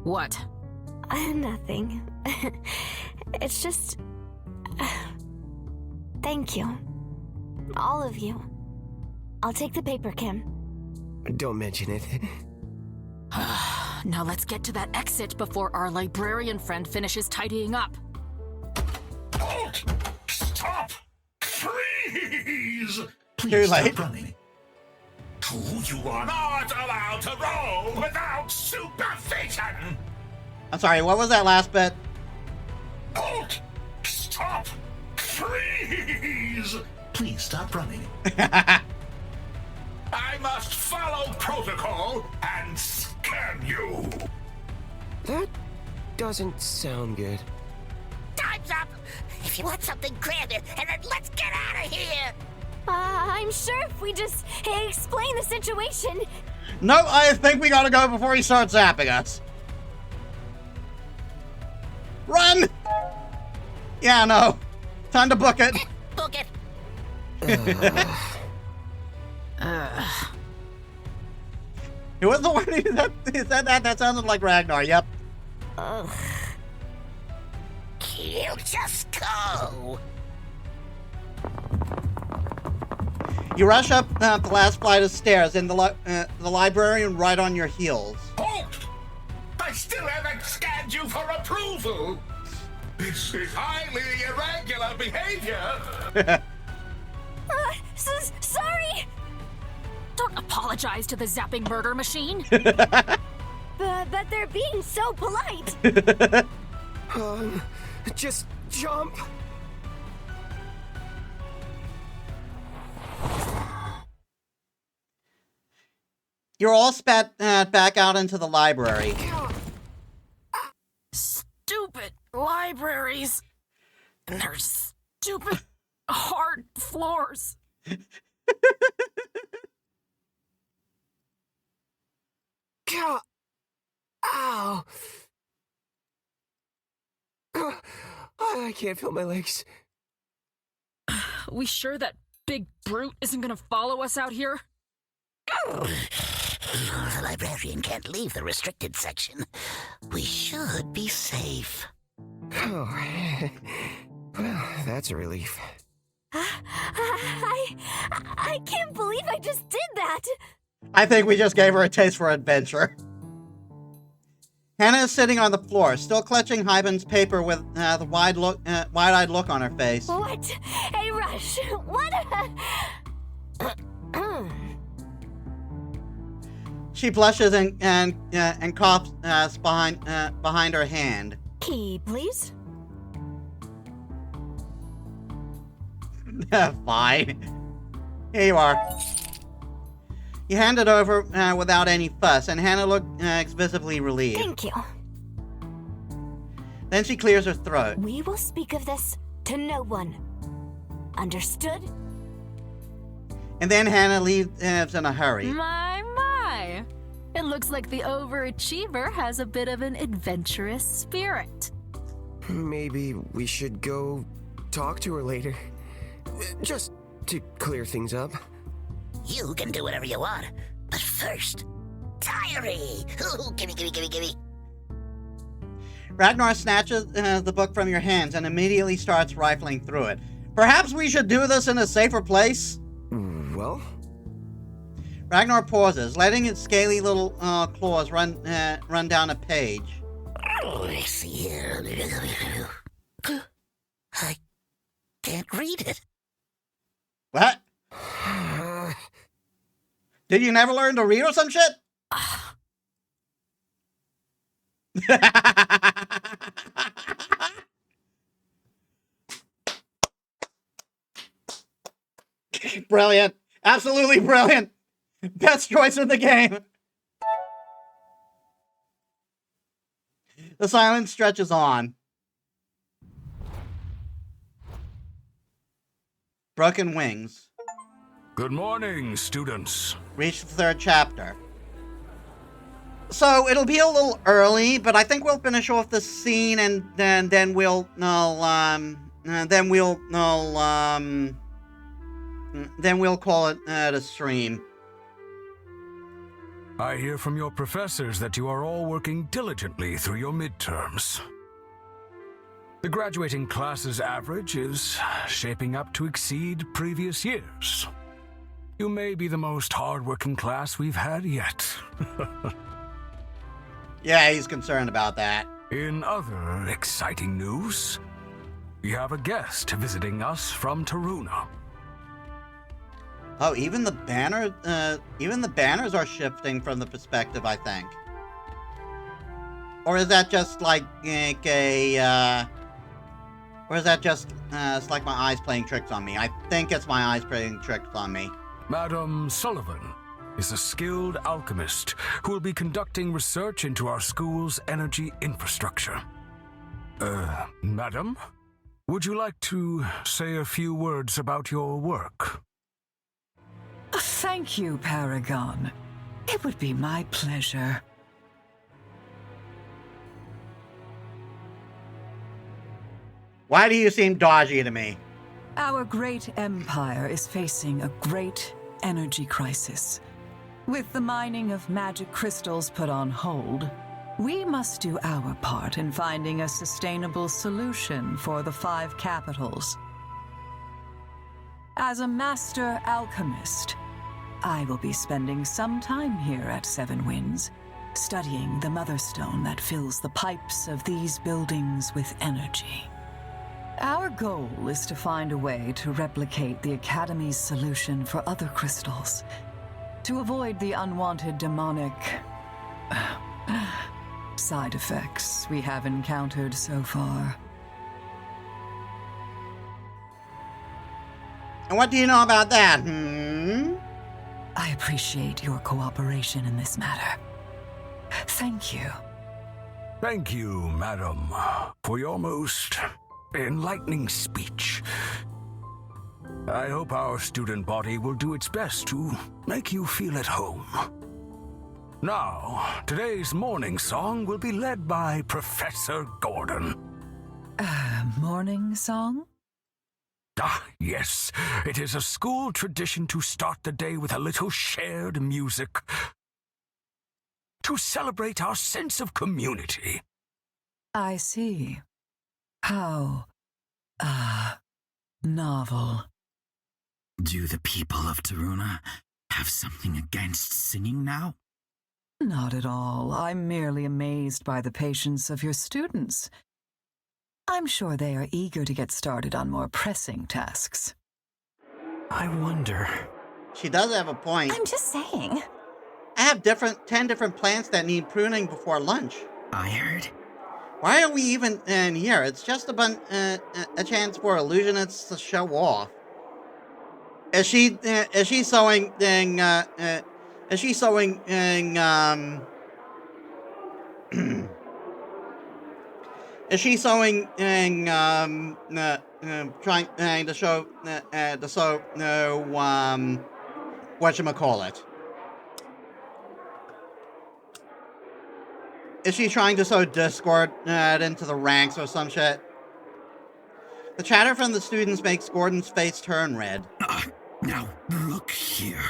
What?
Nothing. It's just... Thank you. All of you. I'll take the paper, Kim.
Don't mention it.
Now let's get to that exit before our librarian friend finishes tidying up.
Halt! Stop! Freeze! Please
Too
stop
late.
running. You are not allowed to roam without supervision!
I'm sorry, what was that last bit?
Halt! Stop! Freeze! Please stop running. I must follow protocol and scan you.
That doesn't sound good.
Time's up! If you want something, grab it, and then let's get out of here!
I'm sure if we just explain the situation.
No, I think we gotta go before he starts zapping us. Run! Yeah, no. Time to book it.
Book it!
Who was the one who said that? That sounded like Ragnar, yep.
Ugh. You just go!
You rush up the last flight of stairs, and the librarian right on your heels.
Halt! I still haven't scanned you for approval! unlawful. This is highly irregular behavior.
Sorry!
Don't apologize to the zapping murder machine.
But they're being so polite.
Just jump.
You're all spat back out into the library.
Stupid libraries. And their stupid hard floors.
Ow. I can't feel my legs.
We sure that big brute isn't gonna follow us out here?
The librarian can't leave the restricted section. We should be safe.
Oh, well, that's a relief.
I can't believe I just did that.
I think we just gave her a taste for adventure. Hannah is sitting on the floor, still clutching Hyben's paper with the wide-eyed look on her face.
What? Hey, Rush. What?
She blushes and coughs behind her hand.
Key, please.
Fine. Here you are. You hand it over without any fuss, and Hannah looks visibly relieved.
Thank you.
Then she clears her throat.
We will speak of this to no one. Understood?
And then Hannah leaves in a hurry.
My. It looks like the overachiever has a bit of an adventurous spirit.
Maybe we should go talk to her later. Just to clear things up.
You can do whatever you want, but first, diary! Ooh, gimme.
Ragnar snatches the book from your hands and immediately starts rifling through it. Perhaps we should do this in a safer place?
Well?
Ragnar pauses, letting its scaly little claws run down a page.
Let's see here. I can't read it.
What? Did you never learn to read or some shit? Brilliant. Absolutely brilliant. Best choice in the game. The silence stretches on. Broken Wings.
Good morning, students.
Reach the third chapter. So it'll be a little early, but I think we'll finish off the scene and then we'll call it a stream.
I hear from your professors that you are all working diligently through your midterms. The graduating class's average is shaping up to exceed previous years. You may be the most hard-working class we've had yet.
Yeah, he's concerned about that.
In other exciting news, we have a guest visiting us from Taruna.
Oh, even the banners are shifting from the perspective, I think. Or is that just like or is that just it's like my eyes playing tricks on me? I think it's my eyes playing tricks on me.
Madam Sullivan is a skilled alchemist who will be conducting research into our school's energy infrastructure. Madam, would you like to say a few words about your work?
Thank you, Paragon. It would be my pleasure.
Why do you seem dodgy to me?
Our great empire is facing a great energy crisis. With the mining of magic crystals put on hold, we must do our part in finding a sustainable solution for the 5 capitals. As a master alchemist, I will be spending some time here at Seven Winds, studying the mother stone that fills the pipes of these buildings with energy. Our goal is to find a way to replicate the Academy's solution for other crystals, to avoid the unwanted demonic side effects we have encountered so far.
And what do you know about that,
I appreciate your cooperation in this matter. Thank you.
Thank you, madam, for your most enlightening speech. I hope our student body will do its best to make you feel at home. Now, today's morning song will be led by Professor Gordon.
Morning song?
Ah, yes. It is a school tradition to start the day with a little shared music to celebrate our sense of community.
I see. How, novel.
Do the people of Taruna have something against singing now?
Not at all. I'm merely amazed by the patience of your students. I'm sure they are eager to get started on more pressing tasks.
I wonder.
She does have a point.
I'm just saying.
I have 10 different plants that need pruning before lunch.
I heard.
Why are we even in here? It's just a chance for illusionists to show off. Is she sewing is she sewing is she sewing trying to show whatchamacallit? Is she trying to sow discord into the ranks or some shit? The chatter from the students makes Gordon's face turn red.
Now, look here.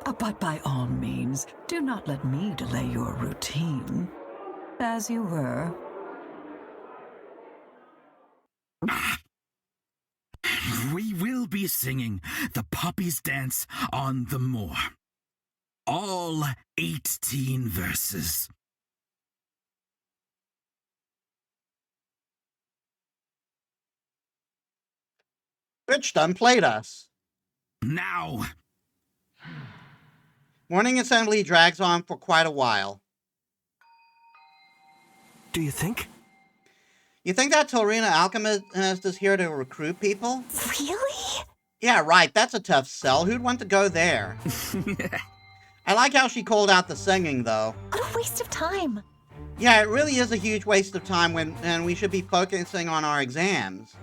But by all means, do not let me delay your routine. As you were.
We will be singing the Poppy's Dance on the Moor. All 18 verses.
Rich done played us.
Now.
Morning assembly drags on for quite a while.
Do you think?
You think that Torina Alchemist is here to recruit people?
Really?
Yeah, right. That's a tough sell. Who'd want to go there? I like how she called out the singing, though.
What a waste of time.
Yeah, it really is a huge waste of time and we should be focusing on our exams.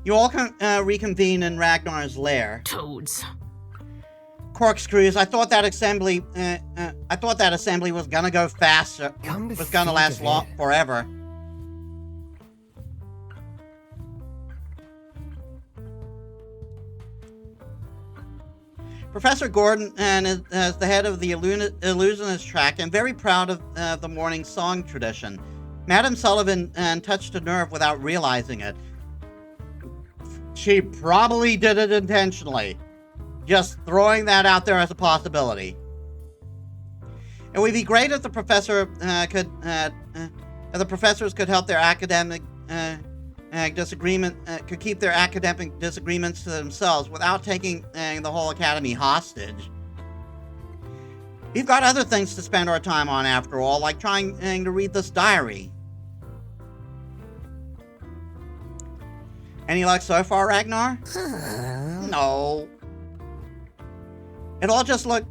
You all can reconvene in Ragnar's lair.
Toads.
Corkscrews. I thought that assembly was gonna go faster. Was gonna last long forever. Professor Gordon is the head of the illusionist track and very proud of the morning song tradition. Madam Sullivan touched a nerve without realizing it. She probably did it intentionally. Just throwing that out there as a possibility. It would be great if the professors could help their academic could keep their academic disagreements to themselves without taking the whole academy hostage. We've got other things to spend our time on after all, like trying to read this diary. Any luck so far, Ragnar? No. It all just looked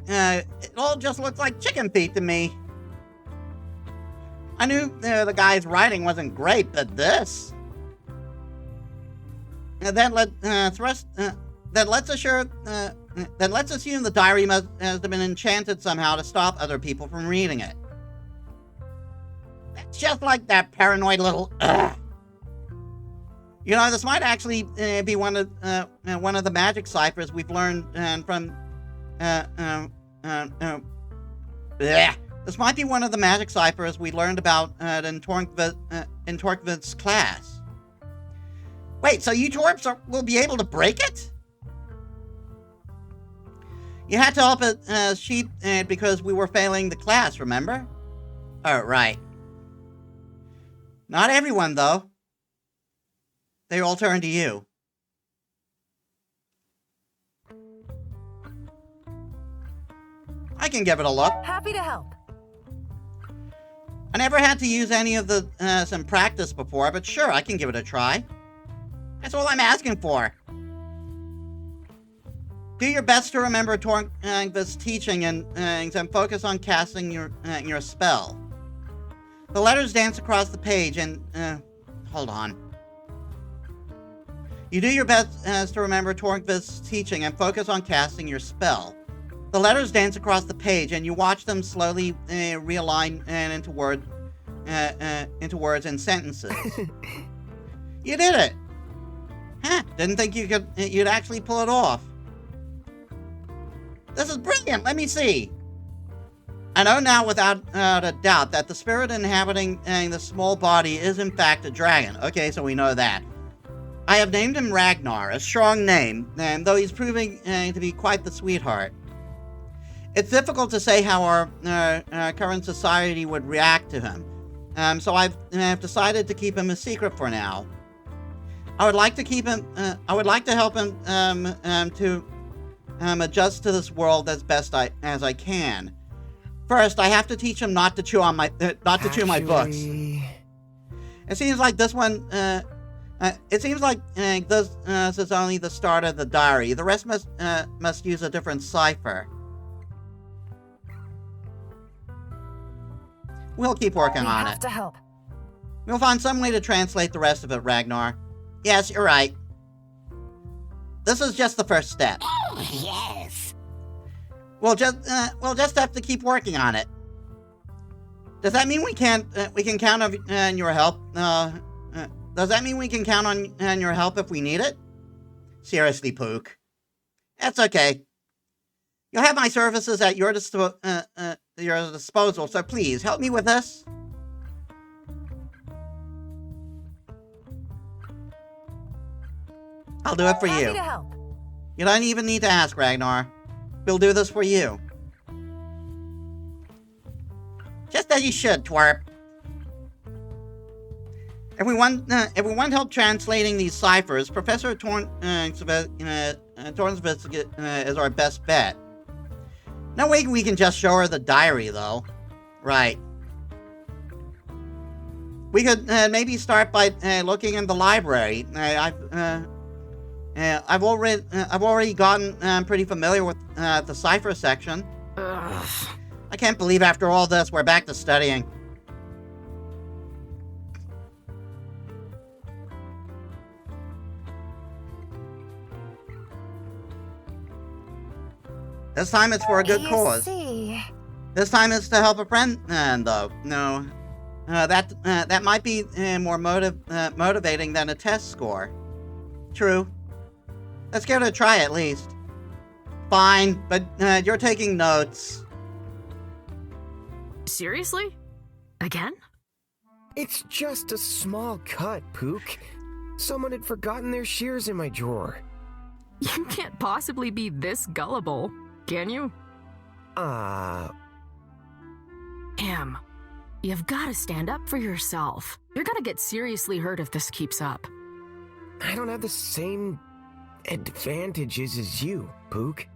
like chicken feet to me. I knew the guy's writing wasn't great, but this. Then let's assume the diary has been enchanted somehow to stop other people from reading it. That's just like that paranoid little. You know, this might actually be one of the magic ciphers we've learned from. This might be one of the magic ciphers we learned about in Torkvid's class. Wait, so you Torps will be able to break it? You had to help a sheep because we were failing the class, remember? Oh, right. Not everyone, though. They all turn to you. I can give it a look.
Happy to help.
I never had to use any of the some practice before, but sure, I can give it a try. That's all I'm asking for. Do your best to remember this teaching and focus on casting your spell. The letters dance across the page and hold on. You do your best to remember Torgvith's teaching and focus on casting your spell. The letters dance across the page, and you watch them slowly realign into words and sentences. You did it! Huh? Didn't think you'd actually pull it off. This is brilliant. Let me see. I know now without a doubt that the spirit inhabiting the small body is in fact a dragon. Okay, so we know that. I have named him Ragnar, a strong name, and though he's proving to be quite the sweetheart. It's difficult to say how our current society would react to him, so I've decided to keep him a secret for now. I would like to keep him. I would like to help him to adjust to this world as best as I can. First, I have to teach him not to chew on my chew my books. It seems like this one. It seems like this is only the start of the diary. The rest must use a different cipher. We'll keep working on it.
We have to help.
We'll find some way to translate the rest of it, Ragnar. Yes, you're right. This is just the first step.
Oh, yes.
We'll just have to keep working on it. Does that mean we can count on your help? Does that mean we can count on your help if we need it? Seriously, Pook. That's okay. You'll have my services at your disposal, so please help me with this. I'll do it for
Happy
you.
to help.
You don't even need to ask, Ragnar. We'll do this for you. Just as you should, twerp. If we want help translating these ciphers, Professor Tornsvith is our best bet. No way we can just show her the diary, though. Right. We could maybe start by looking in the library. I've already gotten pretty familiar with the cipher section.
Ugh.
I can't believe after all this we're back to studying. This time it's for a good cause.
See.
This time it's to help a friend, though. No, that might be more motivating than a test score. True. Let's give it a try at least. Fine, but you're taking notes.
Seriously? Again?
It's just a small cut, Pook. Someone had forgotten their shears in my drawer.
You can't possibly be this gullible, can you? Cam, you've got to stand up for yourself. You're gonna get seriously hurt if this keeps up.
I don't have the same advantages as you, Pook.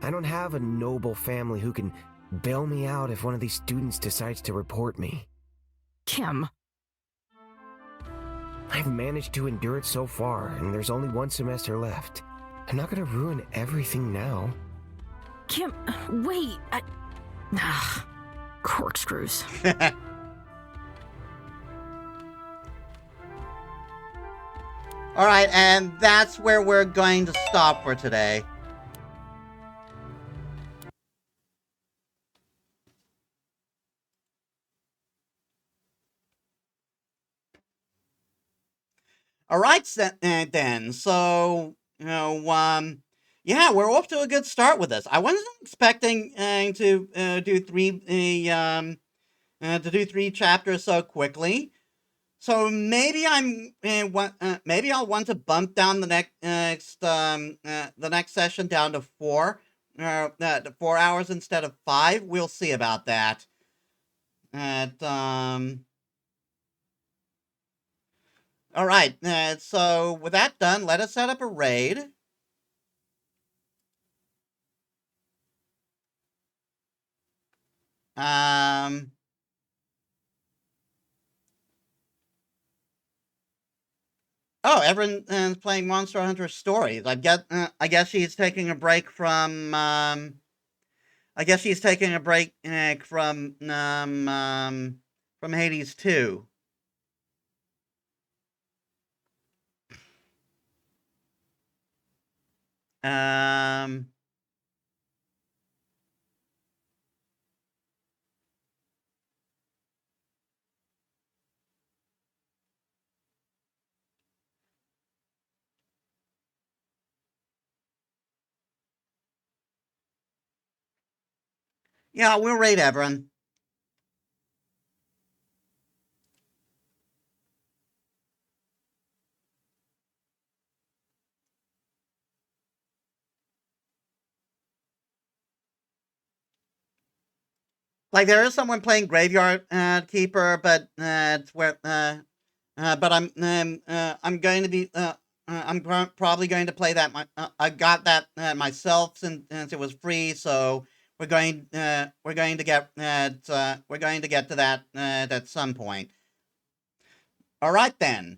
I don't have a noble family who can bail me out if one of these students decides to report me.
Kim.
I've managed to endure it so far, and there's only one semester left. I'm not gonna ruin everything now.
Kim, wait. Corkscrews.
All right, and that's where we're going to stop for today. All right, then. So, yeah, we're off to a good start with this. I wasn't expecting to do three chapters so quickly, So maybe maybe I'll want to bump down the next session down to 4 hours instead of 5. We'll see about that. All right. So with that done, let us set up a raid. Oh, everyone's playing Monster Hunter Stories. I guess she's taking a break from. I guess she's taking a break from Hades 2. Um. Yeah, we'll raid everyone. Like there is someone playing Graveyard Keeper, but it's where. But I'm going to be. Probably going to play that. I got that myself since it was free, so we're going to get to that at some point. All right then.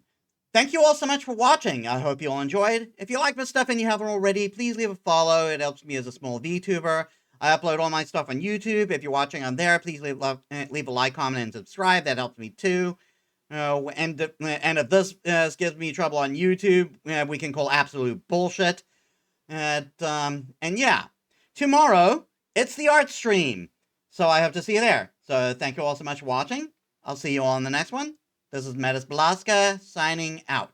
Thank you all so much for watching. I hope you all enjoyed. If you like my stuff and you haven't already, please leave a follow. It helps me as a small VTuber. I upload all my stuff on YouTube. If you're watching on there, please leave a like, comment, and subscribe. That helps me too. And if this gives me trouble on YouTube, we can call absolute bullshit. And yeah, tomorrow it's the art stream, so I hope to see you there. So thank you all so much for watching. I'll see you all in the next one. This is Metis Balaska signing out.